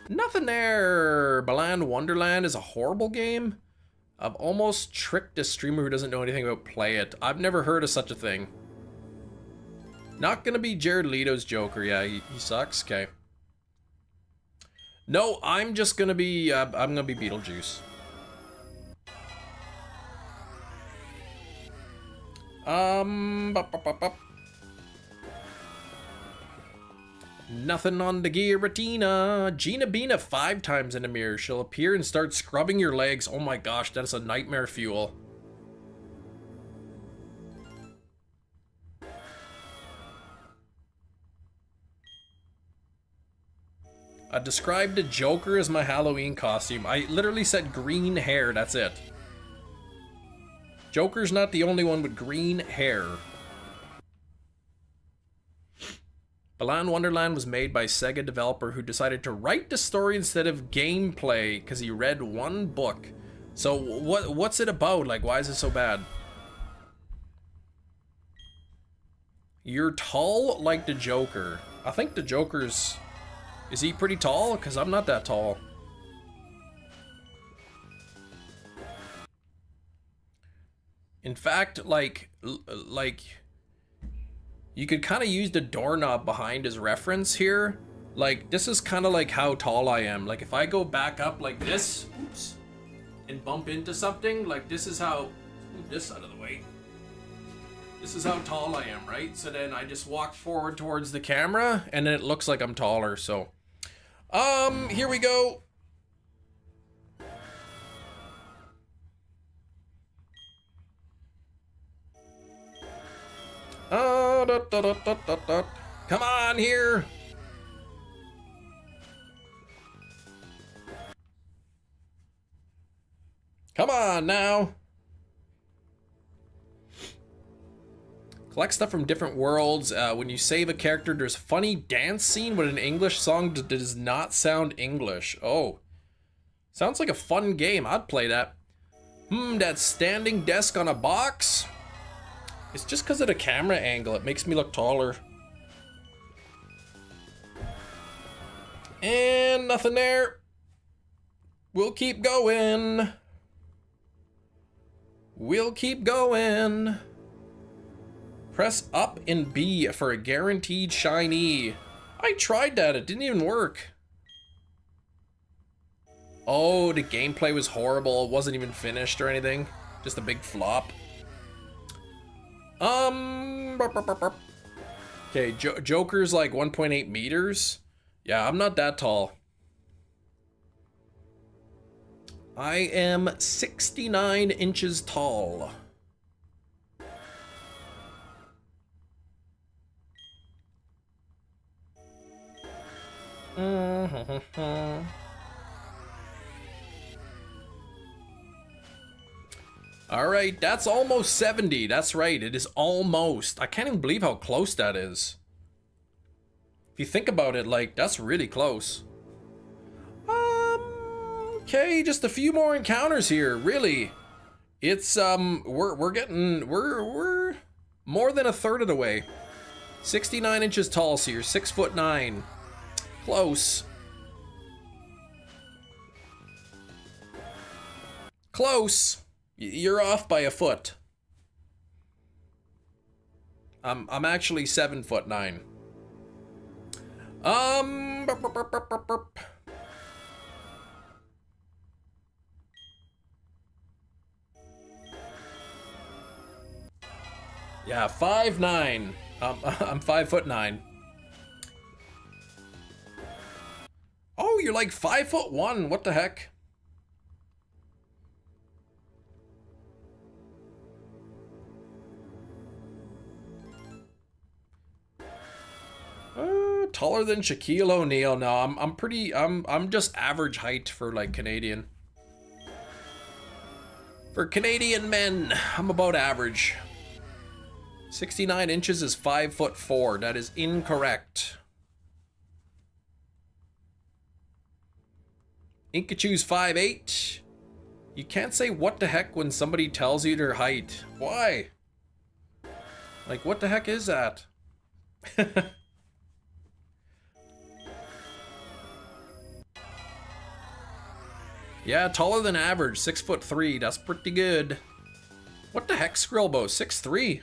Nothing there. Balan Wonderland is a horrible game. I've almost tricked a streamer who doesn't know anything about Play It. I've never heard of such a thing. Not gonna be Jared Leto's Joker. Yeah, he sucks. Okay. No, I'm just gonna be, I'm gonna be Beetlejuice. Nothing on the Giratina. Gina Bina 5 times in the mirror. She'll appear and start scrubbing your legs. Oh my gosh, that's a nightmare fuel. I described the Joker as my Halloween costume. I literally said green hair, that's it. Joker's not the only one with green hair. Balan Wonderland was made by Sega developer who decided to write the story instead of gameplay because he read one book. So what's it about? Like, why is it so bad? You're tall like the Joker. I think the Joker's... Is he pretty tall? Because I'm not that tall. In fact, like you could kind of use the doorknob behind as reference here. Like, this is kind of like how tall I am. Like, if I go back up like this, oops, and bump into something, like this is how, move this out of the way. This is how tall I am, right? So then I just walk forward towards the camera, and then it looks like I'm taller, so. Here we go. Oh, come on here. Come on now. Collect stuff from different worlds. When you save a character, there's a funny dance scene with an English song that does not sound English. Oh. Sounds like a fun game. I'd play that. That standing desk on a box? It's just because of the camera angle. It makes me look taller. And nothing there. We'll keep going. We'll keep going. Press up and B for a guaranteed shiny. I tried that. It didn't even work. Oh, the gameplay was horrible. It wasn't even finished or anything. Just a big flop. Okay, Joker's like 1.8 meters. Yeah, I'm not that tall. I am 69 inches tall. All right, that's almost 70. That's right, it is almost. I can't even believe how close that is. If you think about it, like, that's really close. Okay, just a few more encounters here, really. It's, we're more than a third of the way. 69 inches tall, so you're 6'9". Close. Close. You're off by a foot. I'm actually 7'9". Yeah, 5'9". I'm 5'9". Oh, you're like 5'1". What the heck? Taller than Shaquille O'Neal. No, I'm just average height for like Canadian. For Canadian men, I'm about average. 69 inches is 5'4". That is incorrect. Inkachu's 5'8". You can't say what the heck when somebody tells you their height. Why? Like, what the heck is that? Yeah, taller than average, 6'3". That's pretty good. What the heck, Skrillbo? 6'3".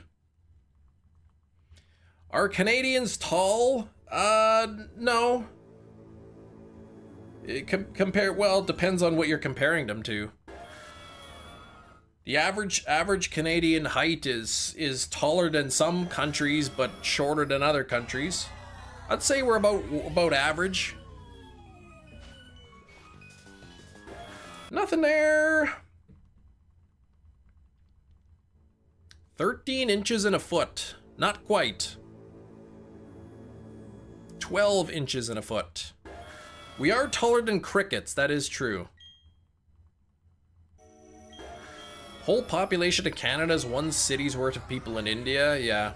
Are Canadians tall? No. Well, it depends on what you're comparing them to. The average Canadian height is taller than some countries, but shorter than other countries. I'd say we're about average. Nothing there. 13 inches and a foot. Not quite. 12 inches and a foot. We are taller than crickets, that is true. Whole population of Canada is one city's worth of people in India, yeah.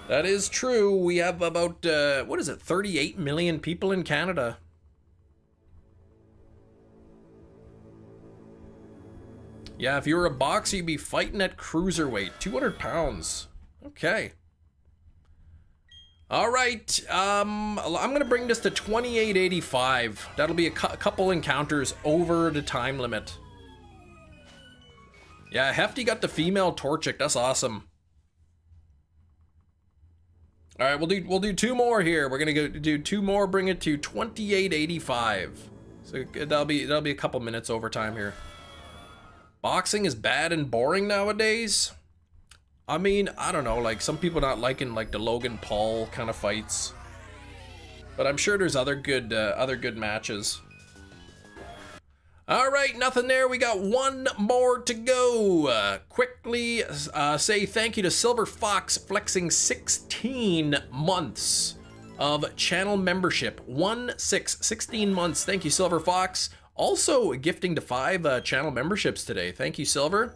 That is true. We have about, what is it, 38 million people in Canada. Yeah, if you were a boxer, you'd be fighting at cruiserweight, 200 pounds. Okay. All right, I'm gonna bring this to 2885. That'll be a couple encounters over the time limit. Yeah, Hefty got the female Torchic. That's awesome. All right, we'll do two more here. We're gonna go do two more, bring it to 2885. So that'll be a couple minutes overtime here. Boxing is bad and boring nowadays. I mean, I don't know, like some people not liking like the Logan Paul kind of fights, but I'm sure there's other good matches. All right, nothing there. We got one more to go. Quickly say thank you to Silver Fox flexing 16 months of channel membership. 16 months. Thank you, Silver Fox. Also gifting to 5 channel memberships today. Thank you, Silver.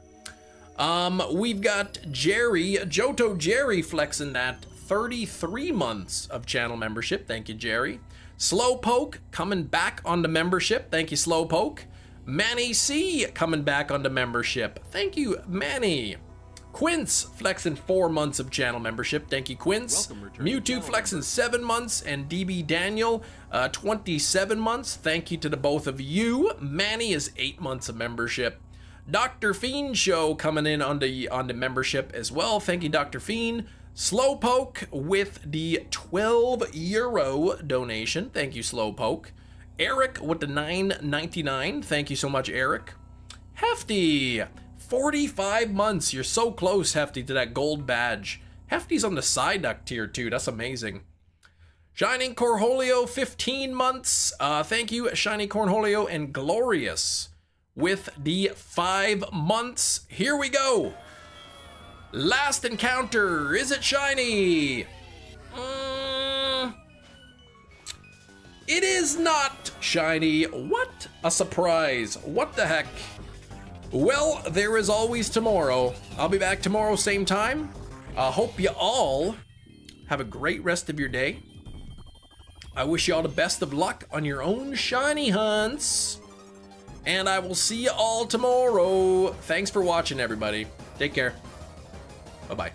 We've got Jerry, Johto Jerry flexing that 33 months of channel membership. Thank you, Jerry. Slowpoke coming back onto membership. Thank you, Slowpoke. Manny C coming back onto membership. Thank you, Manny. Quince flexing 4 months of channel membership. Thank you, Quince. Mewtwo flexing 7 months, and DB Daniel 27 months. Thank you to the both of you. Manny is 8 months of membership. Dr. Fiend Show coming in on the membership as well. Thank you, Dr. Fiend. Slowpoke with the €12 donation. Thank you, Slowpoke. Eric with the $9.99. Thank you so much, Eric. Hefty, 45 months. You're so close, Hefty, to that gold badge. Hefty's on the Psyduck tier too. That's amazing. Shining Cornholio, 15 months. Thank you, Shiny Cornholio, and Glorious with the 5 months. Here we go. Last encounter. Is it shiny? It is not shiny. What a surprise. What the heck? Well, there is always tomorrow. I'll be back tomorrow, same time. I hope you all have a great rest of your day. I wish you all the best of luck on your own shiny hunts. And I will see you all tomorrow. Thanks for watching, everybody. Take care. Bye-bye.